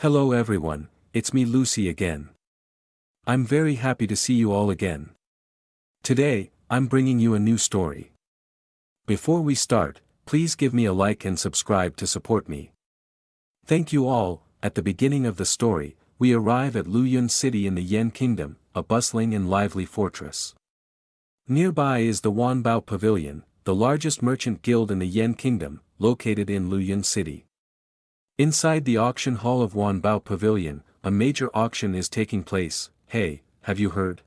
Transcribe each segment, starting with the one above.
Hello everyone, it's me Lucy again. I'm very happy to see you all again. Today, I'm bringing you a new story. Before we start, please give me a like and subscribe to support me. Thank you all. At the beginning of the story, we arrive at Luyun City in the Yen Kingdom, a bustling and lively fortress. Nearby is the Wanbao Pavilion, the largest merchant guild in the Yen Kingdom, located in Luyun City. Inside the auction hall of Wanbao Pavilion, a major auction is taking place. Hey, have you heard?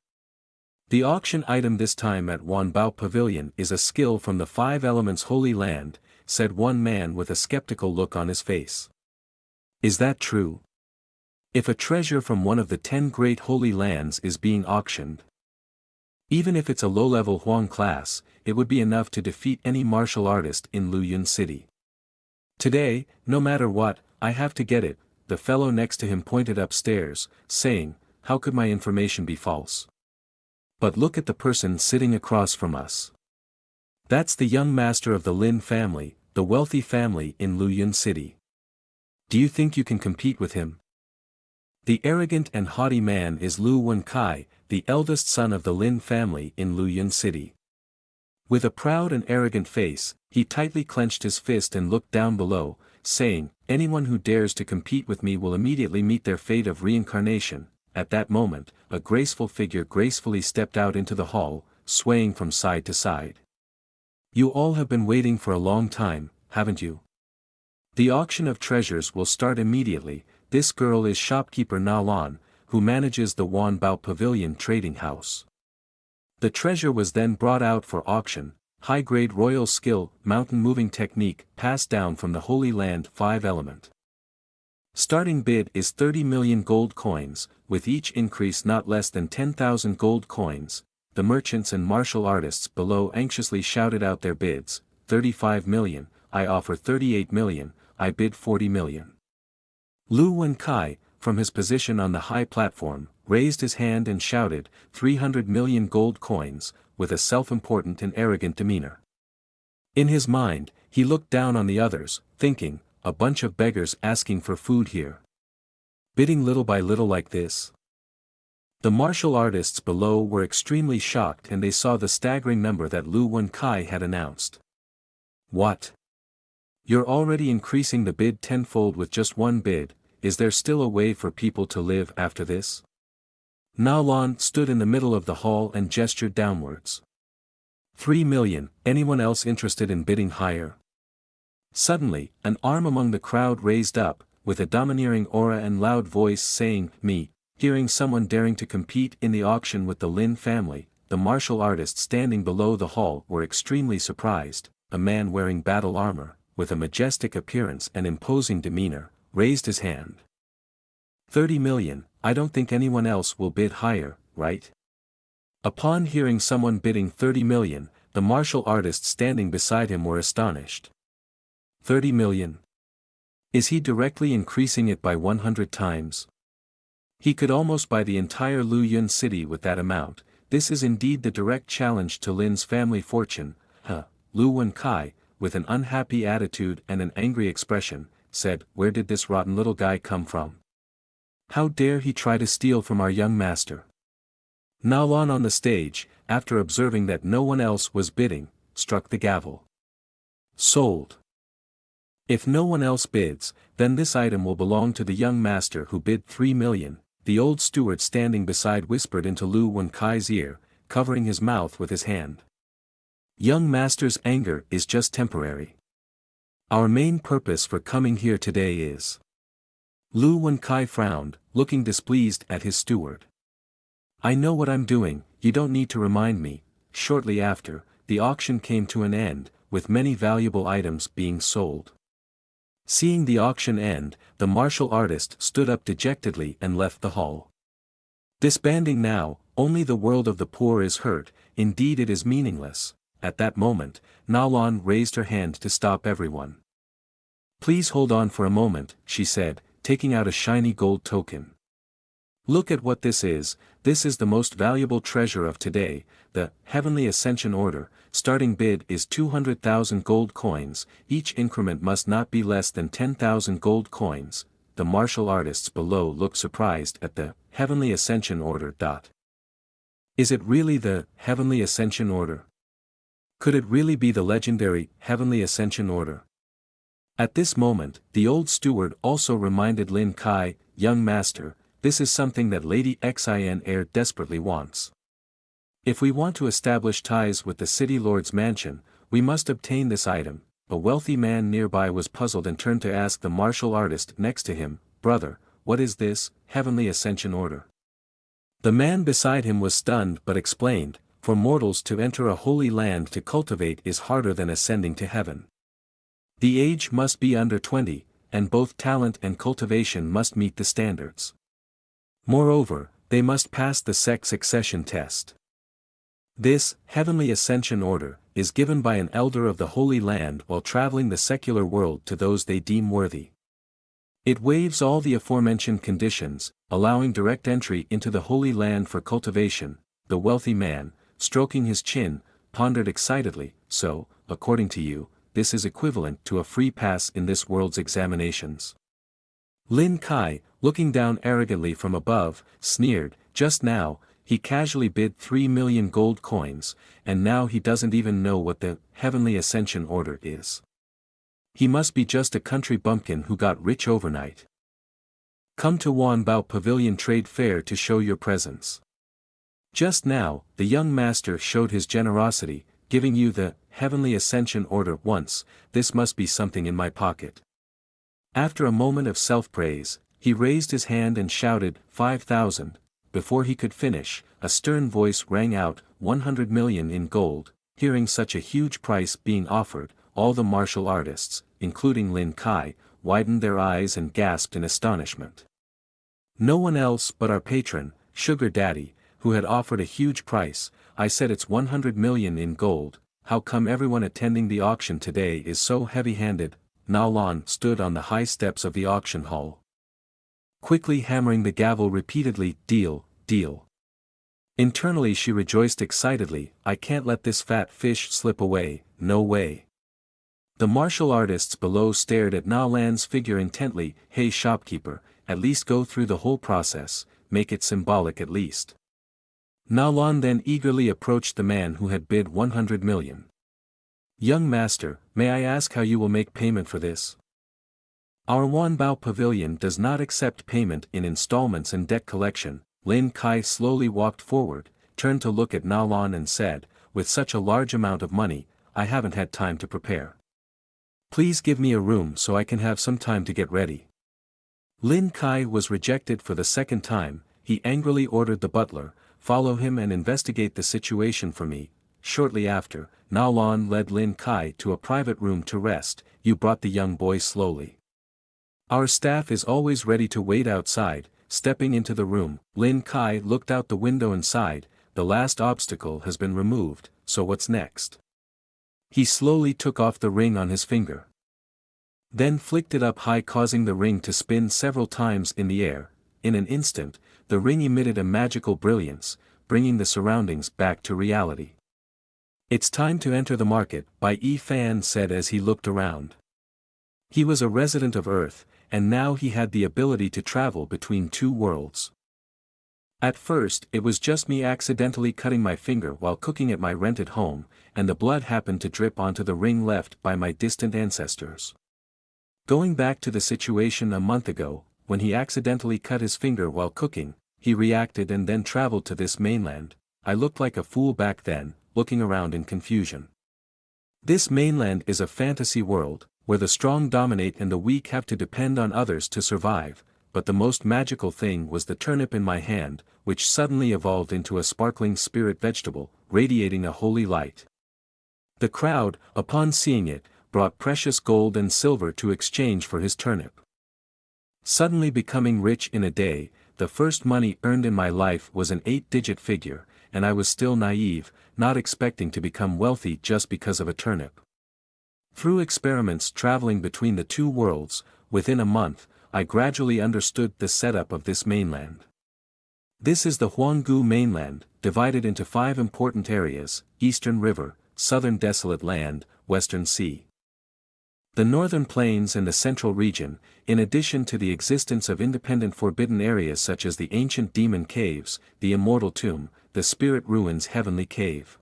The auction item this time at Wanbao Pavilion is a skill from the Five Elements Holy Land, said one man with a skeptical look on his face. Is that true? If a treasure from one of the 10 great holy lands is being auctioned, even if it's a low-level Huang class, it would be enough to defeat any martial artist in Luyun City. Today, no matter what, I have to get it, the fellow next to him pointed upstairs, saying, how could my information be false? But look at the person sitting across from us. That's the young master of the Lin family, the wealthy family in Luyun City. Do you think you can compete with him? The arrogant and haughty man is Lu Wenkai, the eldest son of the Lin family in Luyun City. With a proud and arrogant face, he tightly clenched his fist and looked down below, saying, anyone who dares to compete with me will immediately meet their fate of reincarnation. At that moment, a graceful figure gracefully stepped out into the hall, swaying from side to side. You all have been waiting for a long time, haven't you? The auction of treasures will start immediately. This girl is shopkeeper Na Lan, who manages the Wanbao Pavilion trading house. The treasure was then brought out for auction, high-grade royal skill, mountain-moving technique passed down from the Holy Land 5 element. Starting bid is 30 million gold coins, with each increase not less than 10,000 gold coins. The merchants and martial artists below anxiously shouted out their bids, 35 million, I offer 38 million, I bid 40 million. Lu Wenkai, from his position on the high platform, raised his hand and shouted, 300 million gold coins, with a self-important and arrogant demeanor. In his mind, he looked down on the others, thinking, a bunch of beggars asking for food here. Bidding little by little like this. The martial artists below were extremely shocked and they saw the staggering number that Lu Wenkai had announced. What? You're already increasing the bid tenfold with just one bid. Is there still a way for people to live after this? Na Lan stood in the middle of the hall and gestured downwards. 3 million, anyone else interested in bidding higher? Suddenly, an arm among the crowd raised up, with a domineering aura and loud voice saying, me. Hearing someone daring to compete in the auction with the Lin family, the martial artists standing below the hall were extremely surprised. A man wearing battle armor, with a majestic appearance and imposing demeanor, raised his hand. 30 million, I don't think anyone else will bid higher, right? Upon hearing someone bidding 30 million, the martial artists standing beside him were astonished. 30 million? Is he directly increasing it by 100 times? He could almost buy the entire Luyun city with that amount. This is indeed the direct challenge to Lin's family fortune. Lu Wenkai, with an unhappy attitude and an angry expression, said, where did this rotten little guy come from? How dare he try to steal from our young master? Na Lan on the stage, after observing that no one else was bidding, struck the gavel. Sold. If no one else bids, then this item will belong to the young master who bid 3 million, the old steward standing beside whispered into Lu Wenkai's ear, covering his mouth with his hand. Young master's anger is just temporary. Our main purpose for coming here today is... Lu Wenkai frowned, looking displeased at his steward. I know what I'm doing, you don't need to remind me. Shortly after, the auction came to an end, with many valuable items being sold. Seeing the auction end, the martial artist stood up dejectedly and left the hall. Disbanding now, only the world of the poor is hurt, indeed it is meaningless. At that moment, Na Lan raised her hand to stop everyone. Please hold on for a moment, she said, taking out a shiny gold token. Look at what this is the most valuable treasure of today, the Heavenly Ascension Order. Starting bid is 200,000 gold coins, each increment must not be less than 10,000 gold coins. the martial artists below looked surprised at the Heavenly Ascension Order. Is it really the Heavenly Ascension Order? Could it really be the legendary Heavenly Ascension Order? At this moment, the old steward also reminded Lin Kai, young master, this is something that Lady Xin Heir desperately wants. If we want to establish ties with the city lord's mansion, we must obtain this item. A wealthy man nearby was puzzled and turned to ask the martial artist next to him, brother, what is this Heavenly Ascension Order? The man beside him was stunned but explained, for mortals to enter a holy land to cultivate is harder than ascending to heaven. The age must be under 20, and both talent and cultivation must meet the standards. Moreover, they must pass the sex succession test. This Heavenly Ascension Order is given by an elder of the Holy Land while traveling the secular world to those they deem worthy. It waives all the aforementioned conditions, allowing direct entry into the Holy Land for cultivation. The wealthy man, stroking his chin, pondered excitedly, so, according to you, this is equivalent to a free pass in this world's examinations. Lin Kai, looking down arrogantly from above, sneered, just now, he casually bid 3 million gold coins, and now he doesn't even know what the Heavenly Ascension Order is. He must be just a country bumpkin who got rich overnight. Come to Wanbao Pavilion Trade Fair to show your presence. Just now, the young master showed his generosity, giving you the Heavenly Ascension Order once, this must be something in my pocket. After a moment of self-praise, he raised his hand and shouted, 5,000. Before he could finish, a stern voice rang out, 100 million in gold. Hearing such a huge price being offered, all the martial artists, including Lin Kai, widened their eyes and gasped in astonishment. No one else but our patron, Sugar Daddy, who had offered a huge price. I said it's 100 million in gold. How come everyone attending the auction today is so heavy-handed? Nalan stood on the high steps of the auction hall, quickly hammering the gavel repeatedly, deal, deal. Internally she rejoiced excitedly, I can't let this fat fish slip away, no way. The martial artists below stared at Nalan's figure intently, hey shopkeeper, at least go through the whole process, make it symbolic at least. Nalan then eagerly approached the man who had bid 100 million. Young master, may I ask how you will make payment for this? Our Wanbao Pavilion does not accept payment in installments and debt collection. Lin Kai slowly walked forward, turned to look at Nalan and said, with such a large amount of money, I haven't had time to prepare. Please give me a room so I can have some time to get ready. Lin Kai was rejected for the second time. He angrily ordered the butler, follow him and investigate the situation for me. Shortly after, Nalan led Lin Kai to a private room to rest. You brought the young boy slowly. Our staff is always ready to wait outside. Stepping into the room, Lin Kai looked out the window and sighed, the last obstacle has been removed, so what's next? He slowly took off the ring on his finger. Then flicked it up high, causing the ring to spin several times in the air. In an instant, the ring emitted a magical brilliance, bringing the surroundings back to reality. It's time to enter the market, Bai Yi Fan said as he looked around. He was a resident of Earth, and now he had the ability to travel between two worlds. At first it was just me accidentally cutting my finger while cooking at my rented home, and the blood happened to drip onto the ring left by my distant ancestors. Going back to the situation a month ago, when he accidentally cut his finger while cooking, he reacted and then traveled to this mainland. I looked like a fool back then, looking around in confusion. This mainland is a fantasy world, where the strong dominate and the weak have to depend on others to survive, but the most magical thing was the turnip in my hand, which suddenly evolved into a sparkling spirit vegetable, radiating a holy light. The crowd, upon seeing it, brought precious gold and silver to exchange for his turnip. Suddenly becoming rich in a day, the first money earned in my life was an 8-digit figure, and I was still naive, not expecting to become wealthy just because of a turnip. Through experiments traveling between the two worlds, within a month, I gradually understood the setup of this mainland. This is the Huanggu mainland, divided into 5 important areas: Eastern River, Southern Desolate Land, Western Sea. The northern plains and the central region, in addition to the existence of independent forbidden areas such as the ancient demon caves, the immortal tomb, the spirit ruins heavenly cave.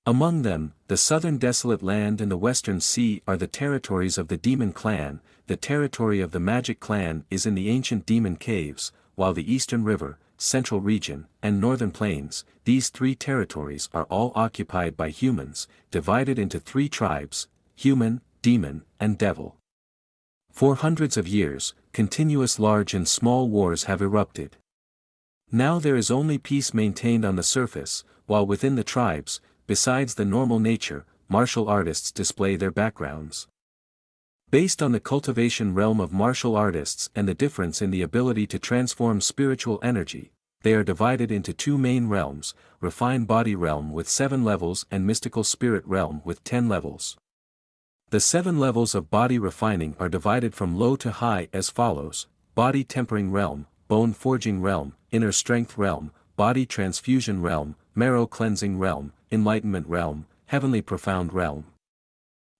Among them, the southern desolate land and the western sea are the territories of the demon clan. The territory of the magic clan is in the ancient demon caves, while the eastern river, central region, and northern plains, these three territories are all occupied by humans, divided into three tribes: human, demon, and devil. For hundreds of years, continuous large and small wars have erupted. Now there is only peace maintained on the surface, while within the tribes, besides the normal nature, martial artists display their backgrounds. Based on the cultivation realm of martial artists and the difference in the ability to transform spiritual energy, they are divided into two main realms: refined body realm with 7 levels and mystical spirit realm with 10 levels. The 7 levels of body refining are divided from low to high as follows: body tempering realm, bone forging realm, inner strength realm, body transfusion realm, marrow cleansing realm, enlightenment realm, heavenly profound realm.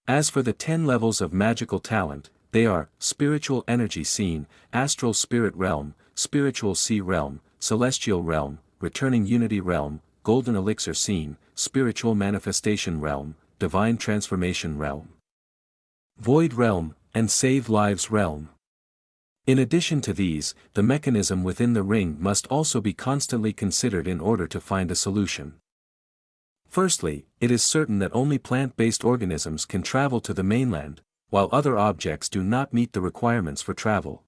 As for the 10 levels of magical talent, they are: spiritual energy scene, astral spirit realm, spiritual sea realm, celestial realm, returning unity realm, golden elixir scene, spiritual manifestation realm, divine transformation realm, void realm, and save lives realm. In addition to these, the mechanism within the ring must also be constantly considered in order to find a solution. Firstly, it is certain that only plant-based organisms can travel to the mainland, while other objects do not meet the requirements for travel.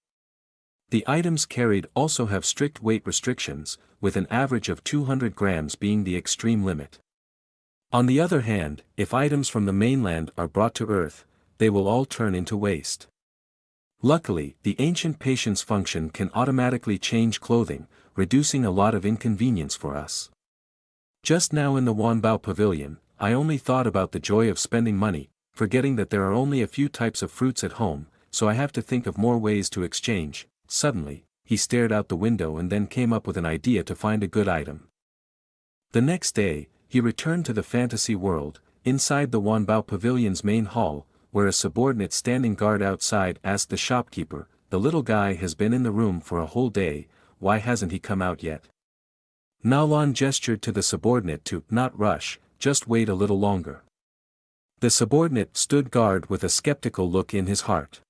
The items carried also have strict weight restrictions, with an average of 200 grams being the extreme limit. On the other hand, if items from the mainland are brought to Earth, they will all turn into waste. Luckily, the ancient patience function can automatically change clothing, reducing a lot of inconvenience for us. Just now in the Wanbao Pavilion, I only thought about the joy of spending money, forgetting that there are only a few types of fruits at home, so I have to think of more ways to exchange. Suddenly, he stared out the window and then came up with an idea to find a good item. The next day, he returned to the fantasy world. Inside the Wanbao Pavilion's main hall, where a subordinate standing guard outside asked the shopkeeper, "The little guy has been in the room for a whole day, why hasn't he come out yet?" Nalan gestured to the subordinate to not rush, just wait a little longer. The subordinate stood guard with a skeptical look in his heart.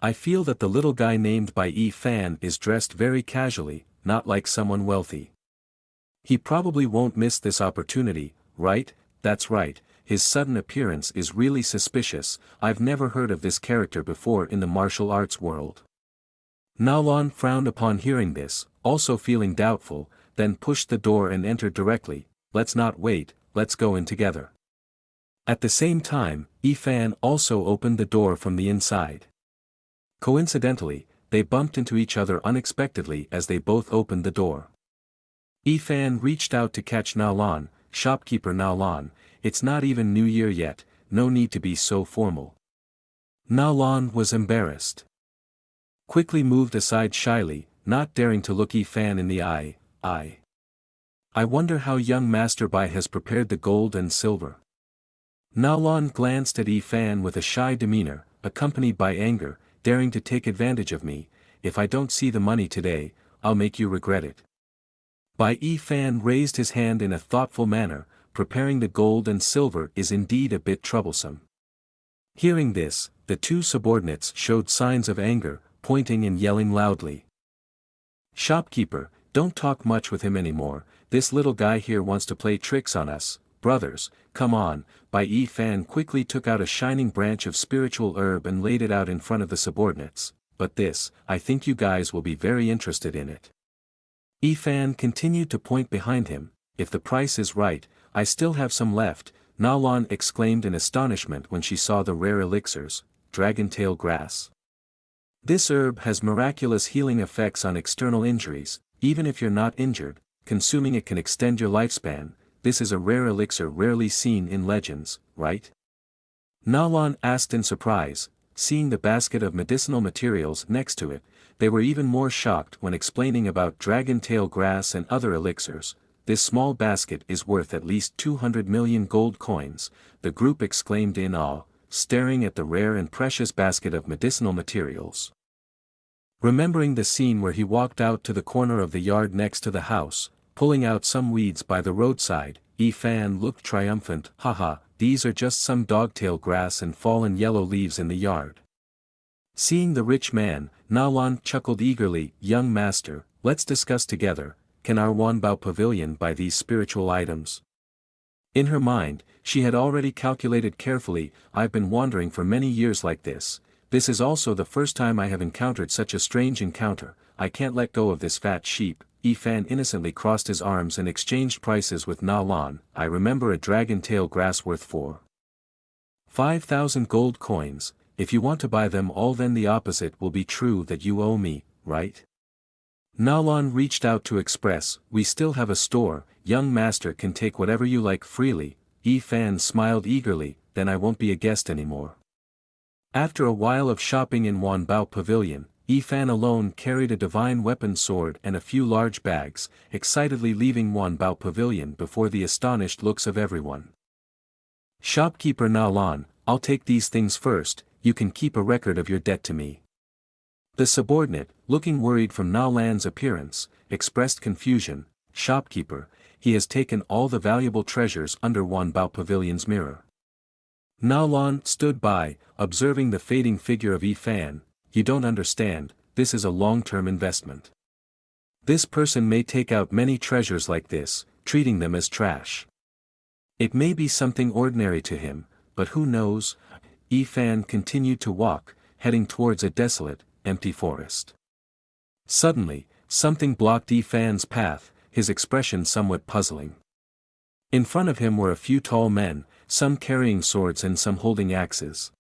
I feel that the little guy named by Yi Fan is dressed very casually, not like someone wealthy. He probably won't miss this opportunity, right? That's right. His sudden appearance is really suspicious. I've never heard of this character before in the martial arts world. Nalan frowned upon hearing this, also feeling doubtful, then pushed the door and entered directly. "Let's not wait, let's go in together." At the same time, Ifan also opened the door from the inside. Coincidentally, they bumped into each other unexpectedly as they both opened the door. Ifan reached out to catch Nalan. "Shopkeeper Nalan, it's not even New Year yet, no need to be so formal." Nalan was embarrassed. Quickly moved aside shyly, not daring to look Ifan in the eye. I wonder how young Master Bai has prepared the gold and silver." Nalan glanced at Ifan with a shy demeanor, accompanied by anger. "Daring to take advantage of me, if I don't see the money today, I'll make you regret it." Bai Ifan raised his hand in a thoughtful manner. "Preparing the gold and silver is indeed a bit troublesome." Hearing this, the two subordinates showed signs of anger, pointing and yelling loudly. "Shopkeeper, don't talk much with him anymore, this little guy here wants to play tricks on us, brothers, come on." Bai Ifan quickly took out a shining branch of spiritual herb and laid it out in front of the subordinates. "But this, I think you guys will be very interested in it." Ifan continued to point behind him. "If the price is right, I still have some left." Nalan exclaimed in astonishment when she saw the rare elixirs, dragon-tail grass. This herb has miraculous healing effects on external injuries. Even if you're not injured, consuming it can extend your lifespan. This is a rare elixir rarely seen in legends, right? Nalan asked in surprise. Seeing the basket of medicinal materials next to it, they were even more shocked when explaining about dragon-tail grass and other elixirs. "This small basket is worth at least 200 million gold coins," the group exclaimed in awe. staring at the rare and precious basket of medicinal materials. Remembering the scene where he walked out to the corner of the yard next to the house, pulling out some weeds by the roadside, Fan looked triumphant. Haha, these are just some dogtail grass and fallen yellow leaves in the yard. Seeing the rich man, Nalan chuckled eagerly. Young master, let's discuss together, can our Wanbao pavilion buy these spiritual items? In her mind, she had already calculated carefully. I've been wandering for many years like this. This is also the first time I have encountered such a strange encounter. I can't let go of this fat sheep. Fan innocently crossed his arms and exchanged prices with Nalan. I remember a dragon tail grass worth 5,000 gold coins. If you want to buy them all, then the opposite will be true, that you owe me, right? Nalan reached out to express, we still have a store, young master can take whatever you like freely. Fan smiled eagerly, then I won't be a guest anymore. After a while of shopping in Wanbao Pavilion, Fan alone carried a divine weapon sword and a few large bags, excitedly leaving Wanbao Pavilion before the astonished looks of everyone. Shopkeeper Nalan, I'll take these things first, you can keep a record of your debt to me. The subordinate, looking worried from Nalan's appearance, expressed confusion. Shopkeeper, he has taken all the valuable treasures under Wanbao Pavilion's mirror. Nalan stood by, observing the fading figure of Fan. You don't understand, this is a long-term investment. This person may take out many treasures like this, treating them as trash. It may be something ordinary to him, but who knows? Fan continued to walk, heading towards a desolate, empty forest. Suddenly, something blocked Fan's path, his expression somewhat puzzling. In front of him were a few tall men, some carrying swords and some holding axes.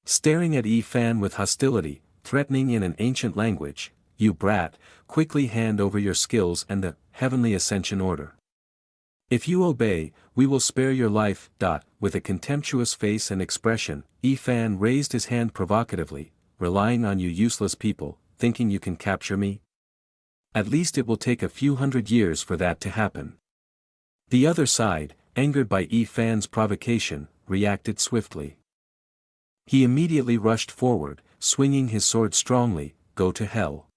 Staring at Fan with hostility, threatening in an ancient language, you brat, quickly hand over your skills and the heavenly ascension order. If you obey, we will spare your life. With a contemptuous face and expression, Fan raised his hand provocatively, relying on you useless people, thinking you can capture me? At least it will take a few hundred years for that to happen. The other side, angered by Fan's provocation, reacted swiftly. He immediately rushed forward, swinging his sword strongly. Go to hell.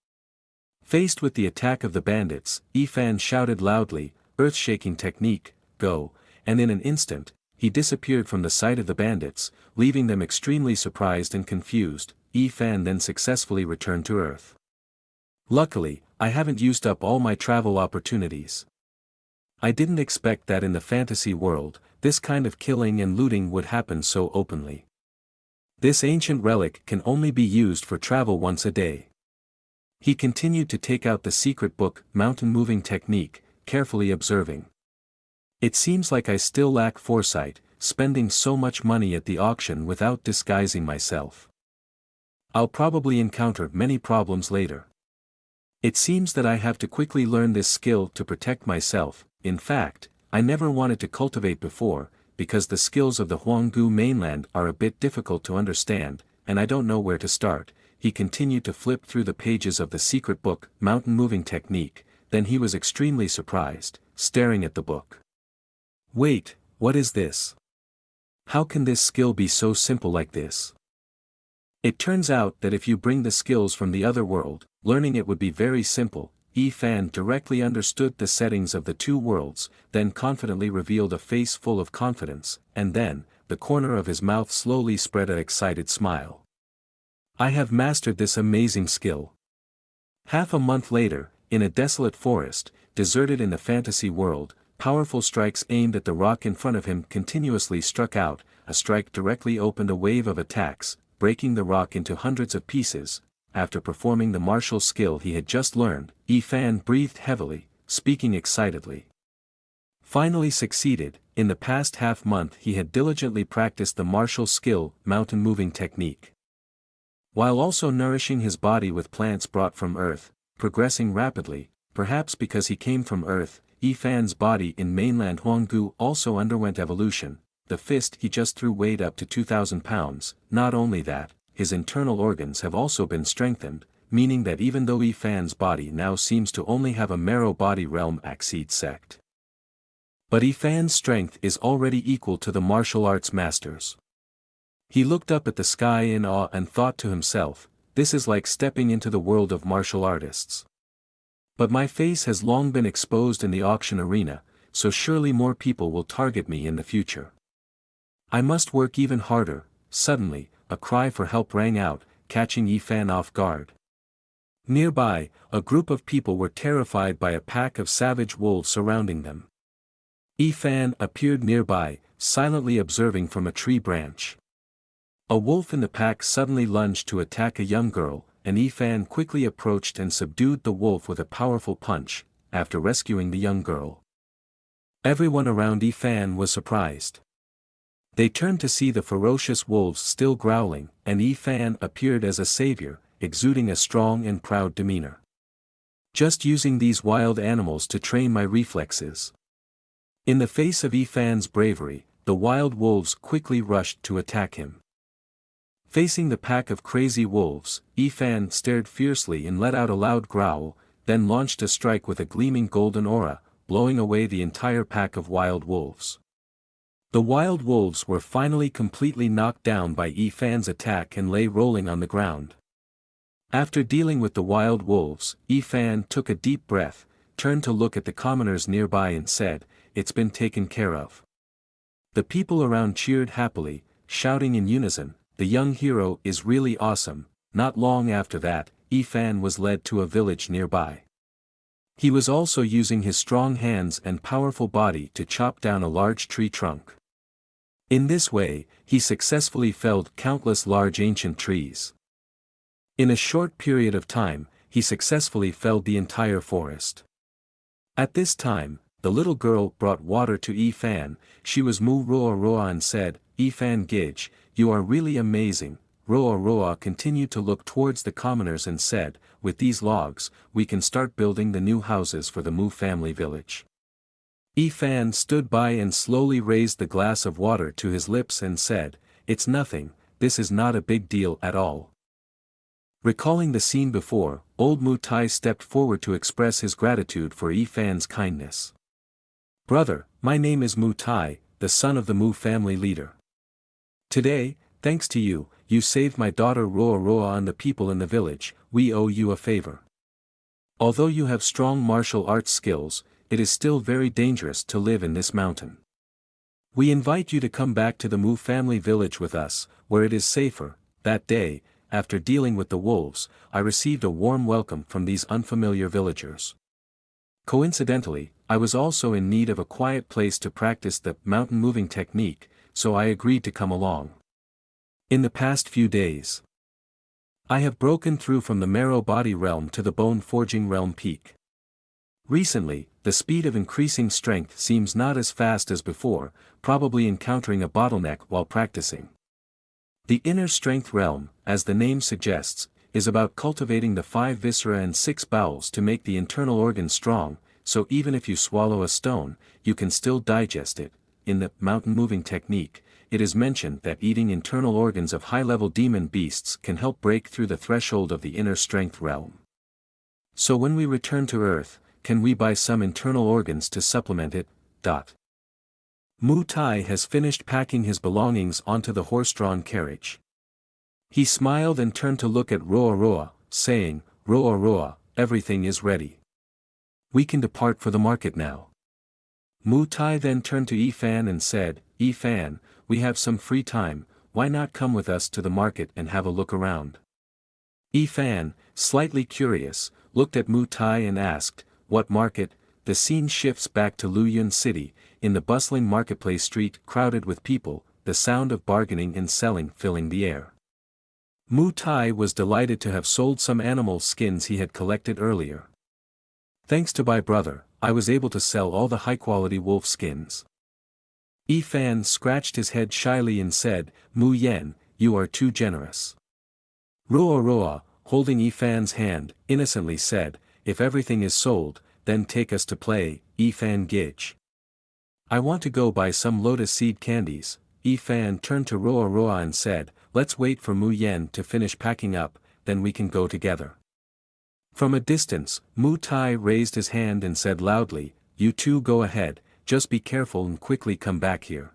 Faced with the attack of the bandits, Fan shouted loudly, earth-shaking technique, go, and in an instant, he disappeared from the sight of the bandits, leaving them extremely surprised and confused. Fan then successfully returned to Earth. Luckily, I haven't used up all my travel opportunities. I didn't expect that in the fantasy world, this kind of killing and looting would happen so openly. This ancient relic can only be used for travel once a day. He continued to take out the secret book, Mountain Moving Technique, carefully observing. It seems like I still lack foresight, spending so much money at the auction without disguising myself. I'll probably encounter many problems later. It seems that I have to quickly learn this skill to protect myself. In fact, I never wanted to cultivate before, because the skills of the Huanggu mainland are a bit difficult to understand, and I don't know where to start. He continued to flip through the pages of the secret book, Mountain Moving Technique, then he was extremely surprised, staring at the book. Wait, what is this? How can this skill be so simple like this? It turns out that if you bring the skills from the other world, learning it would be very simple. Fan directly understood the settings of the two worlds, then confidently revealed a face full of confidence, and then, the corner of his mouth slowly spread an excited smile. I have mastered this amazing skill. Half a month later, in a desolate forest, deserted in the fantasy world, powerful strikes aimed at the rock in front of him continuously struck out. A strike directly opened a wave of attacks, breaking the rock into hundreds of pieces. After performing the martial skill he had just learned, Fan breathed heavily, speaking excitedly. Finally succeeded. In the past half-month he had diligently practiced the martial skill, Mountain Moving Technique. While also nourishing his body with plants brought from Earth, progressing rapidly, perhaps because he came from Earth, Fan's body in mainland Huanggu also underwent evolution. The fist he just threw weighed up to 2,000 pounds, not only that, his internal organs have also been strengthened, meaning that even though Fan's body now seems to only have a marrow body realm accede sect. But Fan's strength is already equal to the martial arts masters. He looked up at the sky in awe and thought to himself, this is like stepping into the world of martial artists. But my face has long been exposed in the auction arena, so surely more people will target me in the future. I must work even harder. Suddenly, a cry for help rang out, catching Yifan off guard. Nearby, a group of people were terrified by a pack of savage wolves surrounding them. Yifan appeared nearby, silently observing from a tree branch. A wolf in the pack suddenly lunged to attack a young girl, and Yifan quickly approached and subdued the wolf with a powerful punch, after rescuing the young girl. Everyone around Yifan was surprised. They turned to see the ferocious wolves still growling, and Yifan appeared as a savior, exuding a strong and proud demeanor. Just using these wild animals to train my reflexes. In the face of Yifan's bravery, the wild wolves quickly rushed to attack him. Facing the pack of crazy wolves, Yifan stared fiercely and let out a loud growl, then launched a strike with a gleaming golden aura, blowing away the entire pack of wild wolves. The wild wolves were finally completely knocked down by Yifan's attack and lay rolling on the ground. After dealing with the wild wolves, Yifan took a deep breath, turned to look at the commoners nearby and said, "It's been taken care of." The people around cheered happily, shouting in unison, "The young hero is really awesome." Not long after that, Yifan was led to a village nearby. He was also using his strong hands and powerful body to chop down a large tree trunk. In this way, he successfully felled countless large ancient trees. In a short period of time, he successfully felled the entire forest. At this time, the little girl brought water to Yifan. She was Mu Roa Roa and said, "Yifan Gij, you are really amazing." Roa Roa continued to look towards the commoners and said, "With these logs, we can start building the new houses for the Mu family village." Yifan stood by and slowly raised the glass of water to his lips and said, "It's nothing, this is not a big deal at all." Recalling the scene before, old Mu Tai stepped forward to express his gratitude for Yifan's kindness. "Brother, my name is Mu Tai, the son of the Mu family leader. Today, thanks to you, you saved my daughter Roa Roa and the people in the village. We owe you a favor. Although you have strong martial arts skills, it is still very dangerous to live in this mountain. We invite you to come back to the Mu family village with us, where it is safer." That day, after dealing with the wolves, I received a warm welcome from these unfamiliar villagers. Coincidentally, I was also in need of a quiet place to practice the mountain moving technique, so I agreed to come along. In the past few days, I have broken through from the marrow body realm to the bone forging realm peak. Recently, the speed of increasing strength seems not as fast as before, probably encountering a bottleneck while practicing. The inner strength realm, as the name suggests, is about cultivating the 5 viscera and 6 bowels to make the internal organs strong, so even if you swallow a stone, you can still digest it. In the mountain moving technique, it is mentioned that eating internal organs of high-level demon beasts can help break through the threshold of the inner strength realm. So when we return to Earth, can we buy some internal organs to supplement it? Mu Tai has finished packing his belongings onto the horse-drawn carriage. He smiled and turned to look at Roa Roa, saying, "Roa Roa, everything is ready. We can depart for the market now." Mu Tai then turned to Yifan and said, "Yifan, we have some free time, why not come with us to the market and have a look around?" Yifan, slightly curious, looked at Mu Tai and asked, "What market?" The scene shifts back to Luyun City, in the bustling marketplace street crowded with people, the sound of bargaining and selling filling the air. Mu Tai was delighted to have sold some animal skins he had collected earlier. "Thanks to my brother, I was able to sell all the high-quality wolf skins." Yifan scratched his head shyly and said, "Mu Yen, you are too generous." Roa Roa, holding Yifan's hand, innocently said, "If everything is sold, then take us to play, Yifan Gij. I want to go buy some lotus seed candies." Yifan turned to Roa Roa and said, "Let's wait for Mu Yen to finish packing up, then we can go together." From a distance, Mu Tai raised his hand and said loudly, "You two go ahead, just be careful and quickly come back here."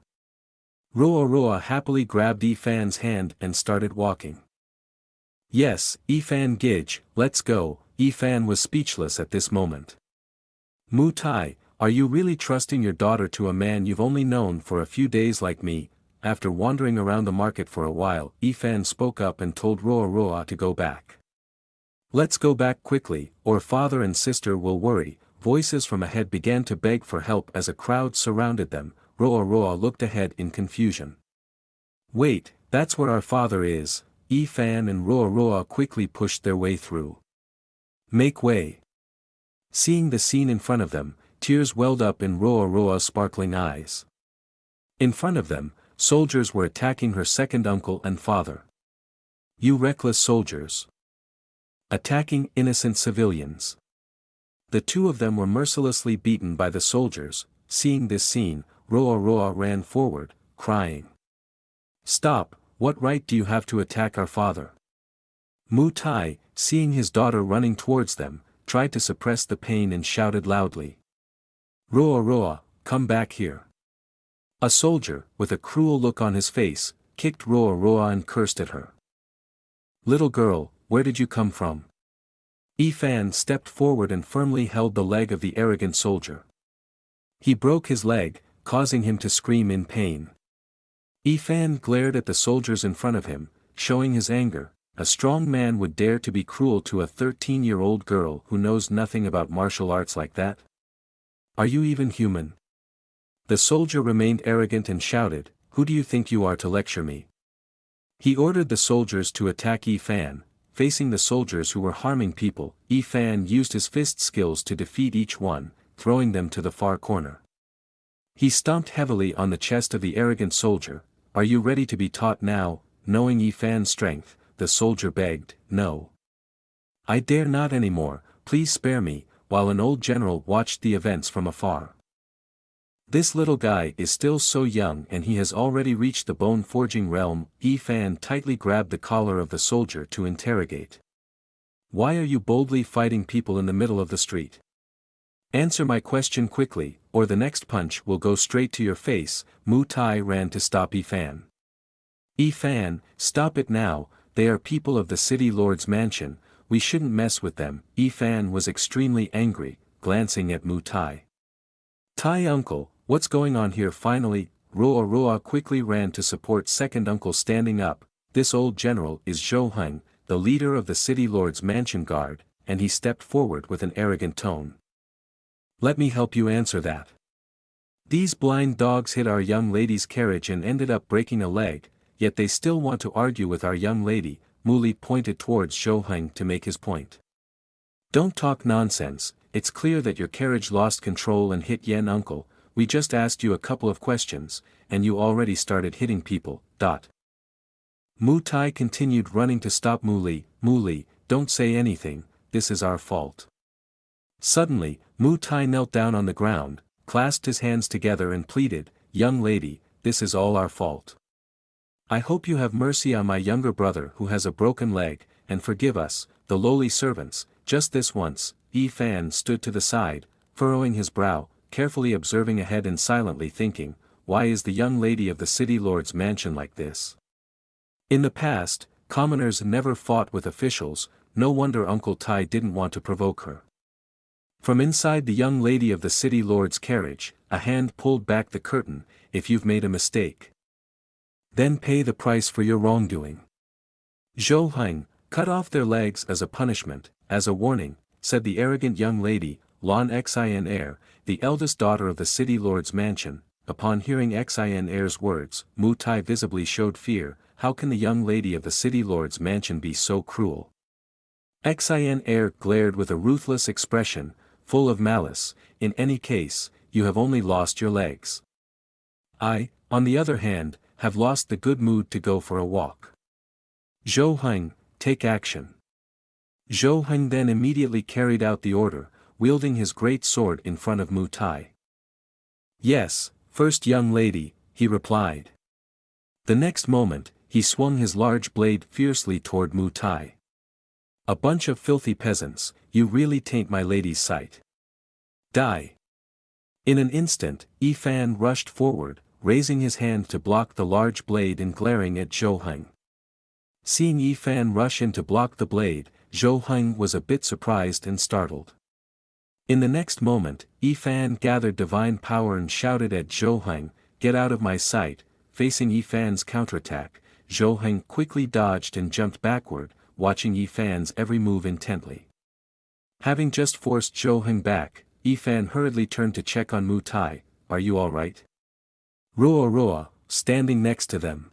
Roa happily grabbed Ifan's hand and started walking. Yes, Ifan Gij, let's go. Ifan was speechless at this moment. Mu Tai, are you really trusting your daughter to a man you've only known for a few days like me? After wandering around the market for a while, Ifan spoke up and told Roa to go back. Let's go back quickly, or father and sister will worry. Voices from ahead began to beg for help as a crowd surrounded them. Roa looked ahead in confusion. Wait, that's where our father is. Ifan and Roa quickly pushed their way through. Make way. Seeing the scene in front of them, tears welled up in Roa's sparkling eyes. In front of them, soldiers were attacking her second uncle and father. You reckless soldiers! Attacking innocent civilians. The two of them were mercilessly beaten by the soldiers. Seeing this scene, Roa ran forward, crying. Stop, what right do you have to attack our father? Mu Tai, seeing his daughter running towards them, tried to suppress the pain and shouted loudly. Roa, come back here. A soldier, with a cruel look on his face, kicked Roa and cursed at her. Little girl, where did you come from? Ifan stepped forward and firmly held the leg of the arrogant soldier. He broke his leg, causing him to scream in pain. Ifan glared at the soldiers in front of him, showing his anger. A strong man would dare to be cruel to a 13-year-old girl who knows nothing about martial arts like that? Are you even human? The soldier remained arrogant and shouted, Who do you think you are to lecture me? He ordered the soldiers to attack Ifan. Facing the soldiers who were harming people, Ifan used his fist skills to defeat each one, throwing them to the far corner. He stomped heavily on the chest of the arrogant soldier. Are you ready to be taught now? Knowing Ifan's strength, the soldier begged, No. I dare not anymore, please spare me, while an old general watched the events from afar. This little guy is still so young and he has already reached the bone-forging realm. Ifan tightly grabbed the collar of the soldier to interrogate. Why are you boldly fighting people in the middle of the street? Answer my question quickly, or the next punch will go straight to your face. Mu Tai ran to stop Ifan. Ifan, stop it now, they are people of the city lord's mansion, we shouldn't mess with them. Ifan was extremely angry, glancing at Mu Tai. Tai uncle, what's going on here? Finally, Roa quickly ran to support second uncle standing up. This old general is Zhou Heng, the leader of the city lord's mansion guard, and he stepped forward with an arrogant tone. Let me help you answer that. These blind dogs hit our young lady's carriage and ended up breaking a leg, yet they still want to argue with our young lady. Muli pointed towards Zhou Heng to make his point. Don't talk nonsense, it's clear that your carriage lost control and hit Yen uncle. We just asked you a couple of questions, and you already started hitting people. Mu Tai continued running to stop Muli. Muli, don't say anything, this is our fault. Suddenly, Mu Tai knelt down on the ground, clasped his hands together and pleaded, Young lady, this is all our fault. I hope you have mercy on my younger brother who has a broken leg, and forgive us, the lowly servants, just this once. Ifan stood to the side, furrowing his brow, carefully observing ahead and silently thinking, why is the young lady of the city lord's mansion like this? In the past, commoners never fought with officials, no wonder Uncle Tai didn't want to provoke her. From inside the young lady of the city lord's carriage, a hand pulled back the curtain. If you've made a mistake, then pay the price for your wrongdoing. Zhou Heng, cut off their legs as a punishment, as a warning, said the arrogant young lady, Lan Xin Er, the eldest daughter of the city lord's mansion. Upon hearing Xin Er's words, Mu Tai visibly showed fear. How can the young lady of the city lord's mansion be so cruel? Xin Er glared with a ruthless expression, full of malice. In any case, you have only lost your legs. I, on the other hand, have lost the good mood to go for a walk. Zhou Heng, take action. Zhou Heng then immediately carried out the order, wielding his great sword in front of Mu Tai. Yes, first young lady, he replied. The next moment, he swung his large blade fiercely toward Mu Tai. A bunch of filthy peasants, you really taint my lady's sight. Die. In an instant, Ifan rushed forward, raising his hand to block the large blade and glaring at Zhou Heng. Seeing Yi Fan rush in to block the blade, Zhou Heng was a bit surprised and startled. In the next moment, Yi Fan gathered divine power and shouted at Zhou Heng, "Get out of my sight!" Facing Yi Fan's counterattack, Zhou Heng quickly dodged and jumped backward, watching Yi Fan's every move intently. Having just forced Zhou Heng back, Yi Fan hurriedly turned to check on Mu Tai. "Are you alright?" Ruo, standing next to them,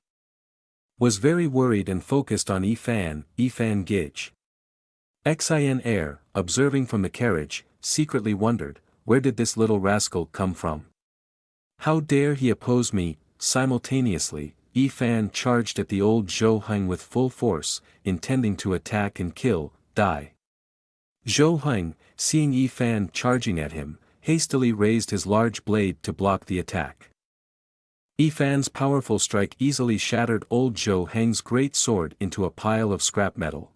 was very worried and focused on Yi Fan Gij. Xin Air, observing from the carriage, secretly wondered, where did this little rascal come from? How dare he oppose me? Simultaneously, Yi Fan charged at the old Zhou Heng with full force, intending to attack and kill, die. Zhou Heng, seeing Yi Fan charging at him, hastily raised his large blade to block the attack. Yi Fan's powerful strike easily shattered old Zhou Heng's great sword into a pile of scrap metal.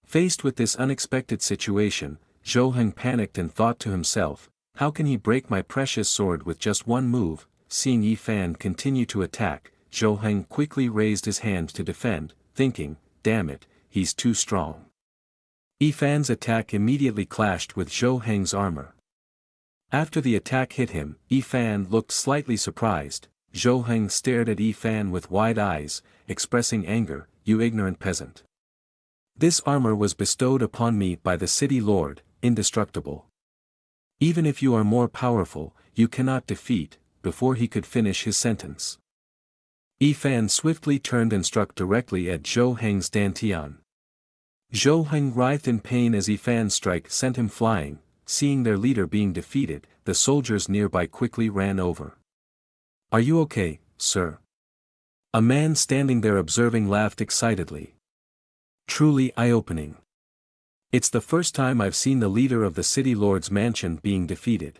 Faced with this unexpected situation, Zhou Heng panicked and thought to himself, how can he break my precious sword with just one move? Seeing Yi Fan continue to attack, Zhou Heng quickly raised his hand to defend, thinking, damn it, he's too strong. Yi Fan's attack immediately clashed with Zhou Heng's armor. After the attack hit him, Yi Fan looked slightly surprised. Zhou Heng stared at Yi Fan with wide eyes, expressing anger, "You ignorant peasant. This armor was bestowed upon me by the city lord, indestructible. Even if you are more powerful, you cannot defeat." Before he could finish his sentence, Yi Fan swiftly turned and struck directly at Zhou Heng's dantian. Zhou Heng writhed in pain as Yi Fan's strike sent him flying. Seeing their leader being defeated, the soldiers nearby quickly ran over. "Are you okay, sir?" A man standing there observing laughed excitedly. "Truly eye-opening. It's the first time I've seen the leader of the city lord's mansion being defeated."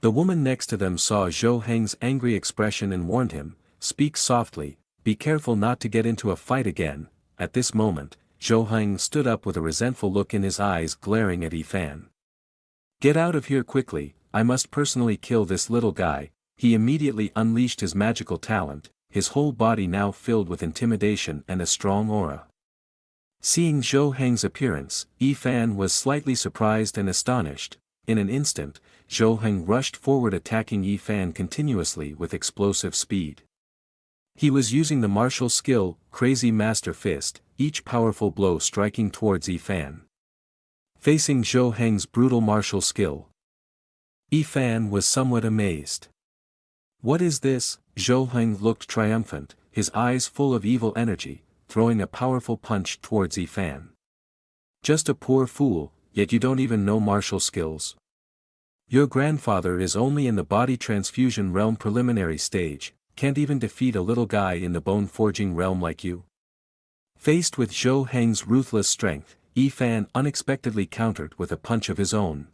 The woman next to them saw Zhou Heng's angry expression and warned him, "Speak softly, be careful not to get into a fight again." At this moment, Zhou Heng stood up with a resentful look in his eyes glaring at Yi Fan. "Get out of here quickly, I must personally kill this little guy." He immediately unleashed his magical talent, his whole body now filled with intimidation and a strong aura. Seeing Zhou Heng's appearance, Yi Fan was slightly surprised and astonished. In an instant, Zhou Heng rushed forward attacking Yi Fan continuously with explosive speed. He was using the martial skill, Crazy Master Fist, each powerful blow striking towards Yi Fan. Facing Zhou Heng's brutal martial skill, Yi Fan was somewhat amazed. "What is this?" Zhou Heng looked triumphant, his eyes full of evil energy, throwing a powerful punch towards Yi Fan. "Just a poor fool, yet you don't even know martial skills. Your grandfather is only in the body transfusion realm preliminary stage, can't even defeat a little guy in the bone forging realm like you." Faced with Zhou Heng's ruthless strength, Yi Fan unexpectedly countered with a punch of his own.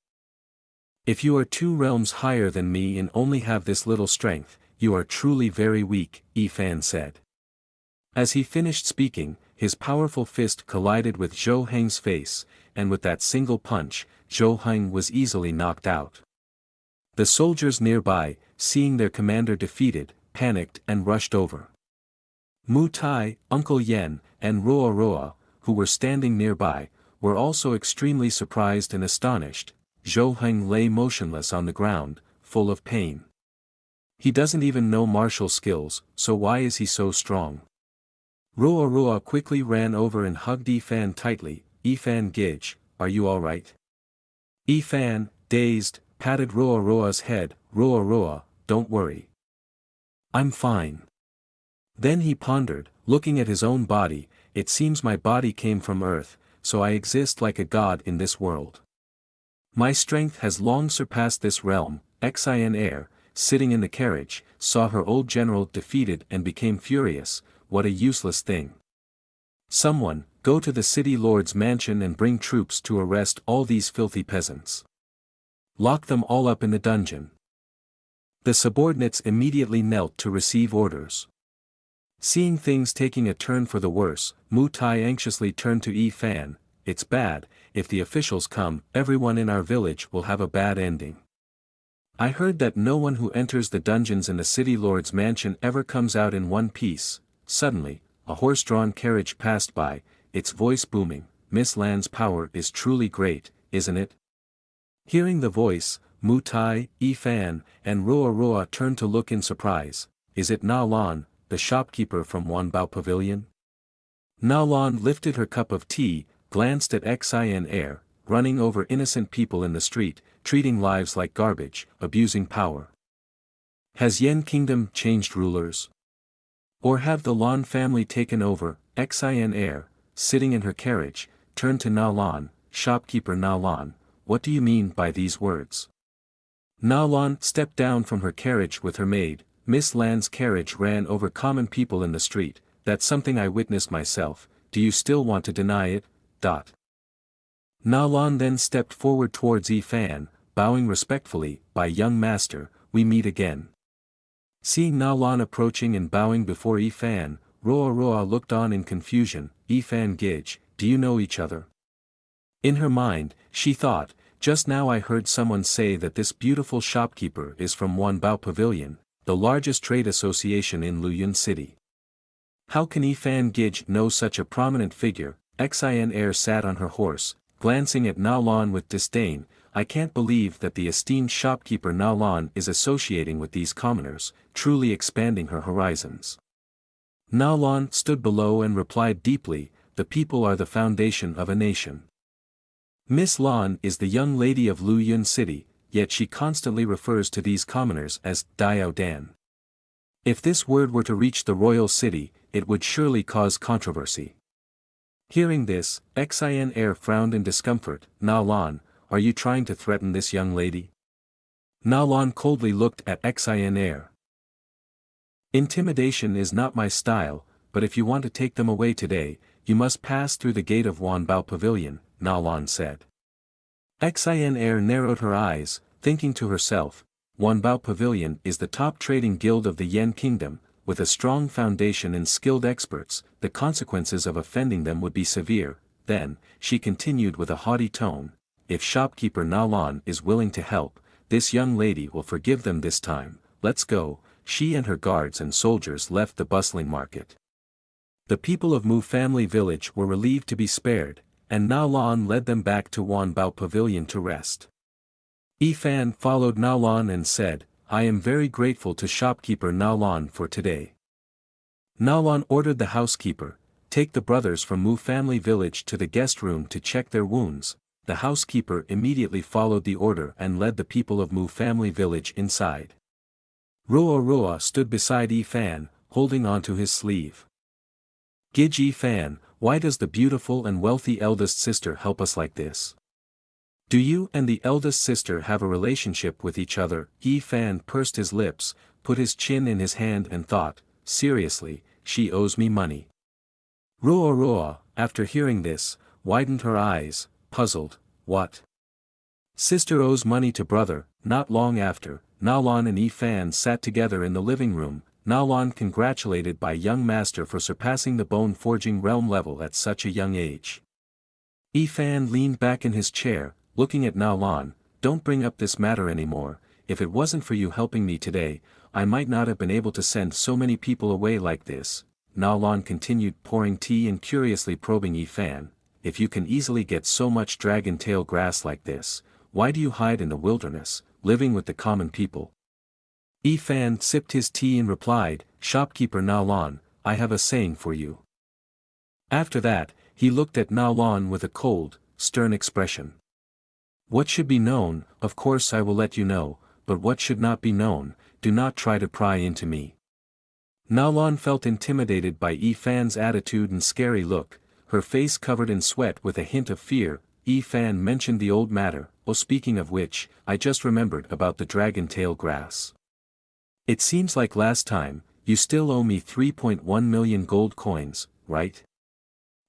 "If you are 2 realms higher than me and only have this little strength, you are truly very weak," Yi Fan said. As he finished speaking, his powerful fist collided with Zhou Heng's face, and with that single punch, Zhou Heng was easily knocked out. The soldiers nearby, seeing their commander defeated, panicked and rushed over. Mu Tai, Uncle Yen, and Ruo, who were standing nearby, were also extremely surprised and astonished. Zhou Heng lay motionless on the ground, full of pain. He doesn't even know martial skills, so why is he so strong? Ruo quickly ran over and hugged Yi Fan tightly. "Yi Fan Gij, are you alright?" Yi Fan, dazed, patted Ruo's head. "Ruo, don't worry. I'm fine." Then he pondered, looking at his own body, "It seems my body came from Earth, so I exist like a god in this world. My strength has long surpassed this realm." Xin Air, sitting in the carriage, saw her old general defeated and became furious. What a useless thing. "Someone, go to the city lord's mansion and bring troops to arrest all these filthy peasants. Lock them all up in the dungeon." The subordinates immediately knelt to receive orders. Seeing things taking a turn for the worse, Mu Tai anxiously turned to Yi Fan. "It's bad, if the officials come, everyone in our village will have a bad ending." I heard that no one who enters the dungeons in the city lord's mansion ever comes out in one piece. Suddenly, a horse-drawn carriage passed by, its voice booming, Miss Lan's power is truly great, isn't it? Hearing the voice, Mu Tai, Fan, and Roa Roa turned to look in surprise. Is it Na Lan, the shopkeeper from Wanbao Pavilion? Na Lan lifted her cup of tea, glanced at Xin Air, running over innocent people in the street, treating lives like garbage, abusing power. Has Yen Kingdom changed rulers? Or have the Lan family taken over? Xin Air, sitting in her carriage, turned to Na Lan, shopkeeper Na Lan, what do you mean by these words? Na Lan stepped down from her carriage with her maid. Miss Lan's carriage ran over common people in the street. That's something I witnessed myself, do you still want to deny it? Na Lan then stepped forward towards Fan, bowing respectfully, by young master, we meet again. Seeing Na Lan approaching and bowing before Fan, Roa Roa looked on in confusion. Fan Gij, do you know each other? In her mind, she thought, just now I heard someone say that this beautiful shopkeeper is from Wanbao Pavilion, the largest trade association in Luyun City. How can Fan Gij know such a prominent figure? Xin Air sat on her horse, glancing at Na Lan with disdain. I can't believe that the esteemed shopkeeper Na Lan is associating with these commoners, truly expanding her horizons. Na Lan stood below and replied deeply, the people are the foundation of a nation. Miss Lan is the young lady of Luyun City, yet she constantly refers to these commoners as Diao Dan. If this word were to reach the royal city, it would surely cause controversy. Hearing this, Xin Air frowned in discomfort. Na Lan, are you trying to threaten this young lady? Na Lan coldly looked at Xin Air. Intimidation is not my style, but if you want to take them away today, you must pass through the gate of Wanbao Pavilion, Na Lan said. Xin Air narrowed her eyes, thinking to herself, Wanbao Pavilion is the top trading guild of the Yen Kingdom, with a strong foundation and skilled experts, the consequences of offending them would be severe. Then, she continued with a haughty tone, if shopkeeper Na Lan is willing to help, this young lady will forgive them this time, let's go. She and her guards and soldiers left the bustling market. The people of Mu family village were relieved to be spared, and Na Lan led them back to Wanbao Pavilion to rest. Fan followed Na Lan and said, I am very grateful to shopkeeper Na Lan for today. Na Lan ordered the housekeeper, take the brothers from Mu family village to the guest room to check their wounds. The housekeeper immediately followed the order and led the people of Mu family village inside. Roa Roa stood beside Fan, holding onto his sleeve. Gij Fan, why does the beautiful and wealthy eldest sister help us like this? Do you and the eldest sister have a relationship with each other? Fan pursed his lips, put his chin in his hand and thought, seriously, she owes me money. Roa Roa, after hearing this, widened her eyes, puzzled, what? Sister owes money to brother. Not long after, Na Lan and Fan sat together in the living room. Na Lan congratulated by young master for surpassing the bone forging realm level at such a young age. Fan leaned back in his chair, looking at Na Lan, don't bring up this matter anymore, if it wasn't for you helping me today, I might not have been able to send so many people away like this. Na Lan continued pouring tea and curiously probing Fan, if you can easily get so much dragon tail grass like this, why do you hide in the wilderness, living with the common people? Fan sipped his tea and replied, shopkeeper Na Lan, I have a saying for you. After that, he looked at Na Lan with a cold, stern expression. What should be known, of course I will let you know, but what should not be known, do not try to pry into me. Na Lan felt intimidated by Fan's attitude and scary look, her face covered in sweat with a hint of fear. Fan mentioned the old matter, oh speaking of which, I just remembered about the dragon tail grass. It seems like last time, you still owe me 3.1 million gold coins, right?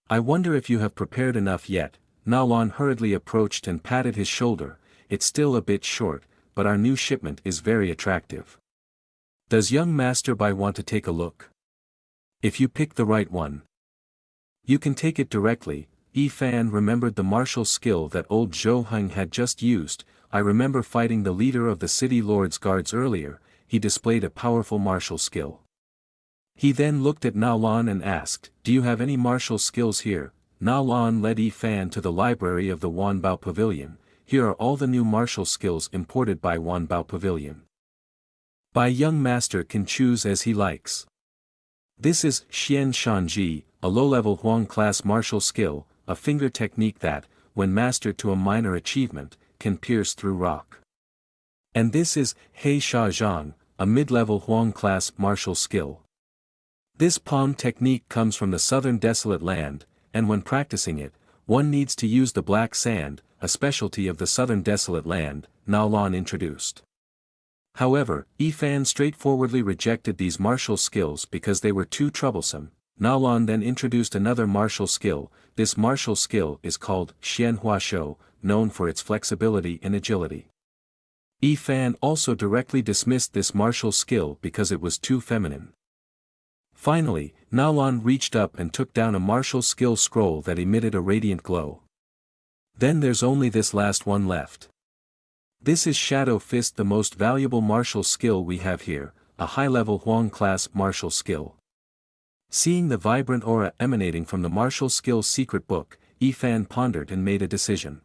I wonder if you have prepared enough yet. Na Lan hurriedly approached and patted his shoulder, it's still a bit short, but our new shipment is very attractive. Does young Master Bai want to take a look? If you pick the right one, you can take it directly. Fan remembered the martial skill that old Zhou Heng had just used, I remember fighting the leader of the city lord's guards earlier. He displayed a powerful martial skill. He then looked at Nao Lan and asked, do you have any martial skills here? Nao Lan led Yi Fan to the library of the Wanbao Pavilion. Here are all the new martial skills imported by Wanbao Pavilion. By young master can choose as he likes. This is Xian Shanji, a low-level Huang-class martial skill, a finger technique that, when mastered to a minor achievement, can pierce through rock. And this is Hei Sha Zhang, a mid-level Huang-class martial skill. This palm technique comes from the southern desolate land, and when practicing it, one needs to use the black sand, a specialty of the southern desolate land, Nao Lan introduced. However, Yi Fan straightforwardly rejected these martial skills because they were too troublesome. Nao Lan then introduced another martial skill. This martial skill is called Xian Hua Shou, known for its flexibility and agility. Yi Fan also directly dismissed this martial skill because it was too feminine. Finally, Nao Lan reached up and took down a martial skill scroll that emitted a radiant glow. Then there's only this last one left. This is Shadow Fist, the most valuable martial skill we have here, a high-level Huang-class martial skill. Seeing the vibrant aura emanating from the martial skills secret book, Yi Fan pondered and made a decision.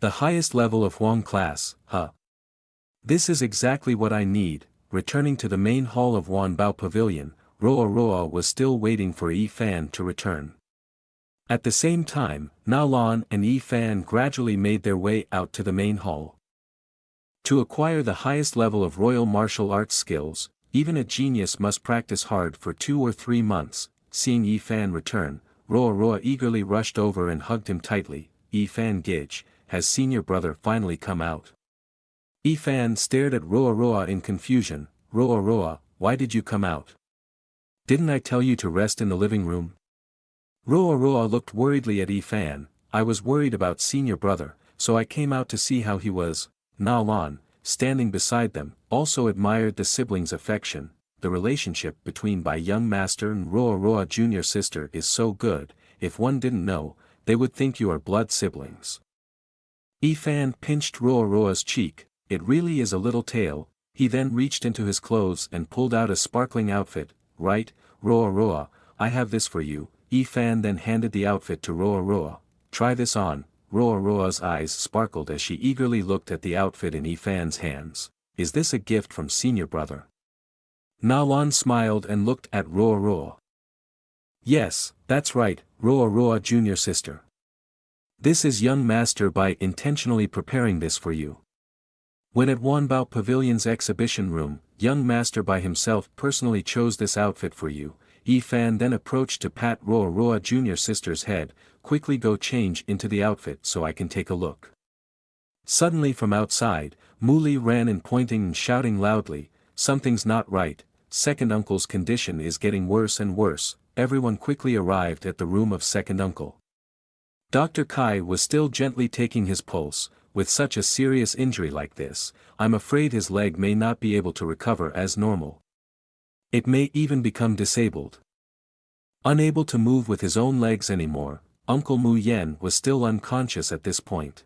The highest level of Huang class, huh? This is exactly what I need. Returning to the main hall of Wanbao Pavilion, Roa Roa was still waiting for Yi Fan to return. At the same time, Nao Lan and Yi Fan gradually made their way out to the main hall. To acquire the highest level of royal martial arts skills, even a genius must practice hard for 2 or 3 months. Seeing Yi Fan return, Roa Roa eagerly rushed over and hugged him tightly. Yi Fan Gage, has senior brother finally come out? Yi Fan stared at Roa Roa in confusion. Roa Roa, why did you come out? Didn't I tell you to rest in the living room? Roa Roa looked worriedly at Yi Fan. I was worried about senior brother, so I came out to see how he was. Nao Lan, standing beside them, also admired the siblings' affection. The relationship between Bai young master and Roa Roa junior sister is so good, if one didn't know, they would think you are blood siblings. Yi Fan pinched Roa Roa's cheek. It really is a little tale. He then reached into his clothes and pulled out a sparkling outfit. Right, Roa Roa, I have this for you. Yi Fan then handed the outfit to Roa Roa. Try this on. Roa Roa's eyes sparkled as she eagerly looked at the outfit in Yi Fan's hands. Is this a gift from senior brother? Nao Lan smiled and looked at Roa Roa. Yes, that's right, Roa Roa junior sister. This is young master Bai intentionally preparing this for you. When at Wanbao Pavilion's exhibition room, young master Bai himself personally chose this outfit for you. Yi Fan then approached to pat Roa Roa junior sister's head. Quickly go change into the outfit so I can take a look. Suddenly from outside, Muli ran in pointing and shouting loudly, something's not right, second uncle's condition is getting worse and worse. Everyone quickly arrived at the room of second uncle. Dr. Kai was still gently taking his pulse. With such a serious injury like this, I'm afraid his leg may not be able to recover as normal. It may even become disabled. Unable to move with his own legs anymore, Uncle Mu Yen was still unconscious at this point.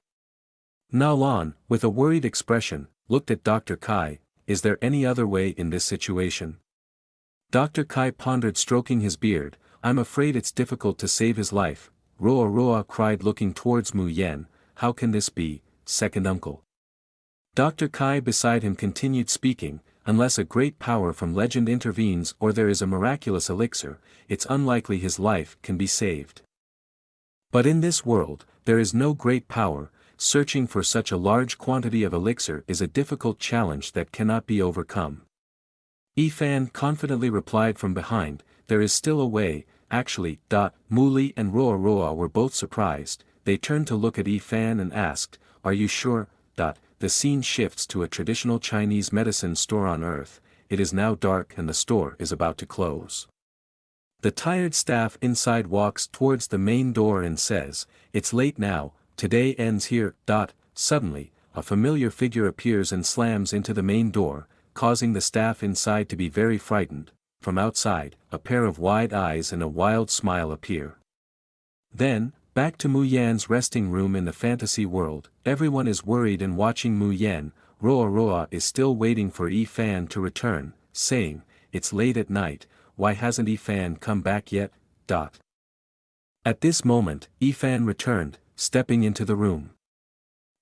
Nao Lan, with a worried expression, looked at Dr. Kai. Is there any other way in this situation? Dr. Kai pondered, stroking his beard. I'm afraid it's difficult to save his life. Roa Roa cried, looking towards Mu Yen. How can this be, second uncle? Dr. Kai beside him continued speaking. Unless a great power from legend intervenes or there is a miraculous elixir, it's unlikely his life can be saved. But in this world, there is no great power. Searching for such a large quantity of elixir is a difficult challenge that cannot be overcome. Yi Fan confidently replied from behind, there is still a way. Actually, Muli and Roa Roa were both surprised. They turned to look at Yi Fan and asked, are you sure? The scene shifts to a traditional Chinese medicine store on Earth. It is now dark and the store is about to close. The tired staff inside walks towards the main door and says, it's late now, today ends here. Suddenly, a familiar figure appears and slams into the main door, causing the staff inside to be very frightened. From outside, a pair of wide eyes and a wild smile appear. Then, Back to Mu Yan's resting room in the fantasy world, everyone is worried and watching Mu Yan. Roa Roa is still waiting for Yi Fan to return, saying, "It's late at night, why hasn't Yi Fan come back yet?" At this moment, Yi Fan returned, stepping into the room.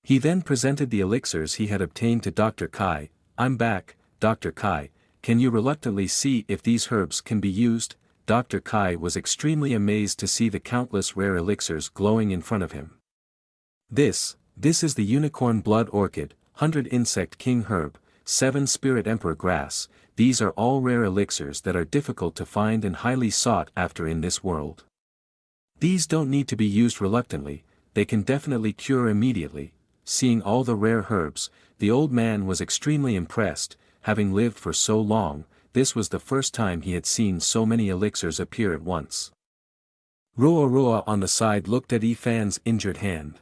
He then presented the elixirs he had obtained to Dr. Kai. "I'm back, Dr. Kai, can you reluctantly see if these herbs can be used?" Dr. Kai was extremely amazed to see the countless rare elixirs glowing in front of him. This is the Unicorn Blood Orchid, 100 Insect King Herb, 7 Spirit Emperor Grass. These are all rare elixirs that are difficult to find and highly sought after in this world. These don't need to be used reluctantly, they can definitely cure immediately. Seeing all the rare herbs, the old man was extremely impressed. Having lived for so long, this was the first time he had seen so many elixirs appear at once. Roa Roa on the side looked at Yi Fan's injured hand.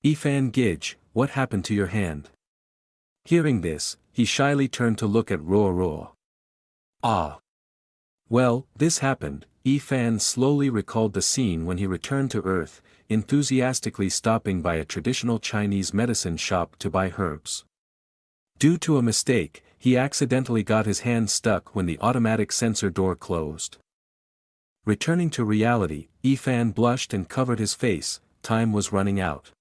"Yi Fan Gij, what happened to your hand?" Hearing this, he shyly turned to look at Roa Roa. "Ah. Well, this happened." Yi Fan slowly recalled the scene when he returned to Earth, enthusiastically stopping by a traditional Chinese medicine shop to buy herbs. Due to a mistake, he accidentally got his hand stuck when the automatic sensor door closed. Returning to reality, Yi Fan blushed and covered his face. Time was running out.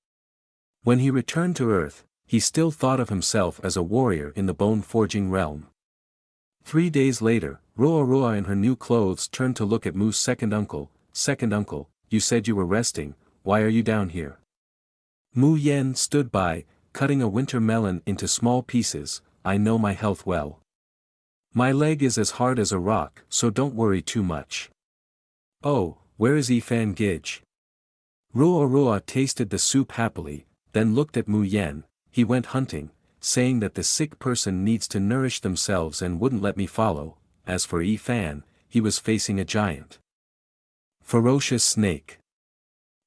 When he returned to Earth, he still thought of himself as a warrior in the bone-forging realm. 3 days later, Roa Roa in her new clothes turned to look at Mu's second uncle. "Second uncle, you said you were resting, why are you down here?" Mu Yan stood by, cutting a winter melon into small pieces. "I know my health well. My leg is as hard as a rock, so don't worry too much." "Oh, where is Yi Fan Gij?" Roa Roa tasted the soup happily, then looked at Mu Yan. "He went hunting, saying that the sick person needs to nourish themselves and wouldn't let me follow." As for Yi Fan, he was facing a giant, ferocious snake.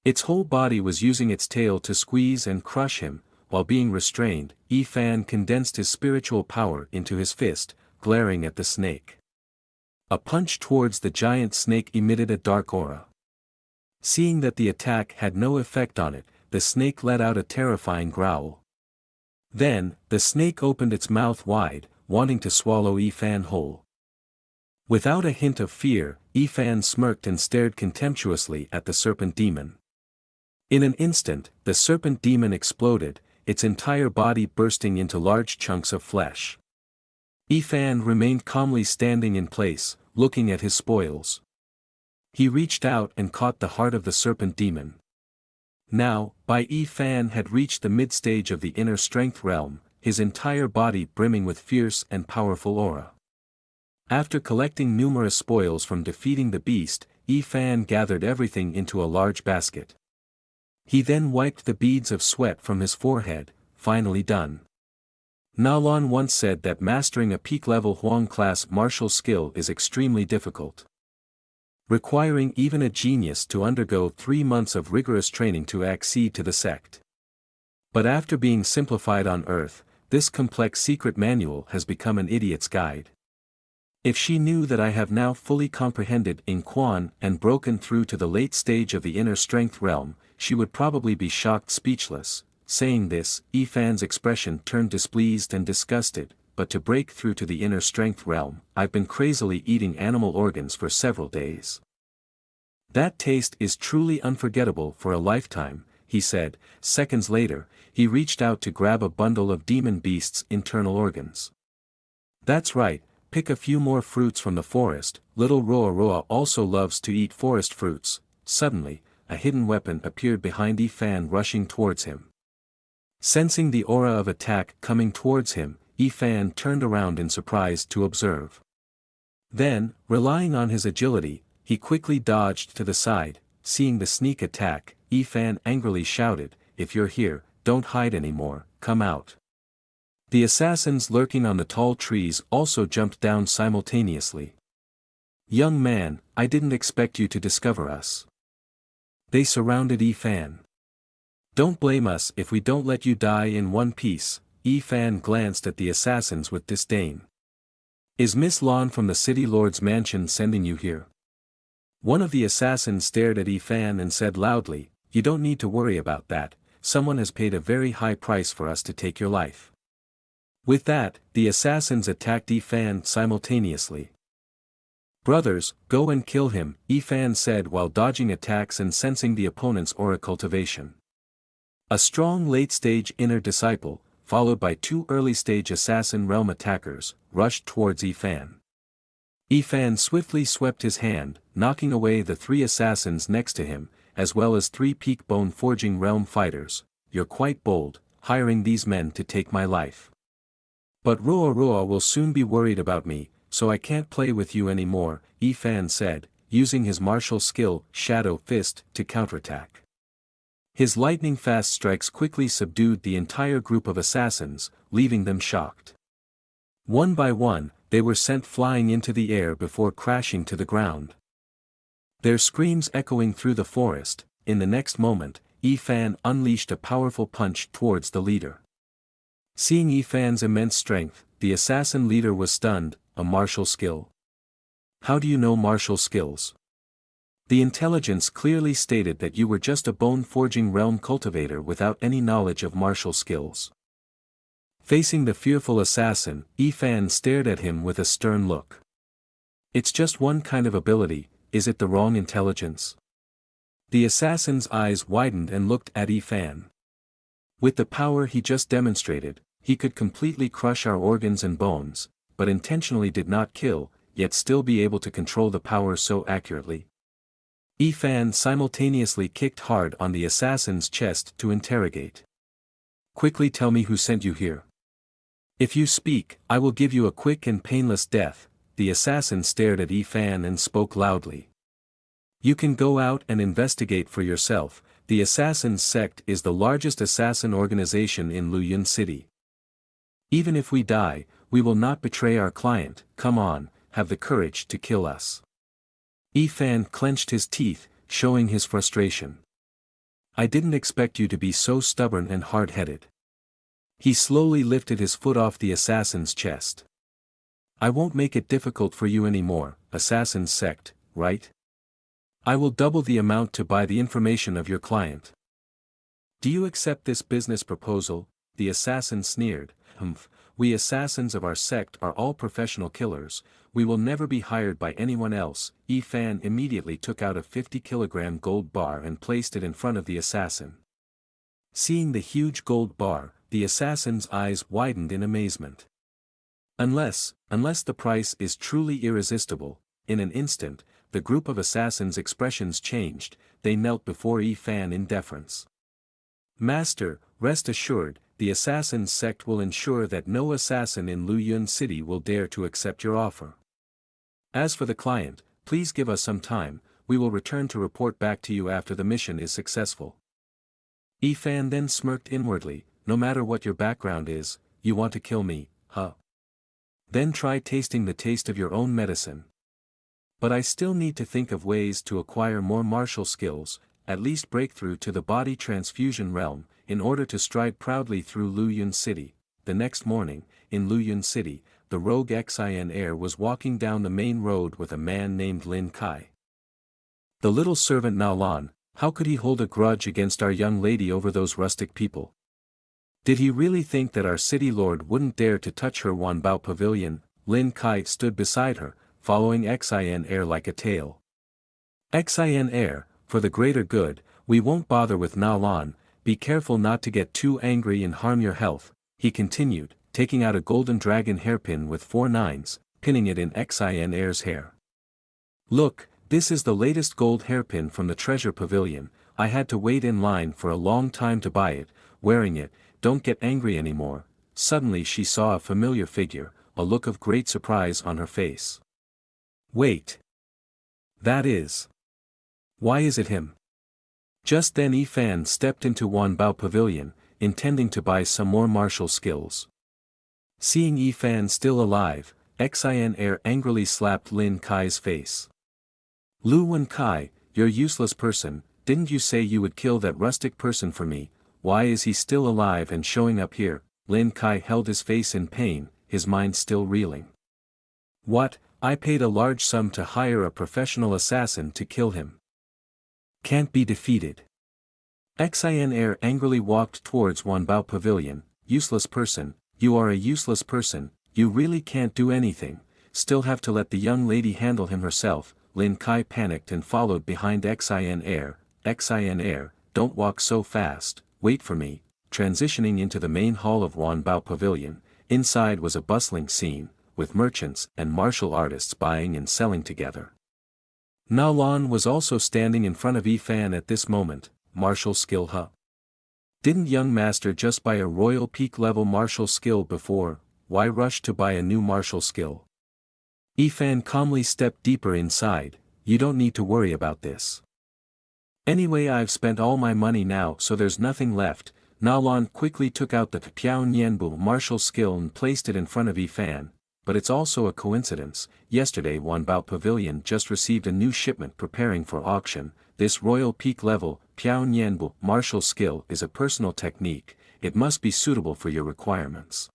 Its whole body was using its tail to squeeze and crush him. While being restrained, Yi Fan condensed his spiritual power into his fist, glaring at the snake. A punch towards the giant snake emitted a dark aura. Seeing that the attack had no effect on it, the snake let out a terrifying growl. Then, the snake opened its mouth wide, wanting to swallow Yi Fan whole. Without a hint of fear, Yi Fan smirked and stared contemptuously at the serpent demon. In an instant, the serpent demon exploded, its entire body bursting into large chunks of flesh. Yi Fan remained calmly standing in place, looking at his spoils. He reached out and caught the heart of the serpent demon. Now, Yi Fan had reached the mid-stage of the inner strength realm, his entire body brimming with fierce and powerful aura. After collecting numerous spoils from defeating the beast, Yi Fan gathered everything into a large basket. He then wiped the beads of sweat from his forehead. Finally done. Nalon once said that mastering a peak-level Huang-class martial skill is extremely difficult, requiring even a genius to undergo 3 months of rigorous training to accede to the sect. But after being simplified on Earth, this complex secret manual has become an idiot's guide. If she knew that I have now fully comprehended in Quan and broken through to the late stage of the inner strength realm, she would probably be shocked speechless. Saying this, Yi Fan's expression turned displeased and disgusted. "But to break through to the inner strength realm, I've been crazily eating animal organs for several days. That taste is truly unforgettable for a lifetime," he said. Seconds later, he reached out to grab a bundle of demon beast's internal organs. "That's right, pick a few more fruits from the forest." Little Roa Roa also loves to eat forest fruits. Suddenly, a hidden weapon appeared behind Yi Fan, rushing towards him. Sensing the aura of attack coming towards him, Yi Fan turned around in surprise to observe. Then, relying on his agility, he quickly dodged to the side. Seeing the sneak attack, Yi Fan angrily shouted, "If you're here, don't hide anymore, come out." The assassins lurking on the tall trees also jumped down simultaneously. "Young man, I didn't expect you to discover us." They surrounded Yi Fan. "Don't blame us if we don't let you die in one piece." Yi Fan glanced at the assassins with disdain. "Is Miss Lon from the City Lord's mansion sending you here?" One of the assassins stared at Fan and said loudly, "You don't need to worry about that, someone has paid a very high price for us to take your life." With that, the assassins attacked Fan simultaneously. "Brothers, go and kill him," Fan said while dodging attacks and sensing the opponent's aura cultivation. A strong late-stage inner disciple, followed by two early-stage assassin realm attackers, rushed towards Fan. Fan swiftly swept his hand, knocking away the three assassins next to him, as well as three peak bone forging realm fighters. "You're quite bold, hiring these men to take my life. But Roa will soon be worried about me, so I can't play with you anymore," Fan said, using his martial skill, Shadow Fist, to counterattack. His lightning-fast strikes quickly subdued the entire group of assassins, leaving them shocked. One by one, they were sent flying into the air before crashing to the ground. Their screams echoing through the forest. In the next moment, Fan unleashed a powerful punch towards the leader. Seeing Fan's immense strength, the assassin leader was stunned. "A martial skill? How do you know martial skills? The intelligence clearly stated that you were just a bone-forging realm cultivator without any knowledge of martial skills." Facing the fearful assassin, Fan stared at him with a stern look. "It's just one kind of ability, is it the wrong intelligence?" The assassin's eyes widened and looked at Fan. "With the power he just demonstrated, he could completely crush our organs and bones, but intentionally did not kill, yet still be able to control the power so accurately." Fan simultaneously kicked hard on the assassin's chest to interrogate. "Quickly tell me who sent you here. If you speak, I will give you a quick and painless death." The assassin stared at Fan and spoke loudly. "You can go out and investigate for yourself. The Assassin's Sect is the largest assassin organization in Luyun City. Even if we die, we will not betray our client. Come on, have the courage to kill us." Fan clenched his teeth, showing his frustration. "I didn't expect you to be so stubborn and hard-headed." He slowly lifted his foot off the assassin's chest. "I won't make it difficult for you anymore, Assassin's Sect, right? I will double the amount to buy the information of your client. Do you accept this business proposal?" The assassin sneered. "Humph, we assassins of our sect are all professional killers, we will never be hired by anyone else." Fan immediately took out a 50-kilogram gold bar and placed it in front of the assassin. Seeing the huge gold bar, the assassin's eyes widened in amazement. Unless the price is truly irresistible." In an instant, the group of assassins' expressions changed, they knelt before Fan in deference. "Master, rest assured, the Assassin's Sect will ensure that no assassin in Luyun City will dare to accept your offer. As for the client, please give us some time, we will return to report back to you after the mission is successful." Fan then smirked inwardly. "No matter what your background is, you want to kill me, huh? Then try tasting the taste of your own medicine. But I still need to think of ways to acquire more martial skills, at least breakthrough to the body transfusion realm, in order to stride proudly through Luyun City." The next morning, in Luyun City, the rogue Xin heir was walking down the main road with a man named Lin Kai. "The little servant Naolan, how could he hold a grudge against our young lady over those rustic people? Did he really think that our city lord wouldn't dare to touch her Wanbao pavilion?" Lin Kai stood beside her, following Xin heir like a tail. "Xin heir, for the greater good, we won't bother with Naolan, be careful not to get too angry and harm your health," he continued, taking out a golden dragon hairpin with 4 nines, pinning it in Xin heir's hair. "Look, this is the latest gold hairpin from the treasure pavilion, I had to wait in line for a long time to buy it, wearing it, don't get angry anymore." Suddenly she saw a familiar figure, a look of great surprise on her face. "Wait. That is. Why is it him?" Just then Fan stepped into Wanbao Pavilion, intending to buy some more martial skills. Seeing Fan still alive, Xin heir angrily slapped Lin Kai's face. "Lu Wen Kai, you're useless person, didn't you say you would kill that rustic person for me? Why is he still alive and showing up here?" Lin Kai held his face in pain, his mind still reeling. "What, I paid a large sum to hire a professional assassin to kill him. Can't be defeated. Xin Air angrily walked towards Wanbao Pavilion. Useless person, you are a useless person, you really can't do anything, still have to let the young lady handle him herself. Lin Kai panicked and followed behind Xin Air. Xin Air, don't walk so fast, wait for me. Transitioning into the main hall of Wanbao Pavilion, inside was a bustling scene, with merchants and martial artists buying and selling together. Nao Lan was also standing in front of Yi Fan at this moment. Martial skill huh? Didn't young master just buy a royal peak level martial skill before, why rush to buy a new martial skill? Yi Fan calmly stepped deeper inside, you don't need to worry about this. Anyway, I've spent all my money now, so there's nothing left. Nao Lan quickly took out the Piao Nianbu martial skill and placed it in front of Yi Fan. But it's also a coincidence, yesterday Wanbao Pavilion just received a new shipment preparing for auction. This royal peak level, Piao Nianbu martial skill is a personal technique, it must be suitable for your requirements.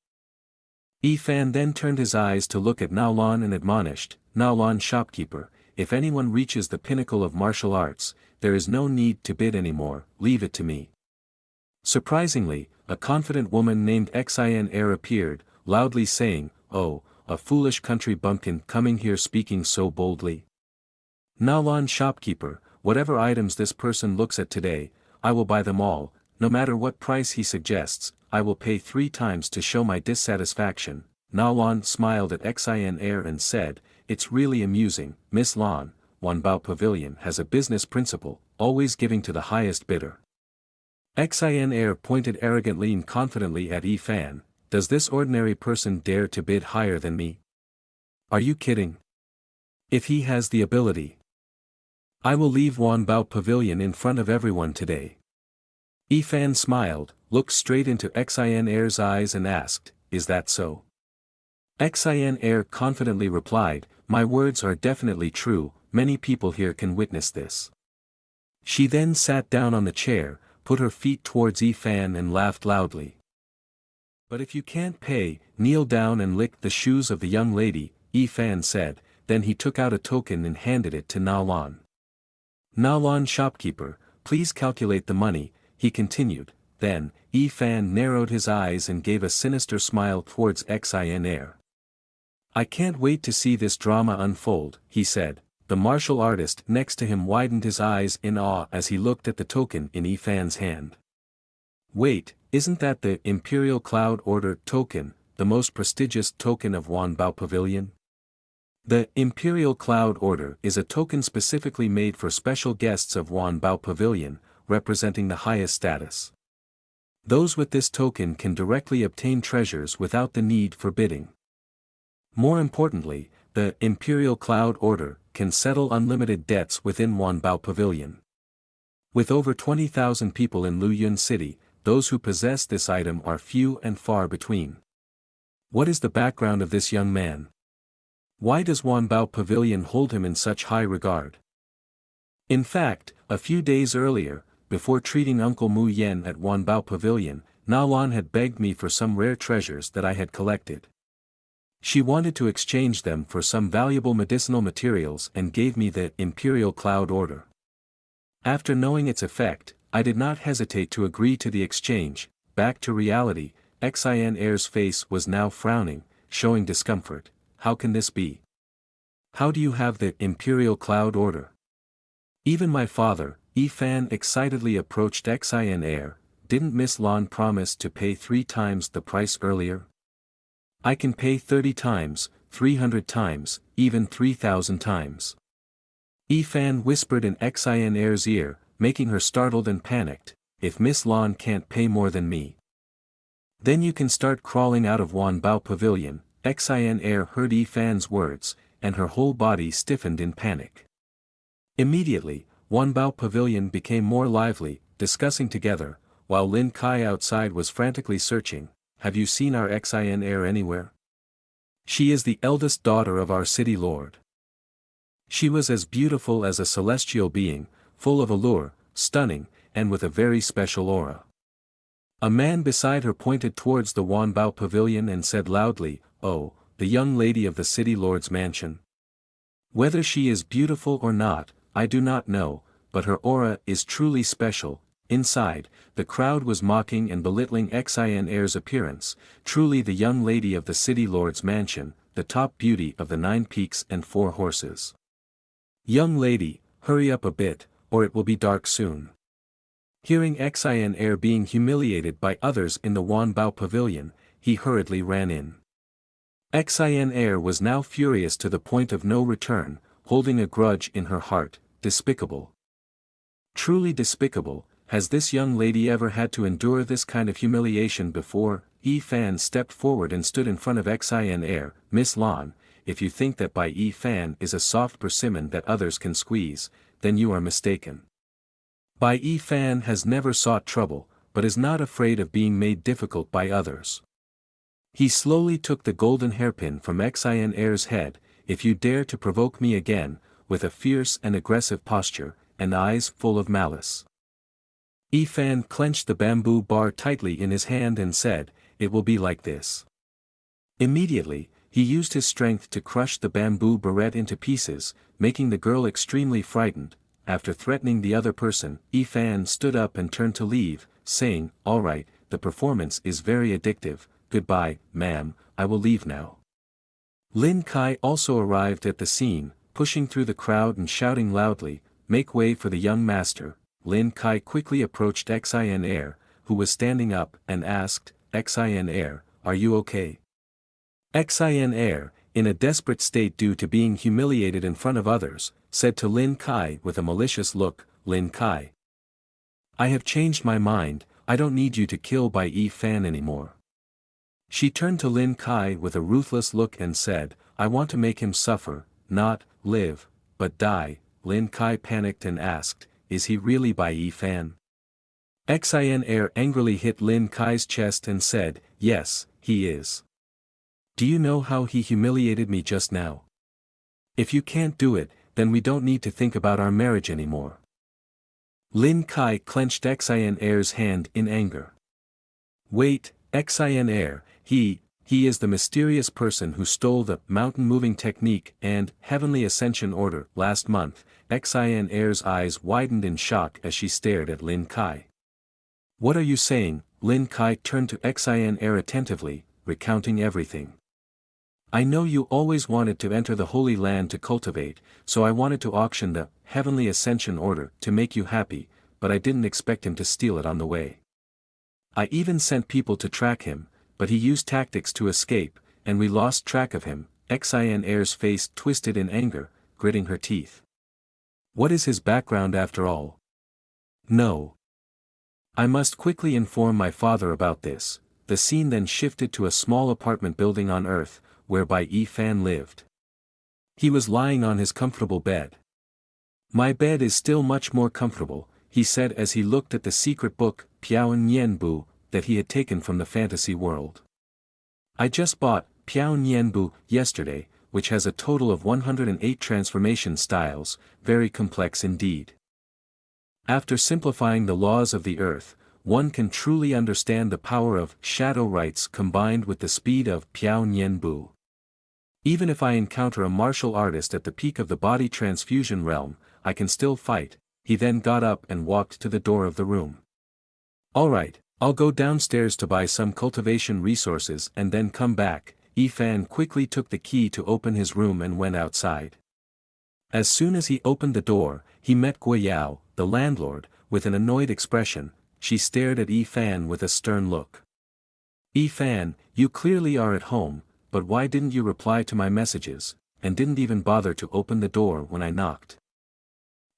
Yi Fan then turned his eyes to look at Nao Lan and admonished, Nao Lan shopkeeper, if anyone reaches the pinnacle of martial arts, there is no need to bid anymore, leave it to me. Surprisingly, a confident woman named Xin Air appeared, loudly saying, oh, a foolish country bumpkin coming here speaking so boldly. Nao Lan shopkeeper, whatever items this person looks at today, I will buy them all, no matter what price he suggests, I will pay 3 times to show my dissatisfaction. Nao Lan smiled at Xin Air and said, it's really amusing, Miss Lan, Wanbao Pavilion has a business principle, always giving to the highest bidder. Xin Air pointed arrogantly and confidently at Yi Fan, does this ordinary person dare to bid higher than me? Are you kidding? If he has the ability, I will leave Wanbao Pavilion in front of everyone today. Yi Fan smiled, looked straight into Xin Air's eyes and asked, is that so? Xin Air confidently replied, my words are definitely true, many people here can witness this. She then sat down on the chair, put her feet towards Yi Fan and laughed loudly. But if you can't pay, kneel down and lick the shoes of the young lady, Yi Fan said, then he took out a token and handed it to Nao Lan. Nao Lan shopkeeper, please calculate the money, he continued, then, Yi Fan narrowed his eyes and gave a sinister smile towards Xin Air. I can't wait to see this drama unfold, he said. The martial artist next to him widened his eyes in awe as he looked at the token in Yi Fan's hand. Wait, isn't that the Imperial Cloud Order token, the most prestigious token of Wanbao Pavilion? The Imperial Cloud Order is a token specifically made for special guests of Wanbao Pavilion, representing the highest status. Those with this token can directly obtain treasures without the need for bidding. More importantly, the Imperial Cloud Order can settle unlimited debts within Wanbao Pavilion. With over 20,000 people in Luyun City, those who possess this item are few and far between. What is the background of this young man? Why does Wanbao Pavilion hold him in such high regard? In fact, a few days earlier, before treating Uncle Mu Yen at Wanbao Pavilion, Nao Lan had begged me for some rare treasures that I had collected. She wanted to exchange them for some valuable medicinal materials and gave me the Imperial Cloud Order. After knowing its effect, I did not hesitate to agree to the exchange. Back to reality, Xin Air's face was now frowning, showing discomfort. How can this be? How do you have the Imperial Cloud Order? Even my father, Yi Fan excitedly approached Xin Air, didn't Miss Lan promise to pay 3 times the price earlier? I can pay 30 times, 300 times, even 3,000 times. Yi Fan whispered in Xin Air's ear, making her startled and panicked, if Miss Lan can't pay more than me, then you can start crawling out of Wanbao Pavilion. Xin Air heard Yi Fan's words, and her whole body stiffened in panic. Immediately, Wanbao Pavilion became more lively, discussing together, while Lin Kai outside was frantically searching. Have you seen our Xin Air anywhere? She is the eldest daughter of our city lord. She was as beautiful as a celestial being, full of allure, stunning, and with a very special aura. A man beside her pointed towards the Wanbao Pavilion and said loudly, oh, the young lady of the city lord's mansion. Whether she is beautiful or not, I do not know, but her aura is truly special. Inside, the crowd was mocking and belittling Xin Air's appearance, truly the young lady of the city lord's mansion, the top beauty of the 9 peaks and 4 horses. Young lady, hurry up a bit, or it will be dark soon. Hearing Xin Air being humiliated by others in the Wanbao pavilion, he hurriedly ran in. Xin Air was now furious to the point of no return, holding a grudge in her heart, despicable. Truly despicable. Has this young lady ever had to endure this kind of humiliation before? Yi Fan stepped forward and stood in front of Xin Air. Miss Lan, if you think that Yi Fan is a soft persimmon that others can squeeze, then you are mistaken. Yi Fan has never sought trouble, but is not afraid of being made difficult by others. He slowly took the golden hairpin from Xin Air's head. If you dare to provoke me again, with a fierce and aggressive posture, and eyes full of malice. Yi Fan clenched the bamboo bar tightly in his hand and said, "It will be like this." Immediately, he used his strength to crush the bamboo barrette into pieces, making the girl extremely frightened. After threatening the other person, Yi Fan stood up and turned to leave, saying, "All right, the performance is very addictive, goodbye, ma'am, I will leave now." Lin Kai also arrived at the scene, pushing through the crowd and shouting loudly, "Make way for the young master." Lin Kai quickly approached Xin Air, who was standing up, and asked, "Xin Air, are you okay?" Xin Air, in a desperate state due to being humiliated in front of others, said to Lin Kai with a malicious look, "Lin Kai, I have changed my mind, I don't need you to kill Yi Fan anymore." She turned to Lin Kai with a ruthless look and said, "I want to make him suffer, not live, but die." Lin Kai panicked and asked, "Is he really Yi Fan?" Xin Air angrily hit Lin Kai's chest and said, "Yes, he is. Do you know how he humiliated me just now? If you can't do it, then we don't need to think about our marriage anymore." Lin Kai clenched Xin Air's hand in anger. "Wait, Xin Air, he is the mysterious person who stole the mountain-moving technique and heavenly ascension order last month." Xin Air's eyes widened in shock as she stared at Lin Kai. "What are you saying?" Lin Kai turned to Xin Air attentively, recounting everything. "I know you always wanted to enter the Holy Land to cultivate, so I wanted to auction the heavenly ascension order to make you happy, but I didn't expect him to steal it on the way. I even sent people to track him, but he used tactics to escape, and we lost track of him." Xin Air's face twisted in anger, gritting her teeth. "What is his background after all? No. I must quickly inform my father about this." The scene then shifted to a small apartment building on Earth, where Yi Fan lived. He was lying on his comfortable bed. "My bed is still much more comfortable," he said as he looked at the secret book, Piao Nian Bu, that he had taken from the fantasy world. "I just bought Piao Nian Bu yesterday, which has a total of 108 transformation styles, very complex indeed. After simplifying the laws of the earth, one can truly understand the power of shadow rites combined with the speed of Piao Nian Bu. Even if I encounter a martial artist at the peak of the body transfusion realm, I can still fight." He then got up and walked to the door of the room. "All right, I'll go downstairs to buy some cultivation resources and then come back." Yi Fan quickly took the key to open his room and went outside. As soon as he opened the door, he met Guiyao, the landlord, with an annoyed expression. She stared at Yi Fan with a stern look. "Yi Fan, you clearly are at home, but why didn't you reply to my messages, and didn't even bother to open the door when I knocked?"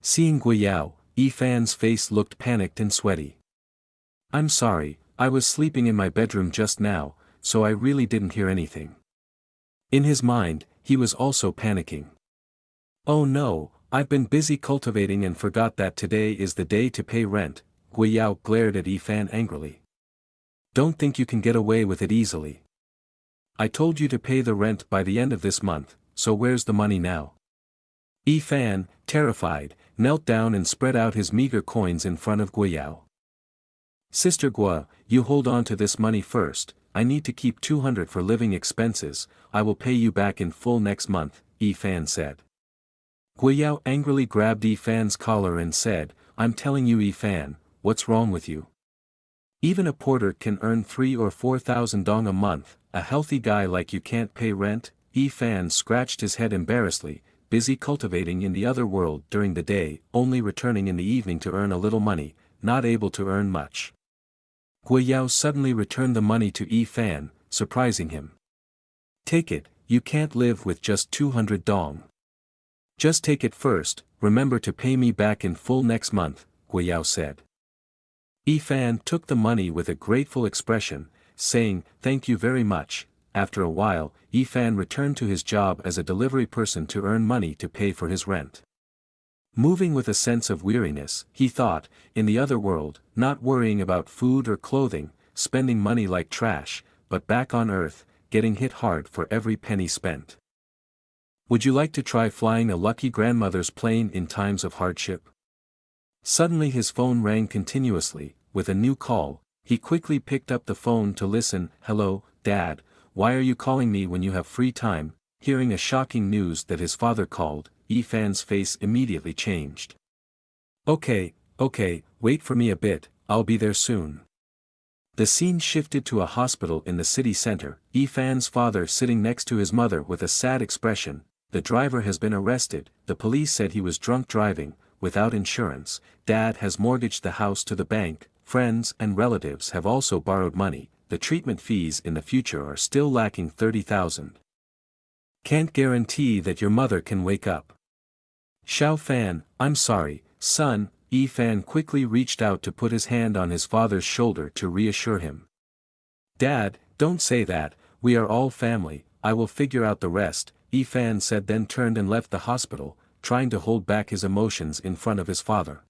Seeing Guiyao, Yi Fan's face looked panicked and sweaty. "I'm sorry, I was sleeping in my bedroom just now, so I really didn't hear anything." In his mind, he was also panicking. "Oh no, I've been busy cultivating and forgot that today is the day to pay rent." Guiyao glared at Yi Fan angrily. "Don't think you can get away with it easily. I told you to pay the rent by the end of this month, so where's the money now?" Yi Fan, terrified, knelt down and spread out his meager coins in front of Guiyao. "Sister Gua, you hold on to this money first, I need to keep 200 for living expenses, I will pay you back in full next month," Yi Fan said. Guiyao angrily grabbed Yi Fan's collar and said, "I'm telling you Yi Fan, what's wrong with you? Even a porter can earn 3 or 4,000 dong a month, a healthy guy like you can't pay rent?" Yi Fan scratched his head embarrassedly, busy cultivating in the other world during the day, only returning in the evening to earn a little money, not able to earn much. Guiyao suddenly returned the money to Yi Fan, surprising him. "Take it, you can't live with just 200 dong. Just take it first, remember to pay me back in full next month," Guiyao said. Yi Fan took the money with a grateful expression, saying, "Thank you very much." After a while, Yi Fan returned to his job as a delivery person to earn money to pay for his rent. Moving with a sense of weariness, he thought, in the other world, not worrying about food or clothing, spending money like trash, but back on Earth, getting hit hard for every penny spent. Would you like to try flying a lucky grandmother's plane in times of hardship? Suddenly his phone rang continuously, with a new call. He quickly picked up the phone to listen. "Hello, Dad, why are you calling me when you have free time?" Hearing a shocking news that his father called, Yi Fan's face immediately changed. Okay, wait for me a bit, I'll be there soon." The scene shifted to a hospital in the city center, Yi Fan's father sitting next to his mother with a sad expression. "The driver has been arrested, the police said he was drunk driving, without insurance, Dad has mortgaged the house to the bank, friends and relatives have also borrowed money, the treatment fees in the future are still lacking 30,000. Can't guarantee that your mother can wake up." "Xiao Fan, I'm sorry, son." Yi Fan quickly reached out to put his hand on his father's shoulder to reassure him. "Dad, don't say that, we are all family, I will figure out the rest," Yi Fan said, then turned and left the hospital, trying to hold back his emotions in front of his father.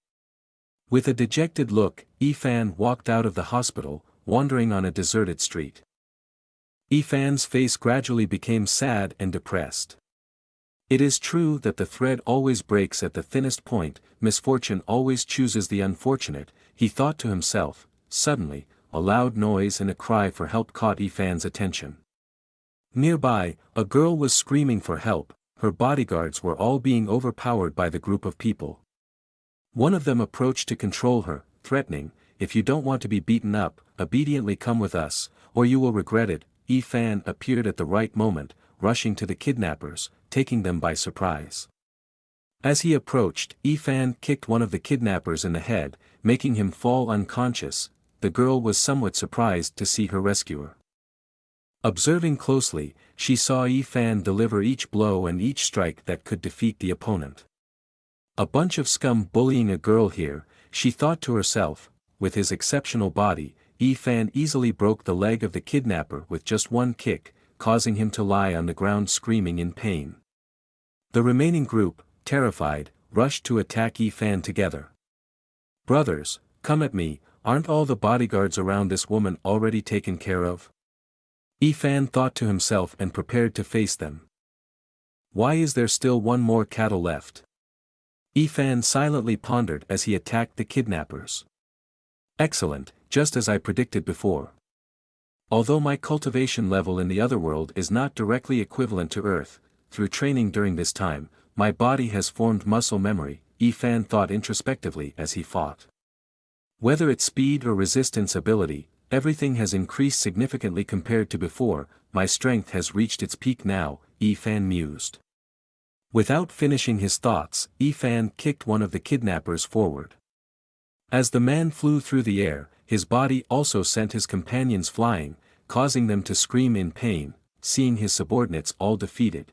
With a dejected look, Yi Fan walked out of the hospital, wandering on a deserted street. Yi Fan's face gradually became sad and depressed. It is true that the thread always breaks at the thinnest point, misfortune always chooses the unfortunate, he thought to himself. Suddenly, a loud noise and a cry for help caught Yi Fan's attention. Nearby, a girl was screaming for help, her bodyguards were all being overpowered by the group of people. One of them approached to control her, threatening, "If you don't want to be beaten up, obediently come with us, or you will regret it." Yi Fan appeared at the right moment, rushing to the kidnappers, taking them by surprise. As he approached, Yi Fan kicked one of the kidnappers in the head, making him fall unconscious. The girl was somewhat surprised to see her rescuer. Observing closely, she saw Yi Fan deliver each blow and each strike that could defeat the opponent. A bunch of scum bullying a girl here, she thought to herself. With his exceptional body, Yi Fan easily broke the leg of the kidnapper with just one kick, causing him to lie on the ground screaming in pain. The remaining group, terrified, rushed to attack Yi Fan together. "Brothers, come at me, aren't all the bodyguards around this woman already taken care of?" Yi Fan thought to himself and prepared to face them. "Why is there still one more cattle left?" Yi Fan silently pondered as he attacked the kidnappers. "Excellent, just as I predicted before. Although my cultivation level in the other world is not directly equivalent to Earth, through training during this time, my body has formed muscle memory," Yi Fan thought introspectively as he fought. "Whether it's speed or resistance ability, everything has increased significantly compared to before, my strength has reached its peak now," Yi Fan mused. Without finishing his thoughts, Yi Fan kicked one of the kidnappers forward. As the man flew through the air, his body also sent his companions flying, causing them to scream in pain, seeing his subordinates all defeated.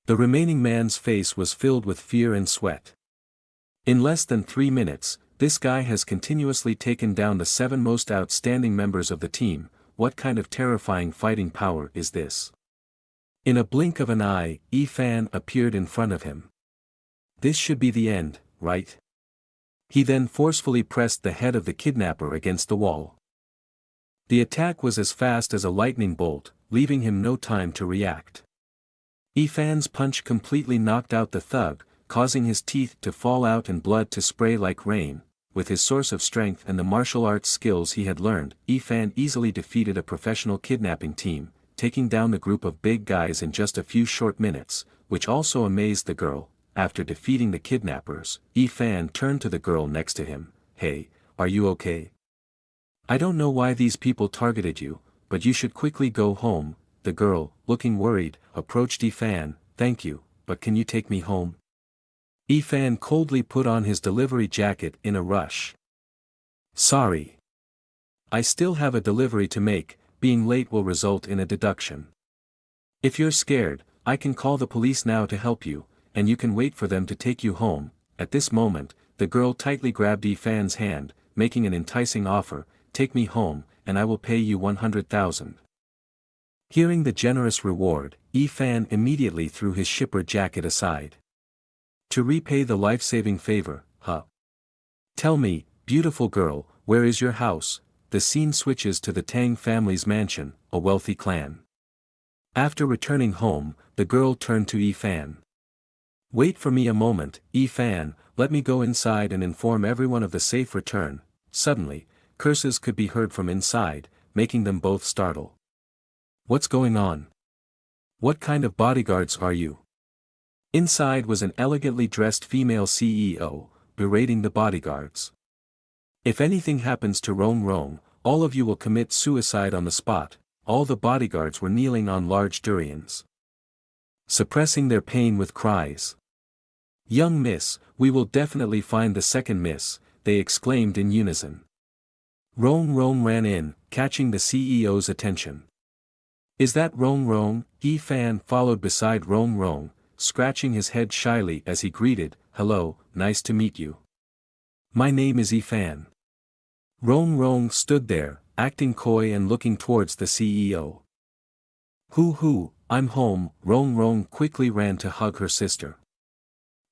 The remaining man's face was filled with fear and sweat. In less than 3 minutes, this guy has continuously taken down the 7 most outstanding members of the team. What kind of terrifying fighting power is this? In a blink of an eye, Yi Fan appeared in front of him. This should be the end, right? He then forcefully pressed the head of the kidnapper against the wall. The attack was as fast as a lightning bolt, leaving him no time to react. Yi Fan's punch completely knocked out the thug, causing his teeth to fall out and blood to spray like rain. With his source of strength and the martial arts skills he had learned, Yi Fan easily defeated a professional kidnapping team, taking down the group of big guys in just a few short minutes, which also amazed the girl. after defeating the kidnappers, Yi-Fan turned to the girl next to him. "Hey, are you okay? I don't know why these people targeted you, but you should quickly go home." The girl, looking worried, approached Yi-Fan. "Thank you, but can you take me home?" Yi-Fan coldly put on his delivery jacket in a rush. "Sorry. I still have a delivery to make, being late will result in a deduction. If you're scared, I can call the police now to help you, and you can wait for them to take you home." At this moment, the girl tightly grabbed Yi-Fan's hand, making an enticing offer. "Take me home, and I will pay you 100,000. Hearing the generous reward, Yi-Fan immediately threw his shipper jacket aside. To repay the life-saving favor, huh? Tell me, beautiful girl, where is your house? The scene switches to the Tang family's mansion, a wealthy clan. After returning home, the girl turned to Yi-Fan. "Wait for me a moment, Yi-Fan, let me go inside and inform everyone of the safe return." Suddenly, curses could be heard from inside, making them both startle. "What's going on? What kind of bodyguards are you?" Inside was an elegantly dressed female CEO, berating the bodyguards. "If anything happens to Rong Rong, all of you will commit suicide on the spot." All the bodyguards were kneeling on large durians, suppressing their pain with cries. "Young miss, we will definitely find the second miss," they exclaimed in unison. Rong Rong ran in, catching the CEO's attention. "Is that Rong Rong?" Yi-Fan followed beside Rong Rong, scratching his head shyly as he greeted. "Hello, nice to meet you. My name is Yi-Fan." Rong Rong stood there, acting coy and looking towards the CEO. Hoo, I'm home." Rong Rong quickly ran to hug her sister.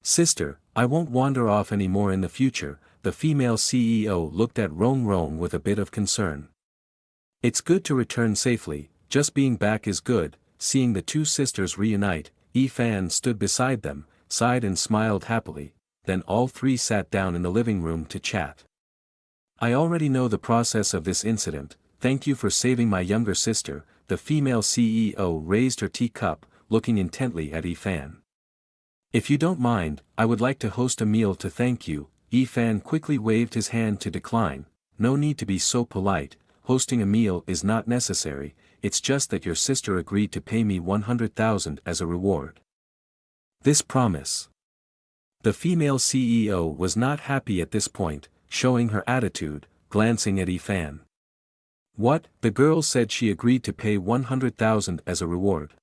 "Sister, I won't wander off anymore in the future." The female CEO looked at Rong Rong with a bit of concern. "It's good to return safely, just being back is good." Seeing the two sisters reunite, Yi-Fan stood beside them, sighed and smiled happily. Then all three sat down in the living room to chat. "I already know the process of this incident. Thank you for saving my younger sister." The female CEO raised her teacup, looking intently at Yi-Fan. "If you don't mind, I would like to host a meal to thank you." Yi-Fan quickly waved his hand to decline. "No need to be so polite, hosting a meal is not necessary, it's just that your sister agreed to pay me 100,000 as a reward." This promise. The female CEO was not happy at this point, showing her attitude, glancing at Yi-Fan. "What?" The girl said she agreed to pay 100,000 as a reward.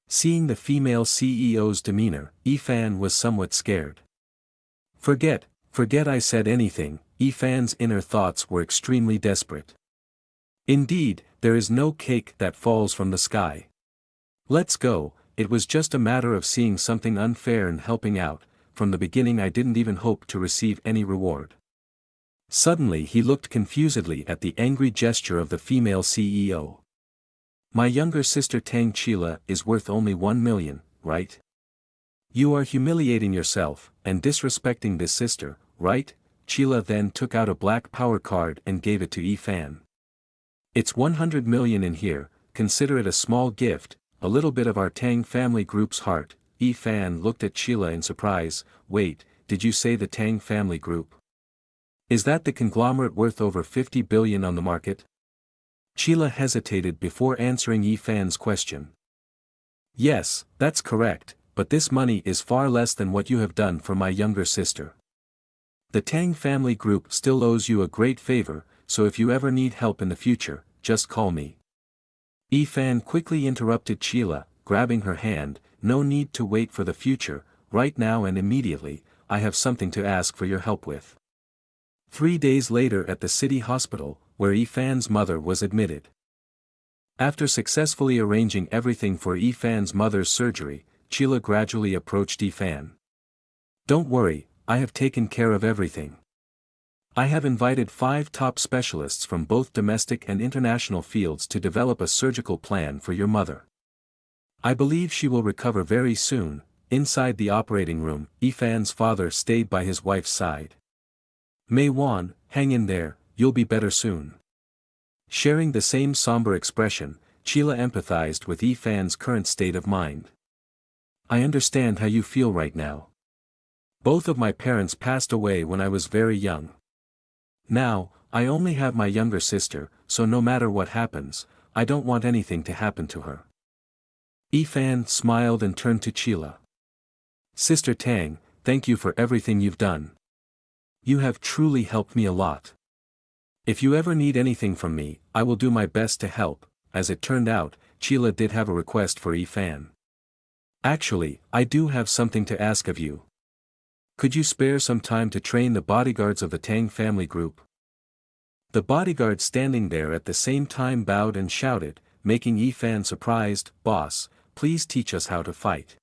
Seeing the female CEO's demeanor, Yi-Fan was somewhat scared. Forget I said anything." Yi-Fan's inner thoughts were extremely desperate. "Indeed, there is no cake that falls from the sky. Let's go." It was just a matter of seeing something unfair and helping out. From the beginning I didn't even hope to receive any reward. Suddenly he looked confusedly at the angry gesture of the female CEO. "My younger sister Tang Chila is worth only 1 million, right? You are humiliating yourself, and disrespecting this sister, right?" Chila then took out a black power card and gave it to Yi-Fan. "It's 100 million in here, consider it a small gift, a little bit of our Tang family group's heart." Yi-Fan looked at Chila in surprise. "Wait, did you say the Tang family group? Is that the conglomerate worth over 50 billion on the market?" Chila hesitated before answering Yi-Fan's question. "Yes, that's correct, but this money is far less than what you have done for my younger sister. The Tang family group still owes you a great favor, so if you ever need help in the future, just call me." Yi-Fan quickly interrupted Chila, grabbing her hand. "No need to wait for the future, right now and immediately, I have something to ask for your help with." 3 days later at the city hospital, where Yi-Fan's mother was admitted. After successfully arranging everything for Yi-Fan's mother's surgery, Chila gradually approached Yi-Fan. "Don't worry, I have taken care of everything. I have invited 5 top specialists from both domestic and international fields to develop a surgical plan for your mother. I believe she will recover very soon." Inside the operating room, Yi-Fan's father stayed by his wife's side. "Mei Wan, hang in there, you'll be better soon." Sharing the same somber expression, Chila empathized with Yi-Fan's current state of mind. "I understand how you feel right now. Both of my parents passed away when I was very young. Now, I only have my younger sister, so no matter what happens, I don't want anything to happen to her. Ifan smiled and turned to Chila. Sister Tang, thank you for everything you've done. You have truly helped me a lot. If you ever need anything from me, I will do my best to help. As it turned out, Chila did have a request for Ifan. Actually, I do have something to ask of you. Could you spare some time to train the bodyguards of the Tang family group? The bodyguard standing there at the same time bowed and shouted, making Ifan surprised, Boss, please teach us how to fight.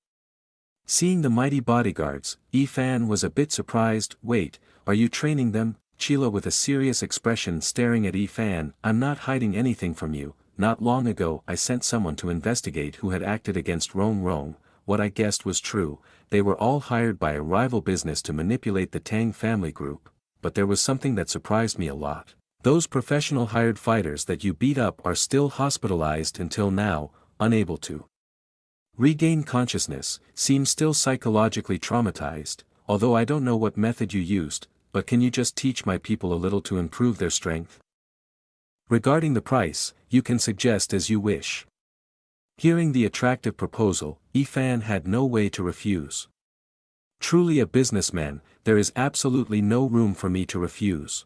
Seeing the mighty bodyguards, Ifan was a bit surprised. Wait, are you training them? Chila with a serious expression staring at Ifan, I'm not hiding anything from you. Not long ago I sent someone to investigate who had acted against Rong Rong. What I guessed was true, they were all hired by a rival business to manipulate the Tang family group. But there was something that surprised me a lot. Those professional hired fighters that you beat up are still hospitalized until now, unable to regain consciousness, seem still psychologically traumatized. Although I don't know what method you used, but can you just teach my people a little to improve their strength? Regarding the price, you can suggest as you wish. Hearing the attractive proposal, Ifan had no way to refuse. Truly a businessman, there is absolutely no room for me to refuse.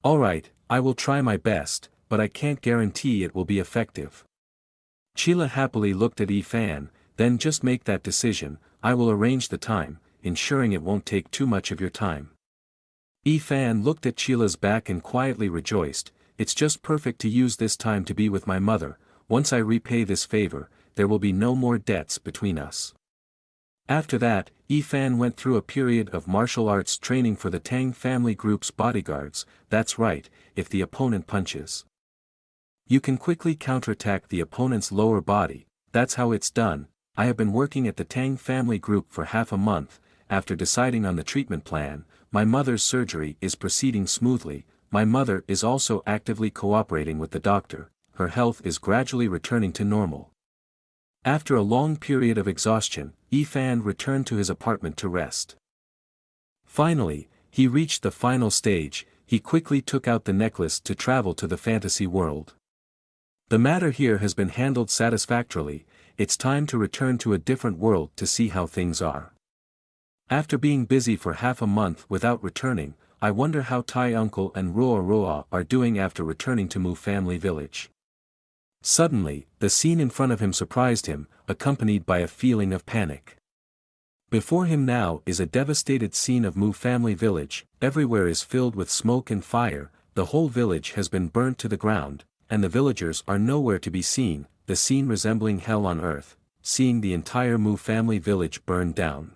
Alright, I will try my best, but I can't guarantee it will be effective. Chila happily looked at Ifan, then just make that decision, I will arrange the time, ensuring it won't take too much of your time. Ifan looked at Chila's back and quietly rejoiced, it's just perfect to use this time to be with my mother. Once I repay this favor, there will be no more debts between us. After that, Ifan went through a period of martial arts training for the Tang family group's bodyguards. That's right, if the opponent punches, you can quickly counterattack the opponent's lower body. That's how it's done. I have been working at the Tang family group for half a month. After deciding on the treatment plan, my mother's surgery is proceeding smoothly. My mother is also actively cooperating with the doctor. Her health is gradually returning to normal. After a long period of exhaustion, Ifan returned to his apartment to rest. Finally, he reached the final stage. He quickly took out the necklace to travel to the fantasy world. The matter here has been handled satisfactorily. It's time to return to a different world to see how things are. After being busy for half a month without returning, I wonder how Tai Uncle and Roa Roa are doing after returning to Mu family village. Suddenly, the scene in front of him surprised him, accompanied by a feeling of panic. Before him now is a devastated scene of Mu family village. Everywhere is filled with smoke and fire, the whole village has been burnt to the ground, and the villagers are nowhere to be seen, the scene resembling hell on earth, seeing the entire Mu family village burned down.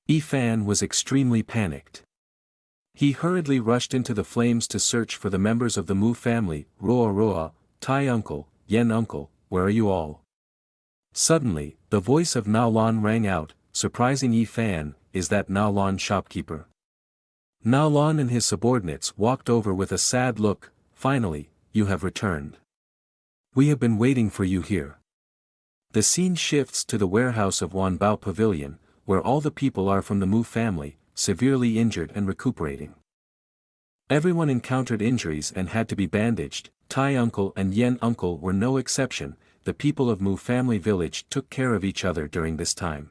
Ifan was extremely panicked. He hurriedly rushed into the flames to search for the members of the Mu family. Roa Roa, Tai Uncle, Yen Uncle, where are you all? Suddenly, the voice of Naolon rang out, surprising Ifan, is that Naolon shopkeeper? Naolon and his subordinates walked over with a sad look. Finally, you have returned. We have been waiting for you here. The scene shifts to the warehouse of Wanbao Pavilion, where all the people are from the Mu family, severely injured and recuperating. Everyone encountered injuries and had to be bandaged. Tai Uncle and Yen Uncle were no exception. The people of Mu family village took care of each other during this time.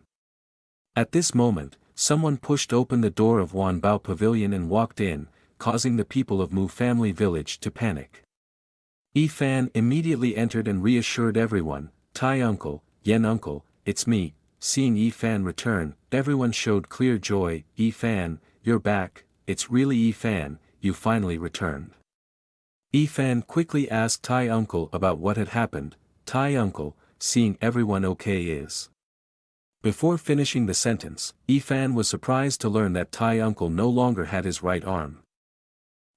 At this moment, someone pushed open the door of Wanbao Pavilion and walked in, causing the people of Mu family village to panic. Ifan immediately entered and reassured everyone, Tai Uncle, Yen Uncle, it's me. Seeing Ifan return, everyone showed clear joy. Ifan, you're back, it's really Ifan, you finally returned. Ifan quickly asked Tai Uncle about what had happened. Tai Uncle, seeing everyone okay is. Before finishing the sentence, Ifan was surprised to learn that Tai Uncle no longer had his right arm.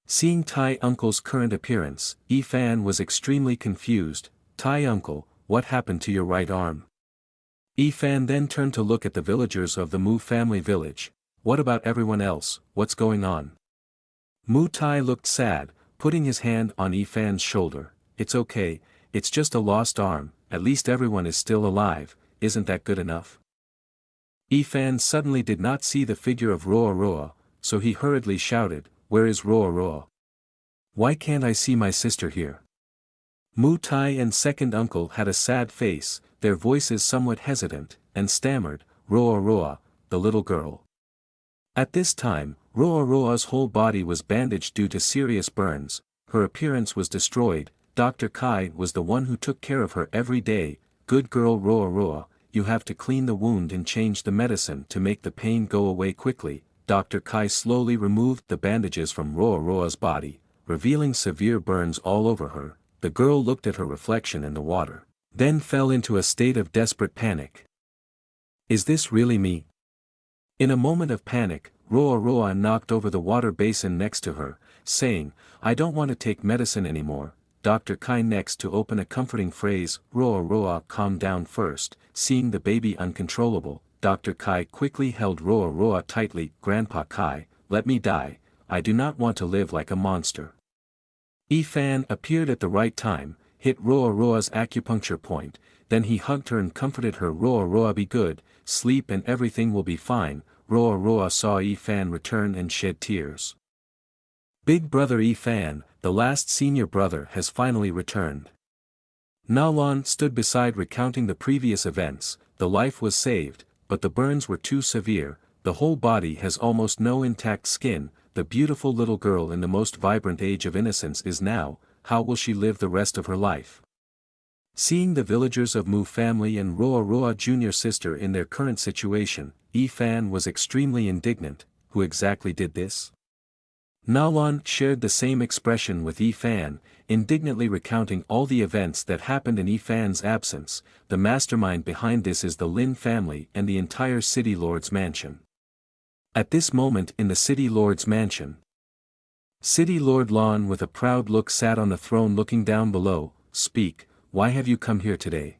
Seeing Tai Uncle's current appearance, Ifan was extremely confused. Tai Uncle, what happened to your right arm? Ifan then turned to look at the villagers of the Mu family village. What about everyone else, what's going on? Mu Tai looked sad, putting his hand on Ifan's shoulder. It's okay, it's just a lost arm, at least everyone is still alive, isn't that good enough? Ifan suddenly did not see the figure of Roa Roa, so he hurriedly shouted, "Where is Roa Roa? Why can't I see my sister here?" Mu Tai and second uncle had a sad face, their voices somewhat hesitant, and stammered, "Roa Roa, the little girl." At this time, Roa Roa's whole body was bandaged due to serious burns, her appearance was destroyed. Dr. Kai was the one who took care of her every day. "Good girl Roa Roa, you have to clean the wound and change the medicine to make the pain go away quickly." Dr. Kai slowly removed the bandages from Roa Roa's body, revealing severe burns all over her. The girl looked at her reflection in the water, then fell into a state of desperate panic. "Is this really me?" In a moment of panic, Roa Roa knocked over the water basin next to her, saying, "I don't want to take medicine anymore." Dr. Kai next to open a comforting phrase, "Roa Roa, calm down first." Seeing the baby uncontrollable, Dr. Kai quickly held Roa Roa tightly. "Grandpa Kai, let me die, I do not want to live like a monster." Ifan appeared at the right time, hit Roa Roa's acupuncture point, then he hugged her and comforted her. "Roa Roa, be good, sleep and everything will be fine." Roa Roa saw Ifan return and shed tears. Big brother Ifan, the last senior brother, has finally returned. Nalan stood beside recounting the previous events. The life was saved, but the burns were too severe, the whole body has almost no intact skin. The beautiful little girl in the most vibrant age of innocence is now, how will she live the rest of her life? Seeing the villagers of Mu family and Roa Roa junior sister in their current situation, Ifan was extremely indignant. Who exactly did this? Nalan shared the same expression with Ifan, indignantly recounting all the events that happened in Ifan's absence. The mastermind behind this is the Lin family and the entire City Lord's mansion. At this moment in the City Lord's mansion, City Lord Lan with a proud look sat on the throne looking down below. "Speak, why have you come here today?"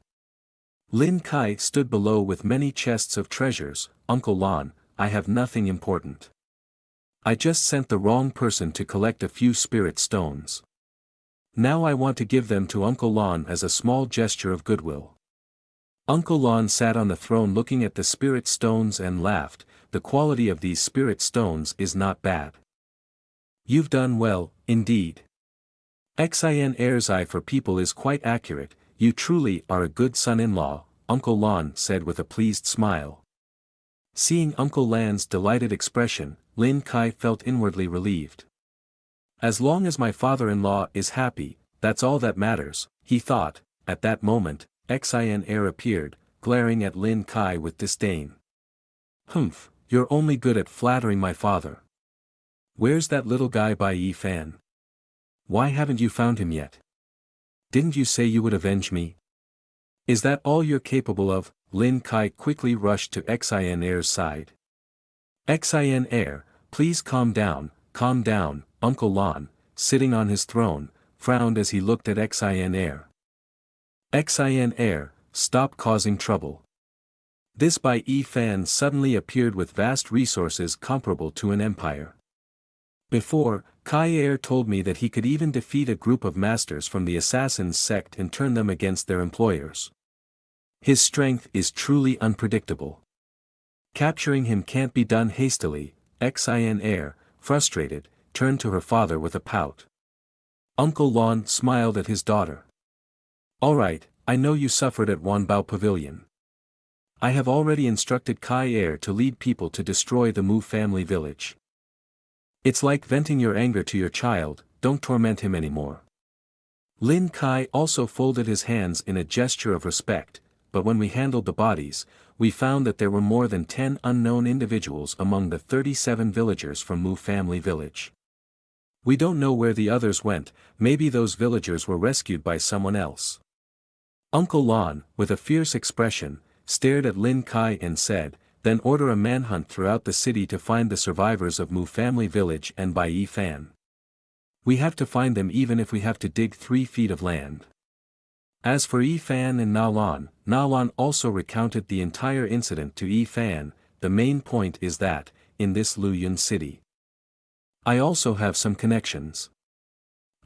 Lin Kai stood below with many chests of treasures. "Uncle Lan, I have nothing important. I just sent the wrong person to collect a few spirit stones. Now I want to give them to Uncle Lan as a small gesture of goodwill." Uncle Lan sat on the throne looking at the spirit stones and laughed. "The quality of these spirit stones is not bad. You've done well, indeed. Xin Er's eye for people is quite accurate. You truly are a good son-in-law," Uncle Lan said with a pleased smile. Seeing Uncle Lan's delighted expression, Lin Kai felt inwardly relieved. "As long as my father-in-law is happy, that's all that matters," he thought. At that moment, Xin Er appeared, glaring at Lin Kai with disdain. "Humph, you're only good at flattering my father. Where's that little guy by Ifan? Why haven't you found him yet? Didn't you say you would avenge me? Is that all you're capable of?" Lin Kai quickly rushed to Xin Er's side. "Xin Er, please calm down," Uncle Lan, sitting on his throne, frowned as he looked at Xin Er. "Xin Er, stop causing trouble." This Bai Ifan suddenly appeared with vast resources comparable to an empire. Before, Kai Er told me that he could even defeat a group of masters from the Assassin's sect and turn them against their employers. His strength is truly unpredictable. Capturing him can't be done hastily. Xin Er, frustrated, turned to her father with a pout. Uncle Lan smiled at his daughter. "All right, I know you suffered at Wanbao Pavilion. I have already instructed Kai Er to lead people to destroy the Mu family village. It's like venting your anger to your child, don't torment him anymore." Lin Kai also folded his hands in a gesture of respect, but when we handled the bodies, we found that there were more than 10 unknown individuals among the 37 villagers from Mu family village. We don't know where the others went, maybe those villagers were rescued by someone else. Uncle Lan, with a fierce expression, stared at Lin Kai and said, "Then order a manhunt throughout the city to find the survivors of Mu family village and Bai Yifan. We have to find them even if we have to dig 3 feet of land." As for Yifan and Nalan also recounted the entire incident to Yifan. The main point is that, in this Luyun city, I also have some connections.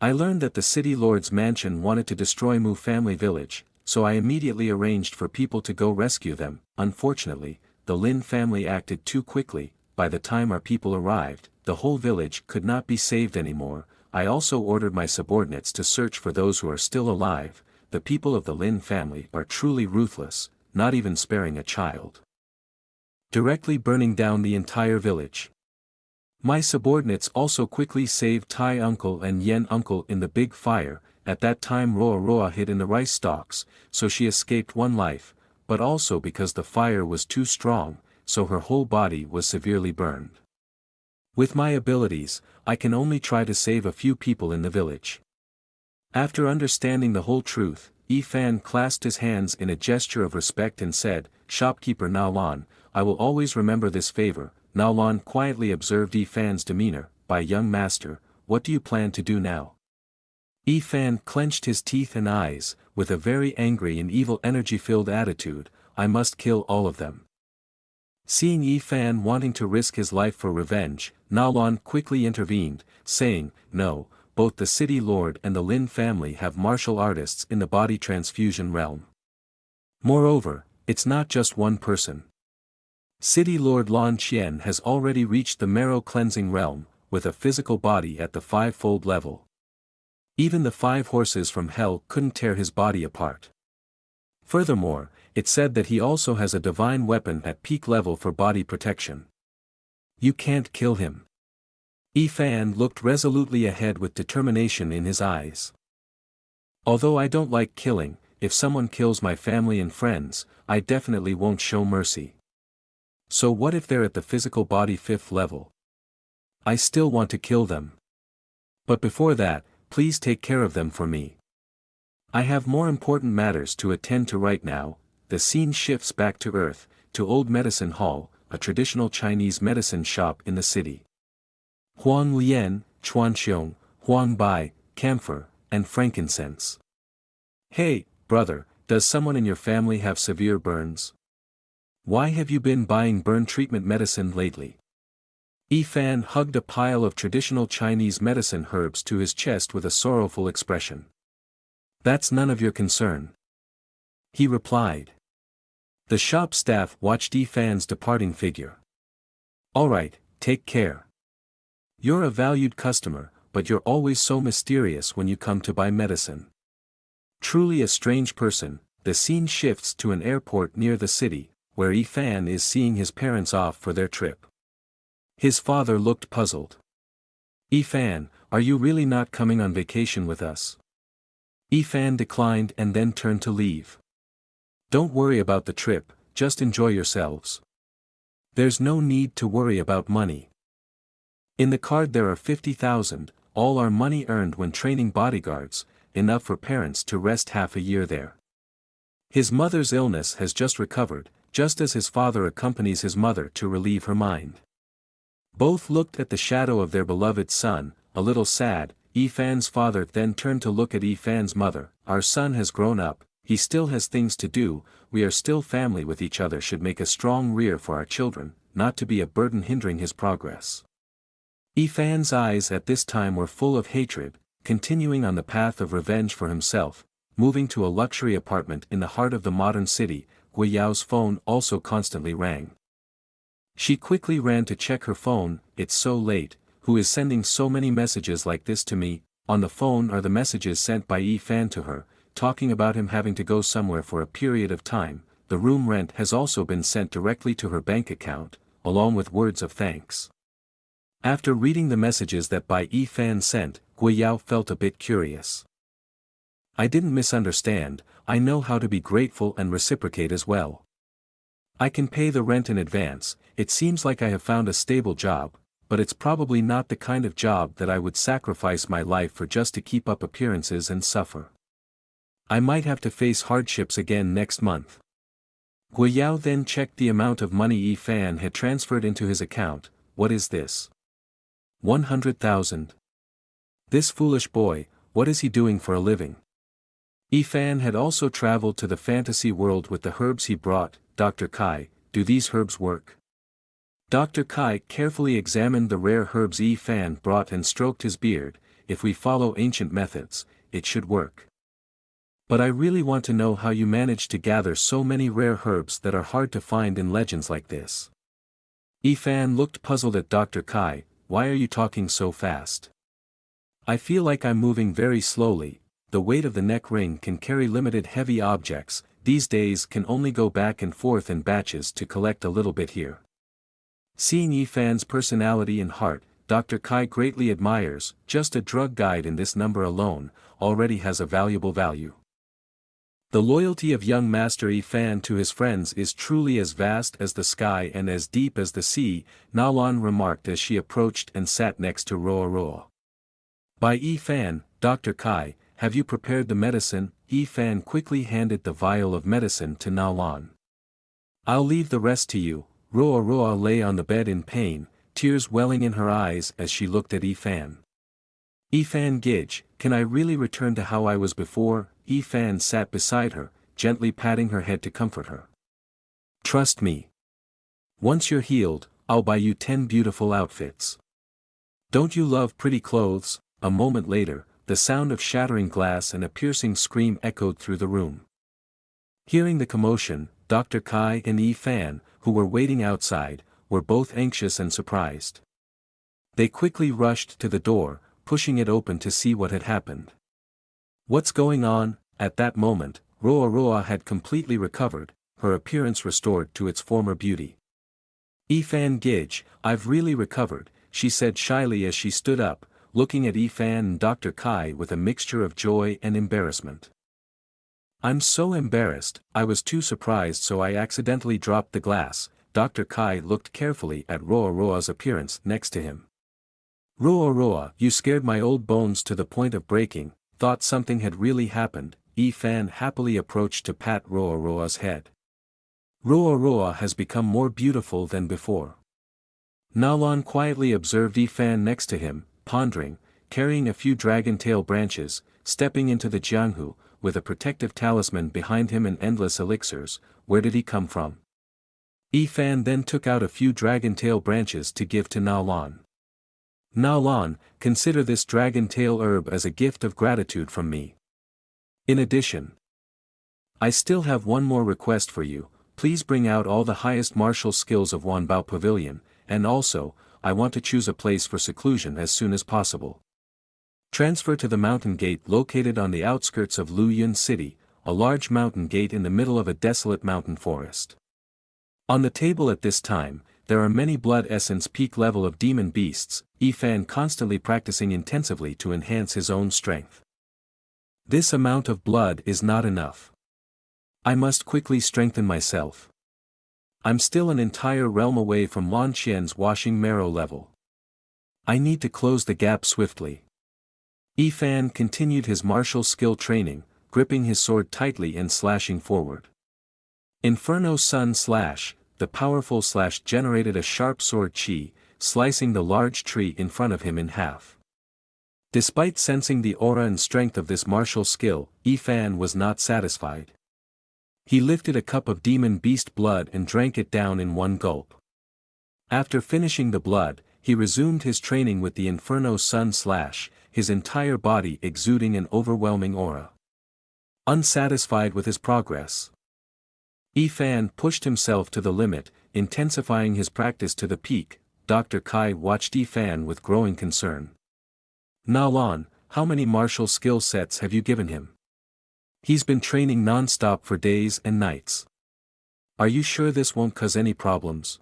I learned that the city lord's mansion wanted to destroy Mu family village, so I immediately arranged for people to go rescue them. Unfortunately, the Lin family acted too quickly. By the time our people arrived, the whole village could not be saved anymore. I also ordered my subordinates to search for those who are still alive. The people of the Lin family are truly ruthless, not even sparing a child. Directly burning down the entire village. My subordinates also quickly saved Tai uncle and Yen uncle in the big fire. At that time Roa Roa hid in the rice stalks, so she escaped one life, but also because the fire was too strong, so her whole body was severely burned. With my abilities, I can only try to save a few people in the village. After understanding the whole truth, Yi Fan clasped his hands in a gesture of respect and said, "Shopkeeper Nao Lan, I will always remember this favor." Nao Lan quietly observed Yi Fan's demeanor. "By young master, what do you plan to do now?" Yi Fan clenched his teeth and eyes, with a very angry and evil energy-filled attitude. "I must kill all of them." Seeing Yi Fan wanting to risk his life for revenge, Nao Lan quickly intervened, saying, "No, both the city lord and the Lin family have martial artists in the body transfusion realm. Moreover, it's not just one person. City Lord Lan Qian has already reached the marrow cleansing realm, with a physical body at the five-fold level. Even the 5 horses from hell couldn't tear his body apart. Furthermore, it said that he also has a divine weapon at peak level for body protection. You can't kill him." Yi Fan looked resolutely ahead with determination in his eyes. "Although I don't like killing, if someone kills my family and friends, I definitely won't show mercy. So what if they're at the physical body 5th level? I still want to kill them. But before that, please take care of them for me. I have more important matters to attend to right now." The scene shifts back to Earth, to Old Medicine Hall, a traditional Chinese medicine shop in the city. Huang Lian, Chuanxiong, Huang Bai, camphor, and frankincense. "Hey, brother, does someone in your family have severe burns? Why have you been buying burn treatment medicine lately?" Yi Fan hugged a pile of traditional Chinese medicine herbs to his chest with a sorrowful expression. "That's none of your concern," he replied. The shop staff watched Yi Fan's departing figure. "Alright, take care. You're a valued customer, but you're always so mysterious when you come to buy medicine." Truly a strange person. The scene shifts to an airport near the city, where Yi Fan is seeing his parents off for their trip. His father looked puzzled. "Yi Fan, are you really not coming on vacation with us?" Yi Fan declined and then turned to leave. "Don't worry about the trip, just enjoy yourselves. There's no need to worry about money. In the card there are 50,000, all our money earned when training bodyguards, enough for parents to rest half a year there. His mother's illness has just recovered, just as his father accompanies his mother to relieve her mind." Both looked at the shadow of their beloved son, a little sad. Yi Fan's father then turned to look at Yi Fan's mother. "Our son has grown up, he still has things to do, we are still family with each other, should make a strong rear for our children, not to be a burden hindering his progress." Yi Fan's eyes at this time were full of hatred. Continuing on the path of revenge for himself, moving to a luxury apartment in the heart of the modern city, Gui Yao's phone also constantly rang. She quickly ran to check her phone. "It's so late, who is sending so many messages like this to me?" On the phone are the messages sent by Yi Fan to her, talking about him having to go somewhere for a period of time. The room rent has also been sent directly to her bank account, along with words of thanks. After reading the messages that Bai Yi Fan sent, Gui Yao felt a bit curious. "I didn't misunderstand, I know how to be grateful and reciprocate as well. I can pay the rent in advance. It seems like I have found a stable job, but it's probably not the kind of job that I would sacrifice my life for just to keep up appearances and suffer. I might have to face hardships again next month." Gui Yao then checked the amount of money Yi Fan had transferred into his account. "What is this? 100,000. This foolish boy, what is he doing for a living?" Yi Fan had also traveled to the fantasy world with the herbs he brought. "Dr. Kai, do these herbs work?" Dr. Kai carefully examined the rare herbs Yi Fan brought and stroked his beard. "If we follow ancient methods, it should work. But I really want to know how you managed to gather so many rare herbs that are hard to find in legends like this. Ifan looked puzzled at Dr. Kai. Why are you talking so fast? I feel like I'm moving very slowly. The weight of the neck ring can carry limited heavy objects, these days can only go back and forth in batches to collect a little bit here. Seeing Ifan's personality and heart, Dr. Kai greatly admires. Just a drug guide in this number alone, already has a valuable value. The loyalty of young Master Ifan to his friends is truly as vast as the sky and as deep as the sea, Nalan remarked as she approached and sat next to Roa Roa. By Ifan, Dr. Kai, have you prepared the medicine? Ifan quickly handed the vial of medicine to Nalan. I'll leave the rest to you. Roa Roa lay on the bed in pain, tears welling in her eyes as she looked at Ifan. Ifan Gij, can I really return to how I was before? Ifan sat beside her, gently patting her head to comfort her. Trust me. Once you're healed, I'll buy you 10 beautiful outfits. Don't you love pretty clothes? A moment later, the sound of shattering glass and a piercing scream echoed through the room. Hearing the commotion, Dr. Kai and Ifan, who were waiting outside, were both anxious and surprised. They quickly rushed to the door, pushing it open to see what had happened. What's going on? At that moment, Roa Roa had completely recovered, her appearance restored to its former beauty. Ifan Gij, I've really recovered, she said shyly as she stood up, looking at Ifan and Dr. Kai with a mixture of joy and embarrassment. I'm so embarrassed, I was too surprised so I accidentally dropped the glass. Dr. Kai looked carefully at Roa Roa's appearance next to him. Roa Roa, you scared my old bones to the point of breaking, thought something had really happened. Ifan happily approached to pat Roa Roa's head. Roa Roa has become more beautiful than before. Nalan quietly observed Ifan next to him, pondering, carrying a few dragon tail branches, stepping into the Jianghu, with a protective talisman behind him and endless elixirs. Where did he come from? Ifan then took out a few dragon tail branches to give to Nalan. Nalan, consider this dragon tail herb as a gift of gratitude from me. In addition, I still have one more request for you, please bring out all the highest martial skills of Wanbao Pavilion, and also, I want to choose a place for seclusion as soon as possible. Transfer to the mountain gate located on the outskirts of Luyun City, a large mountain gate in the middle of a desolate mountain forest. On the table at this time, there are many blood essence peak level of demon beasts, Ifan constantly practicing intensively to enhance his own strength. This amount of blood is not enough. I must quickly strengthen myself. I'm still an entire realm away from Lan Qian's washing marrow level. I need to close the gap swiftly. Ifan continued his martial skill training, gripping his sword tightly and slashing forward. Inferno Sun Slash, the powerful slash generated a sharp sword chi, slicing the large tree in front of him in half. Despite sensing the aura and strength of this martial skill, Ifan was not satisfied. He lifted a cup of demon beast blood and drank it down in one gulp. After finishing the blood, he resumed his training with the Inferno Sun Slash, his entire body exuding an overwhelming aura. Unsatisfied with his progress, Ifan pushed himself to the limit, intensifying his practice to the peak. Dr. Kai watched Ifan with growing concern. Nalan, how many martial skill sets have you given him? He's been training non-stop for days and nights. Are you sure this won't cause any problems?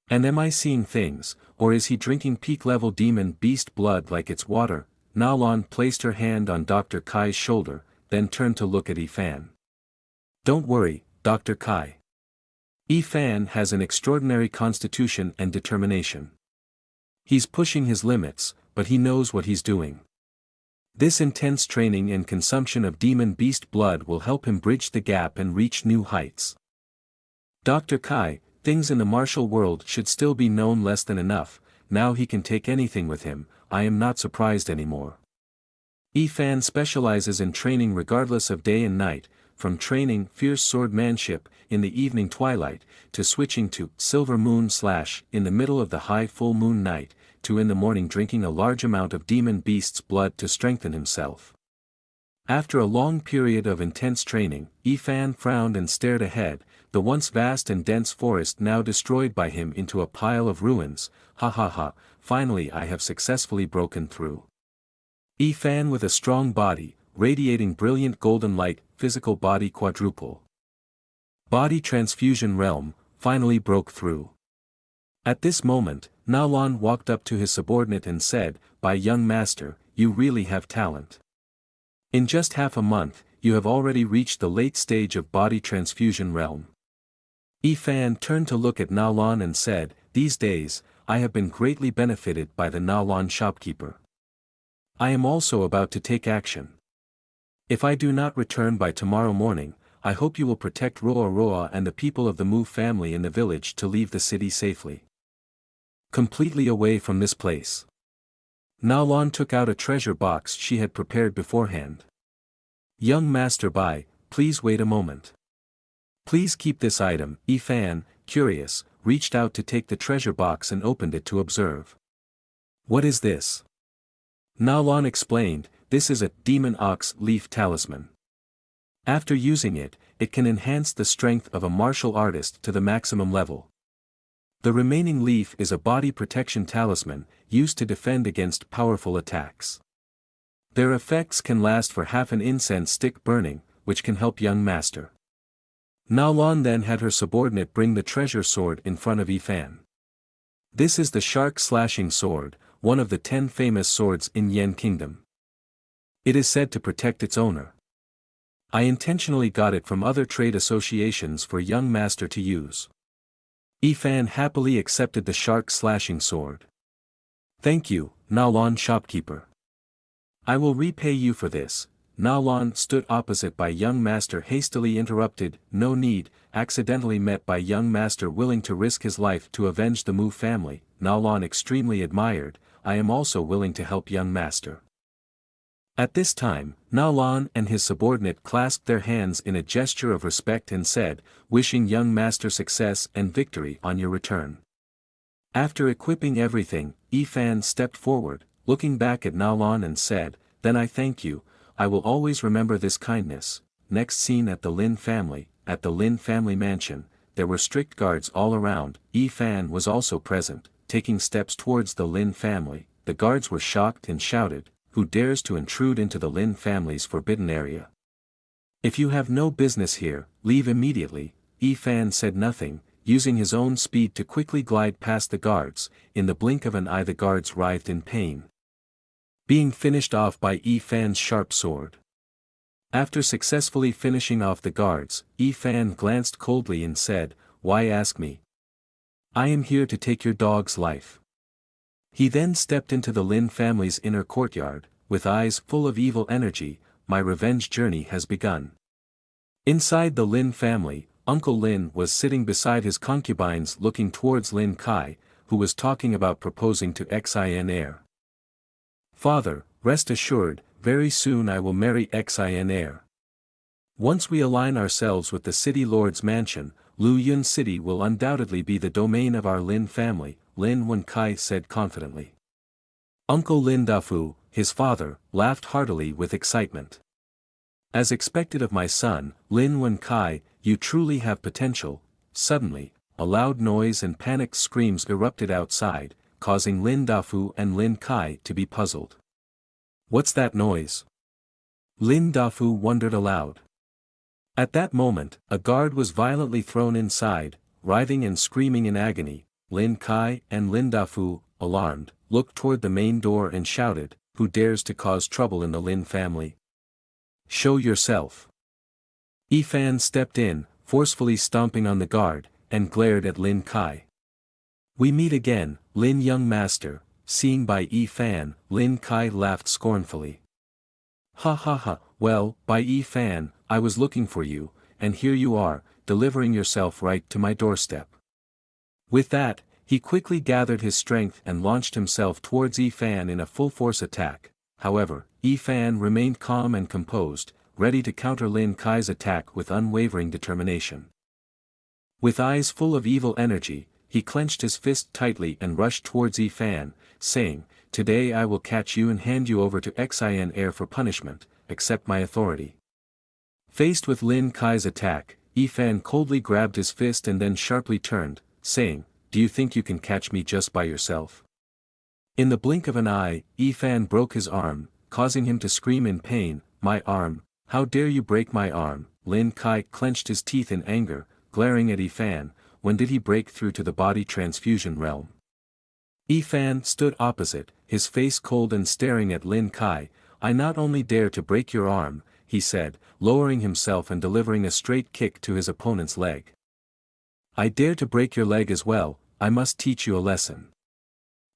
And am I seeing things, or is he drinking peak-level demon beast blood like it's water? Nalan placed her hand on Dr. Kai's shoulder, then turned to look at Ifan. Don't worry, Dr. Kai. Ifan has an extraordinary constitution and determination. He's pushing his limits, but he knows what he's doing. This intense training and consumption of demon beast blood will help him bridge the gap and reach new heights. Dr. Kai, things in the martial world should still be known less than enough, now he can take anything with him, I am not surprised anymore. Ifan specializes in training regardless of day and night, from training fierce swordmanship in the evening twilight, to switching to silver moon slash in the middle of the high full moon night, to in the morning drinking a large amount of demon beast's blood to strengthen himself. After a long period of intense training, Ifan frowned and stared ahead, the once vast and dense forest now destroyed by him into a pile of ruins. Ha ha ha, finally I have successfully broken through. Ifan with a strong body, radiating brilliant golden light, physical body quadruple. Body transfusion realm, finally broke through. At this moment, Nalan walked up to his subordinate and said, "By young master, you really have talent. In just half a month, you have already reached the late stage of body transfusion realm." Ifan turned to look at Nalan and said, "These days, I have been greatly benefited by the Nalan shopkeeper. I am also about to take action. If I do not return by tomorrow morning, I hope you will protect Roa Roa and the people of the Mu family in the village to leave the city safely. Completely away from this place." Nalan took out a treasure box she had prepared beforehand. "Young Master Bai, please wait a moment. Please keep this item." Ifan, curious, reached out to take the treasure box and opened it to observe. "What is this?" Nalan explained, "This is a demon ox leaf talisman. After using it, it can enhance the strength of a martial artist to the maximum level. The remaining leaf is a body protection talisman, used to defend against powerful attacks. Their effects can last for half an incense stick burning, which can help young master." Nalan then had her subordinate bring the treasure sword in front of Ifan. This is the shark slashing sword, one of the 10 famous swords in Yen Kingdom. It is said to protect its owner. I intentionally got it from other trade associations for young master to use. Ifan happily accepted the shark slashing sword. "Thank you, Nalan shopkeeper. I will repay you for this." Nalan stood opposite by young master hastily interrupted, "No need," accidentally met by young master willing to risk his life to avenge the Mu family. Nalan extremely admired, "I am also willing to help young master." At this time, Nalan and his subordinate clasped their hands in a gesture of respect and said, "Wishing young master success and victory on your return." After equipping everything, Ifan stepped forward, looking back at Nalan and said, "Then I thank you, I will always remember this kindness." Next scene at the Lin family. At the Lin family mansion, there were strict guards all around. Ifan was also present, taking steps towards the Lin family. The guards were shocked and shouted, "Who dares to intrude into the Lin family's forbidden area? If you have no business here, leave immediately." Ifan said nothing, using his own speed to quickly glide past the guards. In the blink of an eye the guards writhed in pain, being finished off by Ifan's sharp sword. After successfully finishing off the guards, Ifan glanced coldly and said, "Why ask me? I am here to take your dog's life." He then stepped into the Lin family's inner courtyard, with eyes full of evil energy. "My revenge journey has begun." Inside the Lin family, Uncle Lin was sitting beside his concubines looking towards Lin Kai, who was talking about proposing to Xin heir. "Father, rest assured, very soon I will marry Xin heir. Once we align ourselves with the city lord's mansion, Lu Yun City will undoubtedly be the domain of our Lin family," Lin Wen Kai said confidently. Uncle Lin Dafu, his father, laughed heartily with excitement. "As expected of my son, Lin Wen Kai, you truly have potential." Suddenly, a loud noise and panicked screams erupted outside, causing Lin Dafu and Lin Kai to be puzzled. "What's that noise?" Lin Dafu wondered aloud. At that moment, a guard was violently thrown inside, writhing and screaming in agony. Lin Kai and Lin Dafu, alarmed, looked toward the main door and shouted, "Who dares to cause trouble in the Lin family? Show yourself." Ifan stepped in, forcefully stomping on the guard, and glared at Lin Kai. "We meet again, Lin young master." Seeing by Ifan, Lin Kai laughed scornfully. "Ha ha ha, well, by Ifan, I was looking for you, and here you are, delivering yourself right to my doorstep." With that, he quickly gathered his strength and launched himself towards Ifan in a full-force attack. However, Ifan remained calm and composed, ready to counter Lin Kai's attack with unwavering determination. With eyes full of evil energy, he clenched his fist tightly and rushed towards Ifan, saying, "Today I will catch you and hand you over to Xin heir for punishment." accept my authority. Faced with Lin Kai's attack, Yi Fan coldly grabbed his fist and then sharply turned, saying, "Do you think you can catch me just by yourself?" In the blink of an eye, Yi Fan broke his arm, causing him to scream in pain, "My arm, how dare you break my arm?" Lin Kai clenched his teeth in anger, glaring at Yi Fan. When did he break through to the body transfusion realm? Yi Fan stood opposite, his face cold and staring at Lin Kai. "I not only dare to break your arm," he said, lowering himself and delivering a straight kick to his opponent's leg. "I dare to break your leg as well. I must teach you a lesson."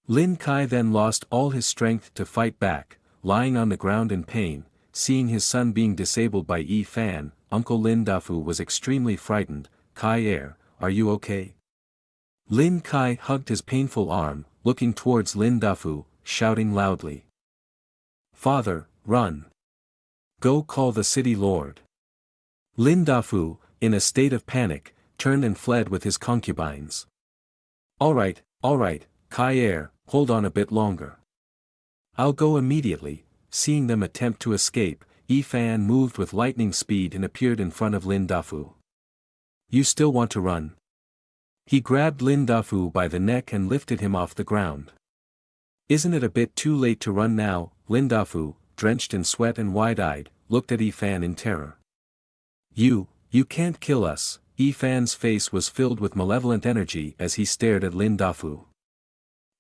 Lin Kai then lost all his strength to fight back, lying on the ground in pain. Seeing his son being disabled by Yi Fan, Uncle Lin Dafu was extremely frightened. "Kai, are you okay?" Lin Kai hugged his painful arm, looking towards Lin Dafu, shouting loudly, "Father, run! Go call the city lord." Lin Dafu, in a state of panic, turned and fled with his concubines. All right, Kai, hold on a bit longer. I'll go immediately." Seeing them attempt to escape, Yi Fan moved with lightning speed and appeared in front of Lin Dafu. "You still want to run?" He grabbed Lin Dafu by the neck and lifted him off the ground. "Isn't it a bit too late to run now?" Lin Dafu, drenched in sweat and wide-eyed, looked at Yi Fan in terror. You can't kill us." Yi Fan's face was filled with malevolent energy as he stared at Lin Dafu.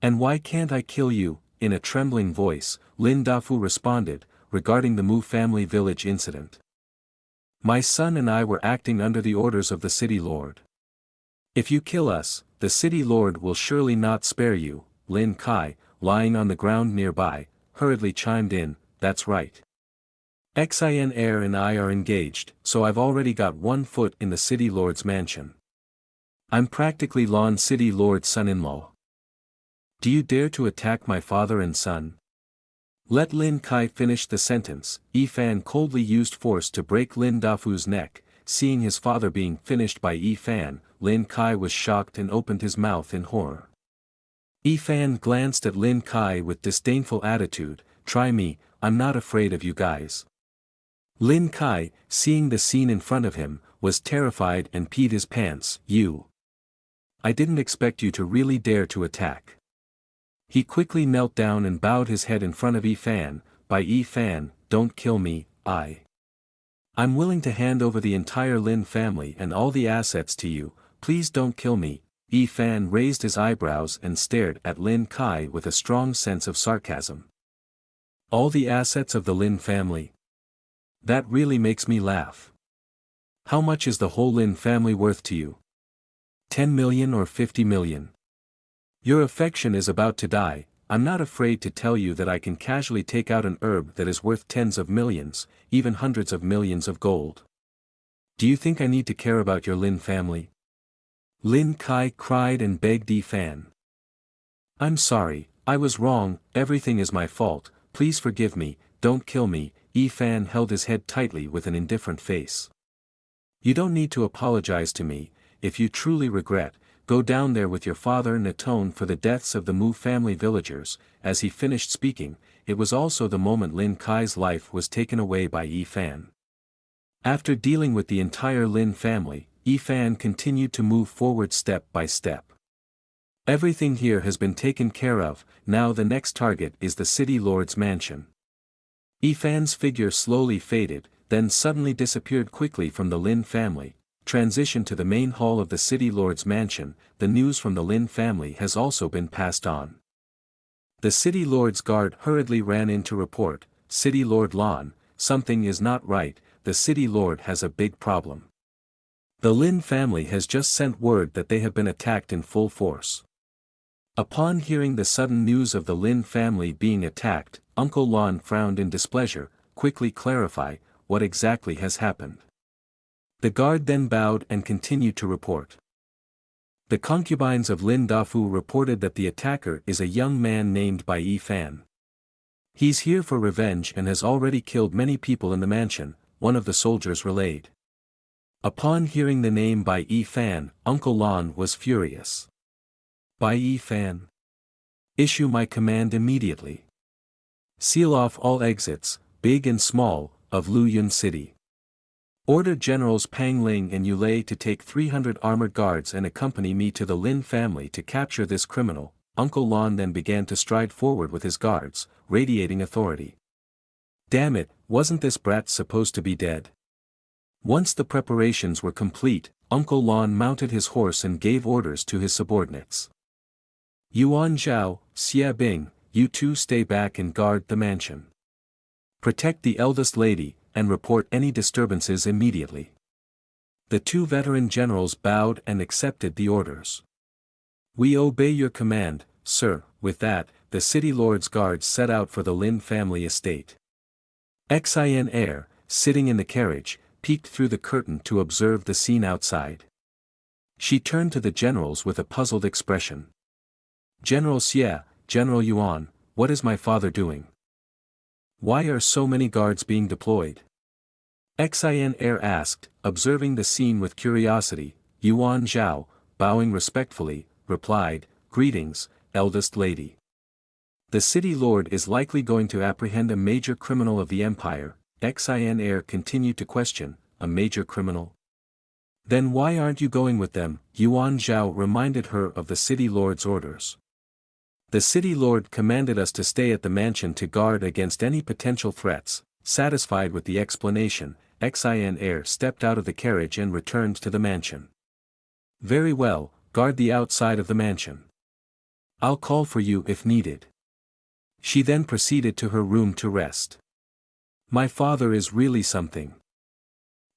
"And why can't I kill you?" In a trembling voice, Lin Dafu responded, regarding the Mu family village incident. "My son and I were acting under the orders of the city lord. If you kill us, the city lord will surely not spare you." Lin Kai, lying on the ground nearby, hurriedly chimed in, "That's right. Xin Air and I are engaged, so I've already got one foot in the city lord's mansion. I'm practically Lon City Lord's son-in-law. Do you dare to attack my father and son?" Let Lin Kai finish the sentence. Yi Fan coldly used force to break Lin Dafu's neck. Seeing his father being finished by Yi Fan, Lin Kai was shocked and opened his mouth in horror. Yi Fan glanced at Lin Kai with disdainful attitude. "Try me, I'm not afraid of you guys." Lin Kai, seeing the scene in front of him, was terrified and peed his pants. I didn't expect you to really dare to attack." He quickly knelt down and bowed his head in front of Yi Fan. "By Yi Fan, don't kill me. I'm willing to hand over the entire Lin family and all the assets to you. Please don't kill me." Yi Fan raised his eyebrows and stared at Lin Kai with a strong sense of sarcasm. "All the assets of the Lin family? That really makes me laugh. How much is the whole Lin family worth to you? 10 million or 50 million? Your affection is about to die. I'm not afraid to tell you that I can casually take out an herb that is worth tens of millions, even hundreds of millions of gold. Do you think I need to care about your Lin family?" Lin Kai cried and begged Yi Fan. "I'm sorry, I was wrong, everything is my fault, please forgive me, don't kill me." Yi Fan held his head tightly with an indifferent face. "You don't need to apologize to me. If you truly regret, go down there with your father and atone for the deaths of the Mu family villagers." As he finished speaking, it was also the moment Lin Kai's life was taken away by Yi Fan. After dealing with the entire Lin family, Yi Fan continued to move forward step by step. Everything here has been taken care of. Now the next target is the city lord's mansion. Yi Fan's figure slowly faded, then suddenly disappeared quickly from the Lin family. Transition to the main hall of the city lord's mansion. The news from the Lin family has also been passed on. The city lord's guard hurriedly ran in to report, "City Lord Lon, something is not right, the city lord has a big problem. The Lin family has just sent word that they have been attacked in full force." Upon hearing the sudden news of the Lin family being attacked, Uncle Lon frowned in displeasure. "Quickly clarify, what exactly has happened?" The guard then bowed and continued to report. The concubines of Lin Dafu reported that the attacker is a young man named Bai Yi Fan. "He's here for revenge and has already killed many people in the mansion," one of the soldiers relayed. Upon hearing the name Bai Yi Fan, Uncle Lon was furious. "Bai Yi Fan? Issue my command immediately. Seal off all exits, big and small, of Lu Yun City. Order Generals Pang Ling and Yulei to take 300 armored guards and accompany me to the Lin family to capture this criminal. Uncle Lon then began to stride forward with his guards, radiating authority. Damn it, wasn't this brat supposed to be dead? Once the preparations were complete, Uncle Lon mounted his horse and gave orders to his subordinates. Yuan Zhao, Xia Bing, you two stay back and guard the mansion. Protect the eldest lady, and report any disturbances immediately. The two veteran generals bowed and accepted the orders. We obey your command, sir. With that, the city lord's guards set out for the Lin family estate. Xin Er, sitting in the carriage, peeked through the curtain to observe the scene outside. She turned to the generals with a puzzled expression. General Xie, General Yuan, what is my father doing? Why are so many guards being deployed? Xin Er asked, observing the scene with curiosity. Yuan Zhao, bowing respectfully, replied, Greetings, eldest lady. The city lord is likely going to apprehend a major criminal of the empire. Xin Er continued to question, a major criminal? Then why aren't you going with them? Yuan Zhao reminded her of the city lord's orders. The city lord commanded us to stay at the mansion to guard against any potential threats. Satisfied with the explanation, Xin Er stepped out of the carriage and returned to the mansion. Very well, guard the outside of the mansion. I'll call for you if needed. She then proceeded to her room to rest. My father is really something.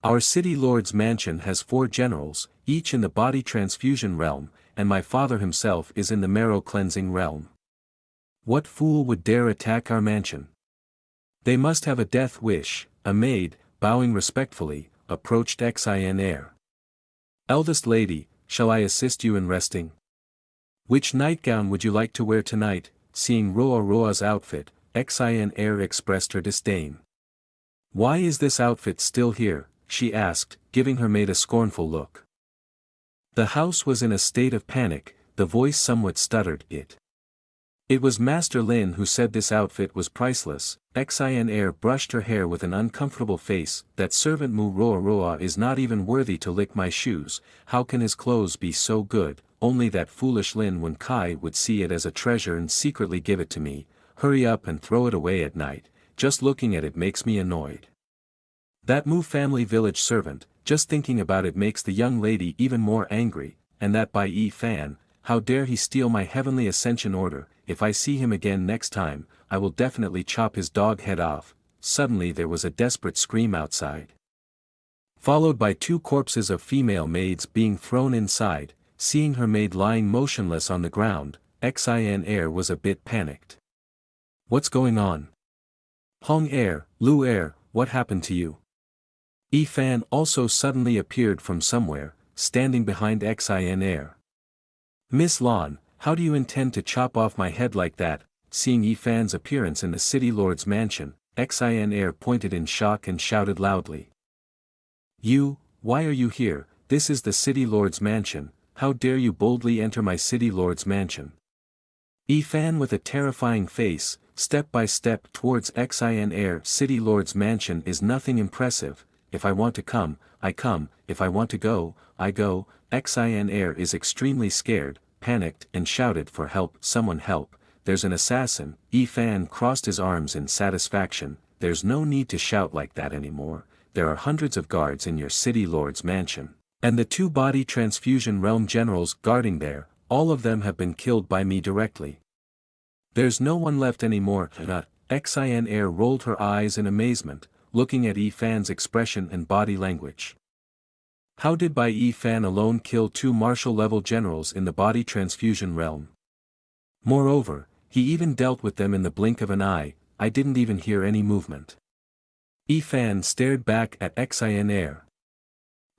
Our city lord's mansion has 4 generals, each in the body transfusion realm, and my father himself is in the marrow cleansing realm. What fool would dare attack our mansion? They must have a death wish. A maid, bowing respectfully, approached Xin Er. Eldest lady, shall I assist you in resting? Which nightgown would you like to wear tonight? Seeing Roa's outfit, Xin Er expressed her disdain. Why is this outfit still here? She asked, giving her maid a scornful look. The house was in a state of panic, the voice somewhat stuttered. It was Master Lin who said this outfit was priceless. Xin Er brushed her hair with an uncomfortable face. That servant Mu Roa is not even worthy to lick my shoes. How can his clothes be so good? Only that foolish Lin Wen Kai would see it as a treasure and secretly give it to me. Hurry up and throw it away at night. Just looking at it makes me annoyed. That Mu family village servant, just thinking about it makes the young lady even more angry. And that by Yi Fan, how dare he steal my heavenly ascension order? If I see him again next time, I will definitely chop his dog head off. Suddenly there was a desperate scream outside, followed by 2 corpses of female maids being thrown inside. Seeing her maid lying motionless on the ground, Xin Er was a bit panicked. What's going on? Hong Er, Lu Er, what happened to you? Yi Fan also suddenly appeared from somewhere, standing behind Xin Er. Miss Lon, how do you intend to chop off my head like that? Seeing Yi Fan's appearance in the city lord's mansion, Xin Er pointed in shock and shouted loudly. You, why are you here? This is the city lord's mansion. How dare you boldly enter my city lord's mansion? Yi Fan with a terrifying face, step by step towards Xin Er. City lord's mansion is nothing impressive. If I want to come, I come. If I want to go, I go. Xin Er is extremely scared, panicked and shouted for help. Someone help, there's an assassin. Yi Fan crossed his arms in satisfaction. There's no need to shout like that anymore. There are hundreds of guards in your city lord's mansion. And the 2 body transfusion realm generals guarding there, all of them have been killed by me directly. There's no one left anymore. Xin Er rolled her eyes in amazement, looking at Yi Fan's expression and body language. How did Bai Yi Fan alone kill 2 martial-level generals in the body transfusion realm? Moreover, he even dealt with them in the blink of an eye. I didn't even hear any movement. Yi Fan stared back at Xin Er.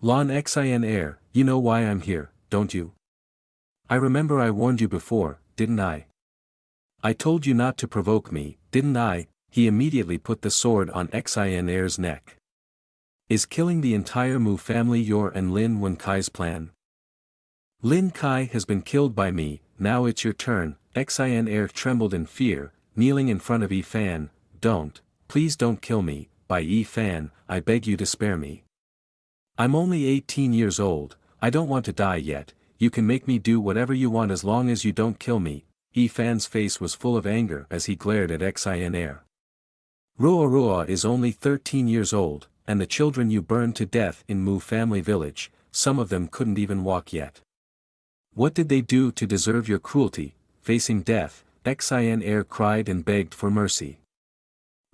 Lon Xin Er, you know why I'm here, don't you? I remember I warned you before, didn't I? I told you not to provoke me, didn't I? He immediately put the sword on Xin Er's neck. Is killing the entire Mu family your and Lin Wen Kai's plan? Lin Kai has been killed by me, now it's your turn. Xin Er trembled in fear, kneeling in front of Yi Fan. Don't, please don't kill me. by Yi Fan, I beg you to spare me. I'm only 18 years old, I don't want to die yet, you can make me do whatever you want as long as you don't kill me. Yi Fan's face was full of anger as he glared at Xin Er. Ruo is only 13 years old, and the children you burned to death in Mu family village, some of them couldn't even walk yet. What did they do to deserve your cruelty? Facing death, Xin Er cried and begged for mercy.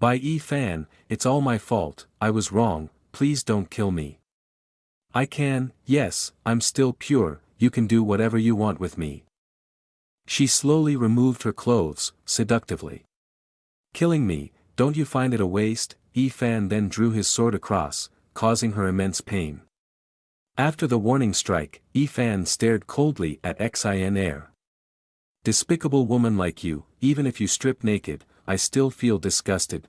By Yi Fan, it's all my fault, I was wrong, please don't kill me. I can, yes, I'm still pure, you can do whatever you want with me. She slowly removed her clothes, seductively. Killing me, don't you find it a waste? Yi Fan then drew his sword across, causing her immense pain. After the warning strike, Yi Fan stared coldly at Xin Er. Despicable woman like you, even if you strip naked, I still feel disgusted.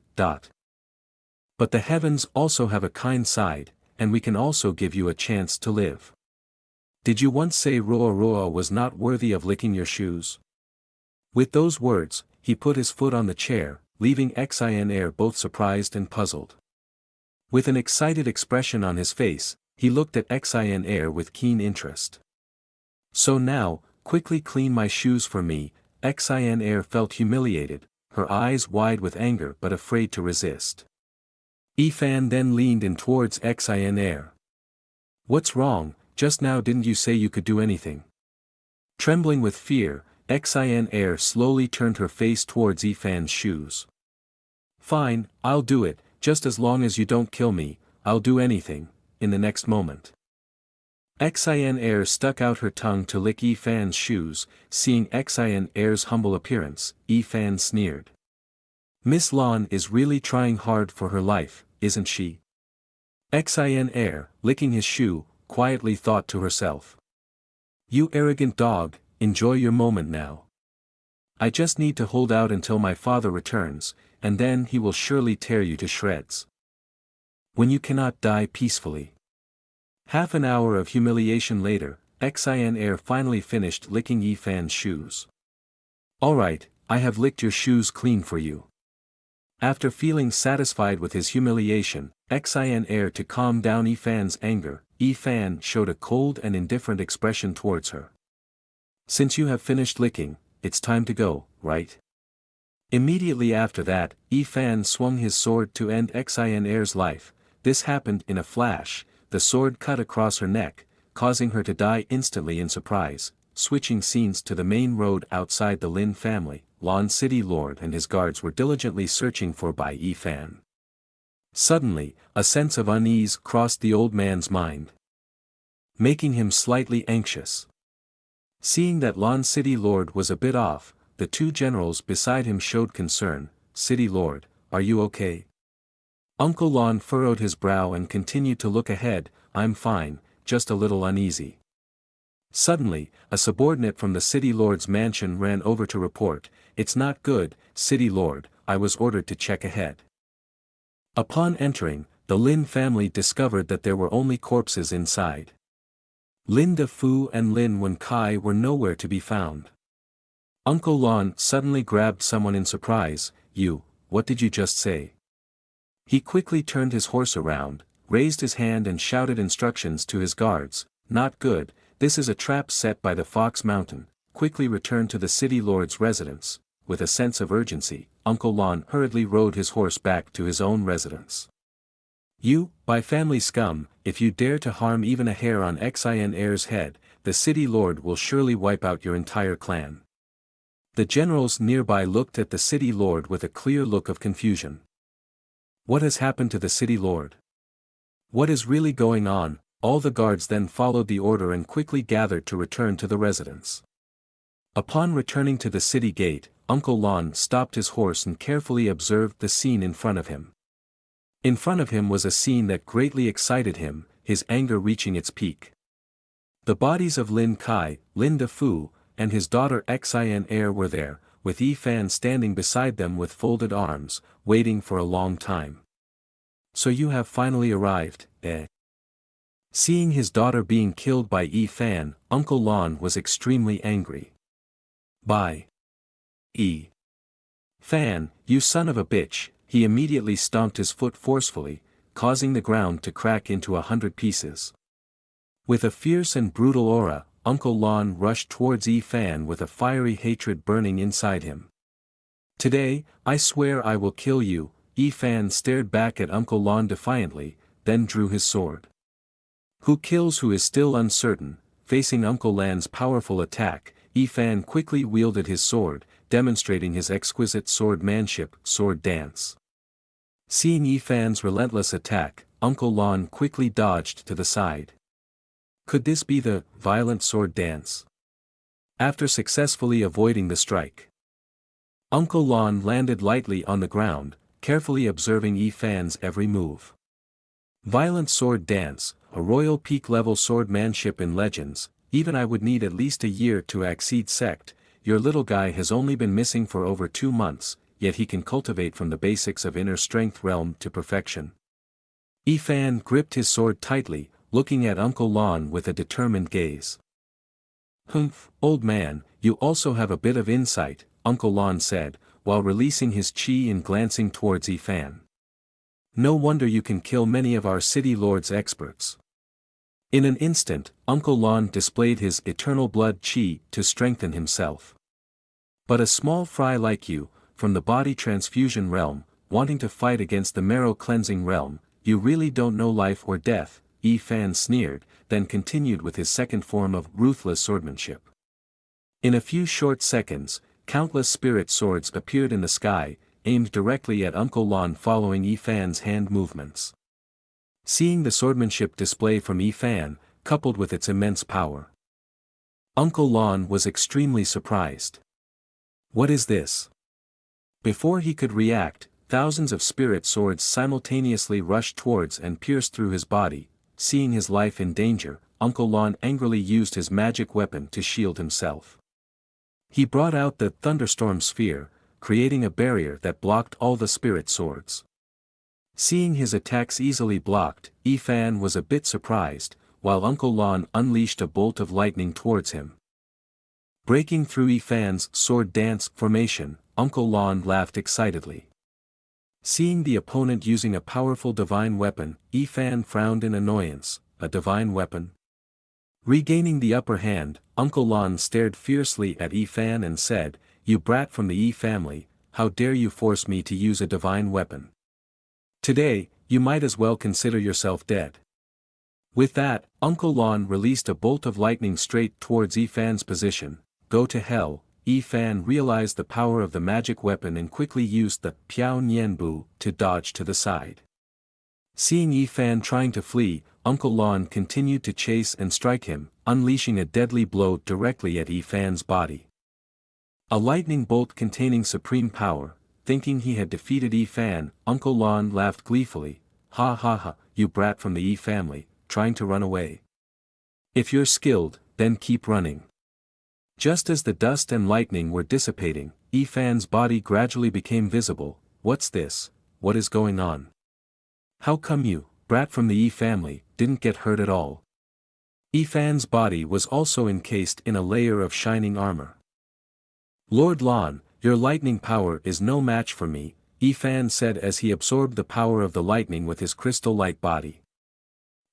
But the heavens also have a kind side, and we can also give you a chance to live. Did you once say Ruo was not worthy of licking your shoes? With those words, he put his foot on the chair, leaving Xin Er both surprised and puzzled. With an excited expression on his face, he looked at Xin Er with keen interest. So now, quickly clean my shoes for me. Xin Er felt humiliated, her eyes wide with anger but afraid to resist. Yi Fan then leaned in towards Xin Er. What's wrong, just now didn't you say you could do anything? Trembling with fear, Xin Er slowly turned her face towards Yi Fan's shoes. Fine, I'll do it, just as long as you don't kill me, I'll do anything. In the next moment, Xin Er stuck out her tongue to lick Yi Fan's shoes. Seeing Xin Er's humble appearance, Yi Fan sneered. Miss Lan is really trying hard for her life, isn't she? Xin Er, licking his shoe, quietly thought to herself. You arrogant dog, enjoy your moment now. I just need to hold out until my father returns, and then he will surely tear you to shreds. When you cannot die peacefully. Half an hour of humiliation later, Xin Er finally finished licking Yi Fan's shoes. Alright, I have licked your shoes clean for you. After feeling satisfied with his humiliation, Xin Er to calm down Yi Fan's anger, Yi Fan showed a cold and indifferent expression towards her. Since you have finished licking, it's time to go, right? Immediately after that, Yi Fan swung his sword to end Xin Er's life. This happened in a flash. The sword cut across her neck, causing her to die instantly in surprise. Switching scenes to the main road outside the Lin family, Lan City Lord and his guards were diligently searching for Bai Yi Fan. Suddenly, a sense of unease crossed the old man's mind, making him slightly anxious. Seeing that Lan City Lord was a bit off, the two generals beside him showed concern. City Lord, are you okay? Uncle Lan furrowed his brow and continued to look ahead. I'm fine, just a little uneasy. Suddenly, a subordinate from the City Lord's mansion ran over to report, it's not good, City Lord, I was ordered to check ahead. Upon entering, the Lin family discovered that there were only corpses inside. Lin De Fu and Lin Wen Kai were nowhere to be found. Uncle Lan suddenly grabbed someone in surprise. What did you just say? He quickly turned his horse around, raised his hand and shouted instructions to his guards. Not good, this is a trap set by the Fox Mountain. Quickly return to the City Lord's residence. With a sense of urgency, Uncle Lan hurriedly rode his horse back to his own residence. You, by family scum, if you dare to harm even a hair on Xin Er's head, the City Lord will surely wipe out your entire clan. The generals nearby looked at the City Lord with a clear look of confusion. What has happened to the City Lord? What is really going on? All the guards then followed the order and quickly gathered to return to the residence. Upon returning to the city gate, Uncle Lan stopped his horse and carefully observed the scene in front of him. In front of him was a scene that greatly excited him, his anger reaching its peak. The bodies of Lin Kai, Lin De Fu, and his daughter Xin Er were there, with Yi Fan standing beside them with folded arms, waiting for a long time. So you have finally arrived, eh? Seeing his daughter being killed by Yi Fan, Uncle Lan was extremely angry. By Yi Fan, you son of a bitch, he immediately stomped his foot forcefully, causing the ground to crack into 100 pieces. With a fierce and brutal aura, Uncle Lon rushed towards Yi Fan with a fiery hatred burning inside him. "Today, I swear I will kill you." Yi Fan stared back at Uncle Lon defiantly, then drew his sword. Who kills who is still uncertain. Facing Uncle Lan's powerful attack, Yi Fan quickly wielded his sword, demonstrating his exquisite swordmanship, sword dance. Seeing Yi Fan's relentless attack, Uncle Lon quickly dodged to the side. Could this be the violent sword dance? After successfully avoiding the strike, Uncle Lon landed lightly on the ground, carefully observing Yi Fan's every move. Violent sword dance, a royal peak-level swordmanship in Legends. Even I would need at least a year to exceed sect. Your little guy has only been missing for over 2 months, yet he can cultivate from the basics of inner strength realm to perfection. Yi Fan gripped his sword tightly, looking at Uncle Lon with a determined gaze. "Humph, old man, you also have a bit of insight," Uncle Lon said, while releasing his chi and glancing towards Yi Fan. "No wonder you can kill many of our city lord's experts." In an instant, Uncle Lon displayed his eternal blood chi to strengthen himself. "But a small fry like you, from the body transfusion realm, wanting to fight against the marrow cleansing realm, you really don't know life or death," Yi Fan sneered, then continued with his second form of ruthless swordmanship. In a few short seconds, countless spirit swords appeared in the sky, aimed directly at Uncle Lon following Yi Fan's hand movements. Seeing the swordmanship display from Yi Fan, coupled with its immense power, Uncle Lon was extremely surprised. "What is this?" Before he could react, thousands of spirit swords simultaneously rushed towards and pierced through his body. Seeing his life in danger, Uncle Lon angrily used his magic weapon to shield himself. He brought out the thunderstorm sphere, creating a barrier that blocked all the spirit swords. Seeing his attacks easily blocked, Yi Fan was a bit surprised, while Uncle Lon unleashed a bolt of lightning towards him. Breaking through Yi Fan's sword dance formation, Uncle Lon laughed excitedly. Seeing the opponent using a powerful divine weapon, Yi Fan frowned in annoyance. A divine weapon? Regaining the upper hand, Uncle Lon stared fiercely at Yi Fan and said, "You brat from the Yi family, how dare you force me to use a divine weapon? Today, you might as well consider yourself dead." With that, Uncle Lon released a bolt of lightning straight towards Yi Fan's position. "Go to hell." Yi Fan realized the power of the magic weapon and quickly used the Piao Nianbu to dodge to the side. Seeing Yi Fan trying to flee, Uncle Lon continued to chase and strike him, unleashing a deadly blow directly at Yi Fan's body. A lightning bolt containing supreme power. Thinking he had defeated Yi Fan, Uncle Lon laughed gleefully. "Ha ha ha, you brat from the Yi family, trying to run away. If you're skilled, then keep running." Just as the dust and lightning were dissipating, Yi Fan's body gradually became visible. "What's this? What is going on? How come you, brat from the Yi family, didn't get hurt at all?" Yi Fan's body was also encased in a layer of shining armor. "Lord Lon, your lightning power is no match for me," Yi Fan said as he absorbed the power of the lightning with his crystal-like body.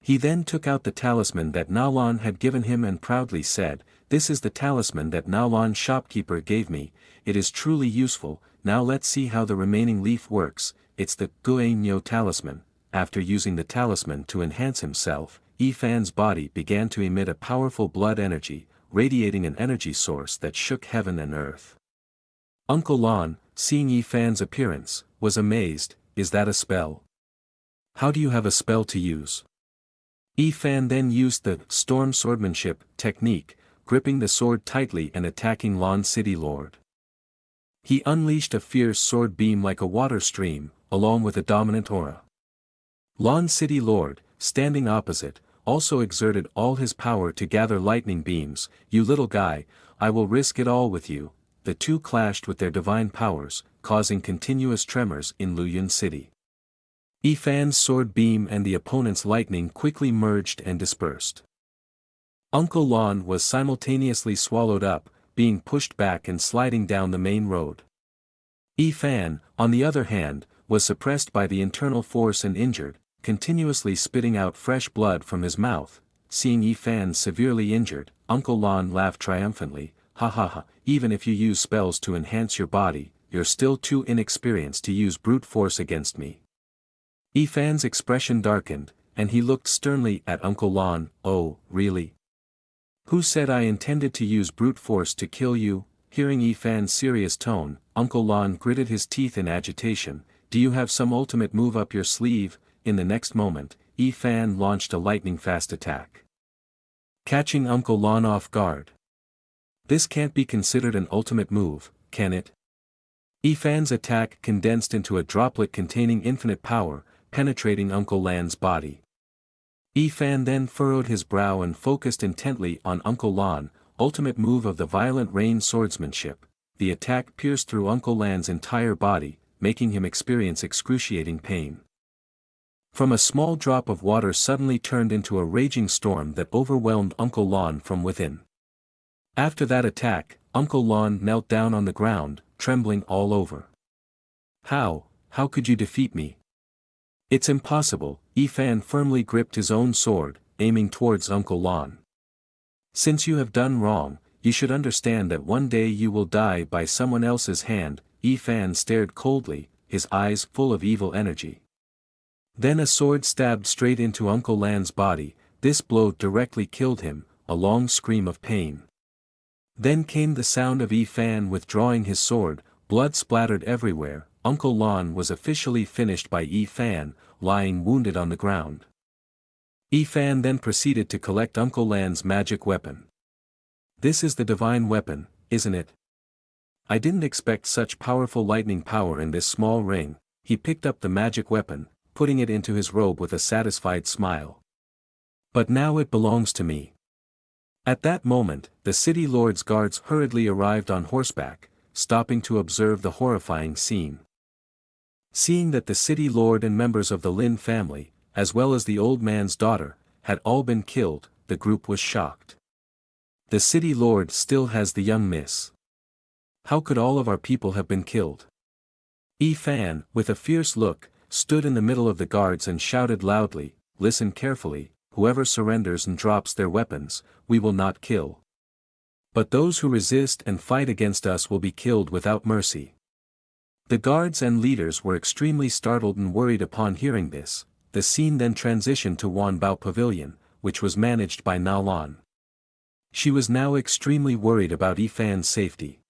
He then took out the talisman that Nalon had given him and proudly said, "This is the talisman that Nalon's shopkeeper gave me. It is truly useful. Now let's see how the remaining leaf works. It's the Guanyo talisman." After using the talisman to enhance himself, Yi Fan's body began to emit a powerful blood energy, radiating an energy source that shook heaven and earth. Uncle Lon, seeing Yi Fan's appearance, was amazed. "Is that a spell? How do you have a spell to use?" Yi Fan then used the storm swordmanship technique, gripping the sword tightly and attacking Lon City Lord. He unleashed a fierce sword beam like a water stream, along with a dominant aura. Lon City Lord, standing opposite, also exerted all his power to gather lightning beams. "You little guy, I will risk it all with you." The two clashed with their divine powers, causing continuous tremors in Luyun City. Yi Fan's sword beam and the opponent's lightning quickly merged and dispersed. Uncle Lon was simultaneously swallowed up, being pushed back and sliding down the main road. Yi Fan, on the other hand, was suppressed by the internal force and injured, continuously spitting out fresh blood from his mouth. Seeing Yi Fan severely injured, Uncle Lon laughed triumphantly, "Ha ha ha, even if you use spells to enhance your body, you're still too inexperienced to use brute force against me." Yi Fan's expression darkened, and he looked sternly at Uncle Lon. "Oh, really? Who said I intended to use brute force to kill you?" Hearing Yi Fan's serious tone, Uncle Lon gritted his teeth in agitation. "Do you have some ultimate move up your sleeve?" In the next moment, Yi Fan launched a lightning-fast attack, catching Uncle Lon off guard. This can't be considered an ultimate move, can it? Yi Fan's attack condensed into a droplet containing infinite power, penetrating Uncle Lan's body. Yi Fan then furrowed his brow and focused intently on Uncle Lon. Ultimate move of the violent rain swordsmanship. The attack pierced through Uncle Lan's entire body, making him experience excruciating pain. From a small drop of water suddenly turned into a raging storm that overwhelmed Uncle Lon from within. After that attack, Uncle Lon knelt down on the ground, trembling all over. How could you defeat me?" "It's impossible." Yi Fan firmly gripped his own sword, aiming towards Uncle Lon. "Since you have done wrong, you should understand that one day you will die by someone else's hand." Yi Fan stared coldly, his eyes full of evil energy. Then a sword stabbed straight into Uncle Lan's body. This blow directly killed him, a long scream of pain. Then came the sound of Yi Fan withdrawing his sword. Blood splattered everywhere. Uncle Lon was officially finished by Yi Fan, lying wounded on the ground. Yi Fan then proceeded to collect Uncle Lan's magic weapon. "This is the divine weapon, isn't it? I didn't expect such powerful lightning power in this small ring." He picked up the magic weapon, putting it into his robe with a satisfied smile. "But now it belongs to me." At that moment, the city lord's guards hurriedly arrived on horseback, stopping to observe the horrifying scene. Seeing that the city lord and members of the Lin family, as well as the old man's daughter, had all been killed, the group was shocked. "The city lord still has the young miss. How could all of our people have been killed?" Yi Fan, with a fierce look, stood in the middle of the guards and shouted loudly, "Listen carefully, whoever surrenders and drops their weapons, we will not kill. But those who resist and fight against us will be killed without mercy." The guards and leaders were extremely startled and worried upon hearing this. The scene then transitioned to Wanbao Pavilion, which was managed by Na Lan. She was now extremely worried about Yi Fan's safety.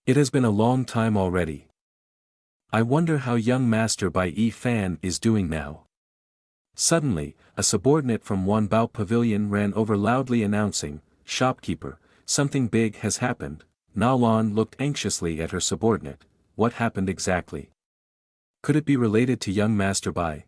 "It has been a long time already. I wonder how young master by Yi Fan is doing now." Suddenly, a subordinate from Wanbao Pavilion ran over loudly announcing, "Shopkeeper, something big has happened." Na Lan looked anxiously at her subordinate. What happened exactly? Could it be related to young Master Bai?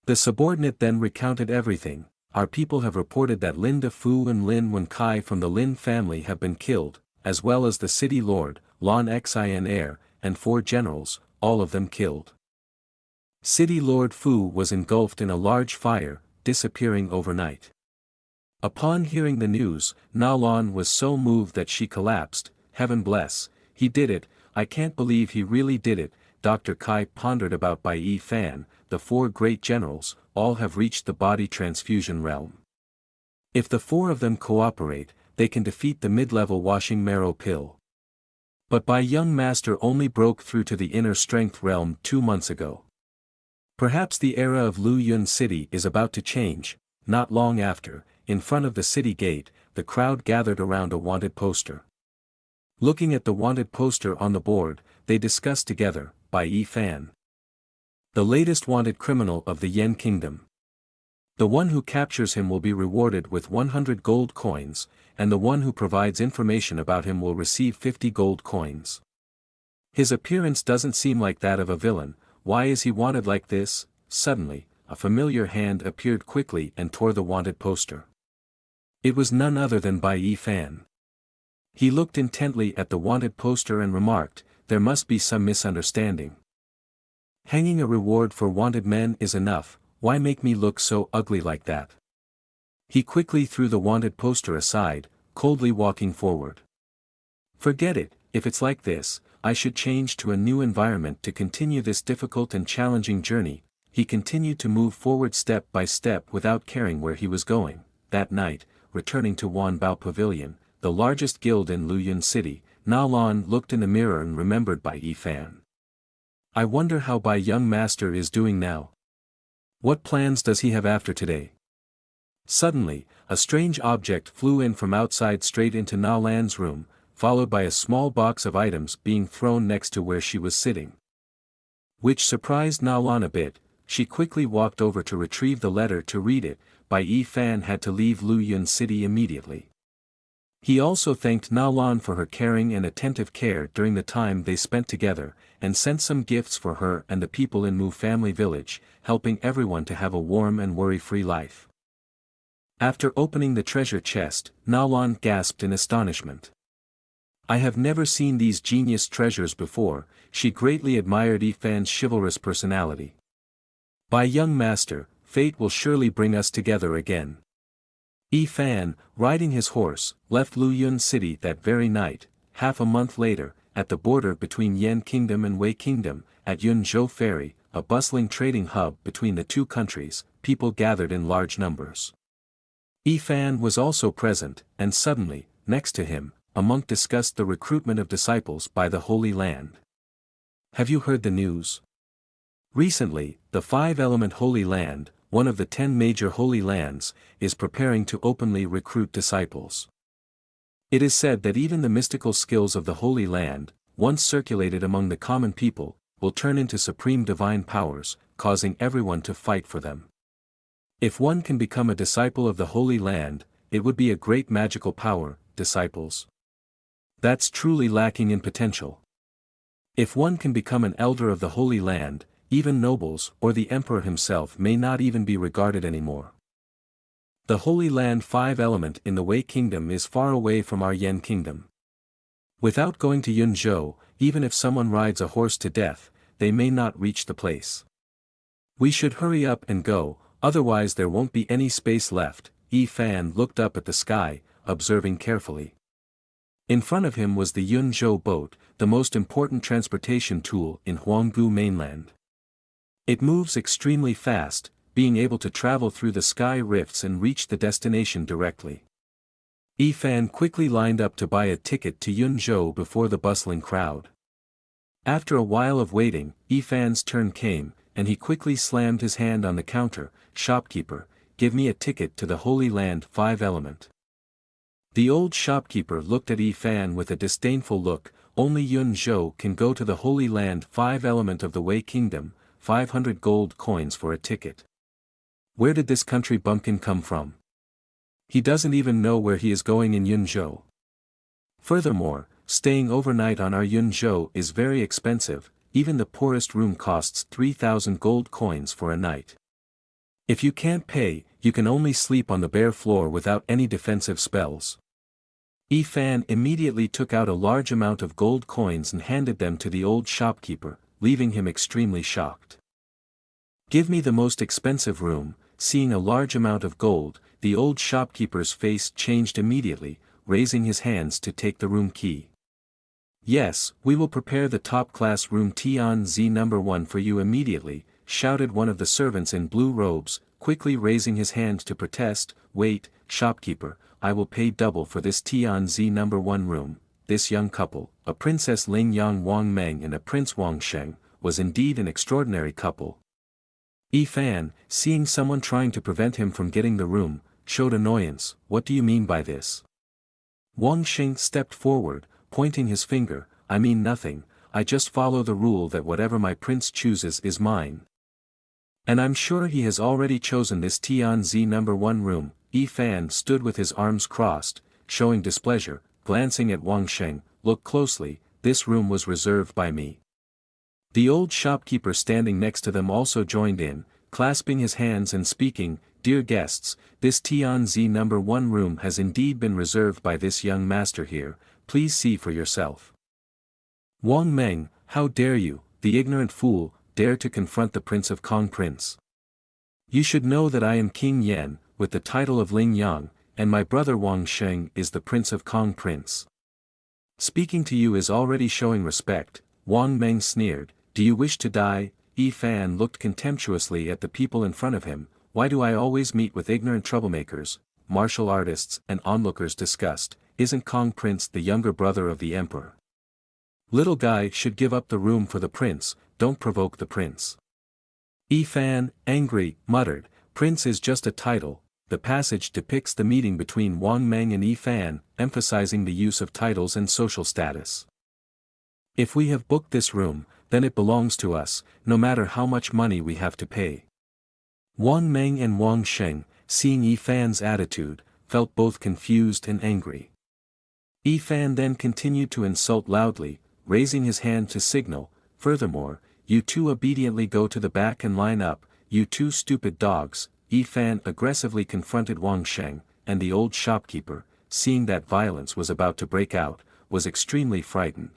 The subordinate then recounted everything. "Our people have reported that Lin De Fu and Lin Wenkai from the Lin family have been killed, as well as the city lord, Lon Xin heir, and 4 generals, all of them killed." City Lord Fu was engulfed in a large fire, disappearing overnight. Upon hearing the news, Na Lan was so moved that she collapsed. "Heaven bless, he did it, I can't believe he really did it." Dr. Kai pondered about Bai Yi Fan. "The 4 great generals, all have reached the body transfusion realm. If the 4 of them cooperate, they can defeat the mid-level washing marrow pill. But Bai young master only broke through to the inner strength realm 2 months ago. Perhaps the era of Lu Yun City is about to change." Not long after, in front of the city gate, the crowd gathered around a wanted poster. Looking at the wanted poster on the board, they discussed together, "Bai Yi Fan, the latest wanted criminal of the Yen Kingdom. The one who captures him will be rewarded with 100 gold coins, and the one who provides information about him will receive 50 gold coins. His appearance doesn't seem like that of a villain. Why is he wanted like this?" Suddenly, a familiar hand appeared quickly and tore the wanted poster. It was none other than Bai Yi Fan. He looked intently at the wanted poster and remarked, "There must be some misunderstanding. Hanging a reward for wanted men is enough, why make me look so ugly like that?" He quickly threw the wanted poster aside, coldly walking forward. "Forget it, if it's like this, I should change to a new environment to continue this difficult and challenging journey. He continued to move forward step by step without caring where he was going. That night, returning to Wanbao Pavilion, the largest guild in Luyun City, Na Lan looked in the mirror and remembered Bai Yifan. I wonder how Bai young master is doing now. What plans does he have after today? Suddenly, a strange object flew in from outside straight into Na Lan's room, followed by a small box of items being thrown next to where she was sitting. Which surprised Na Lan a bit. She quickly walked over to retrieve the letter to read it. Bai Yifan had to leave Luyun City immediately. He also thanked Na Lan for her caring and attentive care during the time they spent together, and sent some gifts for her and the people in Mu family village, helping everyone to have a warm and worry-free life. After opening the treasure chest, Na Lan gasped in astonishment. I have never seen these genius treasures before. She greatly admired Yifan's chivalrous personality. By young master, fate will surely bring us together again. Yifan, riding his horse, left Luyun City that very night. Half a month later, at the border between Yan Kingdom and Wei Kingdom, at Yunzhou Ferry, a bustling trading hub between the two countries, people gathered in large numbers. Yifan was also present, and suddenly, next to him, a monk discussed the recruitment of disciples by the Holy Land. Have you heard the news? Recently, the five-element Holy Land, one of the 10 major Holy Lands, is preparing to openly recruit disciples. It is said that even the mystical skills of the Holy Land, once circulated among the common people, will turn into supreme divine powers, causing everyone to fight for them. If one can become a disciple of the Holy Land, it would be a great magical power. Disciples. That's truly lacking in potential. If one can become an elder of the Holy Land, even nobles or the emperor himself may not even be regarded anymore. The Holy Land 5-element in the Wei Kingdom is far away from our Yan Kingdom. Without going to Yunzhou, even if someone rides a horse to death, they may not reach the place. We should hurry up and go, otherwise there won't be any space left. Yifan looked up at the sky, observing carefully. In front of him was the Yunzhou boat, the most important transportation tool in Huanggu mainland. It moves extremely fast, being able to travel through the sky rifts and reach the destination directly. Yifan quickly lined up to buy a ticket to Yunzhou before the bustling crowd. After a while of waiting, Yifan's turn came, and he quickly slammed his hand on the counter. Shopkeeper, give me a ticket to the Holy Land 5-element. The old shopkeeper looked at Yifan with a disdainful look. Only Yunzhou can go to the Holy Land 5-element of the Wei Kingdom, 500 gold coins for a ticket. Where did this country bumpkin come from? He doesn't even know where he is going in Yunzhou. Furthermore, staying overnight on our Yunzhou is very expensive. Even the poorest room costs 3,000 gold coins for a night. If you can't pay, you can only sleep on the bare floor without any defensive spells. Yifan immediately took out a large amount of gold coins and handed them to the old shopkeeper, leaving him extremely shocked. Give me the most expensive room. Seeing a large amount of gold, the old shopkeeper's face changed immediately, raising his hands to take the room key. Yes, we will prepare the top-class room Tianzi number 1 for you immediately, shouted one of the servants in blue robes, quickly raising his hand to protest. Wait, shopkeeper, I will pay double for this Tianzi number 1 room. This young couple, a Princess Ling Yang Wang Meng and a Prince Wang Sheng, was indeed an extraordinary couple. Yifan, seeing someone trying to prevent him from getting the room, showed annoyance. What do you mean by this? Wang Sheng stepped forward, pointing his finger. I mean nothing, I just follow the rule that whatever my prince chooses is mine. And I'm sure he has already chosen this Tianzi number 1 room. Yifan stood with his arms crossed, showing displeasure, glancing at Wang Sheng. Look closely, this room was reserved by me. The old shopkeeper standing next to them also joined in, clasping his hands and speaking. Dear guests, this Tianzi number 1 room has indeed been reserved by this young master here, please see for yourself. Wang Meng, how dare you, the ignorant fool, dare to confront the Prince of Kong Prince? You should know that I am King Yan, with the title of Ling Yang, and my brother Wang Sheng is the Prince of Kong Prince. Speaking to you is already showing respect, Wang Meng sneered. Do you wish to die? Yi Fan looked contemptuously at the people in front of him. Why do I always meet with ignorant troublemakers, martial artists and onlookers? Disgust. Isn't Kong Prince the younger brother of the emperor? Little guy should give up the room for the prince, don't provoke the prince. Yi Fan, angry, muttered, Prince is just a title. The passage depicts the meeting between Wang Meng and Yi Fan, emphasizing the use of titles and social status. If we have booked this room, then it belongs to us, no matter how much money we have to pay. Wang Meng and Wang Sheng, seeing Yi Fan's attitude, felt both confused and angry. Yi Fan then continued to insult loudly, raising his hand to signal. Furthermore, you two obediently go to the back and line up, you two stupid dogs. Yi Fan aggressively confronted Wang Sheng, and the old shopkeeper, seeing that violence was about to break out, was extremely frightened.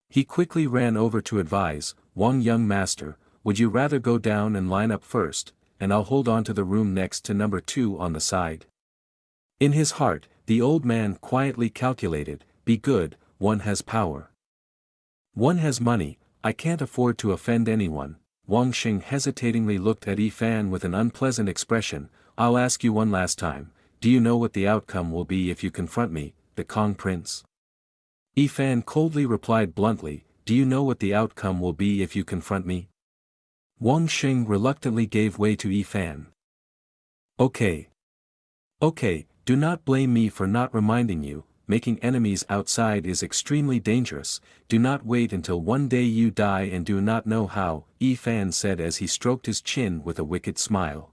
He quickly ran over to advise, Wang young master, would you rather go down and line up first, and I'll hold on to the room next to number 2 on the side? In his heart, the old man quietly calculated, be good, one has power. One has money, I can't afford to offend anyone. Wang Sheng hesitatingly looked at Yi Fan with an unpleasant expression. I'll ask you one last time, do you know what the outcome will be if you confront me, the Kong Prince? Yi Fan coldly replied bluntly, do you know what the outcome will be if you confront me? Wang Sheng reluctantly gave way to Yi Fan. Okay. Okay, do not blame me for not reminding you, making enemies outside is extremely dangerous, do not wait until one day you die and do not know how, Yi Fan said as he stroked his chin with a wicked smile.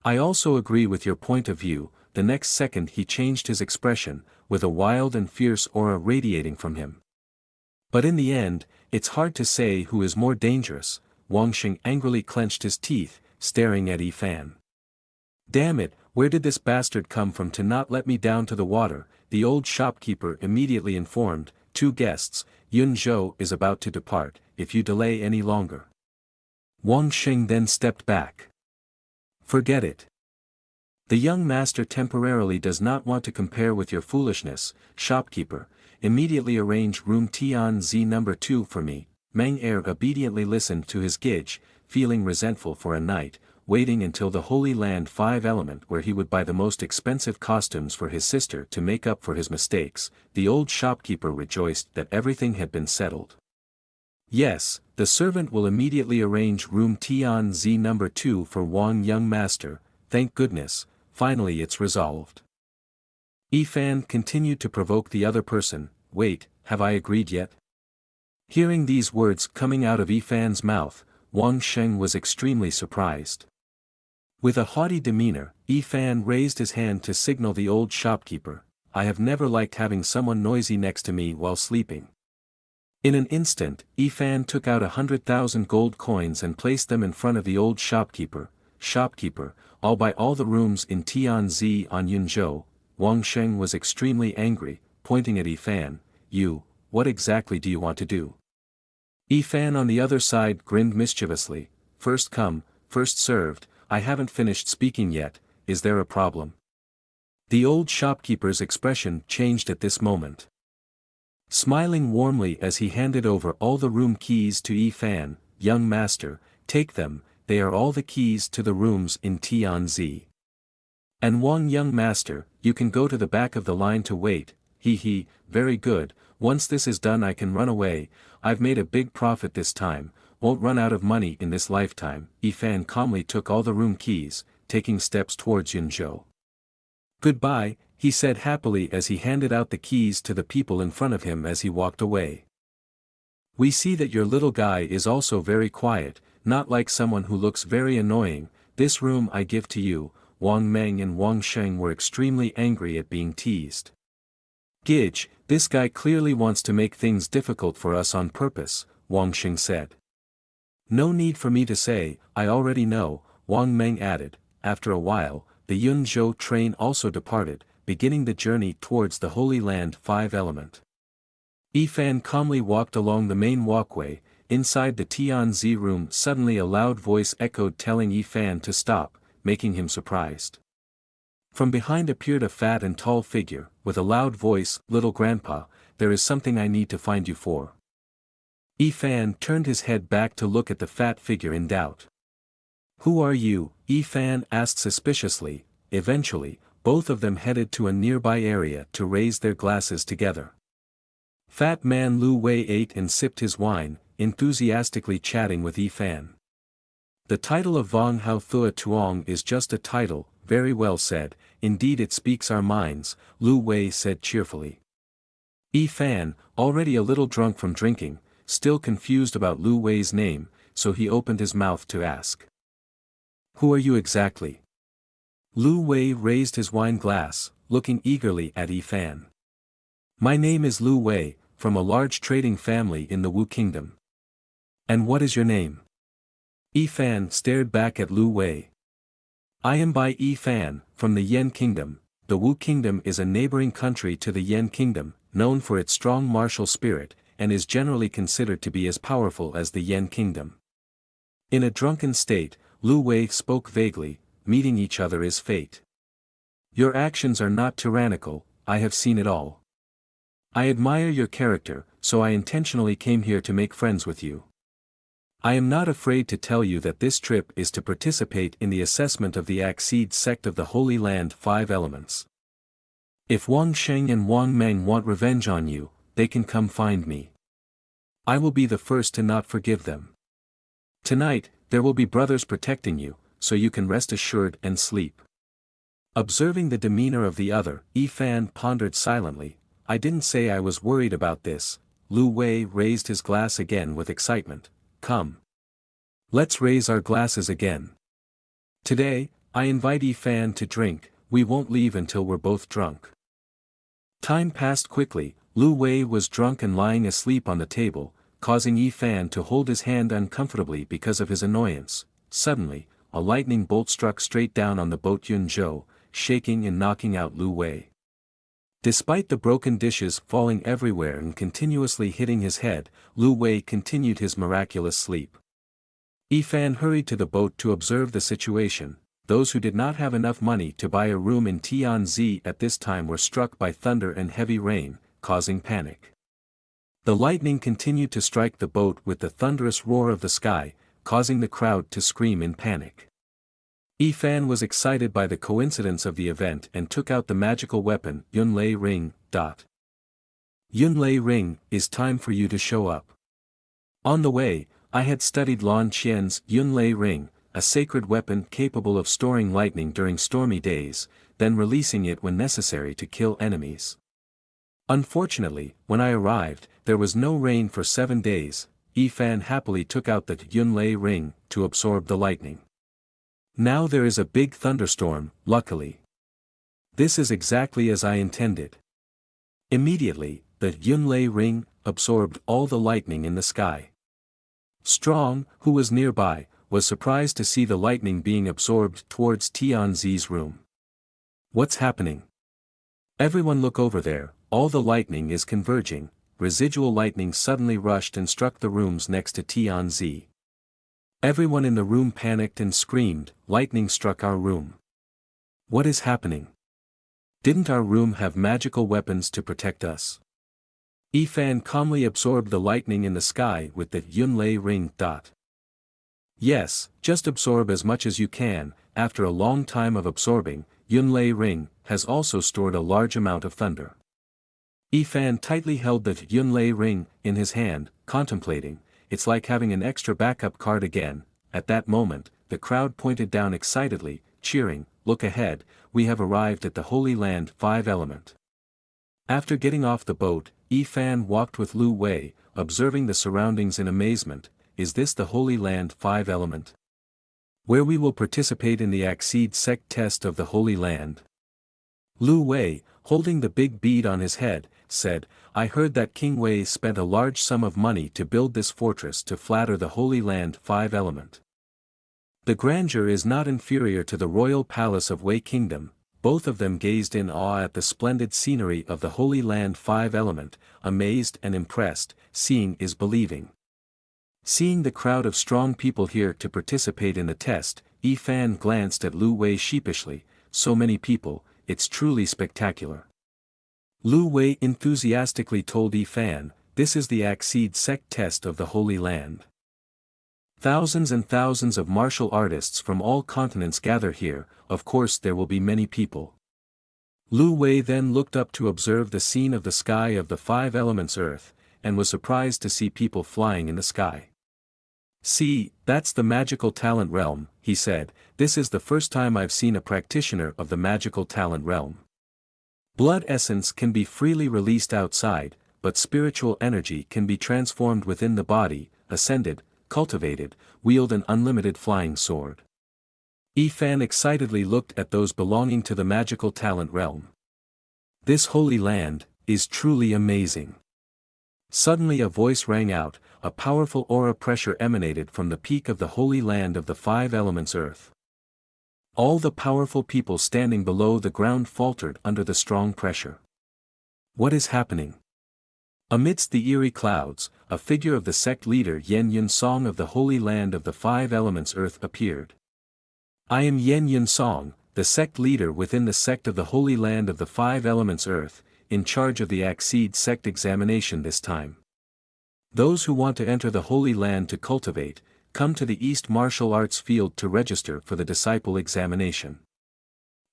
I also agree with your point of view. The next second he changed his expression, with a wild and fierce aura radiating from him. But in the end, it's hard to say who is more dangerous. Wang Sheng angrily clenched his teeth, staring at Yi Fan. Damn it, where did this bastard come from to not let me down to the water? The old shopkeeper immediately informed, 2 guests, Yun Zhou is about to depart, if you delay any longer. Wang Sheng then stepped back. Forget it. The young master temporarily does not want to compare with your foolishness. Shopkeeper, immediately arrange room Tian Z number 2 for me. Meng Er obediently listened to his gauge, feeling resentful for a night, waiting until the Holy Land 5 element where he would buy the most expensive costumes for his sister to make up for his mistakes. The old shopkeeper rejoiced that everything had been settled. Yes, the servant will immediately arrange room Tian Z number 2 for Wang young master, thank goodness. Finally it's resolved. Yi Fan continued to provoke the other person, wait, have I agreed yet? Hearing these words coming out of Yi Fan's mouth, Wang Sheng was extremely surprised. With a haughty demeanor, Yi Fan raised his hand to signal the old shopkeeper, I have never liked having someone noisy next to me while sleeping. In an instant, Yi Fan took out 100,000 gold coins and placed them in front of the old shopkeeper. Shopkeeper, I'll buy all the rooms in Tianzi on Yunzhou. Wang Sheng was extremely angry, pointing at Yi Fan, what exactly do you want to do? Yi Fan on the other side grinned mischievously, first come, first served, I haven't finished speaking yet, is there a problem? The old shopkeeper's expression changed at this moment. Smiling warmly as he handed over all the room keys to Yi Fan, young master, take them, they are all the keys to the rooms in Tianzi. And Wang young master, you can go to the back of the line to wait, very good, once this is done I can run away, I've made a big profit this time, won't run out of money in this lifetime. Yi Fan calmly took all the room keys, taking steps towards Yunzhou. Goodbye, he said happily as he handed out the keys to the people in front of him as he walked away. We see that your little guy is also very quiet, not like someone who looks very annoying. This room I give to you. Wang Meng and Wang Sheng were extremely angry at being teased. Gidge, this guy clearly wants to make things difficult for us on purpose, Wang Sheng said. No need for me to say, I already know, Wang Meng added. After a while, the Yunzhou train also departed, beginning the journey towards the Holy Land 5 element. Yi Fan calmly walked along the main walkway. Inside the Tianzi room suddenly a loud voice echoed telling Yi Fan to stop, making him surprised. From behind appeared a fat and tall figure, with a loud voice, Little Grandpa, there is something I need to find you for. Yi Fan turned his head back to look at the fat figure in doubt. Who are you? Yi Fan asked suspiciously. Eventually, both of them headed to a nearby area to raise their glasses together. Fat man Lu Wei ate and sipped his wine, enthusiastically chatting with Yi Fan. The title of Vong Hao Thua Tuong is just a title, very well said, indeed it speaks our minds, Lu Wei said cheerfully. Yi Fan, already a little drunk from drinking, still confused about Lu Wei's name, so he opened his mouth to ask. Who are you exactly? Lu Wei raised his wine glass, looking eagerly at Yi Fan. My name is Lu Wei, from a large trading family in the Wu Kingdom. And what is your name? Yi Fan stared back at Lu Wei. I am Bai Yi Fan, from the Yan Kingdom. The Wu Kingdom is a neighboring country to the Yan Kingdom, known for its strong martial spirit, and is generally considered to be as powerful as the Yan Kingdom. In a drunken state, Lu Wei spoke vaguely, meeting each other is fate. Your actions are not tyrannical, I have seen it all. I admire your character, so I intentionally came here to make friends with you. I am not afraid to tell you that this trip is to participate in the assessment of the Akseed sect of the Holy Land 5 elements. If Wang Sheng and Wang Meng want revenge on you, they can come find me. I will be the first to not forgive them. Tonight, there will be brothers protecting you, so you can rest assured and sleep. Observing the demeanor of the other, Yi Fan pondered silently. I didn't say I was worried about this. Lu Wei raised his glass again with excitement. Come. Let's raise our glasses again. Today, I invite Yi Fan to drink, we won't leave until we're both drunk. Time passed quickly. Lu Wei was drunk and lying asleep on the table, causing Yi Fan to hold his hand uncomfortably because of his annoyance. Suddenly, a lightning bolt struck straight down on the boat Yun Zhou, shaking and knocking out Lu Wei. Despite the broken dishes falling everywhere and continuously hitting his head, Lu Wei continued his miraculous sleep. Yi Fan hurried to the boat to observe the situation. Those who did not have enough money to buy a room in Tianzi at this time were struck by thunder and heavy rain, causing panic. The lightning continued to strike the boat with the thunderous roar of the sky, causing the crowd to scream in panic. Yi Fan was excited by the coincidence of the event and took out the magical weapon Yun Lei Ring. Yun Lei Ring, is time for you to show up. On the way, I had studied Lan Qian's Yun Lei Ring, a sacred weapon capable of storing lightning during stormy days, then releasing it when necessary to kill enemies. Unfortunately, when I arrived, there was no rain for 7 days. Yi Fan happily took out the Yun Lei Ring to absorb the lightning. Now there is a big thunderstorm, luckily. This is exactly as I intended. Immediately, the Yun Lei Ring absorbed all the lightning in the sky. Strong, who was nearby, was surprised to see the lightning being absorbed towards Tianzi's room. What's happening? Everyone look over there, all the lightning is converging. Residual lightning suddenly rushed and struck the rooms next to Tianzi. Everyone in the room panicked and screamed, lightning struck our room. What is happening? Didn't our room have magical weapons to protect us? Yi Fan calmly absorbed the lightning in the sky with the Yun Lei Ring. Yes, just absorb as much as you can. After a long time of absorbing, Yun Lei Ring has also stored a large amount of thunder. Yi Fan tightly held the Yun Lei Ring in his hand, contemplating. It's like having an extra backup card again. At that moment, the crowd pointed down excitedly, cheering, look ahead, we have arrived at the Holy Land 5 element. After getting off the boat, Yi Fan walked with Lu Wei, observing the surroundings in amazement. Is this the Holy Land 5 element? Where we will participate in the Akseed sect test of the Holy Land? Lu Wei, holding the big bead on his head, said, I heard that King Wei spent a large sum of money to build this fortress to flatter the Holy Land 5 element. The grandeur is not inferior to the royal palace of Wei Kingdom. Both of them gazed in awe at the splendid scenery of the Holy Land 5 element, amazed and impressed. Seeing is believing. Seeing the crowd of strong people here to participate in the test, Yi Fan glanced at Lu Wei sheepishly. So many people, it's truly spectacular. Lu Wei enthusiastically told Yi Fan, "This is the Accede sect test of the Holy Land. Thousands and thousands of martial artists from all continents gather here, of course there will be many people." Lu Wei then looked up to observe the scene of the sky of the five elements earth, and was surprised to see people flying in the sky. "See, that's the magical talent realm," he said. "This is the first time I've seen a practitioner of the magical talent realm. Blood essence can be freely released outside, but spiritual energy can be transformed within the body, ascended, cultivated, wield an unlimited flying sword." Yi Fan excitedly looked at those belonging to the magical talent realm. "This holy land is truly amazing." Suddenly a voice rang out, a powerful aura pressure emanated from the peak of the holy land of the five elements earth. All the powerful people standing below the ground faltered under the strong pressure. What is happening? Amidst the eerie clouds, a figure of the sect leader Yen Yun Song of the holy land of the five elements earth appeared. "I am Yen Yun Song, the sect leader within the sect of the holy land of the five elements earth, in charge of the Accede sect examination this time. Those who want to enter the holy land to cultivate, come to the East Martial Arts Field to register for the disciple examination.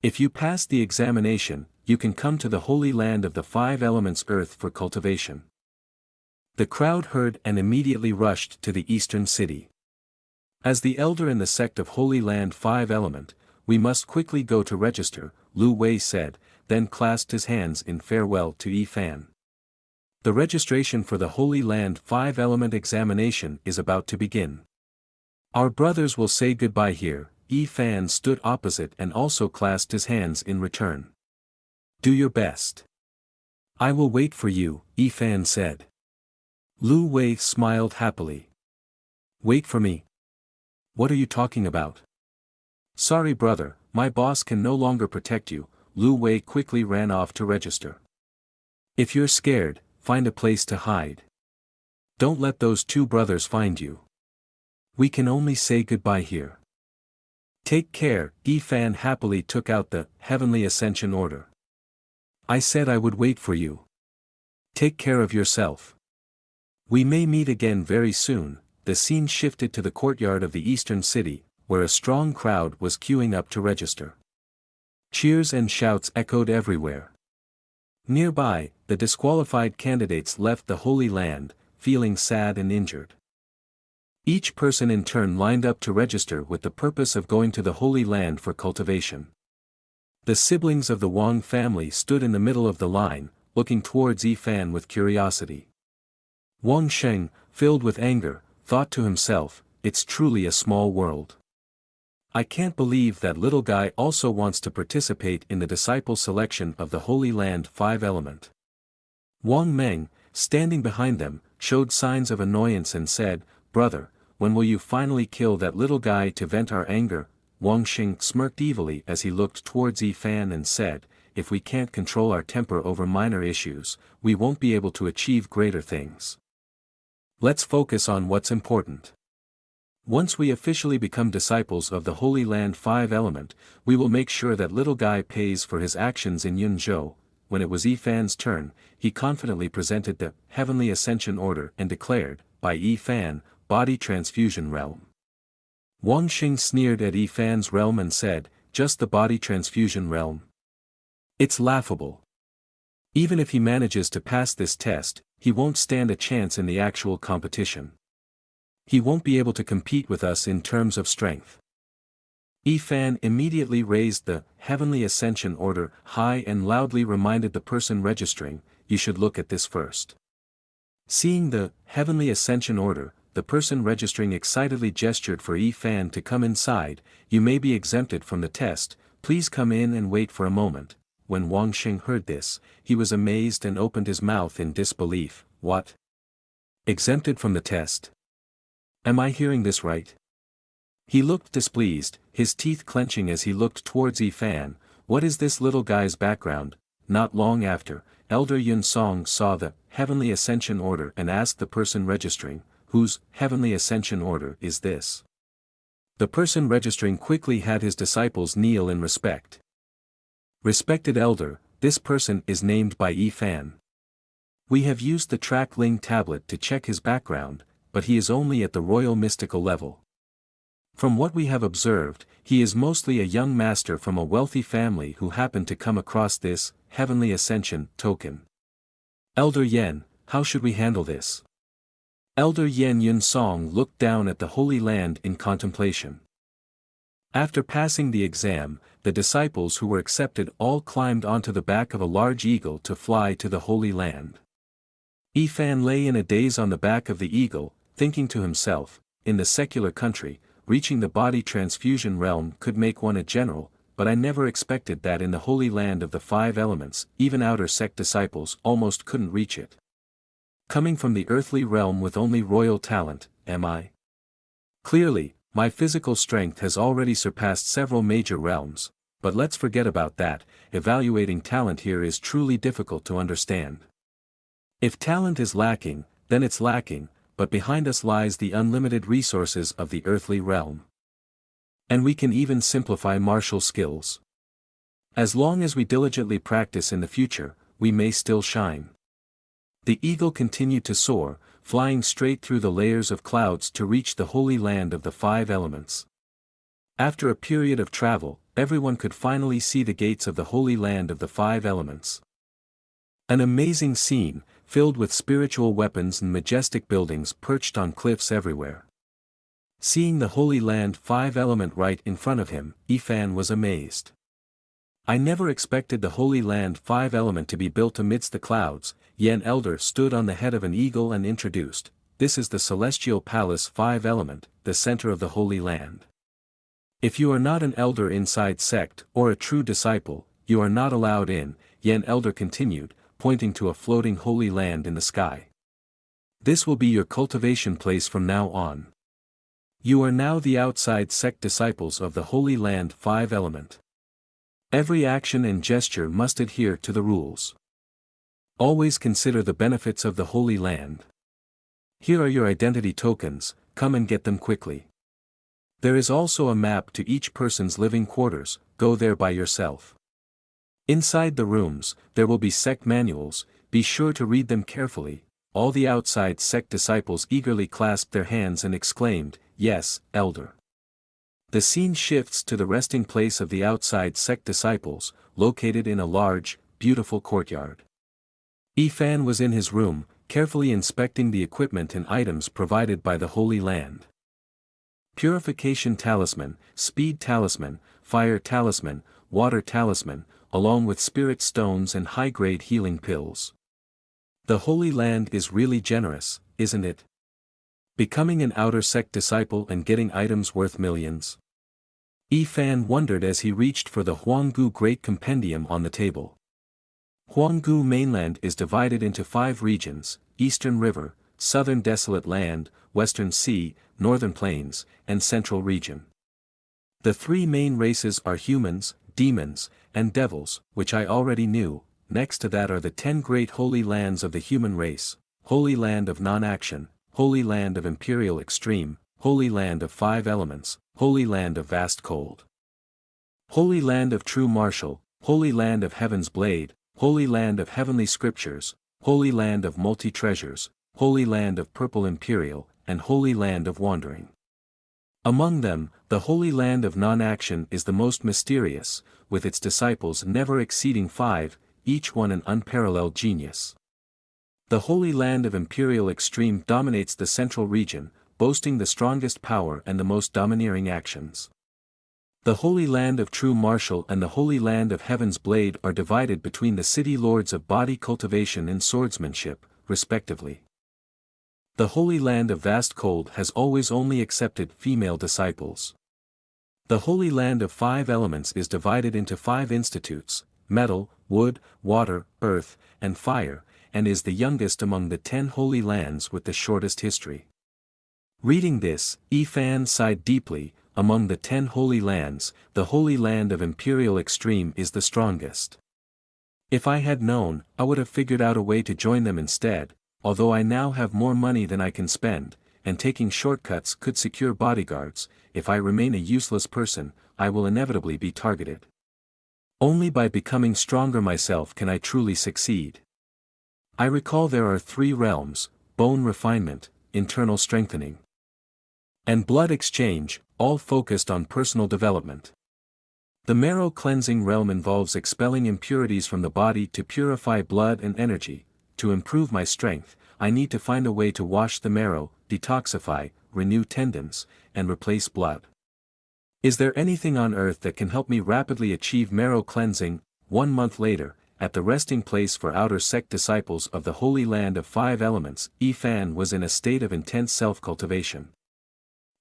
If you pass the examination, you can come to the holy land of the five elements earth for cultivation." The crowd heard and immediately rushed to the eastern city. "As the elder in the sect of Holy Land Five Element, we must quickly go to register," Lu Wei said, then clasped his hands in farewell to Yi Fan. "The registration for the Holy Land Five Element examination is about to begin. Our brothers will say goodbye here." Yi Fan stood opposite and also clasped his hands in return. "Do your best. I will wait for you," Yi Fan said. Lu Wei smiled happily. "Wait for me? What are you talking about?" "Sorry brother, my boss can no longer protect you." Lu Wei quickly ran off to register. "If you're scared, find a place to hide. Don't let those two brothers find you. We can only say goodbye here." "Take care." Yi Fan happily took out the Heavenly Ascension Order. "I said I would wait for you. Take care of yourself. We may meet again very soon." The scene shifted to the courtyard of the eastern city, where a strong crowd was queuing up to register. Cheers and shouts echoed everywhere. Nearby, the disqualified candidates left the Holy Land, feeling sad and injured. Each person in turn lined up to register with the purpose of going to the Holy Land for cultivation. The siblings of the Wang family stood in the middle of the line, looking towards Yi Fan with curiosity. Wang Sheng, filled with anger, thought to himself, "It's truly a small world. I can't believe that little guy also wants to participate in the disciple selection of the Holy Land Five Element." Wang Meng, standing behind them, showed signs of annoyance and said, "Brother, when will you finally kill that little guy to vent our anger?" Wang Xing smirked evilly as he looked towards Yi Fan and said, "If we can't control our temper over minor issues, we won't be able to achieve greater things. Let's focus on what's important. Once we officially become disciples of the Holy Land Five Element, we will make sure that little guy pays for his actions in Yunzhou." When it was Yi Fan's turn, he confidently presented the Heavenly Ascension Order and declared, "By Yi Fan, Body Transfusion Realm." Wang Xing sneered at Yi Fan's realm and said, "Just the Body Transfusion Realm? It's laughable. Even if he manages to pass this test, he won't stand a chance in the actual competition. He won't be able to compete with us in terms of strength." Yi Fan immediately raised the Heavenly Ascension Order high and loudly reminded the person registering, "You should look at this first." Seeing the Heavenly Ascension Order, the person registering excitedly gestured for Yi Fan to come inside. "You may be exempted from the test, please come in and wait for a moment." When Wang Xing heard this, he was amazed and opened his mouth in disbelief. "What? Exempted from the test? Am I hearing this right?" He looked displeased, his teeth clenching as he looked towards Yi Fan. "What is this little guy's background?" Not long after, Elder Yun Song saw the Heavenly Ascension Order and asked the person registering, "Whose Heavenly Ascension Order is this?" The person registering quickly had his disciples kneel in respect. "Respected Elder, this person is named by Fan. We have used the Track Ling tablet to check his background, but he is only at the royal mystical level. From what we have observed, he is mostly a young master from a wealthy family who happened to come across this heavenly ascension token. Elder Yen, how should we handle this? Elder Yen Yun Song looked down at the Holy Land in contemplation. After passing the exam, the disciples who were accepted all climbed onto the back of a large eagle to fly to the Holy Land. Fan lay in a daze on the back of the eagle, thinking to himself, in the secular country, reaching the body transfusion realm could make one a general, but I never expected that in the Holy Land of the five elements, even outer sect disciples almost couldn't reach it. Coming from the earthly realm with only royal talent, am I? Clearly, my physical strength has already surpassed several major realms, but let's forget about that. Evaluating talent here is truly difficult to understand. If talent is lacking, then it's lacking, but behind us lies the unlimited resources of the earthly realm. And we can even simplify martial skills. As long as we diligently practice in the future, we may still shine. The eagle continued to soar, flying straight through the layers of clouds to reach the Holy Land of the five elements. After a period of travel, everyone could finally see the gates of the Holy Land of the five elements. An amazing scene, filled with spiritual weapons and majestic buildings perched on cliffs everywhere. Seeing the Holy Land five-element right in front of him, Fan was amazed. I never expected the Holy Land five-element to be built amidst the clouds. Yen Elder stood on the head of an eagle and introduced, this is the Celestial Palace five-element, the center of the Holy Land. If you are not an elder inside sect or a true disciple, you are not allowed in, Yen Elder continued, pointing to a floating Holy Land in the sky. This will be your cultivation place from now on. You are now the outside sect disciples of the Holy Land five-element. Every action and gesture must adhere to the rules. Always consider the benefits of the Holy Land. Here are your identity tokens, come and get them quickly. There is also a map to each person's living quarters, go there by yourself. Inside the rooms, there will be sect manuals, be sure to read them carefully. All the outside sect disciples eagerly clasped their hands and exclaimed, yes, Elder. The scene shifts to the resting place of the outside sect disciples, located in a large, beautiful courtyard. Fan was in his room, carefully inspecting the equipment and items provided by the Holy Land. Purification Talisman, Speed Talisman, Fire Talisman, Water Talisman, along with spirit stones and high-grade healing pills. The Holy Land is really generous, isn't it? Becoming an outer sect disciple and getting items worth millions. Fan wondered as he reached for the Huanggu Great Compendium on the table. Huanggu mainland is divided into 5 regions, Eastern River, Southern Desolate Land, Western Sea, Northern Plains, and Central Region. The 3 main races are humans, demons, and devils, which I already knew. Next to that are the 10 great holy lands of the human race, Holy Land of Non-Action, Holy Land of Imperial Extreme, Holy Land of Five Elements, Holy Land of Vast Cold. Holy Land of True Martial, Holy Land of Heaven's Blade, Holy Land of Heavenly Scriptures, Holy Land of Multi-Treasures, Holy Land of Purple Imperial, and Holy Land of Wandering. Among them, the Holy Land of Non-Action is the most mysterious, with its disciples never exceeding 5, each one an unparalleled genius. The Holy Land of Imperial Extreme dominates the central region, boasting the strongest power and the most domineering actions. The Holy Land of True Martial and the Holy Land of Heaven's Blade are divided between the city lords of body cultivation and swordsmanship, respectively. The Holy Land of Vast Cold has always only accepted female disciples. The Holy Land of Five Elements is divided into 5 institutes, metal, wood, water, earth, and fire, and is the youngest among the 10 holy lands with the shortest history. Reading this, Fan sighed deeply. Among the 10 holy lands, the Holy Land of Imperial Extreme is the strongest. If I had known, I would have figured out a way to join them instead, although I now have more money than I can spend, and taking shortcuts could secure bodyguards. If I remain a useless person, I will inevitably be targeted. Only by becoming stronger myself can I truly succeed. I recall there are 3 realms: bone refinement, internal strengthening, and blood exchange, all focused on personal development. The marrow cleansing realm involves expelling impurities from the body to purify blood and energy. To improve my strength, I need to find a way to wash the marrow, detoxify, renew tendons, and replace blood. Is there anything on earth that can help me rapidly achieve marrow cleansing? 1 month later, at the resting place for outer sect disciples of the Holy Land of 5 Elements, Ifan was in a state of intense self-cultivation.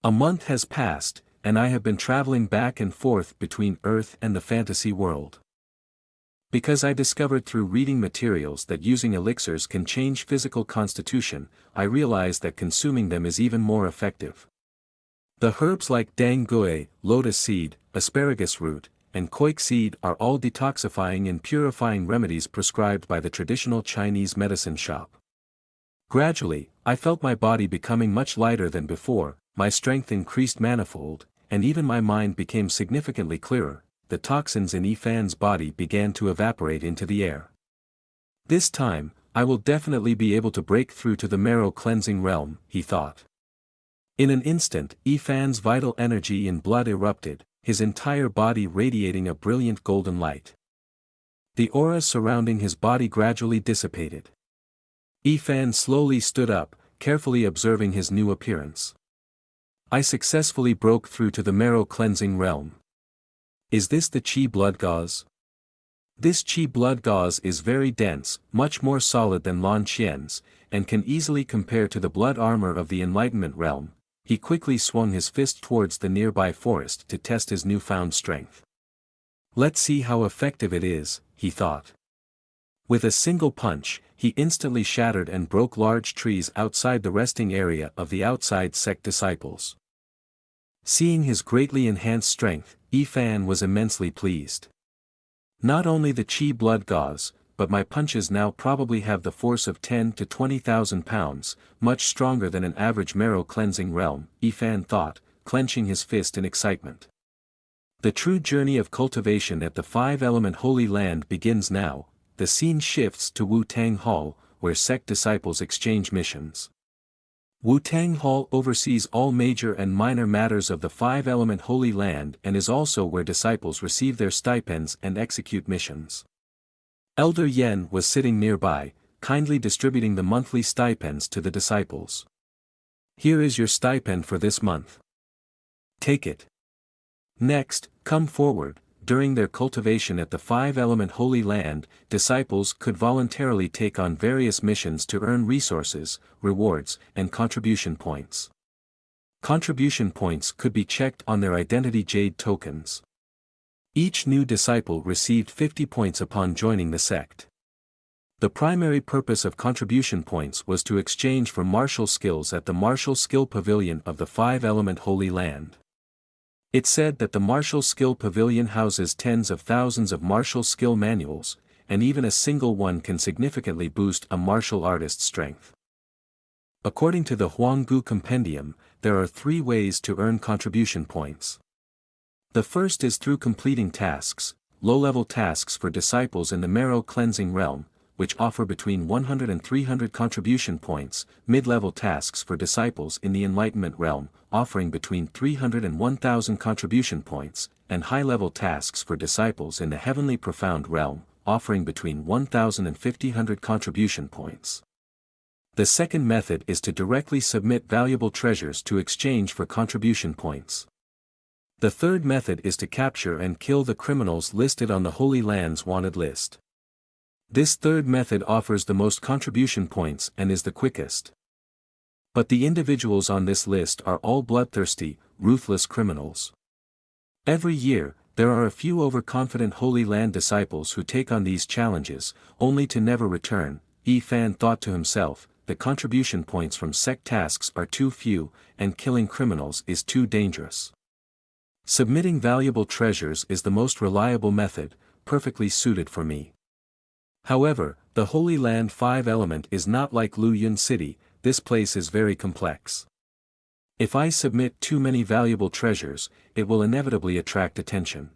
A month has passed, and I have been traveling back and forth between Earth and the fantasy world. Because I discovered through reading materials that using elixirs can change physical constitution, I realized that consuming them is even more effective. The herbs like dang gui, lotus seed, asparagus root, and koik seed are all detoxifying and purifying remedies prescribed by the traditional Chinese medicine shop. Gradually, I felt my body becoming much lighter than before, my strength increased manifold, and even my mind became significantly clearer. The toxins in Ifan's body began to evaporate into the air. This time, I will definitely be able to break through to the marrow cleansing realm, he thought. In an instant, Ifan's vital energy in blood erupted, his entire body radiating a brilliant golden light. The aura surrounding his body gradually dissipated. Ifan slowly stood up, carefully observing his new appearance. I successfully broke through to the marrow cleansing realm. Is this the Qi blood gauze? This Qi blood gauze is very dense, much more solid than Lan Qian's, and can easily compare to the blood armor of the Enlightenment realm. He quickly swung his fist towards the nearby forest to test his newfound strength. Let's see how effective it is, he thought. With a single punch, he instantly shattered and broke large trees outside the resting area of the outside sect disciples. Seeing his greatly enhanced strength, Ifan was immensely pleased. Not only the Qi blood gauze, but my punches now probably have the force of 10 to 20,000 pounds, much stronger than an average marrow cleansing realm, Ifan thought, clenching his fist in excitement. The true journey of cultivation at the 5-element Holy Land begins now. The scene shifts to Wu-Tang Hall, where sect disciples exchange missions. Wu-Tang Hall oversees all major and minor matters of the 5-element Holy Land and is also where disciples receive their stipends and execute missions. Elder Yen was sitting nearby, kindly distributing the monthly stipends to the disciples. Here is your stipend for this month. Take it. Next, come forward. During their cultivation at the 5-element Holy Land, disciples could voluntarily take on various missions to earn resources, rewards, and contribution points. Contribution points could be checked on their identity jade tokens. Each new disciple received 50 points upon joining the sect. The primary purpose of contribution points was to exchange for martial skills at the Martial Skill Pavilion of the 5-element Holy Land. It said that the Martial Skill Pavilion houses tens of thousands of martial skill manuals, and even a single one can significantly boost a martial artist's strength. According to the Huanggu Compendium, there are 3 ways to earn contribution points. The first is through completing tasks, low-level tasks for disciples in the marrow cleansing realm, which offer between 100 and 300 contribution points, mid-level tasks for disciples in the Enlightenment realm, offering between 300 and 1,000 contribution points, and high-level tasks for disciples in the Heavenly Profound realm, offering between 1,000 and 1,500 contribution points. The second method is to directly submit valuable treasures to exchange for contribution points. The third method is to capture and kill the criminals listed on the Holy Land's wanted list. This third method offers the most contribution points and is the quickest. But the individuals on this list are all bloodthirsty, ruthless criminals. Every year, there are a few overconfident Holy Land disciples who take on these challenges, only to never return. Ifan thought to himself, the contribution points from sect tasks are too few, and killing criminals is too dangerous. Submitting valuable treasures is the most reliable method, perfectly suited for me. However, the Holy Land 5-element is not like Lu Yun City. This place is very complex. If I submit too many valuable treasures, it will inevitably attract attention.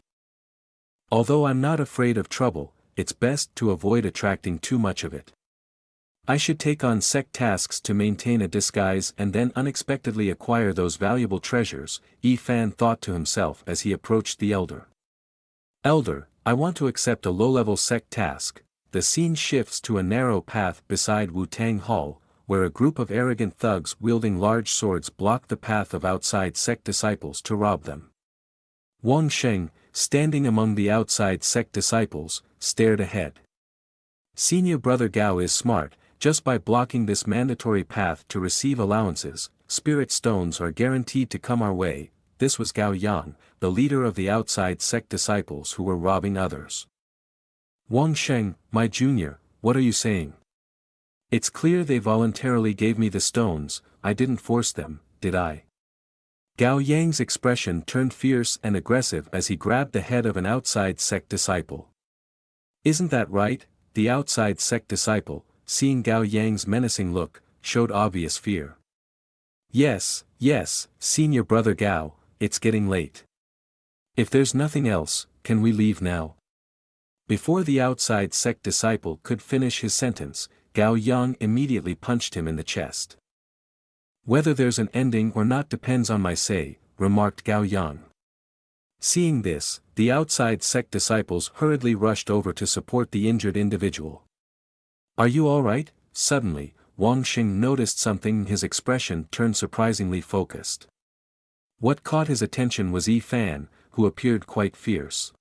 Although I'm not afraid of trouble, it's best to avoid attracting too much of it. I should take on sect tasks to maintain a disguise and then unexpectedly acquire those valuable treasures, Yi Fan thought to himself as he approached the elder. Elder, I want to accept a low-level sect task. The scene shifts to a narrow path beside Wu-Tang Hall, where a group of arrogant thugs wielding large swords block the path of outside sect disciples to rob them. Wang Sheng, standing among the outside sect disciples, stared ahead. Senior brother Gao is smart. Just by blocking this mandatory path to receive allowances, spirit stones are guaranteed to come our way. This was Gao Yang, the leader of the outside sect disciples who were robbing others. Wang Sheng, my junior, what are you saying? It's clear they voluntarily gave me the stones, I didn't force them, did I? Gao Yang's expression turned fierce and aggressive as he grabbed the head of an outside sect disciple. Isn't that right? The outside sect disciple, seeing Gao Yang's menacing look, showed obvious fear. Yes, senior brother Gao, it's getting late. If there's nothing else, can we leave now? Before the outside sect disciple could finish his sentence, Gao Yang immediately punched him in the chest. Whether there's an ending or not depends on my say, remarked Gao Yang. Seeing this, the outside sect disciples hurriedly rushed over to support the injured individual. Are you all right? Suddenly, Wang Xing noticed something. His expression turned surprisingly focused. What caught his attention was Yi Fan, who appeared quite fierce.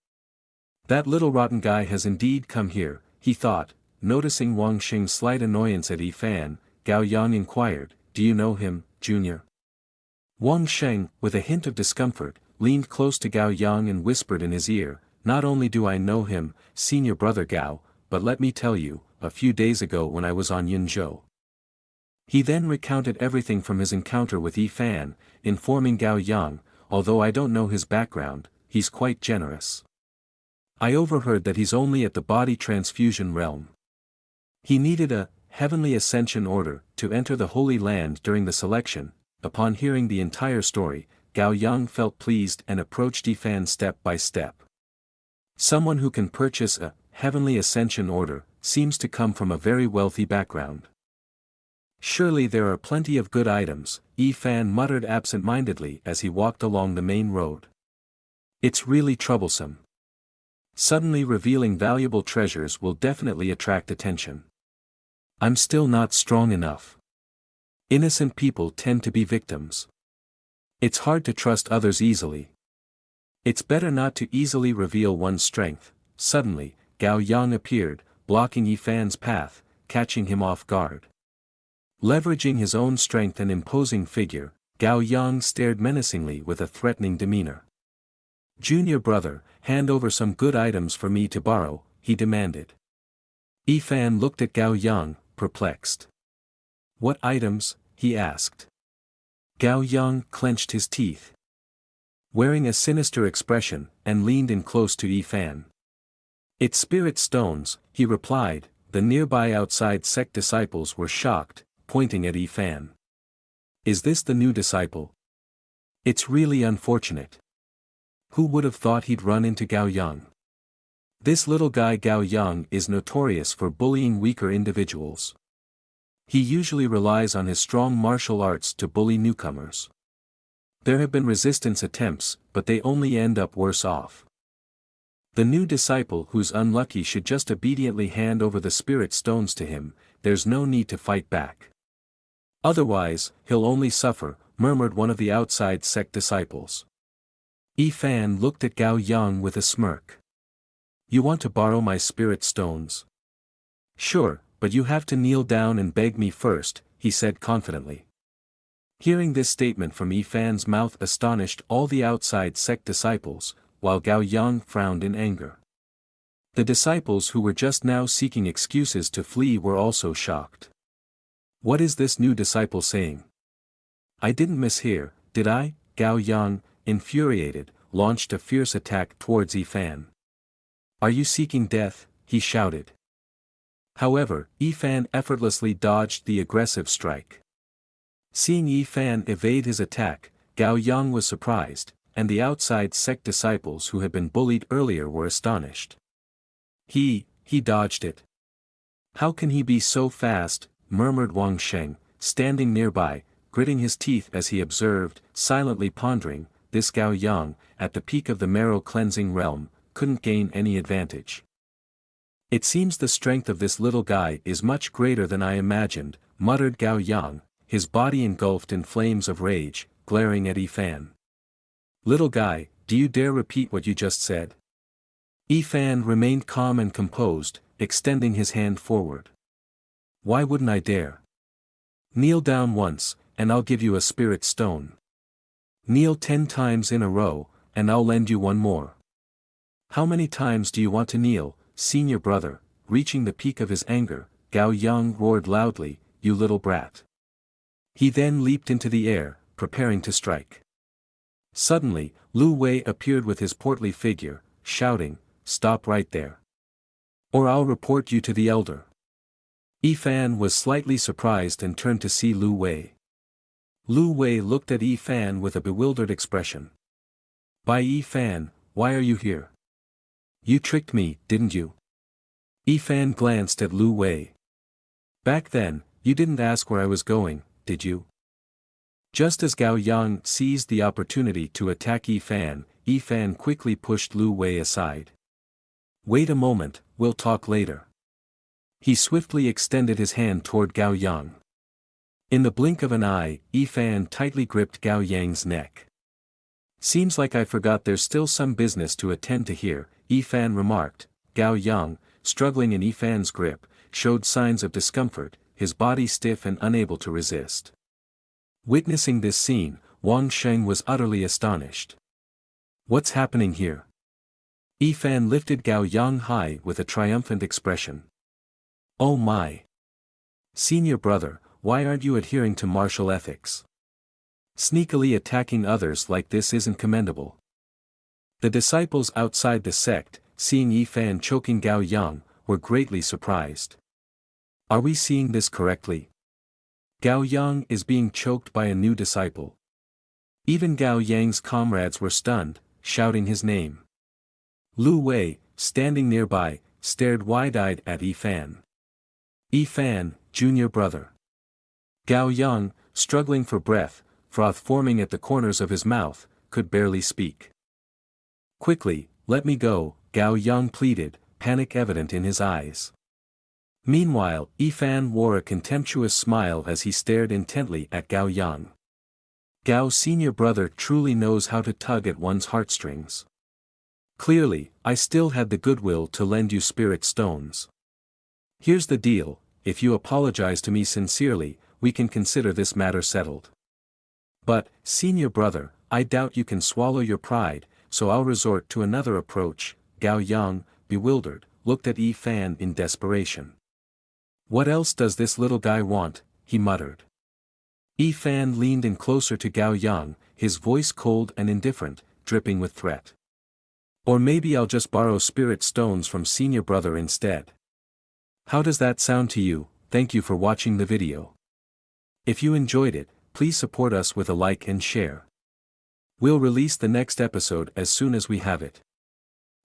That little rotten guy has indeed come here, he thought. Noticing Wang Xing's slight annoyance at Yi Fan, Gao Yang inquired, do you know him, junior? Wang Sheng, with a hint of discomfort, leaned close to Gao Yang and whispered in his ear, not only do I know him, senior brother Gao, but let me tell you, a few days ago when I was on Yunzhou. He then recounted everything from his encounter with Yi Fan, informing Gao Yang, although I don't know his background, he's quite generous. I overheard that he's only at the body transfusion realm. He needed a heavenly ascension order to enter the Holy Land during the selection. Upon hearing the entire story, Gao Yang felt pleased and approached Yi Fan step by step. Someone who can purchase a heavenly ascension order seems to come from a very wealthy background. Surely there are plenty of good items, Yi Fan muttered absent-mindedly as he walked along the main road. It's really troublesome. Suddenly revealing valuable treasures will definitely attract attention. I'm still not strong enough. Innocent people tend to be victims. It's hard to trust others easily. It's better not to easily reveal one's strength. Suddenly, Gao Yang appeared, blocking Yi Fan's path, catching him off guard. Leveraging his own strength and imposing figure, Gao Yang stared menacingly with a threatening demeanor. Junior brother, hand over some good items for me to borrow, he demanded. Yi Fan looked at Gao Yang, perplexed. What items? He asked. Gao Yang clenched his teeth, wearing a sinister expression, and leaned in close to Yi Fan. It's spirit stones, he replied. The nearby outside sect disciples were shocked, pointing at Yi Fan. Is this the new disciple? It's really unfortunate. Who would have thought he'd run into Gao Yang? This little guy Gao Yang is notorious for bullying weaker individuals. He usually relies on his strong martial arts to bully newcomers. There have been resistance attempts, but they only end up worse off. The new disciple who's unlucky should just obediently hand over the spirit stones to him, there's no need to fight back. Otherwise, he'll only suffer, murmured one of the outside sect disciples. Yi Fan looked at Gao Yang with a smirk. You want to borrow my spirit stones? Sure, but you have to kneel down and beg me first, he said confidently. Hearing this statement from Yi Fan's mouth astonished all the outside sect disciples, while Gao Yang frowned in anger. The disciples who were just now seeking excuses to flee were also shocked. What is this new disciple saying? I didn't mishear, did I? Gao Yang, infuriated, launched a fierce attack towards Yi Fan. Are you seeking death? He shouted. However, Yi Fan effortlessly dodged the aggressive strike. Seeing Yi Fan evade his attack, Gao Yang was surprised. and the outside sect disciples who had been bullied earlier were astonished. He dodged it. How can he be so fast, murmured Wang Sheng, standing nearby, gritting his teeth as he observed, silently pondering, this Gao Yang, at the peak of the marrow-cleansing realm, couldn't gain any advantage. It seems the strength of this little guy is much greater than I imagined, muttered Gao Yang, his body engulfed in flames of rage, glaring at Yi Fan. Little guy, do you dare repeat what you just said? Yi Fan remained calm and composed, extending his hand forward. Why wouldn't I dare? Kneel down once, and I'll give you a spirit stone. Kneel 10 times in a row, and I'll lend you one more. How many times do you want to kneel, senior brother? Reaching the peak of his anger, Gao Yang roared loudly, you little brat. He then leaped into the air, preparing to strike. Suddenly, Lu Wei appeared with his portly figure, shouting, stop right there. Or I'll report you to the elder. Yi Fan was slightly surprised and turned to see Lu Wei. Lu Wei looked at Yi Fan with a bewildered expression. By Yi Fan, why are you here? You tricked me, didn't you? Yi Fan glanced at Lu Wei. Back then, you didn't ask where I was going, did you? Just as Gao Yang seized the opportunity to attack Yi Fan quickly pushed Lu Wei aside. Wait a moment, we'll talk later. He swiftly extended his hand toward Gao Yang. In the blink of an eye, Yi Fan tightly gripped Gao Yang's neck. Seems like I forgot there's still some business to attend to here, Yi Fan remarked. Gao Yang, struggling in Yi Fan's grip, showed signs of discomfort, his body stiff and unable to resist. Witnessing this scene, Wang Sheng was utterly astonished. What's happening here? Yi Fan lifted Gao Yang high with a triumphant expression. Oh my! Senior brother, why aren't you adhering to martial ethics? Sneakily attacking others like this isn't commendable. The disciples outside the sect, seeing Yi Fan choking Gao Yang, were greatly surprised. Are we seeing this correctly? Gao Yang is being choked by a new disciple. Even Gao Yang's comrades were stunned, shouting his name. Lu Wei, standing nearby, stared wide-eyed at Yi Fan. Yi Fan, junior brother. Gao Yang, struggling for breath, froth forming at the corners of his mouth, could barely speak. Quickly, let me go, Gao Yang pleaded, panic evident in his eyes. Meanwhile, Yi Fan wore a contemptuous smile as he stared intently at Gao Yang. Gao's senior brother truly knows how to tug at one's heartstrings. Clearly, I still had the goodwill to lend you spirit stones. Here's the deal, if you apologize to me sincerely, we can consider this matter settled. But, senior brother, I doubt you can swallow your pride, so I'll resort to another approach. Gao Yang, bewildered, looked at Yi Fan in desperation. What else does this little guy want? He muttered. Yi Fan leaned in closer to Gao Yang, his voice cold and indifferent, dripping with threat. Or maybe I'll just borrow spirit stones from senior brother instead. How does that sound to you? Thank you for watching the video. If you enjoyed it, please support us with a like and share. We'll release the next episode as soon as we have it.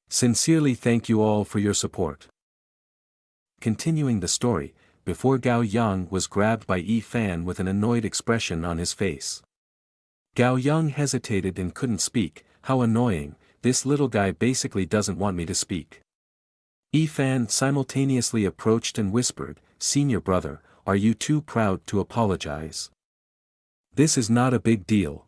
Sincerely thank you all for your support. Continuing the story, before Gao Yang was grabbed by Yi Fan with an annoyed expression on his face. Gao Yang hesitated and couldn't speak. How annoying, this little guy basically doesn't want me to speak. Yi Fan simultaneously approached and whispered, Senior brother, are you too proud to apologize? This is not a big deal.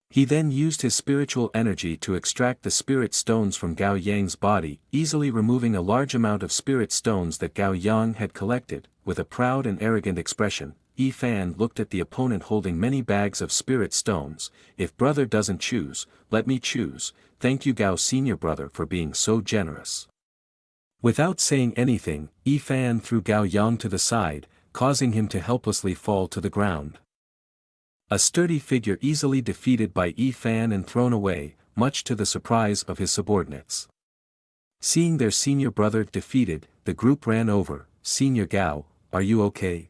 He then used his spiritual energy to extract the spirit stones from Gao Yang's body, easily removing a large amount of spirit stones that Gao Yang had collected. With a proud and arrogant expression, Yi Fan looked at the opponent holding many bags of spirit stones. If brother doesn't choose, let me choose. Thank you Gao senior brother for being so generous. Without saying anything, Yi Fan threw Gao Yang to the side, causing him to helplessly fall to the ground. A sturdy figure easily defeated by Yi Fan and thrown away, much to the surprise of his subordinates. Seeing their senior brother defeated, the group ran over. Senior Gao, are you okay?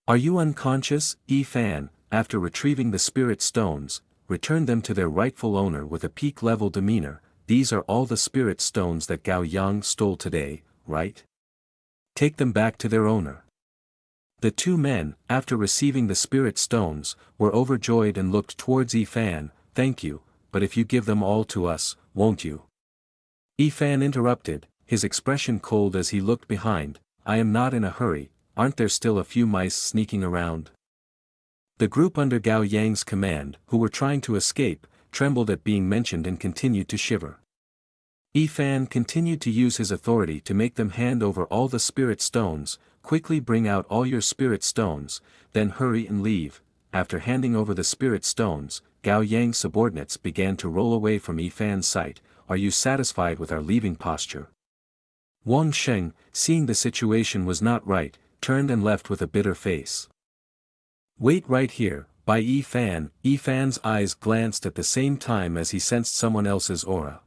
Are you unconscious? Yi Fan, after retrieving the spirit stones, return them to their rightful owner with a peak-level demeanor. These are all the spirit stones that Gao Yang stole today, right? Take them back to their owner. The two men, after receiving the spirit stones, were overjoyed and looked towards Yifan. Thank you, but if you give them all to us, won't you? Yifan interrupted, his expression cold as he looked behind. I am not in a hurry, aren't there still a few mice sneaking around? The group under Gao Yang's command, who were trying to escape, trembled at being mentioned and continued to shiver. Yifan continued to use his authority to make them hand over all the spirit stones. Quickly bring out all your spirit stones, then hurry and leave. After handing over the spirit stones, Gao Yang's subordinates began to roll away from Yifan's sight. Are you satisfied with our leaving posture? Wang Sheng, seeing the situation was not right, turned and left with a bitter face. Wait right here, by Yifan. Yifan's eyes glanced at the same time as he sensed someone else's aura.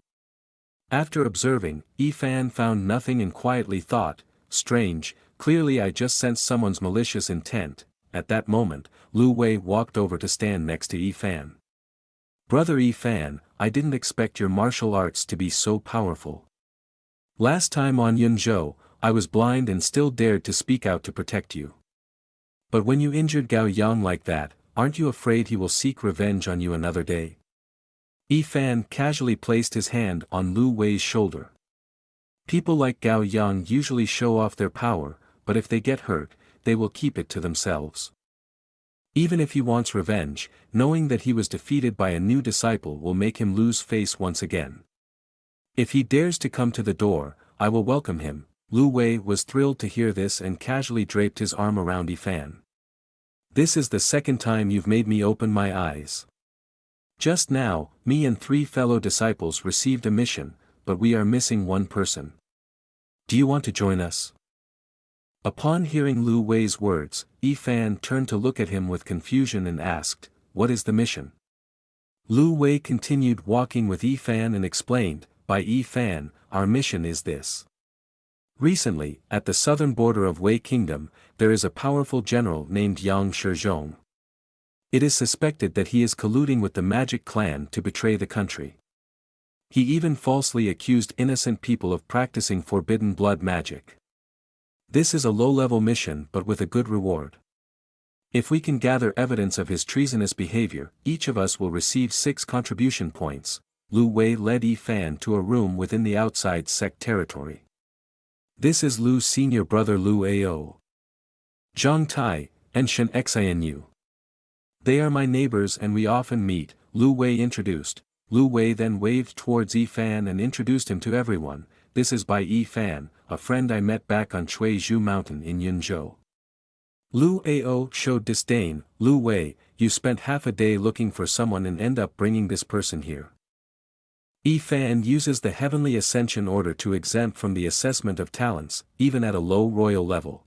After observing, Yifan found nothing and quietly thought, strange, clearly I just sensed someone's malicious intent. At that moment, Lu Wei walked over to stand next to Yifan. Brother Yifan, I didn't expect your martial arts to be so powerful. Last time on Yunzhou, I was blind and still dared to speak out to protect you. But when you injured Gao Yang like that, aren't you afraid he will seek revenge on you another day? Yifan casually placed his hand on Lu Wei's shoulder. People like Gao Yang usually show off their power, but if they get hurt, they will keep it to themselves. Even if he wants revenge, knowing that he was defeated by a new disciple will make him lose face once again. If he dares to come to the door, I will welcome him. Lu Wei was thrilled to hear this and casually draped his arm around Yifan. This is the second time you've made me open my eyes. Just now, me and 3 fellow disciples received a mission, but we are missing one person. Do you want to join us? Upon hearing Lu Wei's words, Yifan turned to look at him with confusion and asked, what is the mission? Lu Wei continued walking with Yifan and explained, by Yifan, our mission is this. Recently, at the southern border of Wei Kingdom, there is a powerful general named Yang Shizhong. It is suspected that he is colluding with the magic clan to betray the country. He even falsely accused innocent people of practicing forbidden blood magic. This is a low-level mission but with a good reward. If we can gather evidence of his treasonous behavior, each of us will receive 6 contribution points. Lu Wei led Yifan to a room within the outside sect territory. This is Lu's senior brother Lu Ao, Zhang Tai, and Shen Xinu. They are my neighbors and we often meet, Lu Wei introduced. Lu Wei then waved towards Yifan and introduced him to everyone. This is by Yifan, a friend I met back on Chuizhu Mountain in Yunzhou. Lu Ao showed disdain. Lu Wei, you spent half a day looking for someone and end up bringing this person here. Yifan uses the Heavenly Ascension Order to exempt from the assessment of talents, even at a low royal level.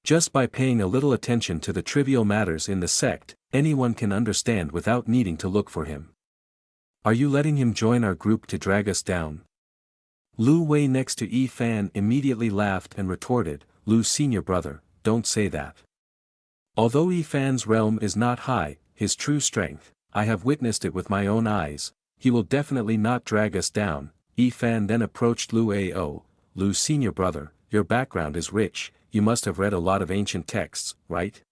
Just by paying a little attention to the trivial matters in the sect, anyone can understand without needing to look for him. Are you letting him join our group to drag us down? Lu Wei next to Yifan immediately laughed and retorted, Lu's senior brother, don't say that. Although Yifan's realm is not high, his true strength, I have witnessed it with my own eyes, he will definitely not drag us down. Yifan then approached Lu Ao, Lu's senior brother, your background is rich, you must have read a lot of ancient texts, right?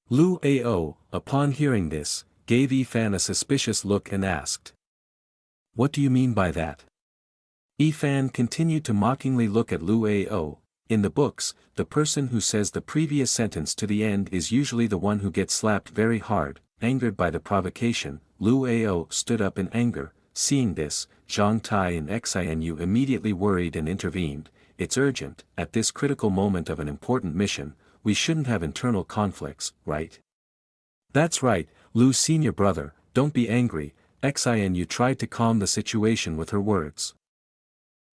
Lu Ao, upon hearing this, gave Yifan a suspicious look and asked. What do you mean by that? Yifan continued to mockingly look at Lu Ao. In the books, the person who says the previous sentence to the end is usually the one who gets slapped very hard. Angered by the provocation, Lu Ao stood up in anger. Seeing this, Zhang Tai and Xinu immediately worried and intervened. It's urgent, at this critical moment of an important mission, we shouldn't have internal conflicts, right? That's right, Lu's senior brother, don't be angry. Xinu tried to calm the situation with her words.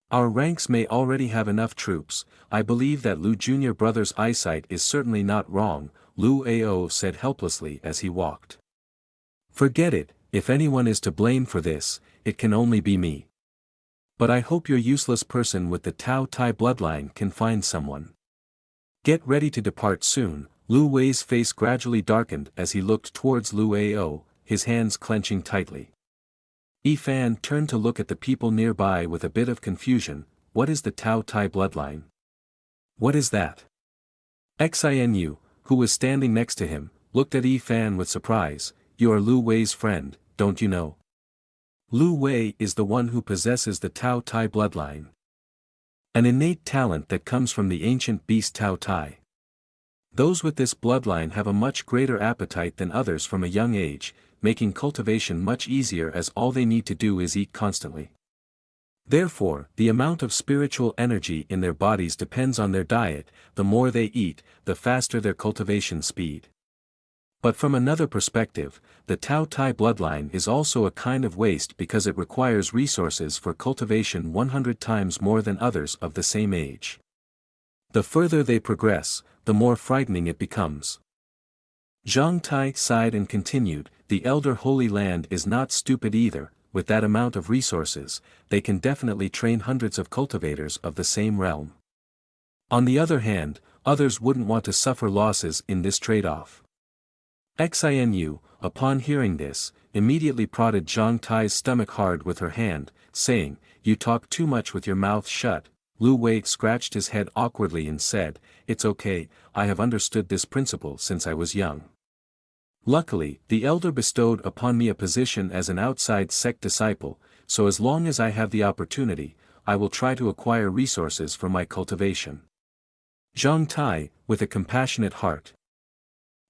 Our ranks may already have enough troops, I believe that Lu junior brother's eyesight is certainly not wrong, Lu Ao said helplessly as he walked. Forget it, if anyone is to blame for this, it can only be me. But I hope your useless person with the Tao Tai bloodline can find someone. Get ready to depart soon. Lu Wei's face gradually darkened as he looked towards Lu Ao. his hands clenching tightly. Yifan turned to look at the people nearby with a bit of confusion. What is the Tao Tai bloodline? What is that? Xinu, who was standing next to him, looked at Yifan with surprise. You are Lu Wei's friend, don't you know? Lu Wei is the one who possesses the Tao Tai bloodline. An innate talent that comes from the ancient beast Tao Tai. Those with this bloodline have a much greater appetite than others from a young age, making cultivation much easier as all they need to do is eat constantly. Therefore, the amount of spiritual energy in their bodies depends on their diet. The more they eat, the faster their cultivation speed. But from another perspective, the Tao Tai bloodline is also a kind of waste because it requires resources for cultivation 100 times more than others of the same age. The further they progress, the more frightening it becomes. Zhang Tai sighed and continued, the Elder Holy Land is not stupid either. With that amount of resources, they can definitely train hundreds of cultivators of the same realm. On the other hand, others wouldn't want to suffer losses in this trade-off. Xinu, upon hearing this, immediately prodded Zhang Tai's stomach hard with her hand, saying, you talk too much with your mouth shut. Lu Wei scratched his head awkwardly and said, it's okay, I have understood this principle since I was young. Luckily, the elder bestowed upon me a position as an outside sect disciple, so as long as I have the opportunity, I will try to acquire resources for my cultivation. Zhang Tai, with a compassionate heart,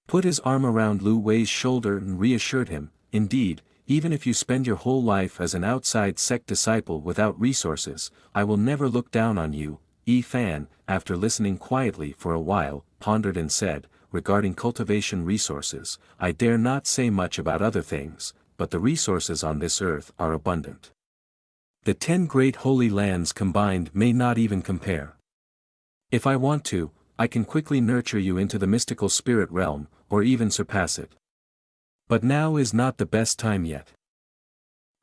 put his arm around Lu Wei's shoulder and reassured him, indeed, even if you spend your whole life as an outside sect disciple without resources, I will never look down on you. Yifan, after listening quietly for a while, pondered and said, regarding cultivation resources, I dare not say much about other things, but the resources on this earth are abundant. The 10 great holy lands combined may not even compare. If I want to, I can quickly nurture you into the mystical spirit realm, or even surpass it. But now is not the best time yet.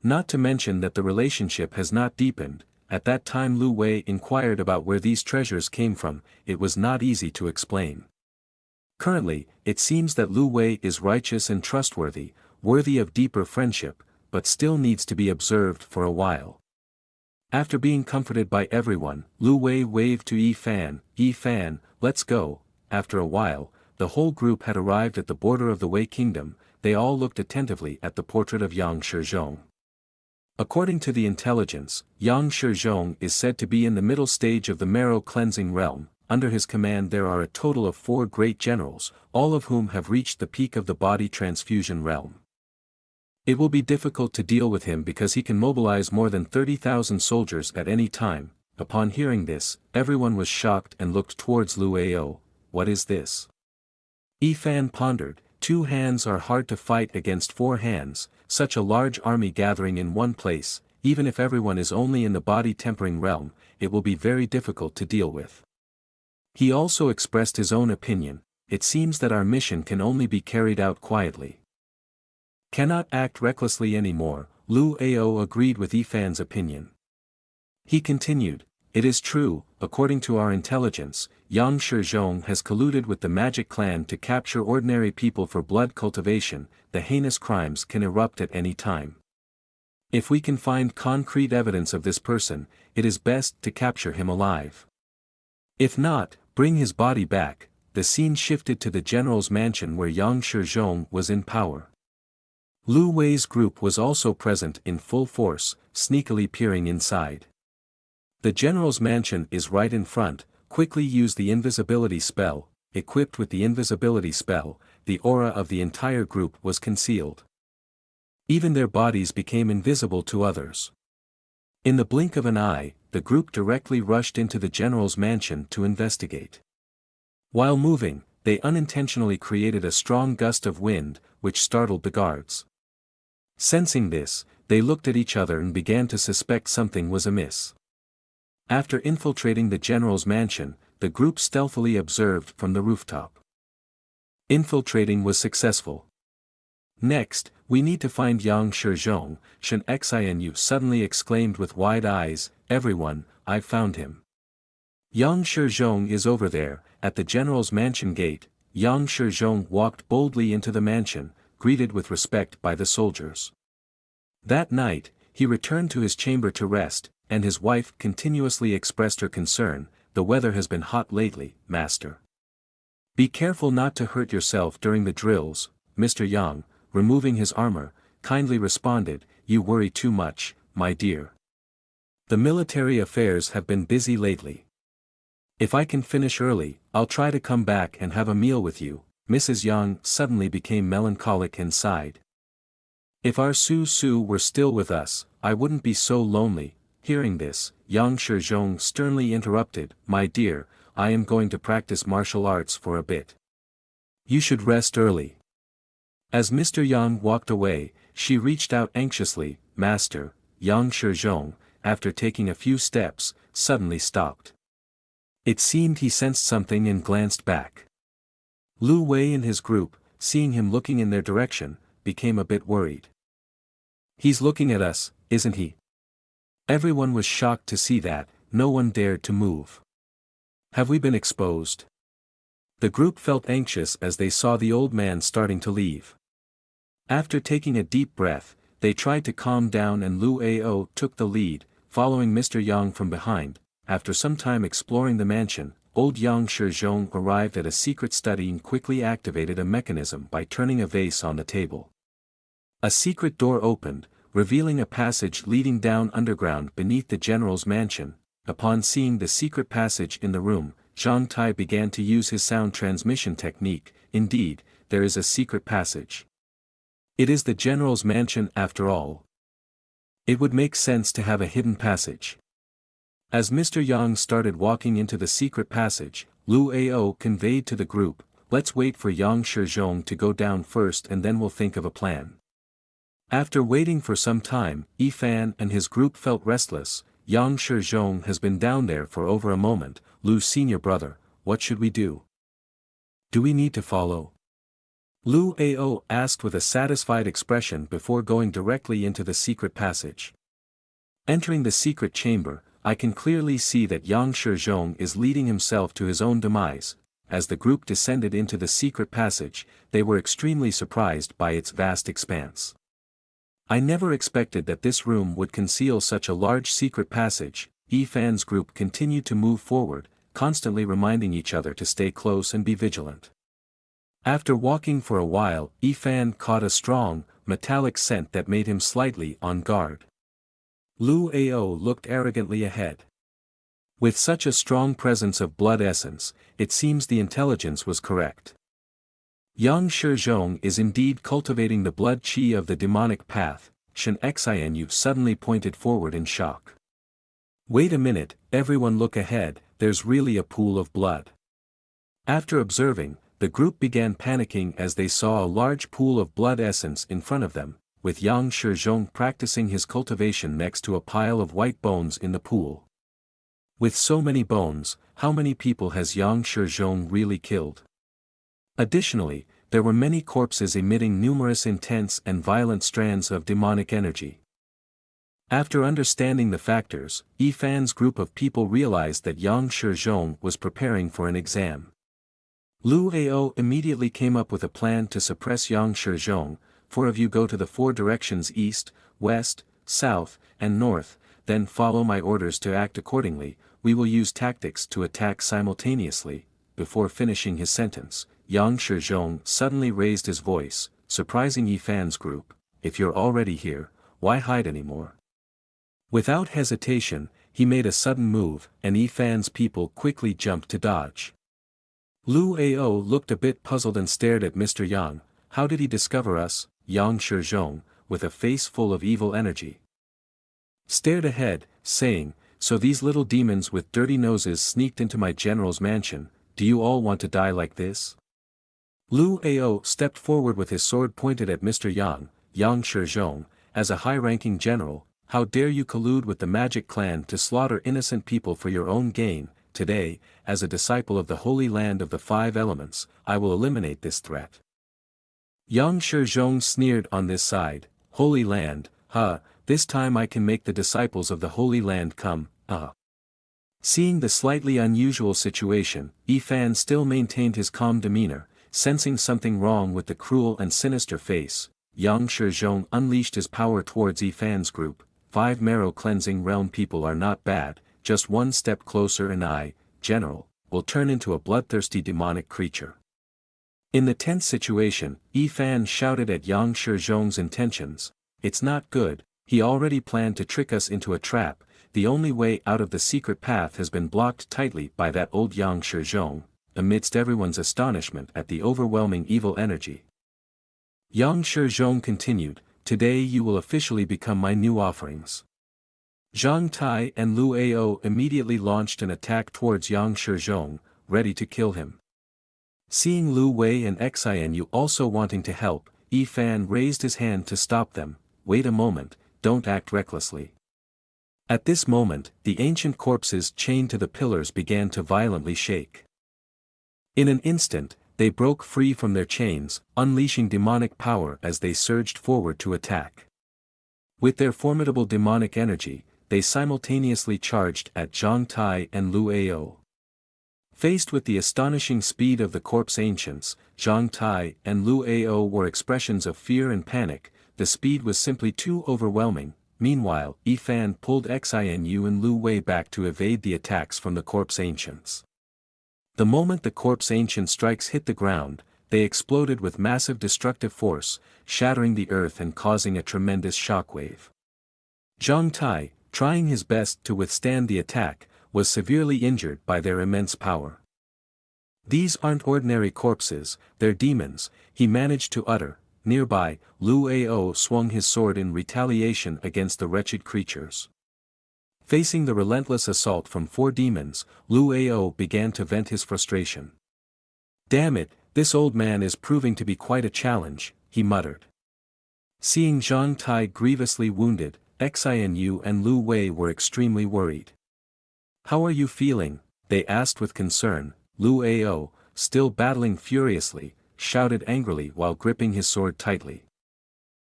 Not to mention that the relationship has not deepened. At that time Lu Wei inquired about where these treasures came from. It was not easy to explain. Currently, it seems that Lu Wei is righteous and trustworthy, worthy of deeper friendship, but still needs to be observed for a while. After being comforted by everyone, Lu Wei waved to Yifan, Yifan, let's go. After a while, the whole group had arrived at the border of the Wei Kingdom. They all looked attentively at the portrait of Yang Shizhong. According to the intelligence, Yang Shizhong is said to be in the middle stage of the marrow cleansing realm. Under his command there are a total of 4 great generals, all of whom have reached the peak of the body transfusion realm. It will be difficult to deal with him because he can mobilize more than 30,000 soldiers at any time. Upon hearing this, everyone was shocked and looked towards Lu Ao. What is this? Yifan pondered, 2 hands are hard to fight against 4 hands, such a large army gathering in one place, even if everyone is only in the body tempering realm, it will be very difficult to deal with. He also expressed his own opinion, it seems that our mission can only be carried out quietly. Cannot act recklessly anymore. Lu Ao agreed with Yifan's opinion. He continued, it is true, according to our intelligence, Yang Shizhong has colluded with the magic clan to capture ordinary people for blood cultivation. The heinous crimes can erupt at any time. If we can find concrete evidence of this person, it is best to capture him alive. If not, bring his body back. The scene shifted to the general's mansion where Yang Shizhong was in power. Lu Wei's group was also present in full force, sneakily peering inside. The general's mansion is right in front. Quickly use the invisibility spell. Equipped with the invisibility spell, the aura of the entire group was concealed. Even their bodies became invisible to others. In the blink of an eye, the group directly rushed into the general's mansion to investigate. While moving, they unintentionally created a strong gust of wind, which startled the guards. Sensing this, they looked at each other and began to suspect something was amiss. After infiltrating the general's mansion, the group stealthily observed from the rooftop. Infiltrating was successful. Next, we need to find Yang Shizhong, Shen Xinu suddenly exclaimed with wide eyes, everyone, I've found him. Yang Shizhong is over there, at the general's mansion gate. Yang Shizhong walked boldly into the mansion, greeted with respect by the soldiers. That night, he returned to his chamber to rest, and his wife continuously expressed her concern, "The weather has been hot lately, master. Be careful not to hurt yourself during the drills." Mr. Yang, removing his armor, kindly responded, "You worry too much, my dear. The military affairs have been busy lately. If I can finish early, I'll try to come back and have a meal with you." Mrs. Yang suddenly became melancholic and sighed. "If our Su were still with us, I wouldn't be so lonely." Hearing this, Yang Shizhong sternly interrupted, "My dear, I am going to practice martial arts for a bit. You should rest early." As Mr. Yang walked away, she reached out anxiously. "Master," Yang Shizhong, after taking a few steps, suddenly stopped. It seemed he sensed something and glanced back. Lu Wei and his group, seeing him looking in their direction, became a bit worried. "He's looking at us, isn't he?" Everyone was shocked to see that. No one dared to move. "Have we been exposed?" The group felt anxious as they saw the old man starting to leave. After taking a deep breath, they tried to calm down and Lu Ao took the lead, following Mr. Yang from behind. After some time exploring the mansion, old Yang Shizhong arrived at a secret study and quickly activated a mechanism by turning a vase on the table. A secret door opened, revealing a passage leading down underground beneath the general's mansion. Upon seeing the secret passage in the room, Zhang Tai began to use his sound transmission technique. Indeed, there is a secret passage. It is the general's mansion after all. It would make sense to have a hidden passage. As Mr. Yang started walking into the secret passage, Lu Ao conveyed to the group, "Let's wait for Yang Shizhong to go down first and then we'll think of a plan." After waiting for some time, Yifan and his group felt restless. "Yang Shizhong has been down there for over a moment, Lu's senior brother, what should we do? Do we need to follow?" Lu Ao asked with a satisfied expression before going directly into the secret passage. Entering the secret chamber, I can clearly see that Yang Shizhong is leading himself to his own demise. As the group descended into the secret passage, they were extremely surprised by its vast expanse. "I never expected that this room would conceal such a large secret passage." Yifan's group continued to move forward, constantly reminding each other to stay close and be vigilant. After walking for a while, Yifan caught a strong, metallic scent that made him slightly on guard. Lu Ao looked arrogantly ahead. With such a strong presence of blood essence, it seems the intelligence was correct. Yang Shizhong is indeed cultivating the blood qi of the demonic path. Shen Xianyu suddenly pointed forward in shock. "Wait a minute, everyone look ahead, there's really a pool of blood." After observing, the group began panicking as they saw a large pool of blood essence in front of them, with Yang Shizhong practicing his cultivation next to a pile of white bones in the pool. With so many bones, how many people has Yang Shizhong really killed? Additionally, there were many corpses emitting numerous intense and violent strands of demonic energy. After understanding the factors, Yifan's group of people realized that Yang Shizhong was preparing for an exam. Lu Ao immediately came up with a plan to suppress Yang Shizhong. "Four of you go to the four directions east, west, south, and north, then follow my orders to act accordingly. We will use tactics to attack simultaneously." Before finishing his sentence, Yang Shizhong suddenly raised his voice, surprising Yifan's group, "If you're already here, why hide anymore?" Without hesitation, he made a sudden move, and Yifan's people quickly jumped to dodge. Lu Ao looked a bit puzzled and stared at Mr. Yang. "How did he discover us?" Yang Shizhong, with a face full of evil energy, stared ahead, saying, "So these little demons with dirty noses sneaked into my general's mansion. Do you all want to die like this?" Lu Ao stepped forward with his sword pointed at Mr. Yang. "Yang Shizhong, as a high-ranking general, how dare you collude with the magic clan to slaughter innocent people for your own gain? Today, as a disciple of the holy land of the five elements, I will eliminate this threat." Yang Shizhong sneered on this side, "Holy land, this time I can make the disciples of the holy land come, Seeing the slightly unusual situation, Yifan still maintained his calm demeanor. sensing something wrong with the cruel and sinister face, Yang Shizhong unleashed his power towards Yifan's group. 5 marrow cleansing realm people are not bad, just one step closer and I, General, will turn into a bloodthirsty demonic creature. In the tense situation, Yifan shouted at Yang Shizhong's intentions. It's not good, he already planned to trick us into a trap, the only way out of the secret path has been blocked tightly by that old Yang Shizhong, amidst everyone's astonishment at the overwhelming evil energy. Yang Shizhong continued, today you will officially become my new offerings. Zhang Tai and Lu Ao immediately launched an attack towards Yang Shizhong, ready to kill him. Seeing Lu Wei and Xianyu also wanting to help, Yifan raised his hand to stop them. Wait a moment, don't act recklessly. At this moment, the ancient corpses chained to the pillars began to violently shake. In an instant, they broke free from their chains, unleashing demonic power as they surged forward to attack. With their formidable demonic energy, they simultaneously charged at Zhang Tai and Lu Ao. Faced with the astonishing speed of the corpse ancients, Zhang Tai and Lu Ao were expressions of fear and panic. The speed was simply too overwhelming. Meanwhile, Yifan pulled Xianyu and Lu Wei back to evade the attacks from the corpse ancients. The moment the corpse ancient strikes hit the ground, they exploded with massive destructive force, shattering the earth and causing a tremendous shockwave. Zhang Tai, trying his best to withstand the attack, was severely injured by their immense power. These aren't ordinary corpses, they're demons, he managed to utter. Nearby, Lu Ao swung his sword in retaliation against the wretched creatures. Facing the relentless assault from 4 demons, Lu Ao began to vent his frustration. Damn it, this old man is proving to be quite a challenge, he muttered. Seeing Zhang Tai grievously wounded, Xianyu and Lu Wei were extremely worried. How are you feeling? They asked with concern. Lu Ao, still battling furiously, shouted angrily while gripping his sword tightly.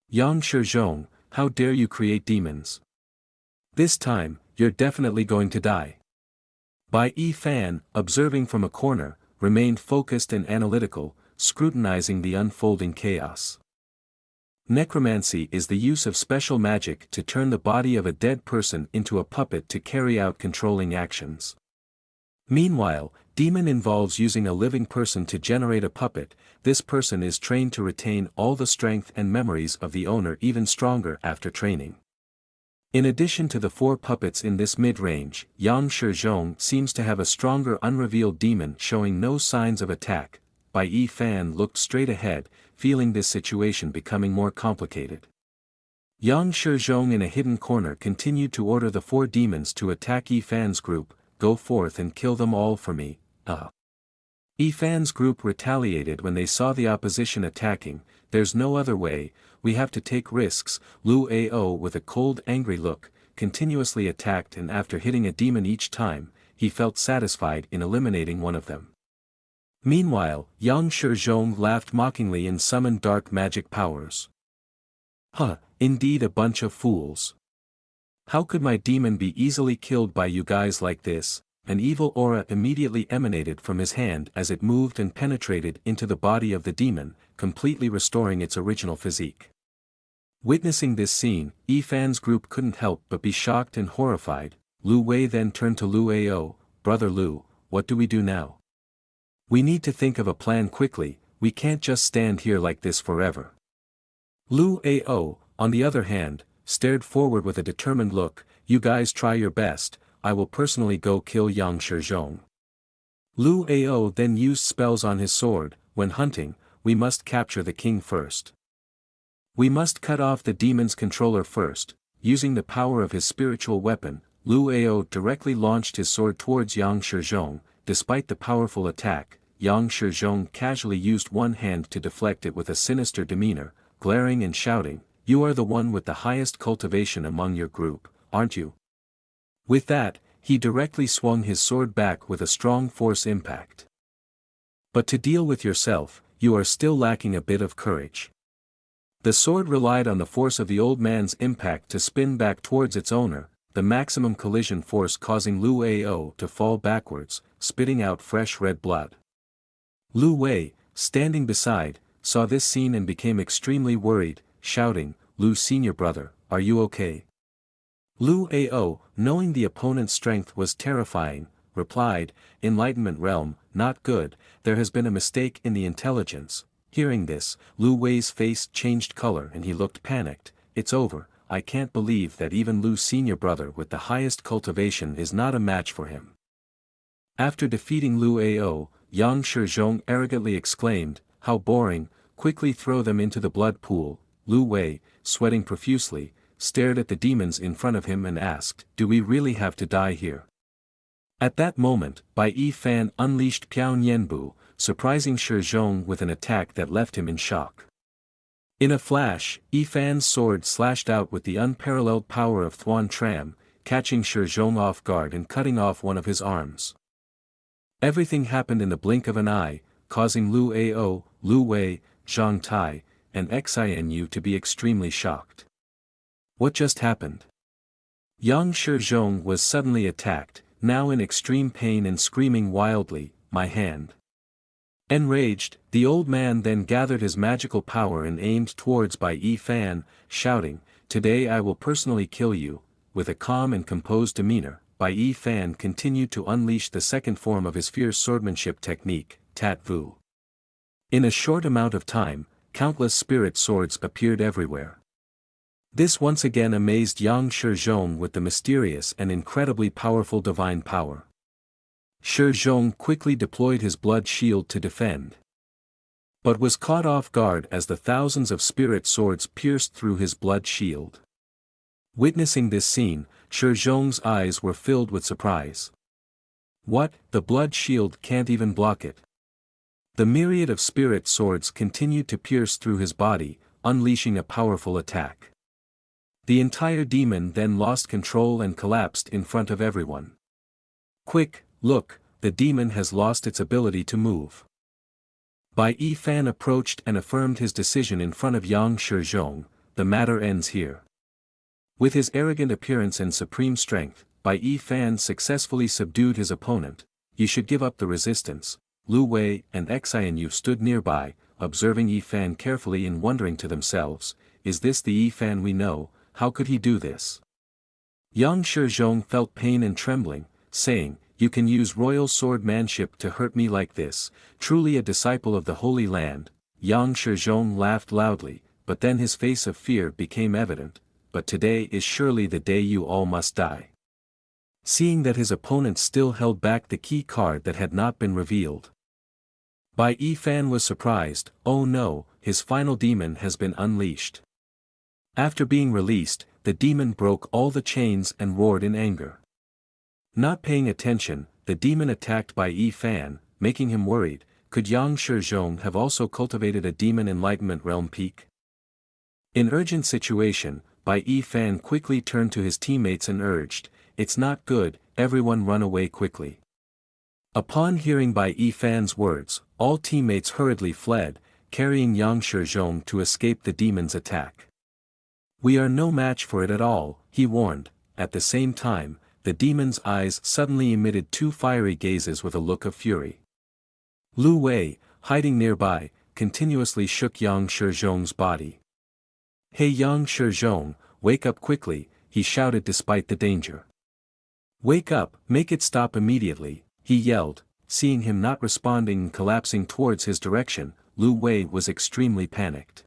Yang Shizhong, how dare you create demons? This time, you're definitely going to die. Bai Yifan, observing from a corner, remained focused and analytical, scrutinizing the unfolding chaos. Necromancy is the use of special magic to turn the body of a dead person into a puppet to carry out controlling actions. Meanwhile, demon involves using a living person to generate a puppet. This person is trained to retain all the strength and memories of the owner even stronger after training. In addition to the 4 puppets in this mid-range, Yang Shizhong seems to have a stronger unrevealed demon showing no signs of attack. Bai Yifan looked straight ahead, feeling this situation becoming more complicated. Yang Shizhong in a hidden corner continued to order the 4 demons to attack Yifan's group. Go forth and kill them all for me, Yifan's group retaliated when they saw the opposition attacking. There's no other way, we have to take risks. Lu Ao with a cold angry look, continuously attacked and after hitting a demon each time, he felt satisfied in eliminating one of them. Meanwhile, Yang Shizhong laughed mockingly and summoned dark magic powers. Indeed a bunch of fools. How could my demon be easily killed by you guys like this? An evil aura immediately emanated from his hand as it moved and penetrated into the body of the demon, completely restoring its original physique. Witnessing this scene, Yifan's group couldn't help but be shocked and horrified. Lu Wei then turned to Lu Ao, Brother Lu, what do we do now? We need to think of a plan quickly, we can't just stand here like this forever. Lu Ao, on the other hand, stared forward with a determined look. You guys try your best, I will personally go kill Yang Shizhong. Lu Ao then used spells on his sword. When hunting, we must capture the king first. We must cut off the demon's controller first. Using the power of his spiritual weapon, Lu Ao directly launched his sword towards Yang Shizhong. Despite the powerful attack, Yang Shizhong casually used one hand to deflect it with a sinister demeanor, glaring and shouting, you are the one with the highest cultivation among your group, aren't you? With that, he directly swung his sword back with a strong force impact. But to deal with yourself, you are still lacking a bit of courage. The sword relied on the force of the old man's impact to spin back towards its owner, the maximum collision force causing Lu Ao to fall backwards, spitting out fresh red blood. Lu Wei, standing beside, saw this scene and became extremely worried, shouting, "Lu senior brother, are you okay?" Lu Ao, knowing the opponent's strength was terrifying, replied, "Enlightenment realm, not good, there has been a mistake in the intelligence." Hearing this, Lu Wei's face changed color and he looked panicked. "It's over, I can't believe that even Lu senior brother with the highest cultivation is not a match for him." After defeating Lu Ao, Yang Shizhong arrogantly exclaimed, "How boring, quickly throw them into the blood pool." Lu Wei, sweating profusely, stared at the demons in front of him and asked, "Do we really have to die here?" At that moment, Bai Yi Fan unleashed Piao Nianbu, surprising Shizhong with an attack that left him in shock. In a flash, Yi Fan's sword slashed out with the unparalleled power of Thuan Tram, catching Shizhong off guard and cutting off one of his arms. Everything happened in the blink of an eye, causing Lu Ao, Lu Wei, Zhang Tai, and Xianyu to be extremely shocked. What just happened? Yang Shizhong was suddenly attacked, now in extreme pain and screaming wildly, "My hand!" Enraged, the old man then gathered his magical power and aimed towards Bai Yi Fan, shouting, "Today I will personally kill you." With a calm and composed demeanor, Bai Yi Fan continued to unleash the second form of his fierce swordsmanship technique, Tat Vu. In a short amount of time, countless spirit swords appeared everywhere. This once again amazed Yang Shizhong with the mysterious and incredibly powerful divine power. Shizhong quickly deployed his blood shield to defend, but was caught off guard as the thousands of spirit swords pierced through his blood shield. Witnessing this scene, Shizhong's eyes were filled with surprise. What, the blood shield can't even block it? The myriad of spirit swords continued to pierce through his body, unleashing a powerful attack. The entire demon then lost control and collapsed in front of everyone. "Quick, look, the demon has lost its ability to move." Bai Yi Fan approached and affirmed his decision in front of Yang Shizhong, "The matter ends here." With his arrogant appearance and supreme strength, Bai Yi Fan successfully subdued his opponent. "You should give up the resistance." Lu Wei and Xianyu stood nearby, observing Yi Fan carefully and wondering to themselves, "Is this the Yi Fan we know? How could he do this?" Yang Shizhong felt pain and trembling, saying, "You can use royal swordmanship to hurt me like this, truly a disciple of the Holy Land." Yang Shizhong laughed loudly, but then his face of fear became evident. "But today is surely the day you all must die." Seeing that his opponent still held back the key card that had not been revealed, Bai Yi Fan was surprised. "Oh no, his final demon has been unleashed." After being released, the demon broke all the chains and roared in anger. Not paying attention, the demon attacked Bai Yi Fan, making him worried. Could Yang Shizhong have also cultivated a demon enlightenment realm peak? In urgent situation, Bai Yi Fan quickly turned to his teammates and urged, "It's not good, everyone run away quickly." Upon hearing Bai Yi Fan's words, all teammates hurriedly fled, carrying Yang Shizhong to escape the demon's attack. "We are no match for it at all," he warned. At the same time, the demon's eyes suddenly emitted two fiery gazes with a look of fury. Lu Wei, hiding nearby, continuously shook Yang Shizhong's body. "Hey Yang Shizhong, wake up quickly," he shouted despite the danger. "Wake up, make it stop immediately," he yelled. Seeing him not responding and collapsing towards his direction, Lu Wei was extremely panicked.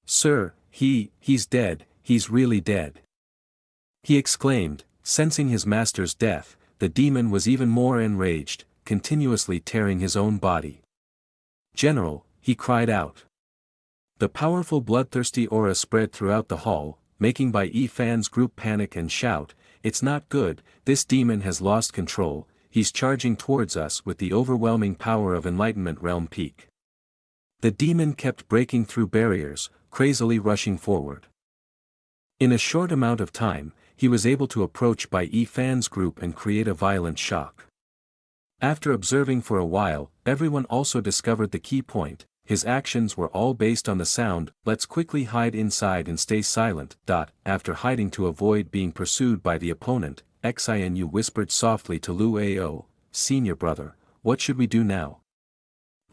"Sir, he's dead, he's really dead," he exclaimed. Sensing his master's death, the demon was even more enraged, continuously tearing his own body. "General," he cried out. The powerful bloodthirsty aura spread throughout the hall, making Bai Yi Fan's group panic and shout, "It's not good, this demon has lost control, he's charging towards us with the overwhelming power of Enlightenment Realm Peak." The demon kept breaking through barriers, crazily rushing forward. In a short amount of time, he was able to approach Bai Yi Fan's group and create a violent shock. After observing for a while, everyone also discovered the key point. His actions were all based on the sound, "Let's quickly hide inside and stay silent." After hiding to avoid being pursued by the opponent, Xianyu whispered softly to Lu Ao, "Senior brother, what should we do now?"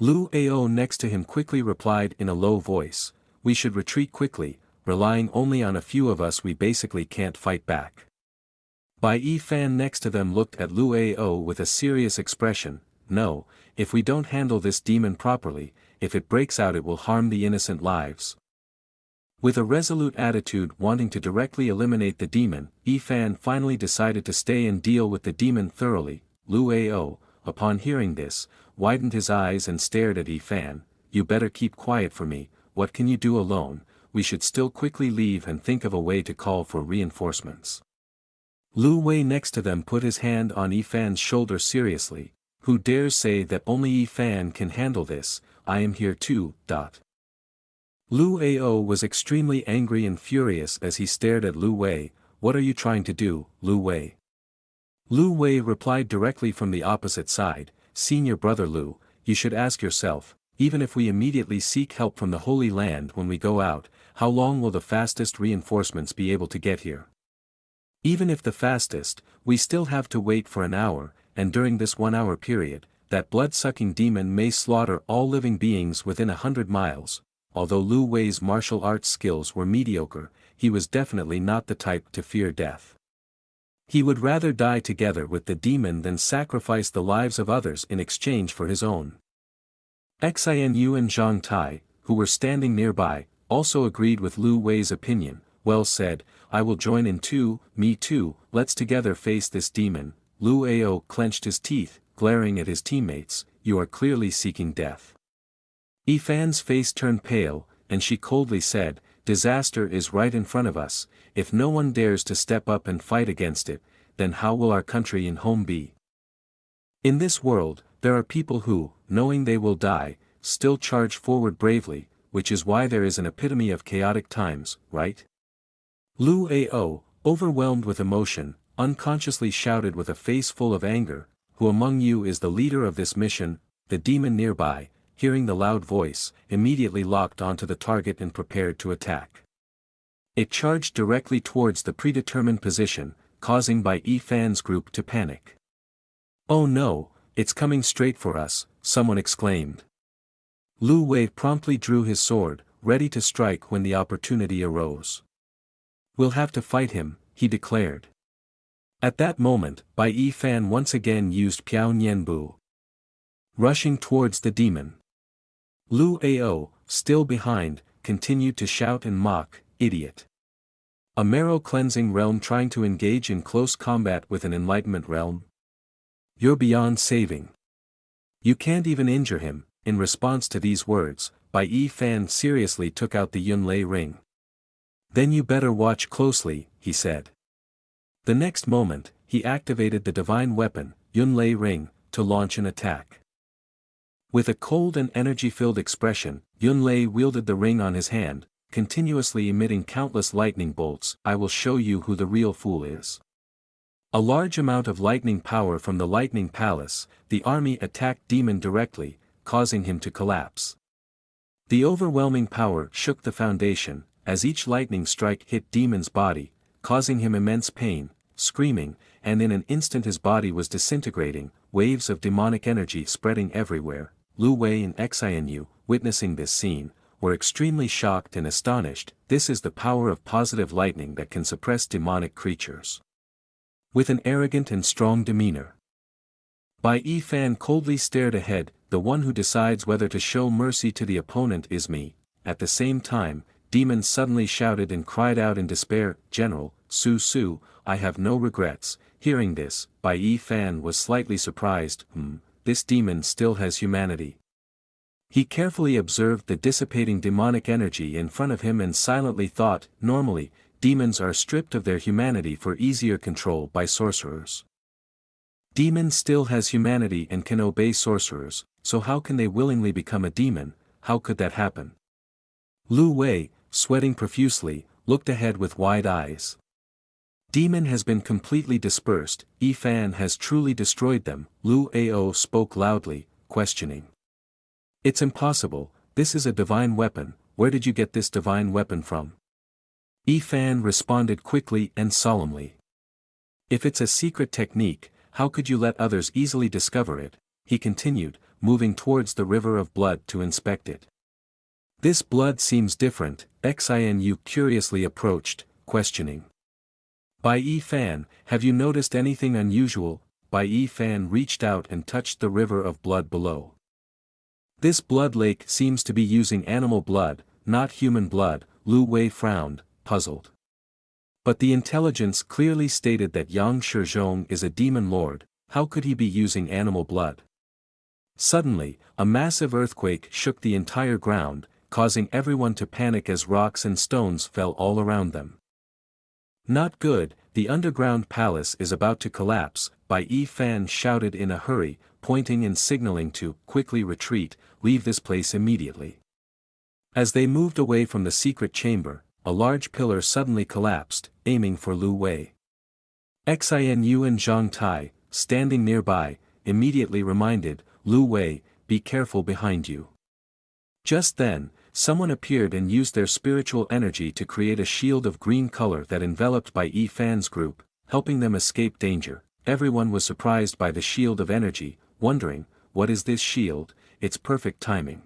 Lu Ao next to him quickly replied in a low voice, we should retreat quickly, relying only on a few of us we basically can't fight back. Bai Yi Fan next to them looked at Lu Ao with a serious expression, no, if we don't handle this demon properly, if it breaks out it will harm the innocent lives. With a resolute attitude wanting to directly eliminate the demon, Yi Fan finally decided to stay and deal with the demon thoroughly. Lu Ao, upon hearing this, widened his eyes and stared at Yi Fan, you better keep quiet for me, what can you do alone, we should still quickly leave and think of a way to call for reinforcements. Lu Wei next to them put his hand on Yi Fan's shoulder seriously, who dares say that only Yi Fan can handle this, I am here too. Lu Ao was extremely angry and furious as he stared at Lu Wei, what are you trying to do, Lu Wei? Lu Wei replied directly from the opposite side, Senior Brother Lu, you should ask yourself, even if we immediately seek help from the Holy Land when we go out, how long will the fastest reinforcements be able to get here? Even if the fastest, we still have to wait for an hour, and during this 1 hour period, that blood-sucking demon may slaughter all living beings within 100 miles. Although Lu Wei's martial arts skills were mediocre, he was definitely not the type to fear death. He would rather die together with the demon than sacrifice the lives of others in exchange for his own. Xinu and Zhang Tai, who were standing nearby, also agreed with Lu Wei's opinion, well said, I will join in too, me too, let's together face this demon. Lu Ao clenched his teeth, glaring at his teammates, you are clearly seeking death. Yi Fan's face turned pale, and she coldly said, disaster is right in front of us, if no one dares to step up and fight against it, then how will our country and home be? In this world, there are people who, knowing they will die, still charge forward bravely, which is why there is an epitome of chaotic times, right? Lu Ao, overwhelmed with emotion, unconsciously shouted with a face full of anger, who among you is the leader of this mission? The demon nearby, hearing the loud voice, immediately locked onto the target and prepared to attack. It charged directly towards the predetermined position, causing Bai Yi Fan's group to panic. Oh no, it's coming straight for us, someone exclaimed. Lu Wei promptly drew his sword, ready to strike when the opportunity arose. We'll have to fight him, he declared. At that moment, Bai Yi Fan once again used Piao Nianbu. Rushing towards the demon. Lu Ao, still behind, continued to shout and mock, idiot. A marrow-cleansing realm trying to engage in close combat with an enlightenment realm? You're beyond saving. You can't even injure him. In response to these words, Bai Yi Fan seriously took out the Yunlei ring. Then you better watch closely, he said. The next moment, he activated the divine weapon, Yunlei ring, to launch an attack. With a cold and energy-filled expression, Yunlei wielded the ring on his hand, continuously emitting countless lightning bolts. I will show you who the real fool is. A large amount of lightning power from the lightning palace, the army attacked demon directly, causing him to collapse. The overwhelming power shook the foundation, as each lightning strike hit demon's body, causing him immense pain, screaming, and in an instant his body was disintegrating, waves of demonic energy spreading everywhere. Lu Wei and Xinu, witnessing this scene, were extremely shocked and astonished. This is the power of positive lightning that can suppress demonic creatures. With an arrogant and strong demeanor, Bai Yi Fan coldly stared ahead. The one who decides whether to show mercy to the opponent is me. At the same time, demon suddenly shouted and cried out in despair, General, Su, I have no regrets. Hearing this, Bai Yi Fan was slightly surprised. This demon still has humanity. He carefully observed the dissipating demonic energy in front of him and silently thought, normally, demons are stripped of their humanity for easier control by sorcerers. Demon still has humanity and can obey sorcerers, so how can they willingly become a demon? How could that happen? Lu Wei, sweating profusely, looked ahead with wide eyes. Demon has been completely dispersed. Yi Fan has truly destroyed them. Lu Ao spoke loudly, questioning. It's impossible, this is a divine weapon. Where did you get this divine weapon from? Yi Fan responded quickly and solemnly. If it's a secret technique, how could you let others easily discover it? He continued, moving towards the river of blood to inspect it. This blood seems different, Xinu curiously approached, questioning. Bai Yi Fan, have you noticed anything unusual? Bai Yi Fan reached out and touched the river of blood below. This blood lake seems to be using animal blood, not human blood, Lu Wei frowned, puzzled. But the intelligence clearly stated that Yang Shizhong is a demon lord, how could he be using animal blood? Suddenly, a massive earthquake shook the entire ground, causing everyone to panic as rocks and stones fell all around them. Not good, the underground palace is about to collapse, Bai Yi Fan shouted in a hurry, pointing and signaling to quickly retreat, leave this place immediately. As they moved away from the secret chamber, a large pillar suddenly collapsed, aiming for Lu Wei. Xinu and Zhang Tai, standing nearby, immediately reminded, Lu Wei, be careful behind you. Just then, someone appeared and used their spiritual energy to create a shield of green color that enveloped Bai Yi Fan's group, helping them escape danger. Everyone was surprised by the shield of energy, wondering, what is this shield? It's perfect timing.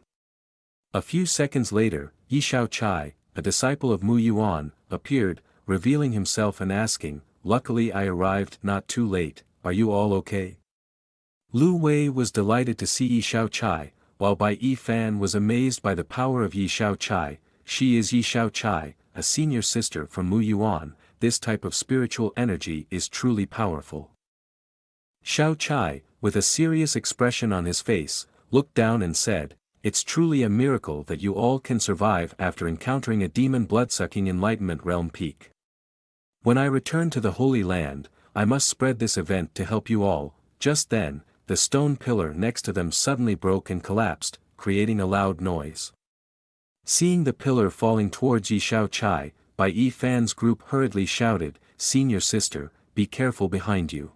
A few seconds later, Yi Xiaochai, a disciple of Mu Yuan, appeared, revealing himself and asking, luckily I arrived not too late, are you all okay? Lu Wei was delighted to see Yi Xiaochai, while Bai Yi Fan was amazed by the power of Yi Xiaochai. She is Yi Xiaochai, a senior sister from Mu Yuan. This type of spiritual energy is truly powerful. Xiaochai, with a serious expression on his face, looked down and said, it's truly a miracle that you all can survive after encountering a demon blood-sucking enlightenment realm peak. When I return to the Holy Land, I must spread this event to help you all. Just then, the stone pillar next to them suddenly broke and collapsed, creating a loud noise. Seeing the pillar falling towards Yi Xiaochai, Bai Yi Fan's group hurriedly shouted, senior sister, be careful behind you.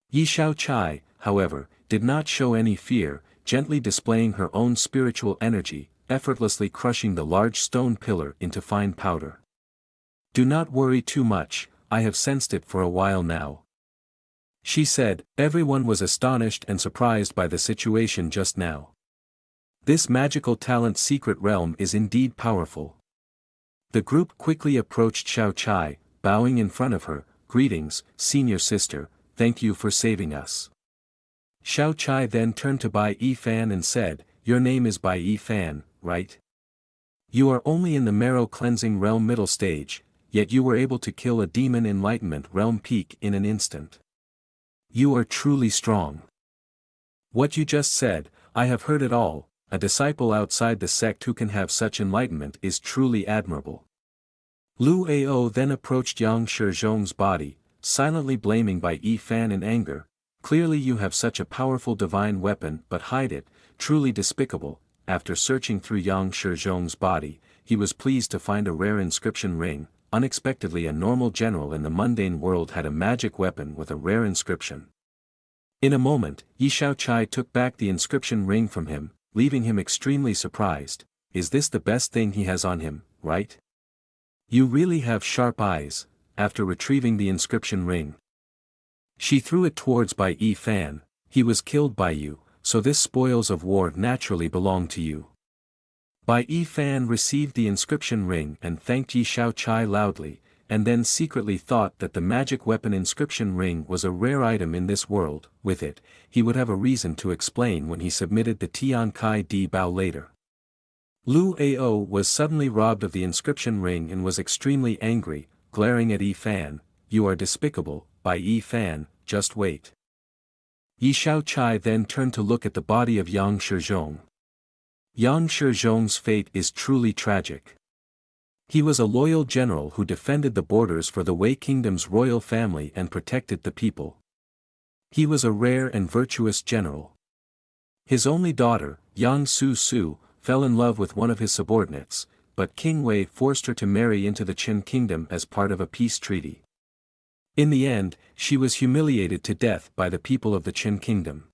Yi Xiaochai, however, did not show any fear, gently displaying her own spiritual energy, effortlessly crushing the large stone pillar into fine powder. Do not worry too much, I have sensed it for a while now. She said. Everyone was astonished and surprised by the situation just now. This magical talent secret realm is indeed powerful. The group quickly approached Xiaochai, bowing in front of her, greetings, senior sister, thank you for saving us. Xiaochai then turned to Bai Yi Fan and said, your name is Bai Yi Fan, right? You are only in the marrow cleansing realm middle stage, yet you were able to kill a demon enlightenment realm peak in an instant. You are truly strong. What you just said, I have heard it all, a disciple outside the sect who can have such enlightenment is truly admirable. Lu Ao then approached Yang Shizhong's body, silently blaming Bai Yi Fan in anger. Clearly you have such a powerful divine weapon but hide it, truly despicable. After searching through Yang Shizhong's body, he was pleased to find a rare inscription ring. Unexpectedly a normal general in the mundane world had a magic weapon with a rare inscription. In a moment, Yi Xiaochai took back the inscription ring from him, leaving him extremely surprised. Is this the best thing he has on him, right? You really have sharp eyes. After retrieving the inscription ring, she threw it towards Bai Yi Fan. He was killed by you, so this spoils of war naturally belong to you. Bai Yi Fan received the inscription ring and thanked Yi Xiaochai loudly, and then secretly thought that the magic weapon inscription ring was a rare item in this world. With it, he would have a reason to explain when he submitted the Tian Kai Di Bao later. Lu Ao was suddenly robbed of the inscription ring and was extremely angry, glaring at Yi Fan. You are despicable, Bai Yi Fan, just wait. Yi Xiaochai then turned to look at the body of Yang Shizhong. Yang Shizhong's fate is truly tragic. He was a loyal general who defended the borders for the Wei Kingdom's royal family and protected the people. He was a rare and virtuous general. His only daughter, Yang Su, fell in love with one of his subordinates, but King Wei forced her to marry into the Qin Kingdom as part of a peace treaty. In the end, she was humiliated to death by the people of the Qin Kingdom.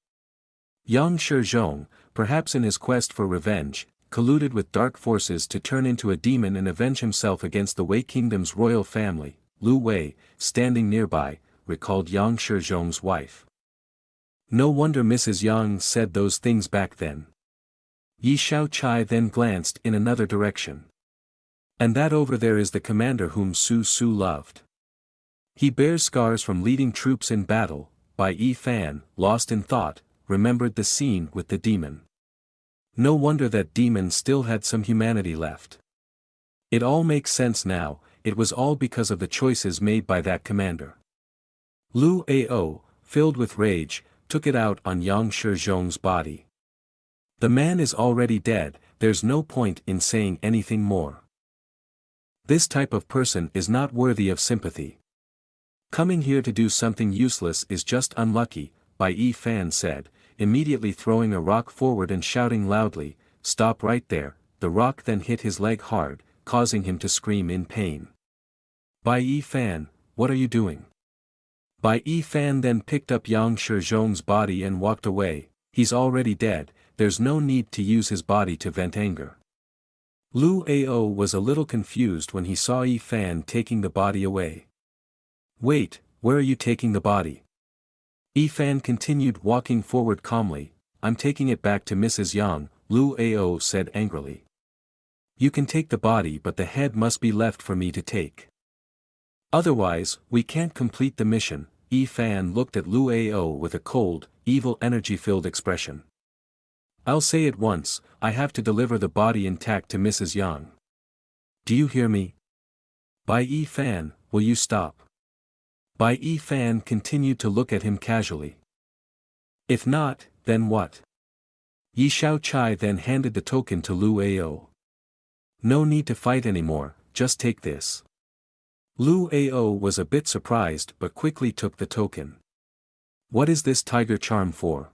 Yang Shizhong, perhaps in his quest for revenge, colluded with dark forces to turn into a demon and avenge himself against the Wei Kingdom's royal family. Lu Wei, standing nearby, recalled Yang Shizhong's wife. No wonder Mrs. Yang said those things back then. Yi Xiaochai then glanced in another direction. And that over there is the commander whom Su Su loved. He bears scars from leading troops in battle. Bai Yi Fan, lost in thought, remembered the scene with the demon. No wonder that demon still had some humanity left. It all makes sense now, it was all because of the choices made by that commander. Lu Ao, filled with rage, took it out on Yang Shizhong's body. The man is already dead, there's no point in saying anything more. This type of person is not worthy of sympathy. Coming here to do something useless is just unlucky, Bai Yi Fan said, immediately throwing a rock forward and shouting loudly, "Stop right there." The rock then hit his leg hard, causing him to scream in pain. Bai Yi Fan, what are you doing? Bai Yi Fan then picked up Yang Shizhong's body and walked away. He's already dead, there's no need to use his body to vent anger. Lu Ao was a little confused when he saw Yi Fan taking the body away. Wait, where are you taking the body? Yi Fan continued walking forward calmly. I'm taking it back to Mrs. Yang, Lu Ao said angrily. You can take the body but the head must be left for me to take. Otherwise, we can't complete the mission. Yi Fan looked at Lu Ao with a cold, evil energy-filled expression. I'll say it once, I have to deliver the body intact to Mrs. Yang. Do you hear me? Bai Yi Fan, will you stop? Bai Yi Fan continued to look at him casually. If not, then what? Yi Xiaochai then handed the token to Lu Ao. No need to fight anymore, just take this. Lu Ao was a bit surprised but quickly took the token. What is this tiger charm for?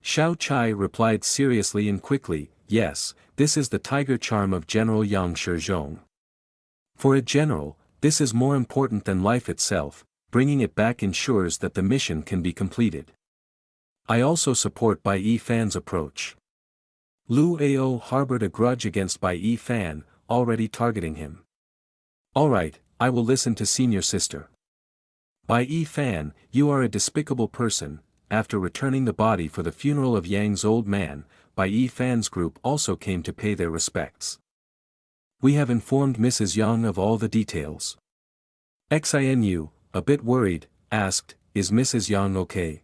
Xiaochai replied seriously and quickly, yes, this is the tiger charm of General Yang Shizhong. For a general, this is more important than life itself, bringing it back ensures that the mission can be completed. I also support Bai Yi Fan's approach. Lu Ao harbored a grudge against Bai Yi Fan, already targeting him. Alright, I will listen to senior sister. Bai Yi Fan, you are a despicable person. After returning the body for the funeral of Yang's old man, Bai Yi Fan's group also came to pay their respects. We have informed Mrs. Yang of all the details. Xinu, a bit worried, asked, is Mrs. Yang okay?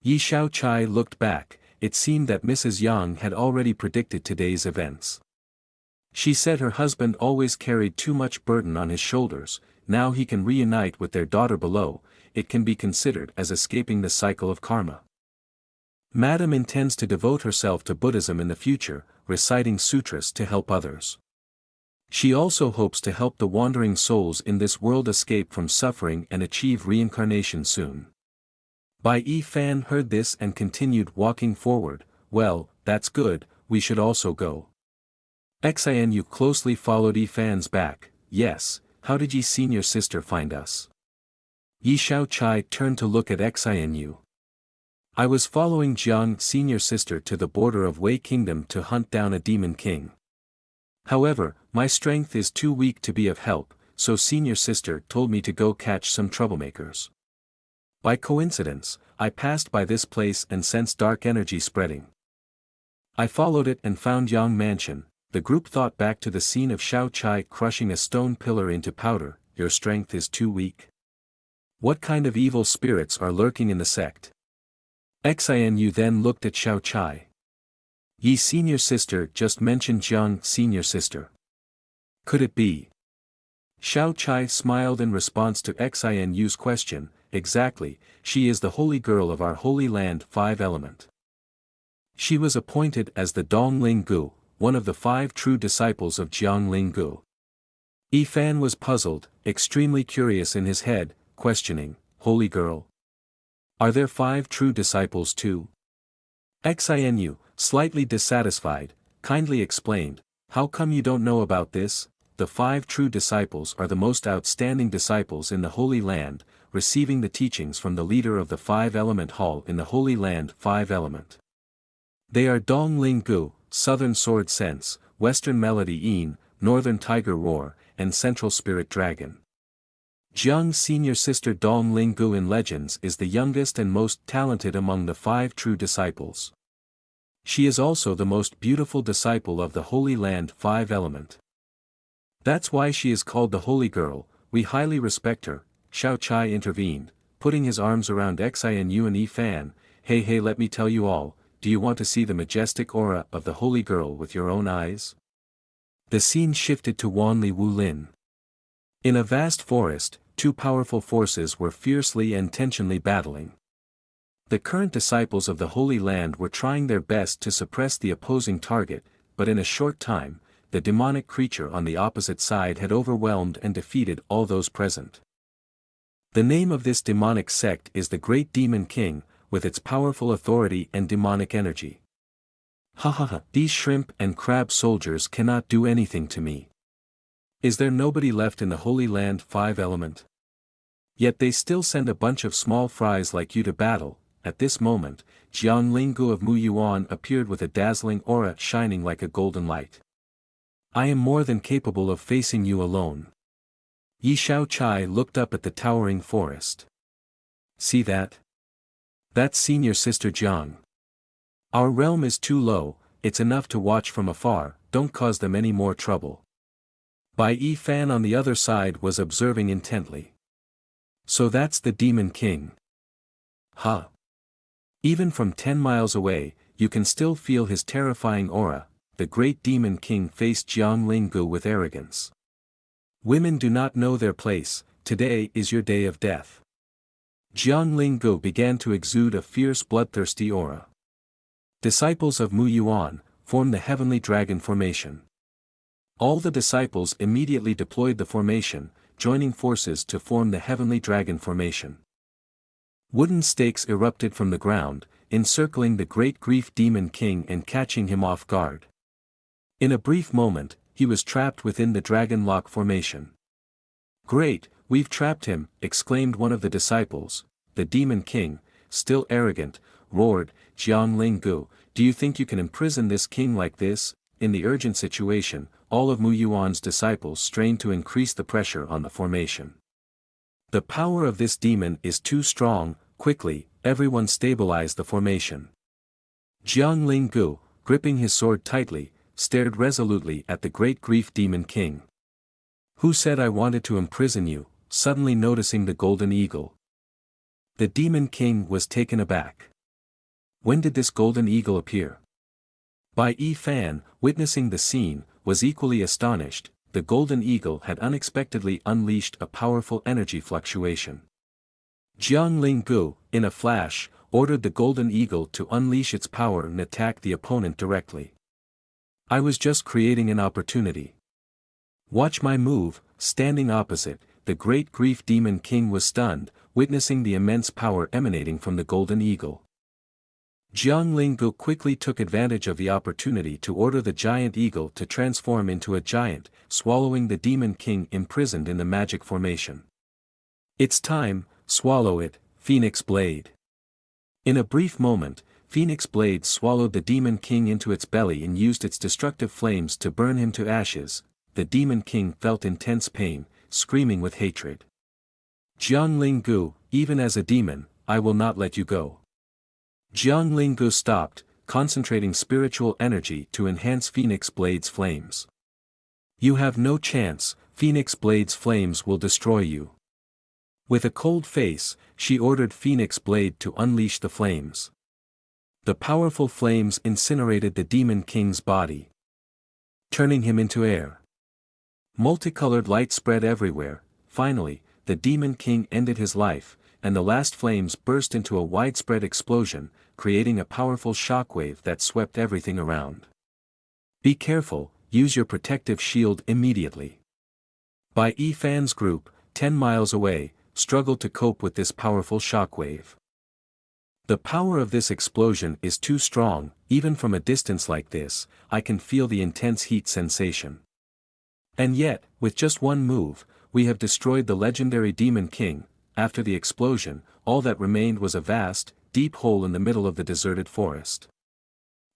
Yi Xiaochai looked back, it seemed that Mrs. Yang had already predicted today's events. She said her husband always carried too much burden on his shoulders, now he can reunite with their daughter below, it can be considered as escaping the cycle of karma. Madam intends to devote herself to Buddhism in the future, reciting sutras to help others. She also hopes to help the wandering souls in this world escape from suffering and achieve reincarnation soon. Bai Yi Fan heard this and continued walking forward, well, that's good, we should also go. Xinu closely followed Yi Fan's back, yes, how did Yi senior sister find us? Yi Xiaochai turned to look at Xinu. I was following Jiang senior sister to the border of Wei Kingdom to hunt down a demon king. However, my strength is too weak to be of help, so senior sister told me to go catch some troublemakers. By coincidence, I passed by this place and sensed dark energy spreading. I followed it and found Yang Mansion. The group thought back to the scene of Xiaochai crushing a stone pillar into powder. Your strength is too weak. What kind of evil spirits are lurking in the sect? Xinu then looked at Xiaochai. Yi senior sister just mentioned Jiang senior sister. Could it be? Xiaochai smiled in response to Xinu's question, exactly, she is the holy girl of our holy land 5 element. She was appointed as the Dong Ling Gu, one of the 5 true disciples of Jiang Ling Gu. Yi Fan was puzzled, extremely curious in his head, questioning, holy girl? Are there 5 true disciples too? Xinu, slightly dissatisfied, kindly explained, how come you don't know about this? The 5 true disciples are the most outstanding disciples in the Holy Land, receiving the teachings from the leader of the 5-element hall in the Holy Land 5 element. They are Dong Ling Gu, Southern Sword Sense, Western Melody Een, Northern Tiger Roar, and Central Spirit Dragon. Jiang's senior sister Dong Linggu in Legends is the youngest and most talented among the 5 true disciples. She is also the most beautiful disciple of the Holy Land 5 element. That's why she is called the Holy Girl. We highly respect her. Xiao Chai intervened, putting his arms around Xi and Yuan Fan. Hey, let me tell you all, do you want to see the majestic aura of the Holy Girl with your own eyes? The scene shifted to Wanli Wulin. In a vast forest, 2 powerful forces were fiercely and tensionally battling. The current disciples of the Holy Land were trying their best to suppress the opposing target, but in a short time, the demonic creature on the opposite side had overwhelmed and defeated all those present. The name of this demonic sect is the Great Demon King, with its powerful authority and demonic energy. These shrimp and crab soldiers cannot do anything to me. Is there nobody left in the Holy Land 5 element? Yet they still send a bunch of small fries like you to battle. At this moment, Jiang Linggu of Mu Yuan appeared with a dazzling aura shining like a golden light. I am more than capable of facing you alone. Yi Xiao Chai looked up at the towering forest. See that? That's senior sister Jiang. Our realm is too low, it's enough to watch from afar, don't cause them any more trouble. Bai Yi Fan on the other side was observing intently. So that's the Demon King. Even from 10 miles away, you can still feel his terrifying aura. The Great Demon King faced Jiang Linggu with arrogance. Women do not know their place, today is your day of death. Jiang Linggu began to exude a fierce bloodthirsty aura. Disciples of Mu Yuan, form the Heavenly Dragon Formation. All the disciples immediately deployed the formation, joining forces to form the Heavenly Dragon Formation. Wooden stakes erupted from the ground, encircling the Great Grief Demon King and catching him off guard. In a brief moment, he was trapped within the Dragon Lock Formation. Great, we've trapped him, exclaimed one of the disciples. The Demon King, still arrogant, roared, Jiang Linggu, do you think you can imprison this king like this? In the urgent situation, all of Mu Yuan's disciples strained to increase the pressure on the formation. The power of this demon is too strong. Quickly, everyone stabilize the formation. Jiang Linggu, gripping his sword tightly, stared resolutely at the Great Grief Demon King. Who said I wanted to imprison you? Suddenly noticing the golden eagle. The Demon King was taken aback. When did this golden eagle appear? Bai Yi Fan, witnessing the scene, was equally astonished. The golden eagle had unexpectedly unleashed a powerful energy fluctuation. Jiang Linggu, in a flash, ordered the golden eagle to unleash its power and attack the opponent directly. I was just creating an opportunity. Watch my move. Standing opposite, the Great Grief Demon King was stunned, witnessing the immense power emanating from the golden eagle. Jiang Linggu quickly took advantage of the opportunity to order the giant eagle to transform into a giant, swallowing the Demon King imprisoned in the magic formation. It's time, swallow it, Phoenix Blade. In a brief moment, Phoenix Blade swallowed the Demon King into its belly and used its destructive flames to burn him to ashes. The Demon King felt intense pain, screaming with hatred. Jiang Linggu, even as a demon, I will not let you go. Jiang Linggu stopped, concentrating spiritual energy to enhance Phoenix Blade's flames. You have no chance, Phoenix Blade's flames will destroy you. With a cold face, she ordered Phoenix Blade to unleash the flames. The powerful flames incinerated the Demon King's body, turning him into air. Multicolored light spread everywhere. Finally, the Demon King ended his life, and the last flames burst into a widespread explosion, creating a powerful shockwave that swept everything around. Be careful, use your protective shield immediately. Bai Yi Fan's group, 10 miles away, struggled to cope with this powerful shockwave. The power of this explosion is too strong. Even from a distance like this, I can feel the intense heat sensation. And yet, with just one move, we have destroyed the legendary Demon King. After the explosion, all that remained was a vast, deep hole in the middle of the deserted forest.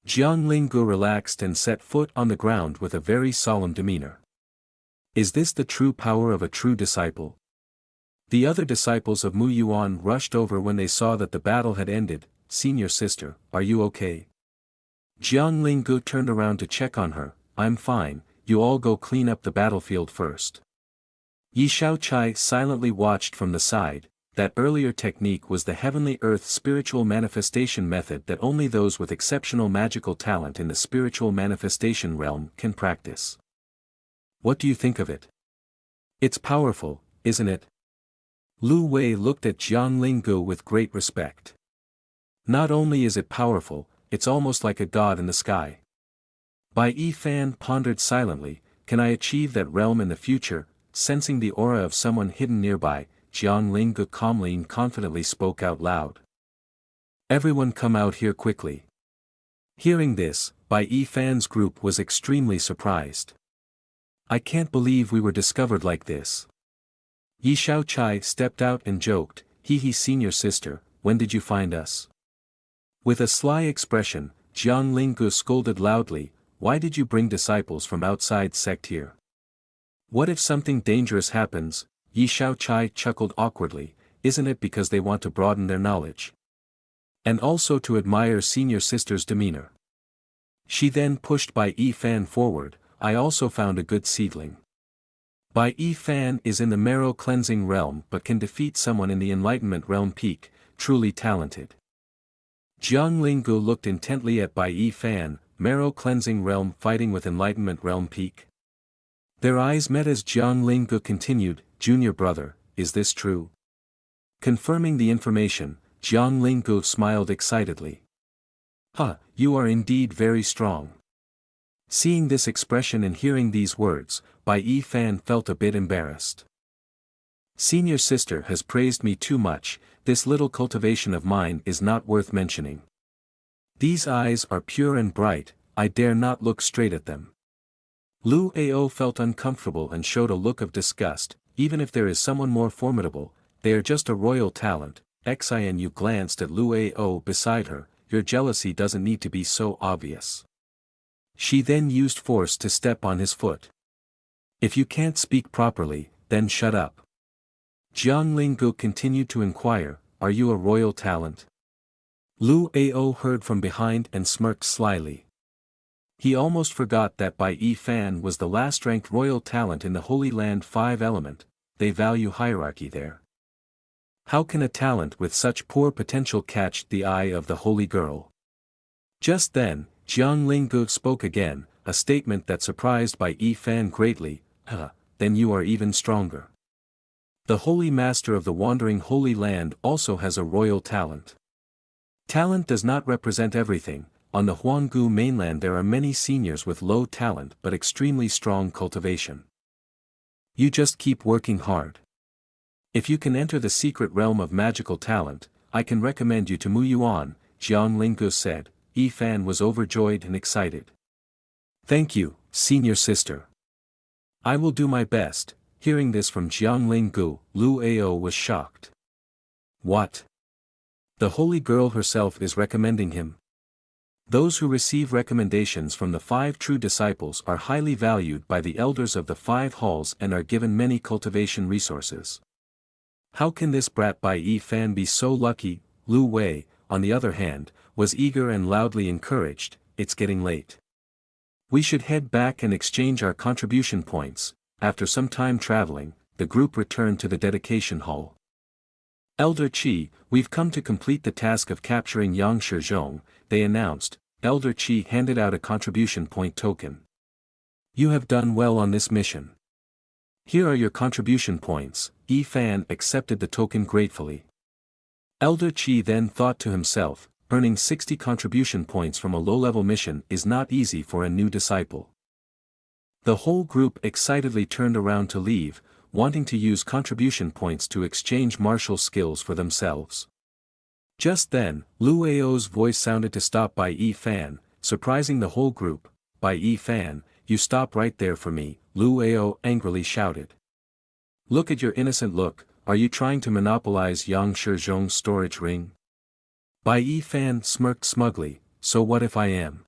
Jiang Linggu relaxed and set foot on the ground with a very solemn demeanor. Is this the true power of a true disciple? The other disciples of Mu Yuan rushed over when they saw that the battle had ended. Senior sister, are you okay? Jiang Linggu turned around to check on her. I'm fine, you all go clean up the battlefield first. Yi Shaochai silently watched from the side. That earlier technique was the Heavenly Earth spiritual manifestation method that only those with exceptional magical talent in the spiritual manifestation realm can practice. What do you think of it? It's powerful, isn't it? Lu Wei looked at Jiang Linggu with great respect. Not only is it powerful, it's almost like a god in the sky. Bai Yi Fan pondered silently, can I achieve that realm in the future? Sensing the aura of someone hidden nearby, Jiang Linggu calmly and confidently spoke out loud. Everyone come out here quickly. Hearing this, Bai Yi Fan's group was extremely surprised. I can't believe we were discovered like this. Yi Shaochai stepped out and joked, hee senior sister, when did you find us? With a sly expression, Jiang Linggu scolded loudly, why did you bring disciples from outside sect here? What if something dangerous happens? Yi Shaochai chuckled awkwardly, isn't it because they want to broaden their knowledge? And also to admire senior sister's demeanor. She then pushed Bai Yi Fan forward, I also found a good seedling. Bai Yi Fan is in the marrow cleansing realm but can defeat someone in the enlightenment realm peak, truly talented. Jiang Linggu looked intently at Bai Yi Fan, marrow cleansing realm fighting with enlightenment realm peak. Their eyes met as Jiang Linggu continued, junior brother, is this true? Confirming the information, Jiang Linggu smiled excitedly. You are indeed very strong. Seeing this expression and hearing these words, Bai Yi Fan felt a bit embarrassed. Senior sister has praised me too much, this little cultivation of mine is not worth mentioning. These eyes are pure and bright, I dare not look straight at them. Lu Ao felt uncomfortable and showed a look of disgust, even if there is someone more formidable, they are just a royal talent. Xinu glanced at Lu Ao beside her, your jealousy doesn't need to be so obvious. She then used force to step on his foot. If you can't speak properly, then shut up. Jiang Linggu continued to inquire, are you a royal talent? Lu Ao heard from behind and smirked slyly. He almost forgot that Bai Yi Fan was the last-ranked royal talent in the Holy Land 5 element, they value hierarchy there. How can a talent with such poor potential catch the eye of the holy girl? Just then, Jiang Linggu spoke again, a statement that surprised Bai Yi Fan greatly, then you are even stronger. The Holy Master of the Wandering Holy Land also has a royal talent. Talent does not represent everything, on the Huanggu mainland there are many seniors with low talent but extremely strong cultivation. You just keep working hard. If you can enter the secret realm of magical talent, I can recommend you to Mu Yuan, Jiang Linggu said. Yi Fan was overjoyed and excited. Thank you, senior sister. I will do my best. Hearing this from Jiang Linggu, Lu Ao was shocked. What? The holy girl herself is recommending him. Those who receive recommendations from the 5 true disciples are highly valued by the elders of the 5 halls and are given many cultivation resources. How can this brat Bai Yi Fan be so lucky? Lu Wei, on the other hand, was eager and loudly encouraged, it's getting late. We should head back and exchange our contribution points. After some time traveling, the group returned to the dedication hall. Elder Qi, we've come to complete the task of capturing Yang Shizhong, they announced. Elder Qi handed out a contribution point token. You have done well on this mission. Here are your contribution points. Yi Fan accepted the token gratefully. Elder Qi then thought to himself, earning 60 contribution points from a low-level mission is not easy for a new disciple. The whole group excitedly turned around to leave, wanting to use contribution points to exchange martial skills for themselves. Just then, Lu Ao's voice sounded to stop Bai Yi Fan, surprising the whole group. Bai Yi Fan, you stop right there for me, Lu Ao angrily shouted. Look at your innocent look, are you trying to monopolize Yang Shizhong's storage ring? Bai Yi Fan smirked smugly, so what if I am?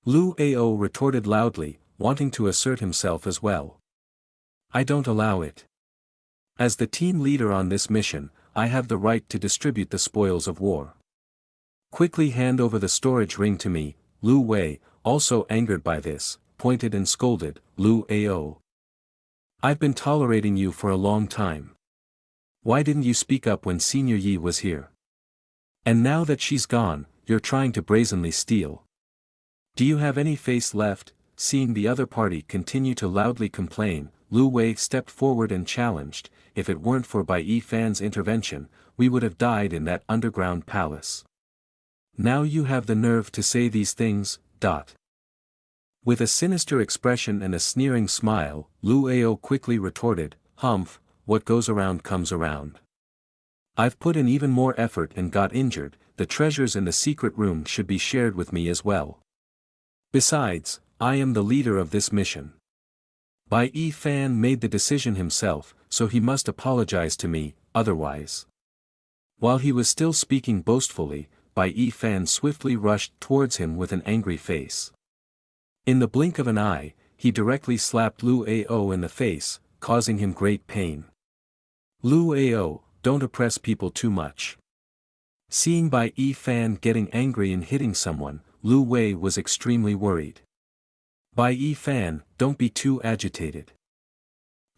Lu Ao retorted loudly, wanting to assert himself as well. I don't allow it. As the team leader on this mission, I have the right to distribute the spoils of war. Quickly hand over the storage ring to me. Lu Wei, also angered by this, pointed and scolded, Lu Ao. I've been tolerating you for a long time. Why didn't you speak up when Senior Yi was here? And now that she's gone, you're trying to brazenly steal. Do you have any face left? Seeing the other party continue to loudly complain, Lu Wei stepped forward and challenged, if it weren't for Bai Yi Fan's intervention, we would have died in that underground palace. Now you have the nerve to say these things, dot. With a sinister expression and a sneering smile, Lu Ao quickly retorted, Humph, what goes around comes around. I've put in even more effort and got injured, the treasures in the secret room should be shared with me as well. Besides, I am the leader of this mission. Bai Yi Fan made the decision himself, so he must apologize to me, otherwise. While he was still speaking boastfully, Bai Yi Fan swiftly rushed towards him with an angry face. In the blink of an eye, he directly slapped Lu Ao in the face, causing him great pain. Lu Ao, don't oppress people too much. Seeing Bai Yi Fan getting angry and hitting someone, Lu Wei was extremely worried. Bai Yi Fan, don't be too agitated.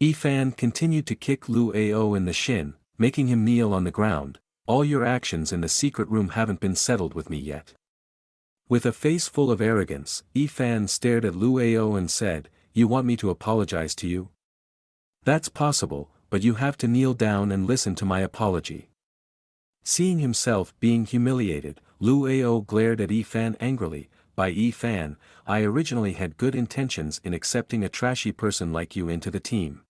Yi Fan continued to kick Lu Ao in the shin, making him kneel on the ground. All your actions in the secret room haven't been settled with me yet. With a face full of arrogance, Yi Fan stared at Lu Ao and said, You want me to apologize to you? That's possible, but you have to kneel down and listen to my apology. Seeing himself being humiliated, Lu Ao glared at Yi Fan angrily. By Yi Fan, I originally had good intentions in accepting a trashy person like you into the team.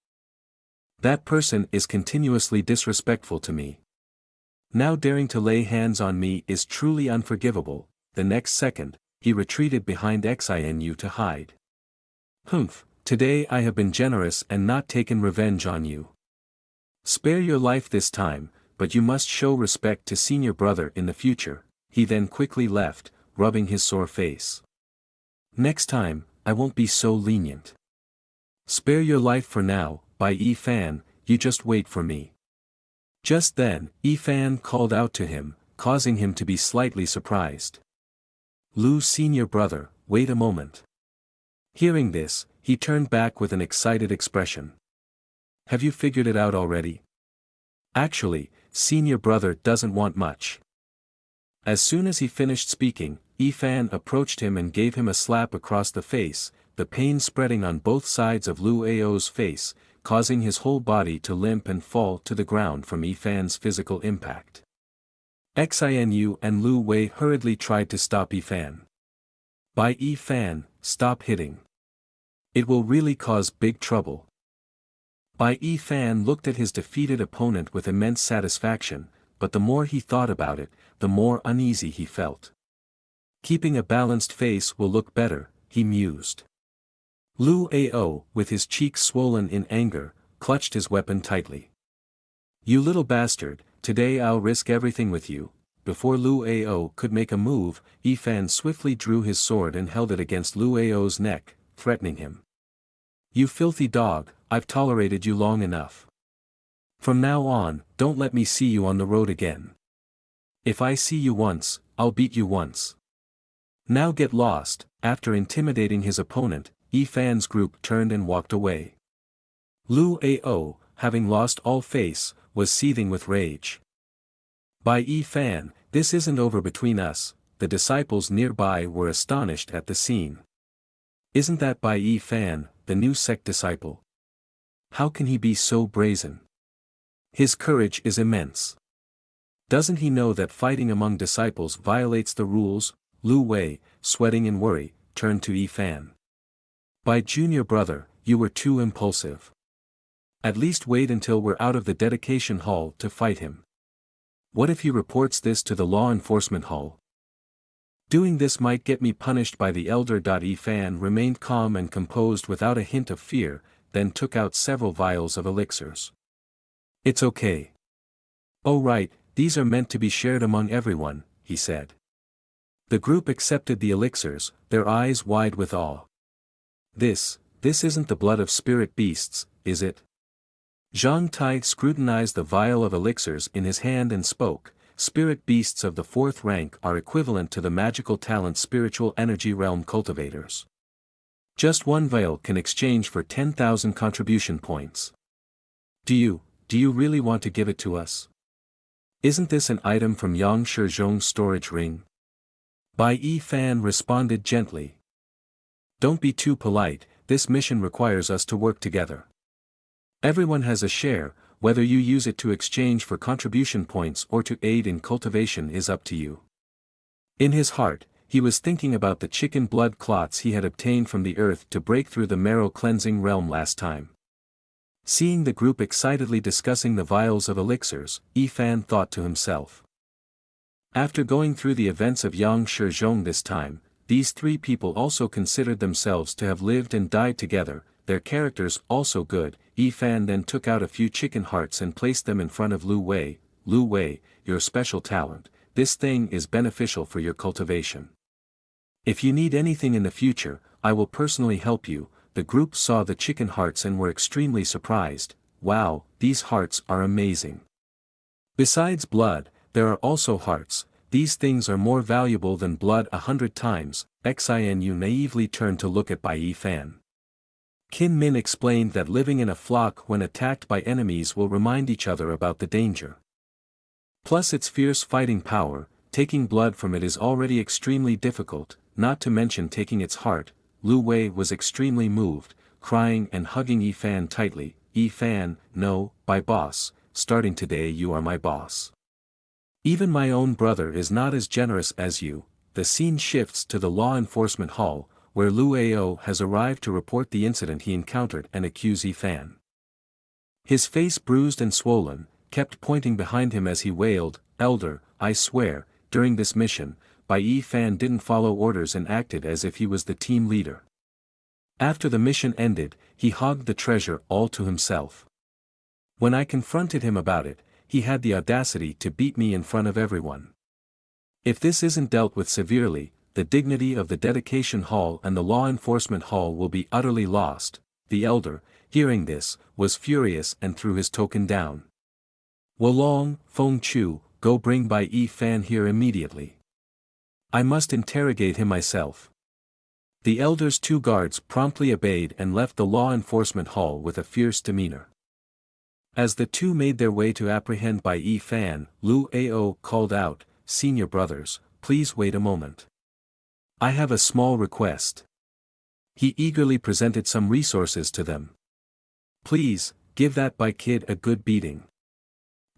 That person is continuously disrespectful to me. Now daring to lay hands on me is truly unforgivable. The next second, he retreated behind Xinu to hide. Humph, today I have been generous and not taken revenge on you. Spare your life this time, but you must show respect to senior brother in the future. He then quickly left, rubbing his sore face. Next time, I won't be so lenient. Spare your life for now, Bai Yi Fan, you just wait for me. Just then, Yi Fan called out to him, causing him to be slightly surprised. Lu senior brother, wait a moment. Hearing this, he turned back with an excited expression. Have you figured it out already? Actually, senior brother doesn't want much. As soon as he finished speaking, Yi Fan approached him and gave him a slap across the face, the pain spreading on both sides of Lu Ao's face, causing his whole body to limp and fall to the ground from Yi Fan's physical impact. Xinu and Lu Wei hurriedly tried to stop Yi Fan. By Yi Fan, stop hitting. It will really cause big trouble. Bai Yi Fan looked at his defeated opponent with immense satisfaction, but the more he thought about it, the more uneasy he felt. Keeping a balanced face will look better, he mused. Lu Ao, with his cheeks swollen in anger, clutched his weapon tightly. You little bastard, today I'll risk everything with you. Before Lu Ao could make a move, Yi Fan swiftly drew his sword and held it against Lu Ao's neck, threatening him. You filthy dog, I've tolerated you long enough. From now on, don't let me see you on the road again. If I see you once, I'll beat you once. Now get lost. After intimidating his opponent, Yi Fan's group turned and walked away. Lu Ao, having lost all face, was seething with rage. By Yi Fan, this isn't over between us. The disciples nearby were astonished at the scene. Isn't that Bai Yi Fan, the new sect disciple? How can he be so brazen? His courage is immense. Doesn't he know that fighting among disciples violates the rules? Lu Wei, sweating in worry, turned to Yi Fan. By junior brother, you were too impulsive. At least wait until we're out of the dedication hall to fight him. What if he reports this to the law enforcement hall? Doing this might get me punished by the elder. Yi Fan remained calm and composed without a hint of fear, then took out several vials of elixirs. It's okay. Oh right, these are meant to be shared among everyone, he said. The group accepted the elixirs, their eyes wide with awe. This isn't the blood of spirit beasts, is it? Zhang Tai scrutinized the vial of elixirs in his hand and spoke, spirit beasts of the fourth rank are equivalent to the magical talent spiritual energy realm cultivators. Just one vial can exchange for 10,000 contribution points. Do you really want to give it to us? Isn't this an item from Yang Shizhong's storage ring? Bai Yi Fan responded gently. Don't be too polite, this mission requires us to work together. Everyone has a share, whether you use it to exchange for contribution points or to aid in cultivation is up to you. In his heart, he was thinking about the chicken blood clots he had obtained from the earth to break through the marrow cleansing realm last time. Seeing the group excitedly discussing the vials of elixirs, Yi Fan thought to himself. After going through the events of Yang Shizhong this time, these three people also considered themselves to have lived and died together, their characters also good. Yi Fan then took out a few chicken hearts and placed them in front of Lu Wei. Lu Wei, your special talent, this thing is beneficial for your cultivation. If you need anything in the future, I will personally help you. The group saw the chicken hearts and were extremely surprised. Wow, these hearts are amazing. Besides blood, there are also hearts. These things are more valuable than blood 100 times. Xinu naively turned to look at Bai Yi Fan. Qin Min explained that living in a flock when attacked by enemies will remind each other about the danger. Plus its fierce fighting power, taking blood from it is already extremely difficult, not to mention taking its heart. Lu Wei was extremely moved, crying and hugging Yi Fan tightly. Yi Fan, no, by boss, starting today you are my boss. Even my own brother is not as generous as you. The scene shifts to the law enforcement hall, where Lu Ao has arrived to report the incident he encountered and accuse Yi Fan. His face bruised and swollen, kept pointing behind him as he wailed, Elder, I swear, during this mission, Bai Yi Fan didn't follow orders and acted as if he was the team leader. After the mission ended, he hogged the treasure all to himself. When I confronted him about it, he had the audacity to beat me in front of everyone. If this isn't dealt with severely, the dignity of the dedication hall and the law enforcement hall will be utterly lost. The elder, hearing this, was furious and threw his token down. Wolong, Feng Chu, go bring Bai Yi Fan here immediately. I must interrogate him myself. The elder's two guards promptly obeyed and left the law enforcement hall with a fierce demeanor. As the two made their way to apprehend Bai Yi Fan, Lu Ao called out, Senior brothers, please wait a moment. I have a small request. He eagerly presented some resources to them. Please, give that Bai kid a good beating.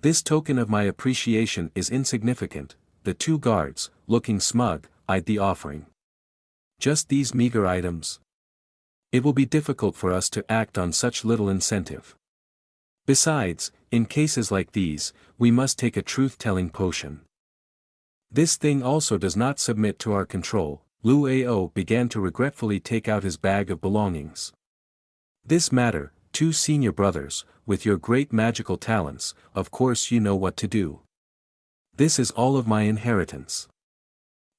This token of my appreciation is insignificant. The two guards, looking smug, eyed the offering. Just these meager items? It will be difficult for us to act on such little incentive. Besides, in cases like these, we must take a truth-telling potion. This thing also does not submit to our control. Lu Ao began to regretfully take out his bag of belongings. This matter, two senior brothers, with your great magical talents, of course you know what to do. This is all of my inheritance.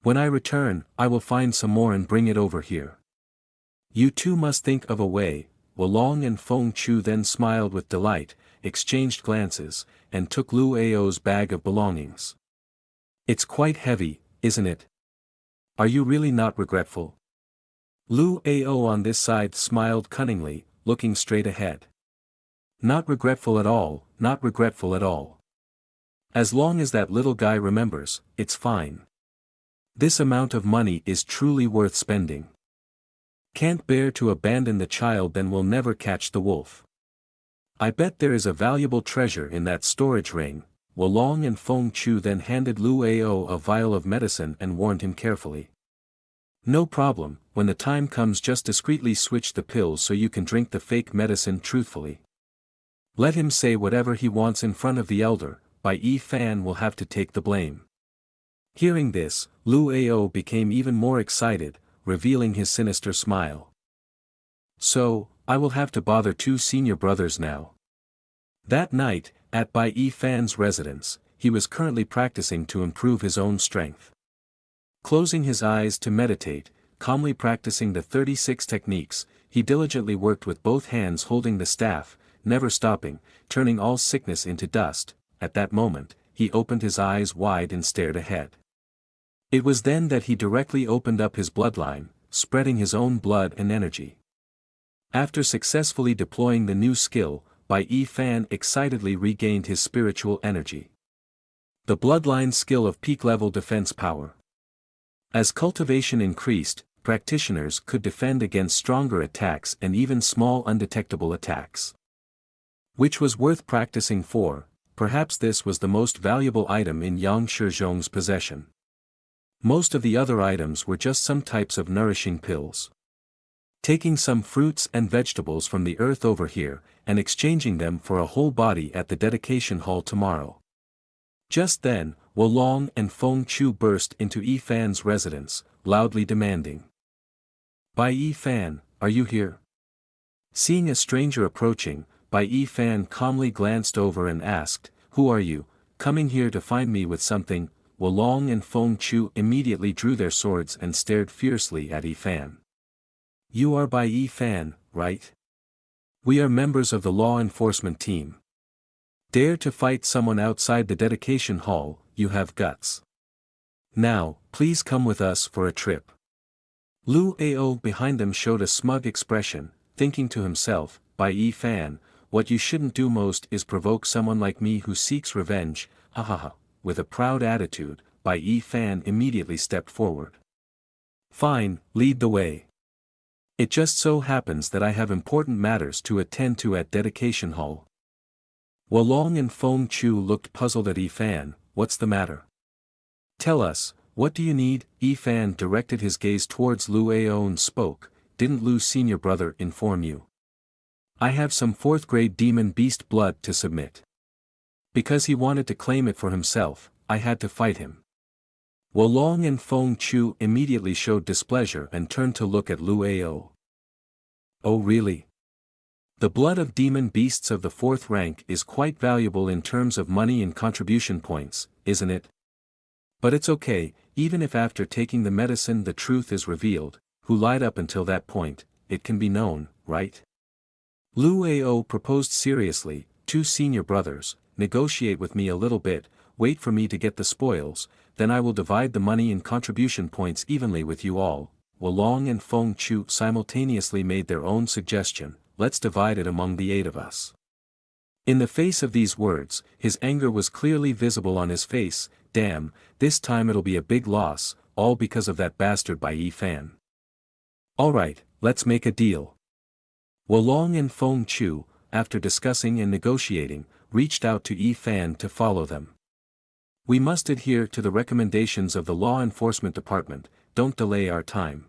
When I return, I will find some more and bring it over here. You two must think of a way. Wolong and Feng Chu then smiled with delight, exchanged glances, and took Lu Ao's bag of belongings. It's quite heavy, isn't it? Are you really not regretful? Lu Ao on this side smiled cunningly, looking straight ahead. Not regretful at all, not regretful at all. As long as that little guy remembers, it's fine. This amount of money is truly worth spending. Can't bear to abandon the child, then we'll never catch the wolf. I bet there is a valuable treasure in that storage ring. Wolong and Feng Chu then handed Lu Ao a vial of medicine and warned him carefully. No problem, when the time comes just discreetly switch the pills so you can drink the fake medicine truthfully. Let him say whatever he wants in front of the elder, Bai Yi Fan will have to take the blame. Hearing this, Lu Ao became even more excited, revealing his sinister smile. So, I will have to bother two senior brothers now. That night, at Bai Yi Fan's residence, he was currently practicing to improve his own strength. Closing his eyes to meditate, calmly practicing the 36 techniques, he diligently worked with both hands holding the staff, never stopping, turning all sickness into dust. At that moment, he opened his eyes wide and stared ahead. It was then that he directly opened up his bloodline, spreading his own blood and energy. After successfully deploying the new skill, Bai Fan excitedly regained his spiritual energy. The bloodline skill of peak-level defense power. As cultivation increased, practitioners could defend against stronger attacks and even small undetectable attacks. Which was worth practicing for. Perhaps this was the most valuable item in Yang Shizhong's possession. Most of the other items were just some types of nourishing pills. Taking some fruits and vegetables from the earth over here, and exchanging them for a whole body at the dedication hall tomorrow. Just then, Wolong and Feng Chu burst into Yi Fan's residence, loudly demanding. Bai Yi Fan, are you here? Seeing a stranger approaching, Bai Yi Fan calmly glanced over and asked, Who are you, coming here to find me with something? Wolong and Feng Chu immediately drew their swords and stared fiercely at Yi Fan. You are Bai Yi Fan, right? We are members of the law enforcement team. Dare to fight someone outside the dedication hall, you have guts. Now, please come with us for a trip. Lu Ao behind them showed a smug expression, thinking to himself, Bai Yi Fan, what you shouldn't do most is provoke someone like me who seeks revenge, ha ha ha. With a proud attitude, Bai Yi Fan immediately stepped forward. Fine, lead the way. It just so happens that I have important matters to attend to at dedication hall. Wolong and Feng Chu looked puzzled at Yi Fan. What's the matter? Tell us, what do you need? Yi Fan directed his gaze towards Lu Ao and spoke, didn't Lu's senior brother inform you? I have some 4th grade demon beast blood to submit. Because he wanted to claim it for himself, I had to fight him. Wolong and Feng Chu immediately showed displeasure and turned to look at Lu Ao. Oh really? The blood of demon beasts of the 4th rank is quite valuable in terms of money and contribution points, isn't it? But it's okay, even if after taking the medicine the truth is revealed, who lied up until that point, it can be known, right? Lu Ao proposed seriously, 2 senior brothers, negotiate with me a little bit, wait for me to get the spoils, then I will divide the money and contribution points evenly with you all. Wolong and Feng Chu simultaneously made their own suggestion, let's divide it among the 8 of us. In the face of these words, his anger was clearly visible on his face. Damn, this time it'll be a big loss, all because of that bastard Bai Yi Fan. Alright, let's make a deal. Wolong and Feng Chu, after discussing and negotiating, reached out to Yi Fan to follow them. We must adhere to the recommendations of the law enforcement department, don't delay our time.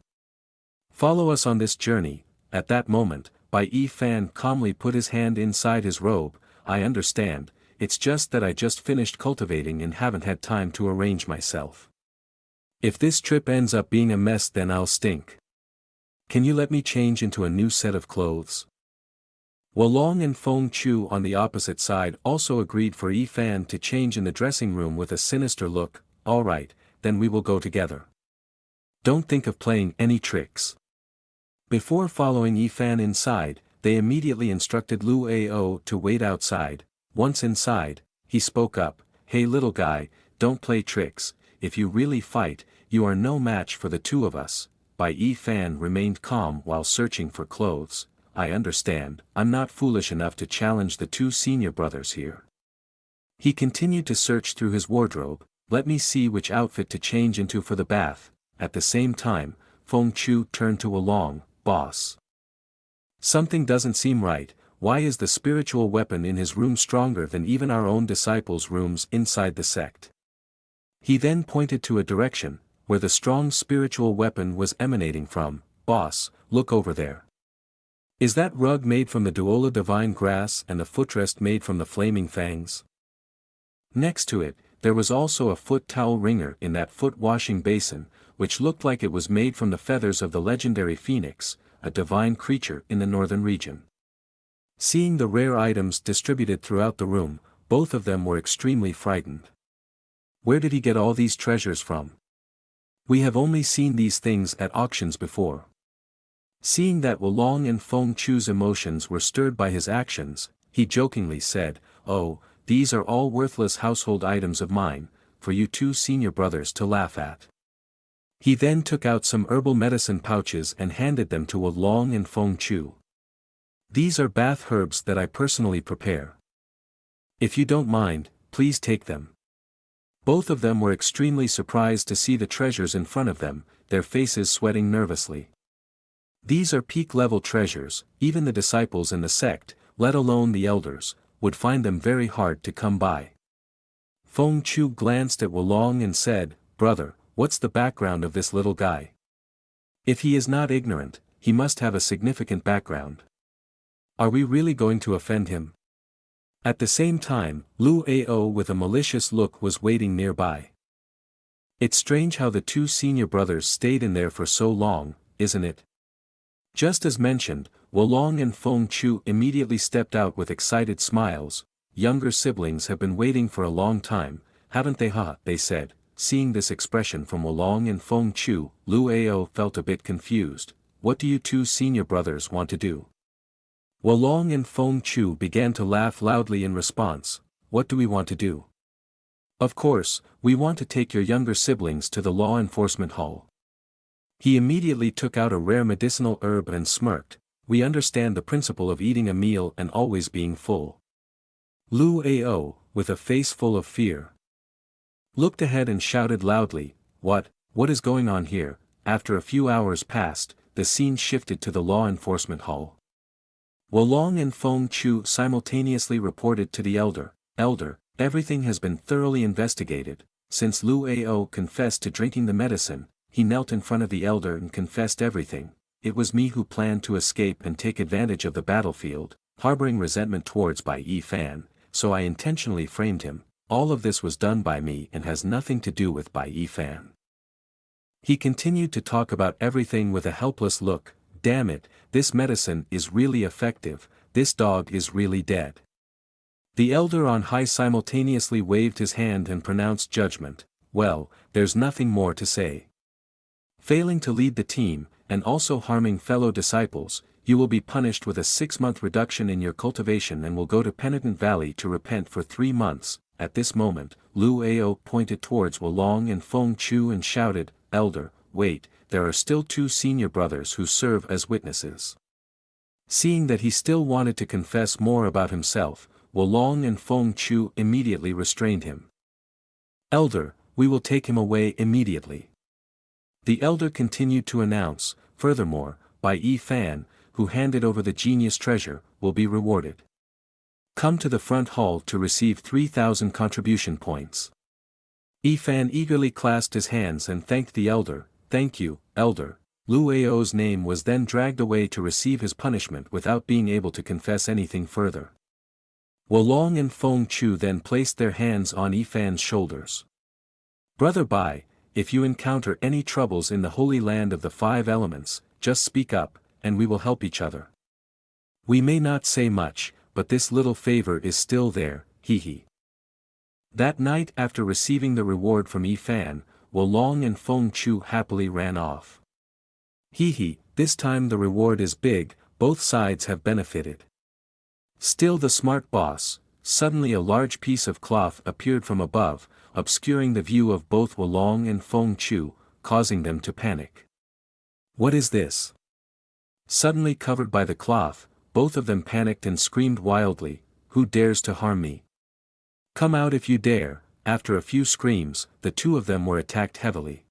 Follow us on this journey. At that moment, Bai Yi Fan calmly put his hand inside his robe. I understand, it's just that I just finished cultivating and haven't had time to arrange myself. If this trip ends up being a mess then I'll stink. Can you let me change into a new set of clothes? Wolong and Feng Chu on the opposite side also agreed for Yi Fan to change in the dressing room with a sinister look. Alright, then we will go together. Don't think of playing any tricks. Before following Yi Fan inside, they immediately instructed Lu Ao to wait outside. Once inside, he spoke up, Hey little guy, don't play tricks, if you really fight, you are no match for the 2 of us. Bai Yi Fan remained calm while searching for clothes. I understand, I'm not foolish enough to challenge the 2 senior brothers here. He continued to search through his wardrobe, let me see which outfit to change into for the bath. At the same time, Feng Chu turned to Wolong, boss. Something doesn't seem right, why is the spiritual weapon in his room stronger than even our own disciples' rooms inside the sect? He then pointed to a direction, where the strong spiritual weapon was emanating from. Boss, look over there. Is that rug made from the Duola divine grass and the footrest made from the flaming fangs? Next to it, there was also a foot towel wringer in that foot washing basin, which looked like it was made from the feathers of the legendary phoenix, a divine creature in the northern region. Seeing the rare items distributed throughout the room, both of them were extremely frightened. Where did he get all these treasures from? We have only seen these things at auctions before. Seeing that Wolong and Feng Chu's emotions were stirred by his actions, he jokingly said, "Oh, these are all worthless household items of mine, for you two senior brothers to laugh at." He then took out some herbal medicine pouches and handed them to Wolong and Feng Chu. "These are bath herbs that I personally prepare. If you don't mind, please take them." Both of them were extremely surprised to see the treasures in front of them, their faces sweating nervously. These are peak-level treasures, even the disciples in the sect, let alone the elders, would find them very hard to come by. Feng Chu glanced at Wolong and said, "Brother, what's the background of this little guy? If he is not ignorant, he must have a significant background. Are we really going to offend him?" At the same time, Lu Ao with a malicious look was waiting nearby. "It's strange how the two senior brothers stayed in there for so long, isn't it?" Just as mentioned, Wolong and Feng Chu immediately stepped out with excited smiles. "Younger siblings have been waiting for a long time, haven't they? They said. Seeing this expression from Wolong and Feng Chu, Lu Ao felt a bit confused. "What do you two senior brothers want to do?" Wolong and Feng Chu began to laugh loudly in response. "What do we want to do? Of course, we want to take your younger siblings to the law enforcement hall." He immediately took out a rare medicinal herb and smirked. "We understand the principle of eating a meal and always being full." Lu Ao, with a face full of fear, looked ahead and shouted loudly, What is going on here?" After a few hours passed, the scene shifted to the law enforcement hall. Wolong and Feng Chu simultaneously reported to the elder, "Elder, everything has been thoroughly investigated." Since Lu Ao confessed to drinking the medicine, he knelt in front of the elder and confessed everything. "It was me who planned to escape and take advantage of the battlefield, harboring resentment towards Bai Yifan, so I intentionally framed him. All of this was done by me and has nothing to do with Bai Yifan." He continued to talk about everything with a helpless look. "Damn it, this medicine is really effective, this dog is really dead." The elder on high simultaneously waved his hand and pronounced judgment. "Well, there's nothing more to say. Failing to lead the team, and also harming fellow disciples, you will be punished with a 6-month reduction in your cultivation and will go to Penitent Valley to repent for 3 months. At this moment, Lu Ao pointed towards Wolong and Feng Chu and shouted, "Elder, wait, there are still 2 senior brothers who serve as witnesses." Seeing that he still wanted to confess more about himself, Wolong and Feng Chu immediately restrained him. "Elder, we will take him away immediately." The elder continued to announce, "Furthermore, Bai Yifan, who handed over the genius treasure, will be rewarded. Come to the front hall to receive 3,000 contribution points." Yifan eagerly clasped his hands and thanked the elder. "Thank you, elder." Lu Ao's name was then dragged away to receive his punishment without being able to confess anything further. Wolong and Feng Chu then placed their hands on Yifan's shoulders. "Brother Bai, if you encounter any troubles in the holy land of the 5 elements, just speak up, and we will help each other. We may not say much, but this little favor is still there, hee." That night after receiving the reward from Yifan, Wolong and Feng Chu happily ran off. Hee, this time the reward is big, both sides have benefited. Still the smart boss. Suddenly a large piece of cloth appeared from above, obscuring the view of both Wolong and Feng Chu, causing them to panic. "What is this?" Suddenly covered by the cloth, both of them panicked and screamed wildly, "Who dares to harm me? Come out if you dare." After a few screams, the 2 of them were attacked heavily.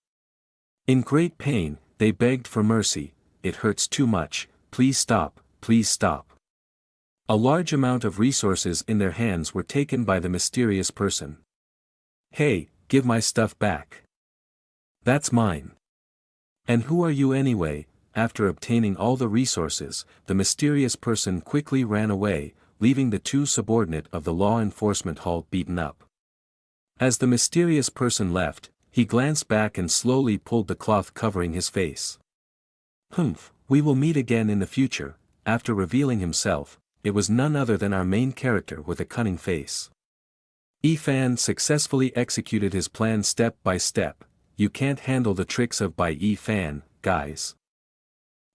In great pain, they begged for mercy. "It hurts too much, please stop, please stop." A large amount of resources in their hands were taken by the mysterious person. "Hey, give my stuff back. That's mine." "And who are you anyway?" After obtaining all the resources, the mysterious person quickly ran away, leaving the 2 subordinate of the law enforcement hall beaten up. As the mysterious person left, he glanced back and slowly pulled the cloth covering his face. "Humph, we will meet again in the future." After revealing himself, it was none other than our main character with a cunning face. Yifan successfully executed his plan step by step. You can't handle the tricks of Bai Yifan, guys.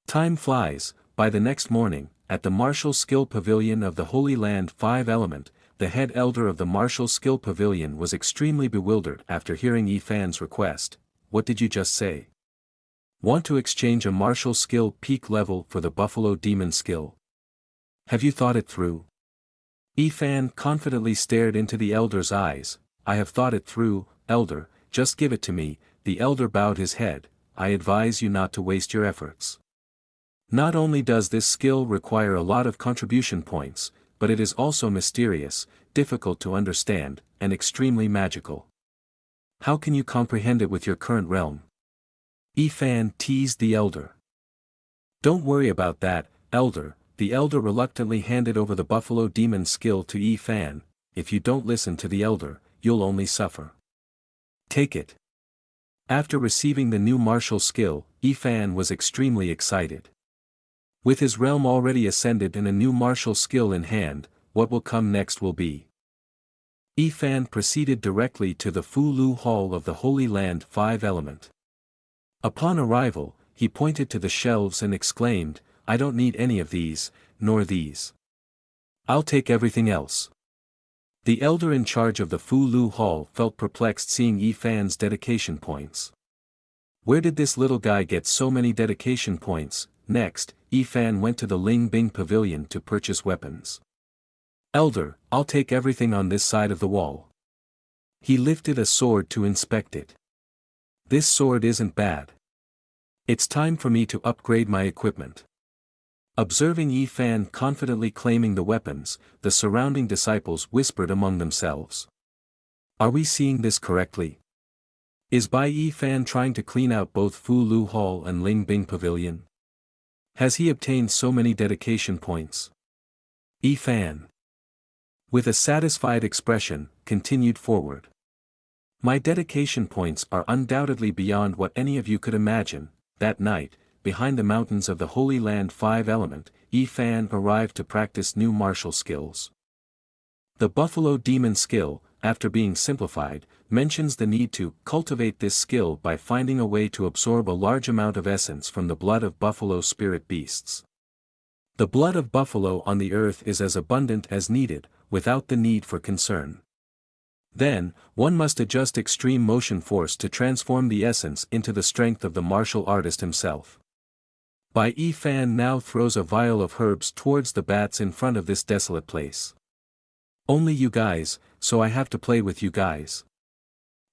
Time flies. By the next morning, at the Martial Skill Pavilion of the Holy Land 5 Element, the head elder of the Martial Skill Pavilion was extremely bewildered after hearing Yi Fan's request. What did you just say? Want to exchange a martial skill peak level for the Buffalo Demon skill? Have you thought it through? Yi Fan confidently stared into the elder's eyes. I have thought it through, elder, just give it to me. The elder bowed his head. I advise you not to waste your efforts. Not only does this skill require a lot of contribution points, but it is also mysterious, difficult to understand, and extremely magical. How can you comprehend it with your current realm? Yi Fan teased the elder. Don't worry about that, elder. The elder reluctantly handed over the Buffalo Demon skill to Yi Fan. If you don't listen to the elder, you'll only suffer. Take it. After receiving the new martial skill, Yi Fan was extremely excited. With his realm already ascended and a new martial skill in hand, what will come next will be. Yi Fan proceeded directly to the Fu Lu Hall of the Holy Land 5 Element. Upon arrival, he pointed to the shelves and exclaimed, I don't need any of these, nor these. I'll take everything else. The elder in charge of the Fu Lu Hall felt perplexed seeing Yi Fan's dedication points. Where did this little guy get so many dedication points? Next, Yi Fan went to the Ling Bing Pavilion to purchase weapons. Elder, I'll take everything on this side of the wall. He lifted a sword to inspect it. This sword isn't bad. It's time for me to upgrade my equipment. Observing Yi Fan confidently claiming the weapons, the surrounding disciples whispered among themselves. Are we seeing this correctly? Is Bai Yi Fan trying to clean out both Fu Lu Hall and Ling Bing Pavilion? Has he obtained so many dedication points? Yi Fan, with a satisfied expression, continued forward. My dedication points are undoubtedly beyond what any of you could imagine. That night, behind the mountains of the Holy Land 5 Element, Yi Fan arrived to practice new martial skills. The Buffalo Demon skill, after being simplified, mentions the need to cultivate this skill by finding a way to absorb a large amount of essence from the blood of buffalo spirit beasts. The blood of buffalo on the earth is as abundant as needed, without the need for concern. Then, one must adjust extreme motion force to transform the essence into the strength of the martial artist himself. Bai Yi Fan now throws a vial of herbs towards the bats in front of this desolate place. Only you guys, so I have to play with you guys.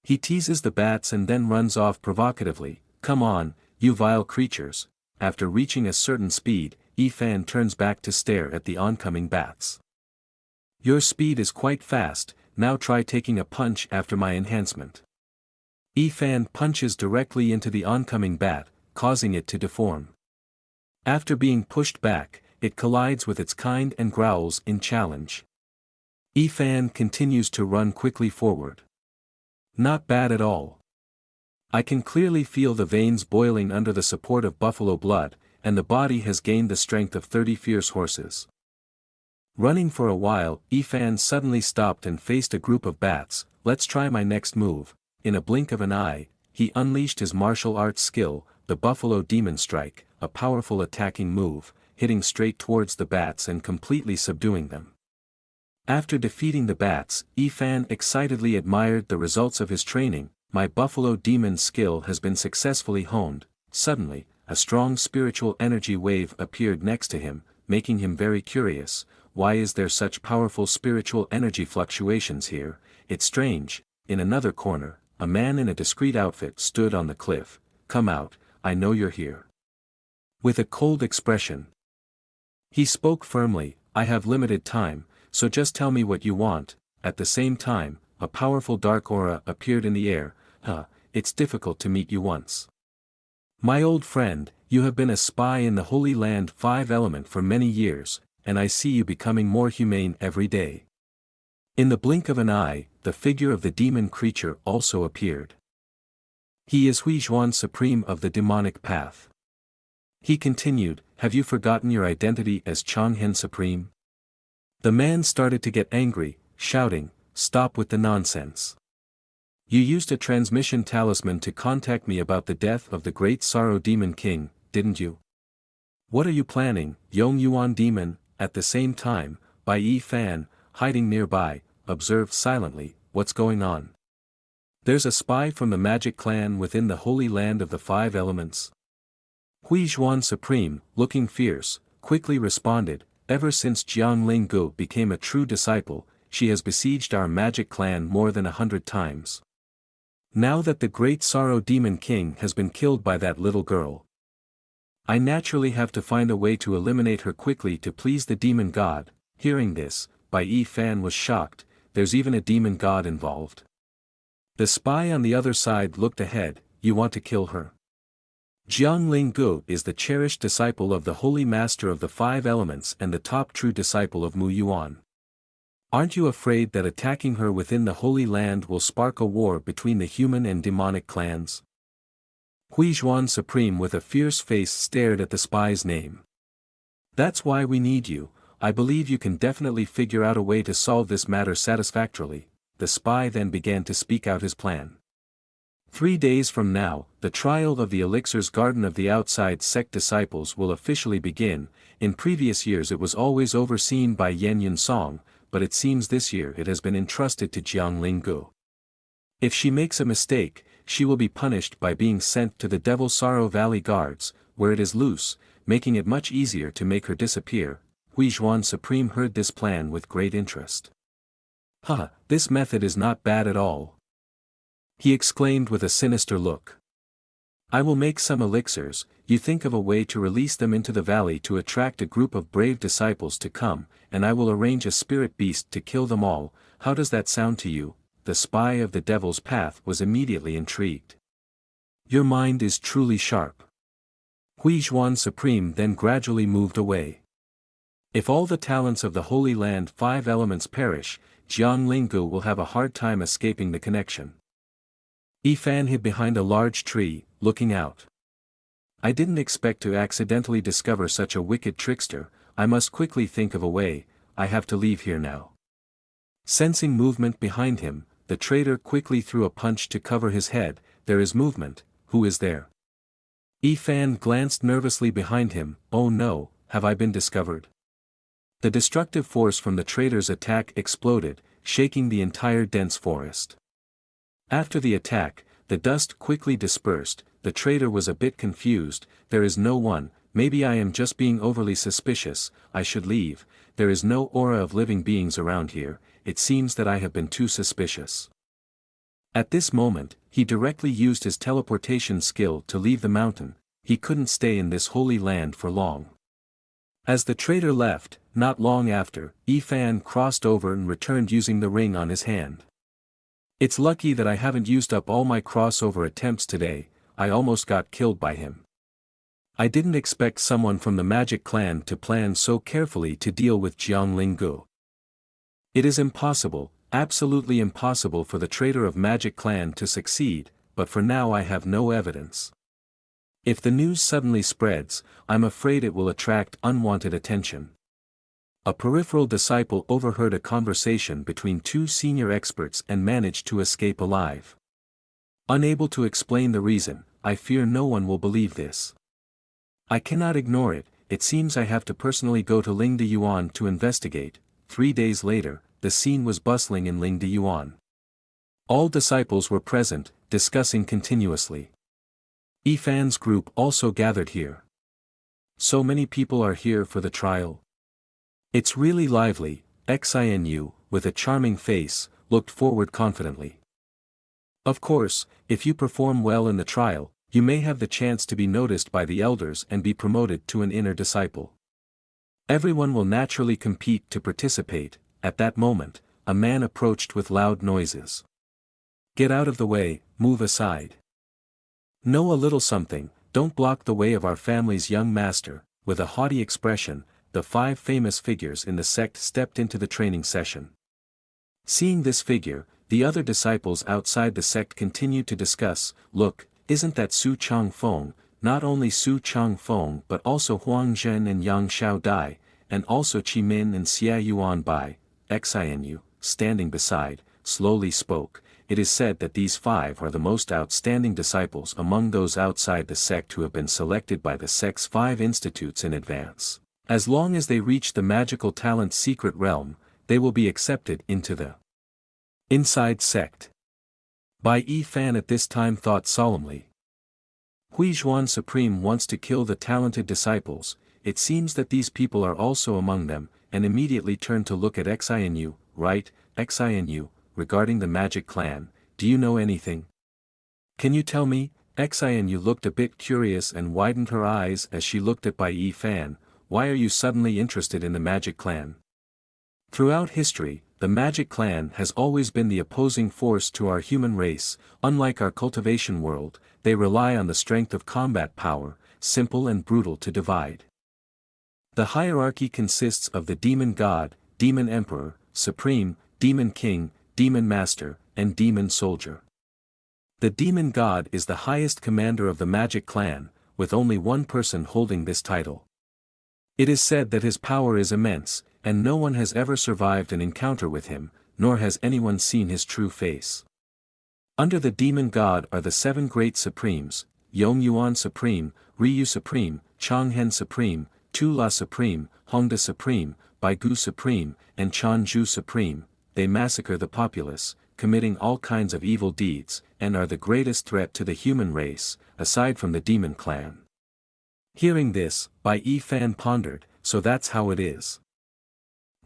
He teases the bats and then runs off provocatively. Come on, you vile creatures. After reaching a certain speed, Yi Fan turns back to stare at the oncoming bats. Your speed is quite fast, now try taking a punch after my enhancement. Yi Fan punches directly into the oncoming bat, causing it to deform. After being pushed back, it collides with its kind and growls in challenge. Yi Fan continues to run quickly forward. Not bad at all. I can clearly feel the veins boiling under the support of buffalo blood, and the body has gained the strength of 30 fierce horses. Running for a while, Yi Fan suddenly stopped and faced a group of bats. Let's try my next move. In a blink of an eye, he unleashed his martial arts skill, the Buffalo Demon Strike, a powerful attacking move, hitting straight towards the bats and completely subduing them. After defeating the bats, Yi Fan excitedly admired the results of his training. My Buffalo Demon skill has been successfully honed. Suddenly, a strong spiritual energy wave appeared next to him, making him very curious. Why is there such powerful spiritual energy fluctuations here? It's strange. In another corner, a man in a discreet outfit stood on the cliff. Come out, I know you're here. With a cold expression. He spoke firmly, I have limited time, so just tell me what you want. At the same time, a powerful dark aura appeared in the air. It's difficult to meet you once. My old friend, you have been a spy in the Holy Land 5 Element for many years, and I see you becoming more humane every day. In the blink of an eye, the figure of the demon creature also appeared. He is Huijuan Supreme of the demonic path. He continued, have you forgotten your identity as Changhen Supreme? The man started to get angry, shouting, stop with the nonsense. You used a transmission talisman to contact me about the death of the great Sorrow Demon King, didn't you? What are you planning, Yong Yuan demon? At the same time, Bai Yi Fan, hiding nearby, observed silently, what's going on? There's a spy from the magic clan within the holy land of the five elements. Hui Zhuan Supreme, looking fierce, quickly responded, ever since Jiang Linggu became a true disciple, she has besieged our magic clan more than 100 times. Now that the great Sorrow Demon King has been killed by that little girl, I naturally have to find a way to eliminate her quickly to please the demon god. Hearing this, Bai Yi Fan was shocked, there's even a demon god involved. The spy on the other side looked ahead, you want to kill her? Jiang Linggu is the cherished disciple of the Holy Master of the Five Elements and the top true disciple of Mu Yuan. Aren't you afraid that attacking her within the Holy Land will spark a war between the human and demonic clans? Hui Zhuan Supreme with a fierce face stared at the spy's name. That's why we need you. I believe you can definitely figure out a way to solve this matter satisfactorily. The spy then began to speak out his plan. 3 days from now, the trial of the Elixir's Garden of the Outside Sect disciples will officially begin. In previous years it was always overseen by Yan Yunsong, but it seems this year it has been entrusted to Jiang Linggu. If she makes a mistake, she will be punished by being sent to the Devil Sorrow Valley Guards, where it is loose, making it much easier to make her disappear. Hui Zhuan Supreme heard this plan with great interest. Haha, this method is not bad at all, he exclaimed with a sinister look. I will make some elixirs, you think of a way to release them into the valley to attract a group of brave disciples to come, and I will arrange a spirit beast to kill them all. How does that sound to you? The spy of the Devil's Path was immediately intrigued. Your mind is truly sharp. Hui Zhuan Supreme then gradually moved away. If all the talents of the Holy Land Five Elements perish, Jiang Linggu will have a hard time escaping the connection. Yi Fan hid behind a large tree, looking out. I didn't expect to accidentally discover such a wicked trickster. I must quickly think of a way. I have to leave here now. Sensing movement behind him, the traitor quickly threw a punch to cover his head. There is movement. Who is there? Yi Fan glanced nervously behind him. Oh no, have I been discovered? The destructive force from the traitor's attack exploded, shaking the entire dense forest. After the attack, the dust quickly dispersed. The traitor was a bit confused. There is no one. Maybe I am just being overly suspicious. I should leave. There is no aura of living beings around here. It seems that I have been too suspicious. At this moment, he directly used his teleportation skill to leave the mountain. He couldn't stay in this holy land for long. As the traitor left, not long after, Yi Fan crossed over and returned using the ring on his hand. It's lucky that I haven't used up all my crossover attempts today. I almost got killed by him. I didn't expect someone from the Magic Clan to plan so carefully to deal with Jiang Linggu. It is impossible, absolutely impossible for the traitor of Magic Clan to succeed, but for now I have no evidence. If the news suddenly spreads, I'm afraid it will attract unwanted attention. A peripheral disciple overheard a conversation between two senior experts and managed to escape alive. Unable to explain the reason, I fear no one will believe this. I cannot ignore it. It seems I have to personally go to Lingde Yuan to investigate. 3 days later, the scene was bustling in Lingde Yuan. All disciples were present, discussing continuously. Yi Fan's group also gathered here. So many people are here for the trial. It's really lively. Xinu, with a charming face, looked forward confidently. Of course, if you perform well in the trial, you may have the chance to be noticed by the elders and be promoted to an inner disciple. Everyone will naturally compete to participate. At that moment, a man approached with loud noises. Get out of the way, move aside. Know a little something, don't block the way of our family's young master. With a haughty expression, the 5 famous figures in the sect stepped into the training session. Seeing this figure, the other disciples outside the sect continued to discuss. Look, isn't that Su Changfeng? Not only Su Changfeng but also Huang Zhen and Yang Xiao Dai, and also Qi Min and Xia Yuan Bai. Xinu, standing beside, slowly spoke. it is said that these 5 are the most outstanding disciples among those outside the sect who have been selected by the sect's 5 institutes in advance. As long as they reach the magical talent's secret realm, they will be accepted into the inside sect. Bai Yi Fan at this time thought solemnly. Hui Zhuan Supreme wants to kill the talented disciples, it seems that these people are also among them, and immediately turned to look at Xinu, right, Xinu, regarding the magic clan, do you know anything? Can you tell me? Xinu looked a bit curious and widened her eyes as she looked at Bai Yi Fan, why are you suddenly interested in the magic clan? Throughout history, the magic clan has always been the opposing force to our human race, unlike our cultivation world, they rely on the strength of combat power, simple and brutal to divide. The hierarchy consists of the demon god, demon emperor, supreme, demon king, demon master, and demon soldier. The demon god is the highest commander of the magic clan, with only one person holding this title. It is said that his power is immense, and no one has ever survived an encounter with him, nor has anyone seen his true face. Under the demon god are the 7 great supremes, Yong Yuan Supreme, Ryu Supreme, Changhen Supreme, Tula Supreme, Hongda Supreme, Baigu Supreme, and Chanju Supreme. They massacre the populace, committing all kinds of evil deeds, and are the greatest threat to the human race, aside from the demon clan. Hearing this, Bai Yi Fan pondered, so that's how it is.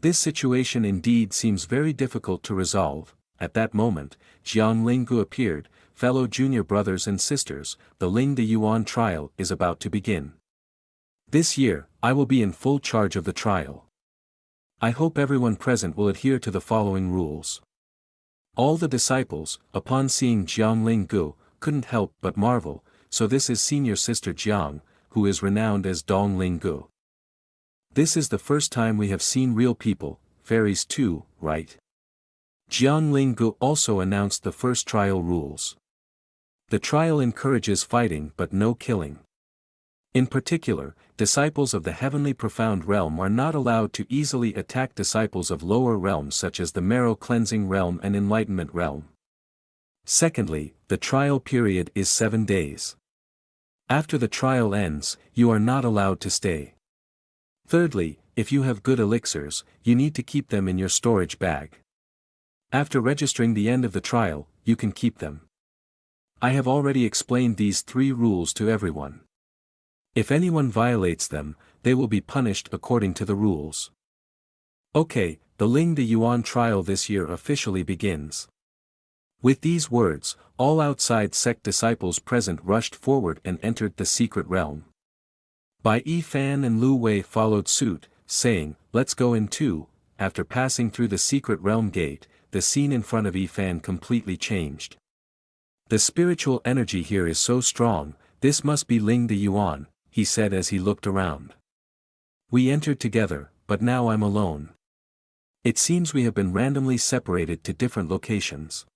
This situation indeed seems very difficult to resolve. At that moment, Jiang Linggu appeared, fellow junior brothers and sisters, the Ling de Yuan trial is about to begin. This year, I will be in full charge of the trial. I hope everyone present will adhere to the following rules. All the disciples, upon seeing Jiang Linggu, couldn't help but marvel, so this is senior sister Jiang, who is renowned as Dong Linggu. This is the first time we have seen real people, fairies too, right? Jiang Linggu also announced the first trial rules. The trial encourages fighting but no killing. In particular, disciples of the heavenly profound realm are not allowed to easily attack disciples of lower realms such as the marrow cleansing realm and enlightenment realm. Secondly, the trial period is 7 days. After the trial ends, you are not allowed to stay. Thirdly, if you have good elixirs, you need to keep them in your storage bag. After registering the end of the trial, you can keep them. I have already explained these 3 rules to everyone. If anyone violates them, they will be punished according to the rules. Okay, the Ling de Yuan trial this year officially begins. With these words, all outside sect disciples present rushed forward and entered the secret realm. Bai Yi Fan and Lu Wei followed suit, saying, let's go in too. After passing through the secret realm gate, the scene in front of Yi Fan completely changed. The spiritual energy here is so strong, this must be Ling de Yuan, he said as he looked around. We entered together, but now I'm alone. It seems we have been randomly separated to different locations.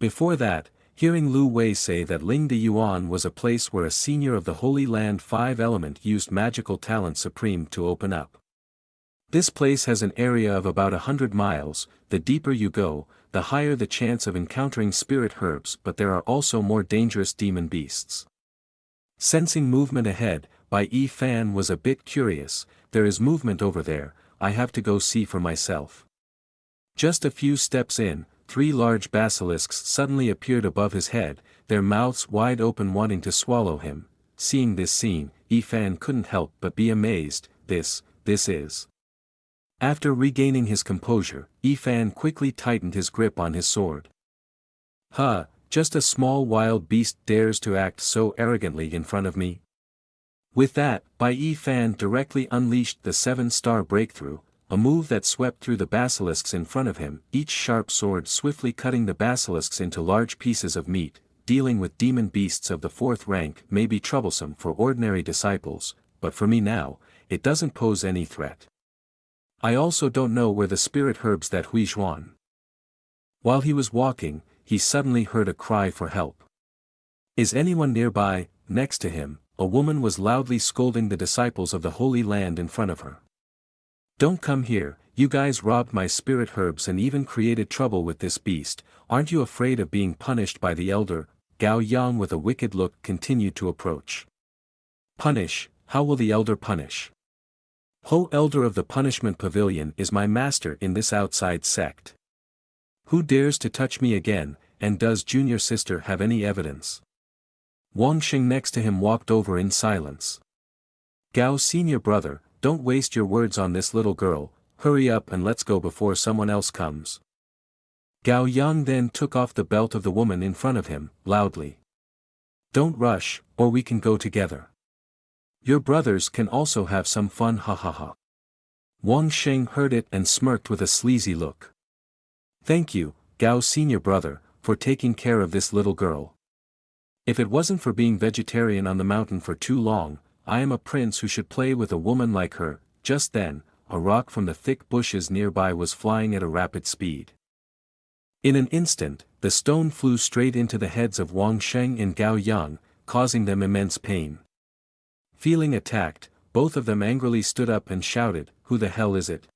Before that, hearing Lu Wei say that Ling de Yuan was a place where a senior of the Holy Land 5 element used magical talent supreme to open up. This place has an area of about 100 miles, the deeper you go, the higher the chance of encountering spirit herbs, but there are also more dangerous demon beasts. Sensing movement ahead, Bai Yi Fan was a bit curious, there is movement over there, I have to go see for myself. Just a few steps in, 3 large basilisks suddenly appeared above his head, their mouths wide open wanting to swallow him. Seeing this scene, Yi Fan couldn't help but be amazed, this is. After regaining his composure, Yi Fan quickly tightened his grip on his sword. Just a small wild beast dares to act so arrogantly in front of me? With that, Bai Yi Fan directly unleashed the 7-star breakthrough, a move that swept through the basilisks in front of him, each sharp sword swiftly cutting the basilisks into large pieces of meat. Dealing with demon beasts of the 4th rank may be troublesome for ordinary disciples, but for me now, it doesn't pose any threat. I also don't know where the spirit herbs that Hui Zhuan. While he was walking, he suddenly heard a cry for help. Is anyone nearby? Next to him, a woman was loudly scolding the disciples of the Holy Land in front of her. Don't come here, you guys robbed my spirit herbs and even created trouble with this beast, aren't you afraid of being punished by the elder? Gao Yang with a wicked look continued to approach. Punish, how will the elder punish? Ho elder of the punishment pavilion is my master in this outside sect. Who dares to touch me again, and does junior sister have any evidence? Wang Xing next to him walked over in silence. Gao's senior brother, don't waste your words on this little girl, hurry up and let's go before someone else comes. Gao Yang then took off the belt of the woman in front of him, loudly. Don't rush, or we can go together. Your brothers can also have some fun, ha ha ha. Wang Sheng heard it and smirked with a sleazy look. Thank you, Gao's senior brother, for taking care of this little girl. If it wasn't for being vegetarian on the mountain for too long, I am a prince who should play with a woman like her. Just then, a rock from the thick bushes nearby was flying at a rapid speed. In an instant, the stone flew straight into the heads of Wang Sheng and Gao Yang, causing them immense pain. Feeling attacked, both of them angrily stood up and shouted, "Who the hell is it?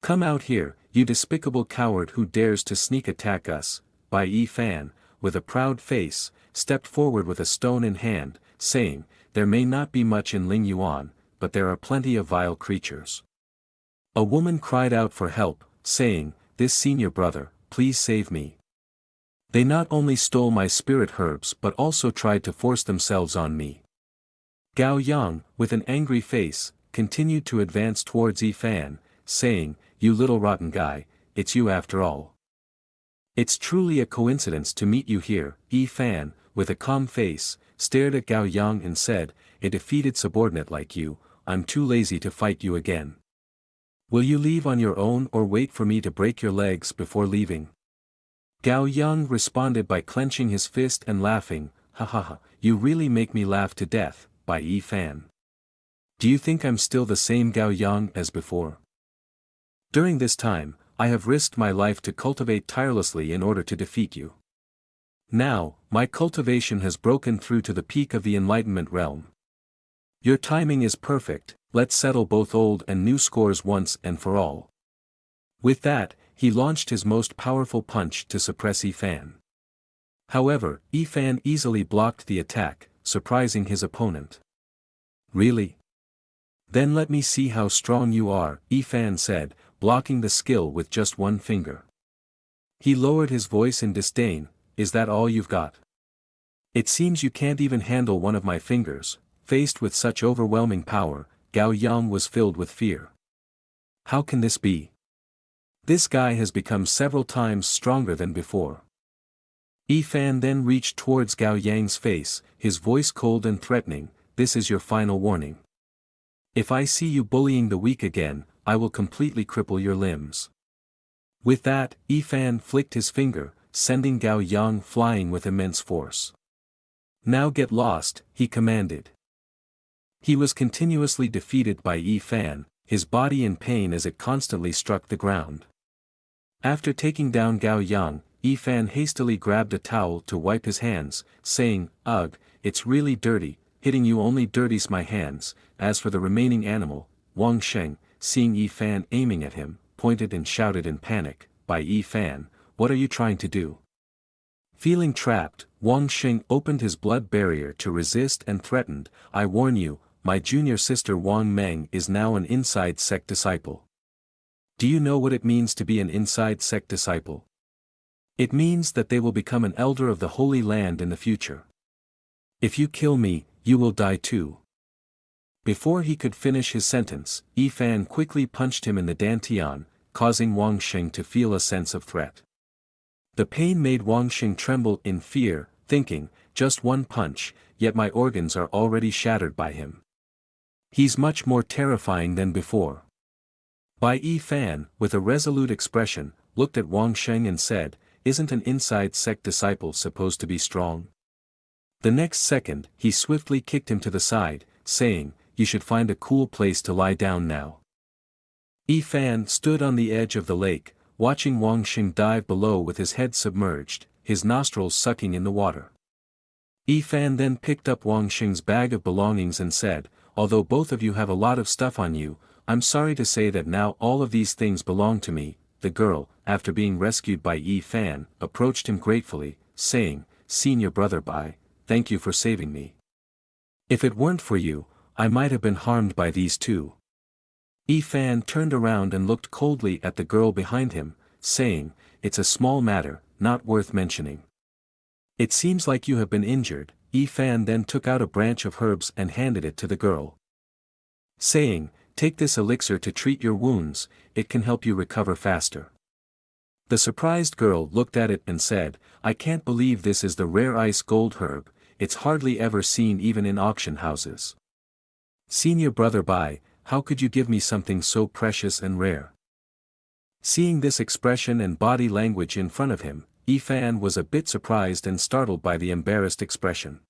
Come out here, you despicable coward who dares to sneak attack us." Bai Yi Fan, with a proud face, stepped forward with a stone in hand, saying, "There may not be much in Ling Yuan, but there are plenty of vile creatures." A woman cried out for help, saying, "This senior brother, please save me. They not only stole my spirit herbs but also tried to force themselves on me." Gao Yang, with an angry face, continued to advance towards Yi Fan, saying, "You little rotten guy, it's you after all. It's truly a coincidence to meet you here." Yi Fan, with a calm face, stared at Gao Yang and said, "A defeated subordinate like you, I'm too lazy to fight you again. Will you leave on your own or wait for me to break your legs before leaving?" Gao Yang responded by clenching his fist and laughing, "Ha ha ha, you really make me laugh to death, Bai Yi Fan. Do you think I'm still the same Gao Yang as before? During this time, I have risked my life to cultivate tirelessly in order to defeat you. Now, my cultivation has broken through to the peak of the enlightenment realm. Your timing is perfect, let's settle both old and new scores once and for all." With that, he launched his most powerful punch to suppress Yi Fan. However, Yi Fan easily blocked the attack, surprising his opponent. "Really? Then let me see how strong you are," Yi Fan said, blocking the skill with just one finger. He lowered his voice in disdain, "Is that all you've got? It seems you can't even handle one of my fingers." Faced with such overwhelming power, Gao Yang was filled with fear. How can this be? This guy has become several times stronger than before. Yi Fan then reached towards Gao Yang's face, his voice cold and threatening, "This is your final warning. If I see you bullying the weak again, I will completely cripple your limbs." With that, Yi Fan flicked his finger, sending Gao Yang flying with immense force. "Now get lost," he commanded. He was continuously defeated by Yi Fan, his body in pain as it constantly struck the ground. After taking down Gao Yang, Yi Fan hastily grabbed a towel to wipe his hands, saying, "Ugh, it's really dirty, hitting you only dirties my hands." As for the remaining animal, Wang Sheng, seeing Yi Fan aiming at him, pointed and shouted in panic, "Bai Yi Fan, what are you trying to do?" Feeling trapped, Wang Sheng opened his blood barrier to resist and threatened, "I warn you, my junior sister Wang Meng is now an inside sect disciple. Do you know what it means to be an inside sect disciple? It means that they will become an elder of the Holy Land in the future. If you kill me, you will die too." Before he could finish his sentence, Yi Fan quickly punched him in the dantian, causing Wang Sheng to feel a sense of threat. The pain made Wang Sheng tremble in fear, thinking, "Just one punch, yet my organs are already shattered by him. He's much more terrifying than before." Bai Yi Fan, with a resolute expression, looked at Wang Sheng and said, "Isn't an inside sect disciple supposed to be strong?" The next second, he swiftly kicked him to the side, saying, "You should find a cool place to lie down now." Yi Fan stood on the edge of the lake, watching Wang Sheng dive below with his head submerged, his nostrils sucking in the water. Yi Fan then picked up Wang Sheng's bag of belongings and said, "Although both of you have a lot of stuff on you, I'm sorry to say that now all of these things belong to me." The girl, after being rescued by Yi Fan, approached him gratefully, saying, "Senior brother Bai, thank you for saving me. If it weren't for you, I might have been harmed by these two." Yi Fan turned around and looked coldly at the girl behind him, saying, "It's a small matter, not worth mentioning. It seems like you have been injured." Yi Fan then took out a branch of herbs and handed it to the girl, saying, "Take this elixir to treat your wounds, it can help you recover faster." The surprised girl looked at it and said, "I can't believe this is the rare ice gold herb, it's hardly ever seen even in auction houses. Senior brother Bai, how could you give me something so precious and rare?" Seeing this expression and body language in front of him, Yi Fan was a bit surprised and startled by the embarrassed expression.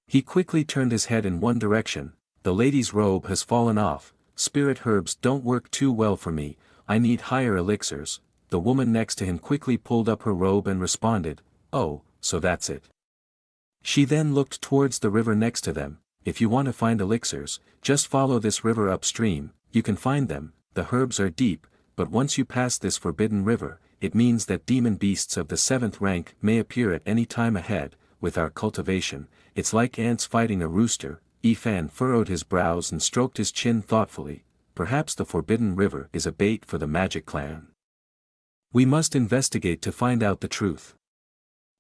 He quickly turned his head in one direction. "The lady's robe has fallen off, spirit herbs don't work too well for me, I need higher elixirs." The woman next to him quickly pulled up her robe and responded, "Oh, so that's it." She then looked towards the river next to them. "If you want to find elixirs, just follow this river upstream, you can find them. The herbs are deep, but once you pass this forbidden river, it means that demon beasts of the 7th rank may appear at any time ahead. With our cultivation, it's like ants fighting a rooster." Yi Fan furrowed his brows and stroked his chin thoughtfully. "Perhaps the forbidden river is a bait for the magic clan. We must investigate to find out the truth."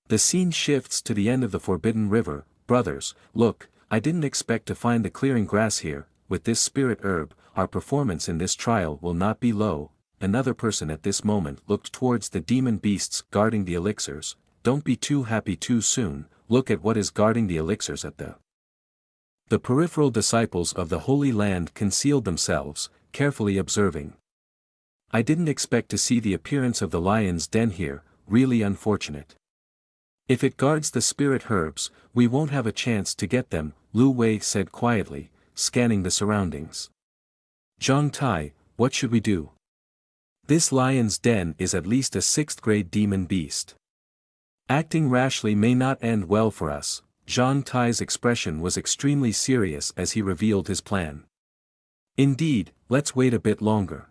The scene shifts to the end of the forbidden river. "Brothers, look, I didn't expect to find the clearing grass here. With this spirit herb, our performance in this trial will not be low." Another person at this moment looked towards the demon beasts guarding the elixirs. "Don't be too happy too soon, look at what is guarding the elixirs at the." The peripheral disciples of the Holy Land concealed themselves, carefully observing. "I didn't expect to see the appearance of the lion's den here, really unfortunate. If it guards the spirit herbs, we won't have a chance to get them," Lu Wei said quietly, scanning the surroundings. "Zhang Tai, what should we do? This lion's den is at least a 6th-grade demon beast. Acting rashly may not end well for us." Zhang Tai's expression was extremely serious as he revealed his plan. "Indeed, let's wait a bit longer.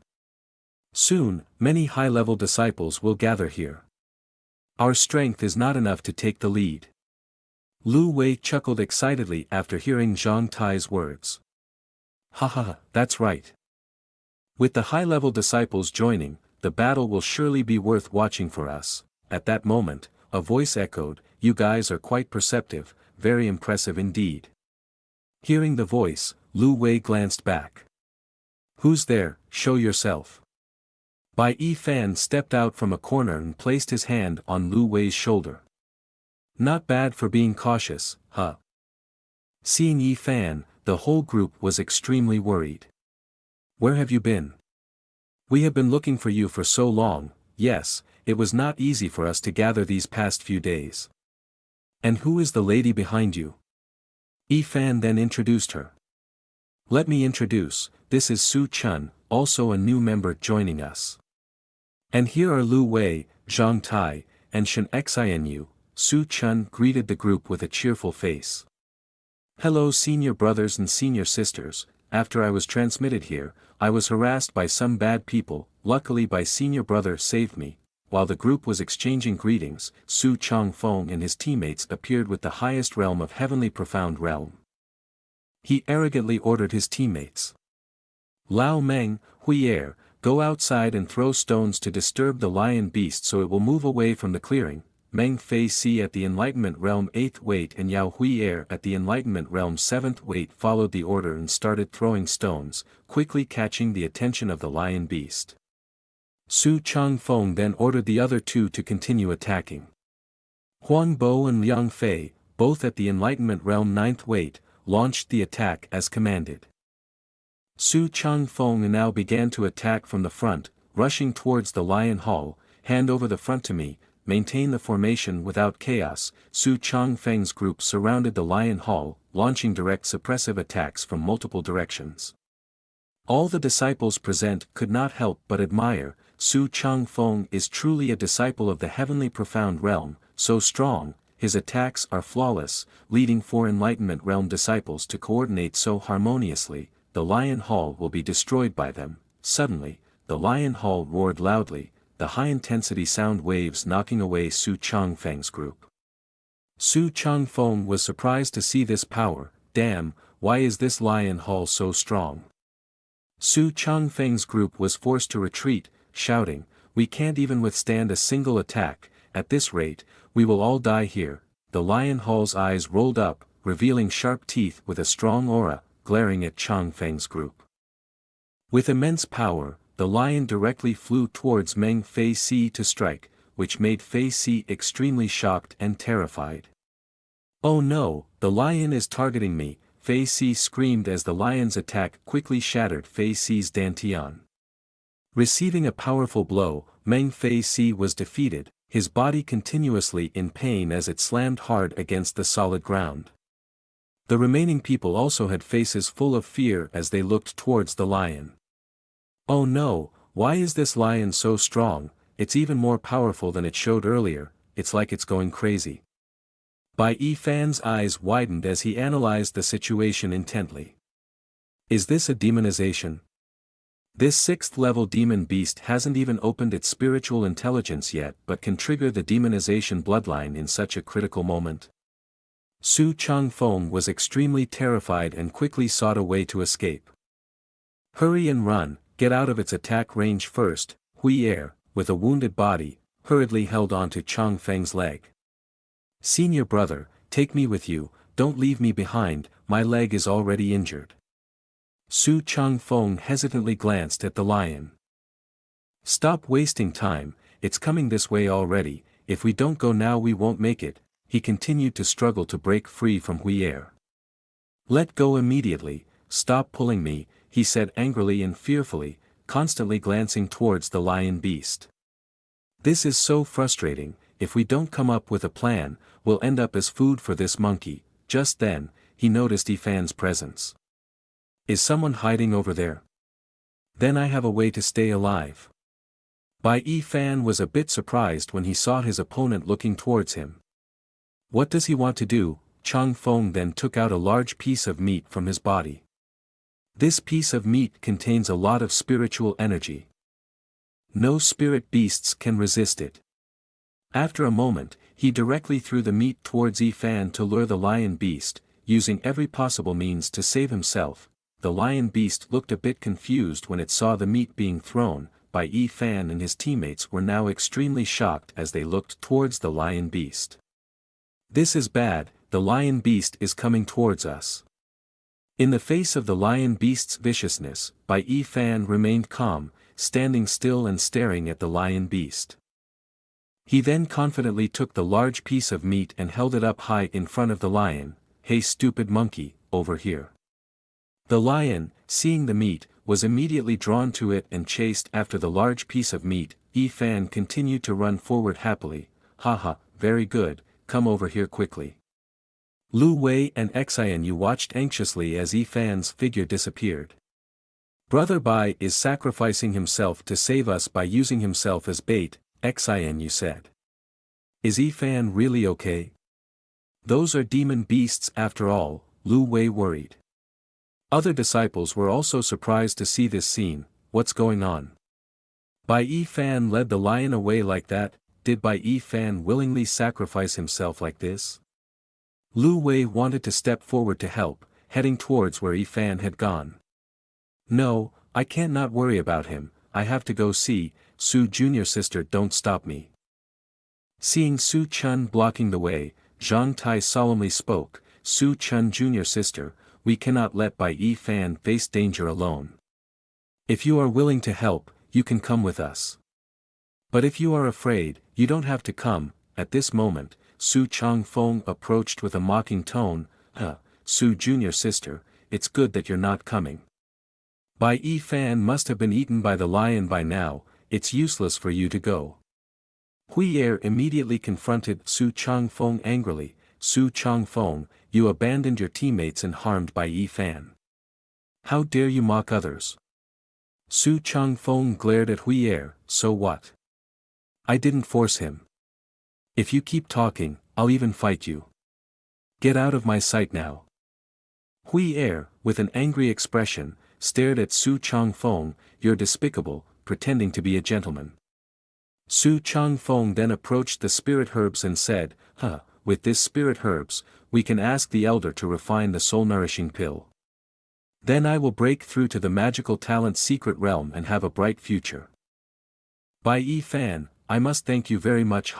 Soon, many high-level disciples will gather here. Our strength is not enough to take the lead." Lu Wei chuckled excitedly after hearing Zhang Tai's words. "Ha ha ha, that's right. With the high-level disciples joining, the battle will surely be worth watching for us." At that moment, a voice echoed, "You guys are quite perceptive, very impressive indeed." Hearing the voice, Lu Wei glanced back. "Who's there? Show yourself." Bai Yi Fan stepped out from a corner and placed his hand on Lu Wei's shoulder. "Not bad for being cautious, huh?" Seeing Yi Fan, the whole group was extremely worried. "Where have you been? We have been looking for you for so long." "Yes, it was not easy for us to gather these past few days." "And who is the lady behind you?" Yi Fan then introduced her. "Let me introduce, this is Su Chun, also a new member joining us. And here are Lu Wei, Zhang Tai, and Shen Xianyu." Su Chun greeted the group with a cheerful face. "Hello senior brothers and senior sisters, after I was transmitted here, I was harassed by some bad people, luckily my senior brother saved me." While the group was exchanging greetings, Su Changfeng and his teammates appeared with the highest realm of Heavenly Profound Realm. He arrogantly ordered his teammates. "Lao Meng, Huier, go outside and throw stones to disturb the lion beast so it will move away from the clearing." Meng Fei Si at the Enlightenment Realm 8th weight and Yao Huier at the Enlightenment Realm 7th weight followed the order and started throwing stones, quickly catching the attention of the lion beast. Su Changfeng then ordered the other two to continue attacking. Huang Bo and Liang Fei, both at the Enlightenment Realm 9th weight, launched the attack as commanded. Su Changfeng now began to attack from the front, rushing towards the Lion Hall. "Hand over the front to me, maintain the formation without chaos." Su Changfeng's group surrounded the Lion Hall, launching direct suppressive attacks from multiple directions. All the disciples present could not help but admire. Su Changfeng is truly a disciple of the Heavenly Profound Realm, so strong, his attacks are flawless, leading 4 Enlightenment Realm disciples to coordinate so harmoniously. the Lion Hall will be destroyed by them. Suddenly, the Lion Hall roared loudly, the high-intensity sound waves knocking away Su Changfeng's group. Su Changfeng was surprised to see this power. Damn, why is this Lion Hall so strong? Su Changfeng's group was forced to retreat, shouting, "We can't even withstand a single attack, at this rate, we will all die here." The Lion Hall's eyes rolled up, revealing sharp teeth with a strong aura, glaring at Changfeng's group. With immense power, the lion directly flew towards Meng Fei Si to strike, which made Fei Si extremely shocked and terrified. "Oh no, the lion is targeting me," Fei Si screamed as the lion's attack quickly shattered Fei Si's dantian. Receiving a powerful blow, Meng Fei Si was defeated, his body continuously in pain as it slammed hard against the solid ground. The remaining people also had faces full of fear as they looked towards the lion. "Oh no, why is this lion so strong? It's even more powerful than it showed earlier, it's like it's going crazy." Bai Yifan's eyes widened as he analyzed the situation intently. Is this a demonization? This 6th-level demon beast hasn't even opened its spiritual intelligence yet but can trigger the demonization bloodline in such a critical moment. Su Changfeng was extremely terrified and quickly sought a way to escape. "Hurry and run, get out of its attack range first." Hui Er, with a wounded body, hurriedly held on to Changfeng's leg. "Senior brother, take me with you, don't leave me behind, my leg is already injured." Su Changfeng hesitantly glanced at the lion. "Stop wasting time, it's coming this way already, if we don't go now we won't make it." He continued to struggle to break free from Hui Er. "Let go immediately, stop pulling me," he said angrily and fearfully, constantly glancing towards the lion beast. "This is so frustrating, if we don't come up with a plan, we'll end up as food for this monkey." Just then, he noticed Yifan's presence. "Is someone hiding over there? Then I have a way to stay alive." Bai Yifan was a bit surprised when he saw his opponent looking towards him. "What does he want to do?" Changfeng then took out a large piece of meat from his body. This piece of meat contains a lot of spiritual energy. No spirit beasts can resist it. After a moment, he directly threw the meat towards Yifan to lure the lion beast, using every possible means to save himself. The lion beast looked a bit confused when it saw the meat being thrown. Bai Yifan and his teammates were now extremely shocked as they looked towards the lion beast. "This is bad, the lion beast is coming towards us." In the face of the lion beast's viciousness, Bai Yifan remained calm, standing still and staring at the lion beast. He then confidently took the large piece of meat and held it up high in front of the lion. "Hey stupid monkey, over here." The lion, seeing the meat, was immediately drawn to it and chased after the large piece of meat. Yifan continued to run forward happily. "Haha, very good, come over here quickly." Lu Wei and Xianyu watched anxiously as Yifan's figure disappeared. "Brother Bai is sacrificing himself to save us by using himself as bait," Xianyu said. "Is Yifan really okay? Those are demon beasts after all," Lu Wei worried. Other disciples were also surprised to see this scene. "What's going on? Bai Yifan led the lion away like that, did Bai Yifan willingly sacrifice himself like this?" Lu Wei wanted to step forward to help, heading towards where Yifan had gone. "No, I can't not worry about him, I have to go see, Su junior sister don't stop me." Seeing Su Chun blocking the way, Zhang Tai solemnly spoke, "Su Chun junior sister, we cannot let Bai Yifan face danger alone. If you are willing to help, you can come with us. But if you are afraid, you don't have to come." At this moment, Su Changfeng approached with a mocking tone. Su junior sister, it's good that you're not coming. Bai Yifan must have been eaten by the lion by now, it's useless for you to go." Hui Er immediately confronted Su Changfeng angrily. "Su Changfeng, you abandoned your teammates and harmed Bai Yifan. How dare you mock others?" Su Changfeng glared at Hui Er. "So what? I didn't force him. If you keep talking, I'll even fight you. Get out of my sight now." Hui Er, with an angry expression, stared at Su Changfeng. "You're despicable, pretending to be a gentleman." Su Changfeng then approached the spirit herbs and said, with this spirit herbs, we can ask the elder to refine the soul-nourishing pill. Then I will break through to the magical talent's secret realm and have a bright future. Bai Yi Fan, I must thank you very much,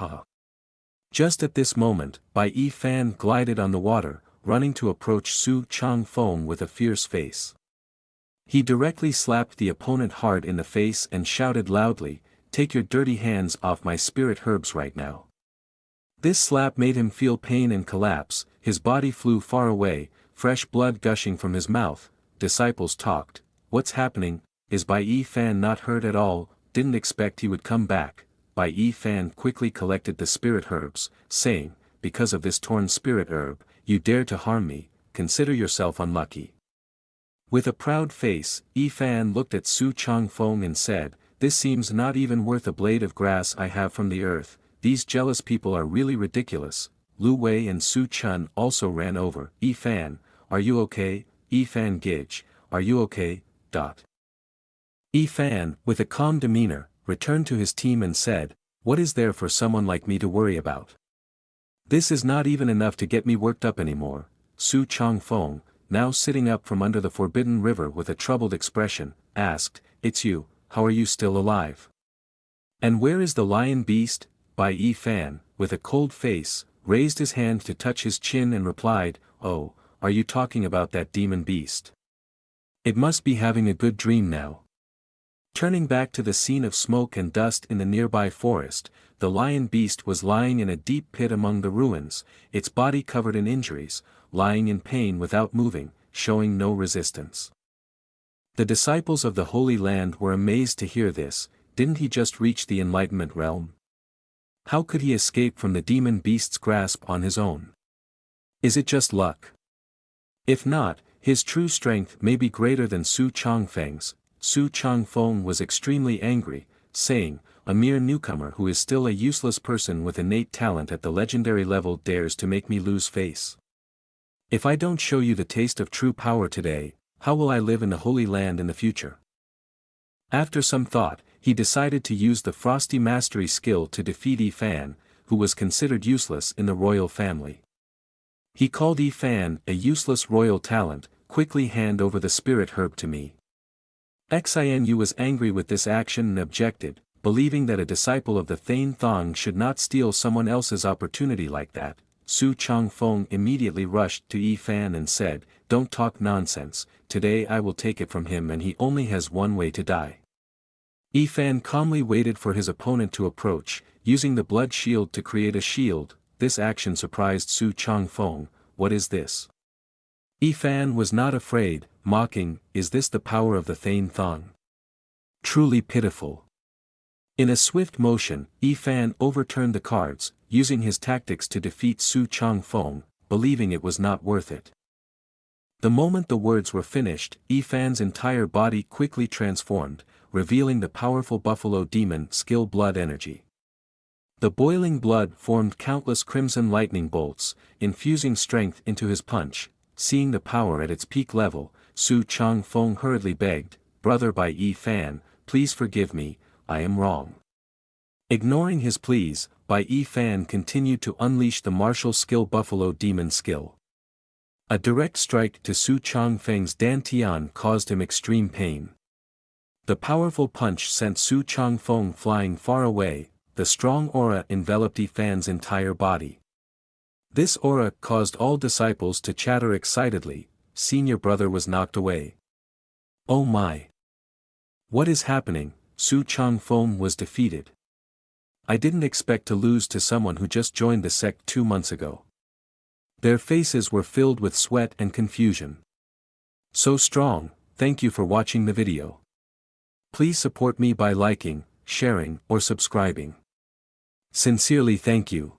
Just at this moment, Bai Yi Fan glided on the water, running to approach Su Changfeng with a fierce face. He directly slapped the opponent hard in the face and shouted loudly, "Take your dirty hands off my spirit herbs right now." This slap made him feel pain and collapse. His body flew far away, fresh blood gushing from his mouth. Disciples talked, "What's happening? Is Bai Yi Fan not hurt at all? Didn't expect he would come back." Bai Yi Fan quickly collected the spirit herbs, saying, "Because of this torn spirit herb, you dare to harm me, consider yourself unlucky." With a proud face, Yi Fan looked at Su Changfeng and said, "This seems not even worth a blade of grass I have from the earth. These jealous people are really ridiculous." Lu Wei and Su Chun also ran over. "Yi Fan, are you okay? Yi Fan Gij, are you okay?" Yi Fan, with a calm demeanor, returned to his team and said, "What is there for someone like me to worry about? This is not even enough to get me worked up anymore." Su Changfeng, now sitting up from under the forbidden river with a troubled expression, asked, "It's you, how are you still alive? And where is the lion beast?" Bai Yi Fan, with a cold face, raised his hand to touch his chin and replied, "Oh, are you talking about that demon beast? It must be having a good dream now." Turning back to the scene of smoke and dust in the nearby forest, the lion beast was lying in a deep pit among the ruins, its body covered in injuries, lying in pain without moving, showing no resistance. The disciples of the Holy Land were amazed to hear this. Didn't he just reach the enlightenment realm? How could he escape from the demon beast's grasp on his own? Is it just luck? If not, his true strength may be greater than Su Changfeng's. Su Changfeng was extremely angry, saying, "A mere newcomer who is still a useless person with innate talent at the legendary level dares to make me lose face. If I don't show you the taste of true power today, how will I live in the Holy Land in the future?" After some thought, he decided to use the Frosty Mastery skill to defeat Yi Fan, who was considered useless in the royal family. He called Yi Fan a useless royal talent. "Quickly hand over the spirit herb to me." Xinu was angry with this action and objected, believing that a disciple of the Thane Thong should not steal someone else's opportunity like that. Su Changfeng immediately rushed to Yi Fan and said, "Don't talk nonsense, today I will take it from him and he only has one way to die." Yi Fan calmly waited for his opponent to approach, using the blood shield to create a shield. This action surprised Su Changfeng. "What is this?" Yi Fan was not afraid, mocking, "Is this the power of the Thane Thong? Truly pitiful." In a swift motion, Yi Fan overturned the cards, using his tactics to defeat Su Changfeng, believing it was not worth it. The moment the words were finished, Yi Fan's entire body quickly transformed, revealing the powerful buffalo demon skill blood energy. The boiling blood formed countless crimson lightning bolts, infusing strength into his punch. Seeing the power at its peak level, Su Changfeng hurriedly begged, "Brother Bai Yi Fan, please forgive me, I am wrong." Ignoring his pleas, Bai Yi Fan continued to unleash the martial skill buffalo demon skill. A direct strike to Su Changfeng's dantian caused him extreme pain. The powerful punch sent Su Changfeng flying far away. The strong aura enveloped Yi Fan's entire body. This aura caused all disciples to chatter excitedly. Senior brother was knocked away. "Oh my! What is happening?" Su Changfeng was defeated. "I didn't expect to lose to someone who just joined the sect 2 months ago." Their faces were filled with sweat and confusion. So strong. Thank you for watching the video. Please support me by liking, sharing, or subscribing. Sincerely thank you.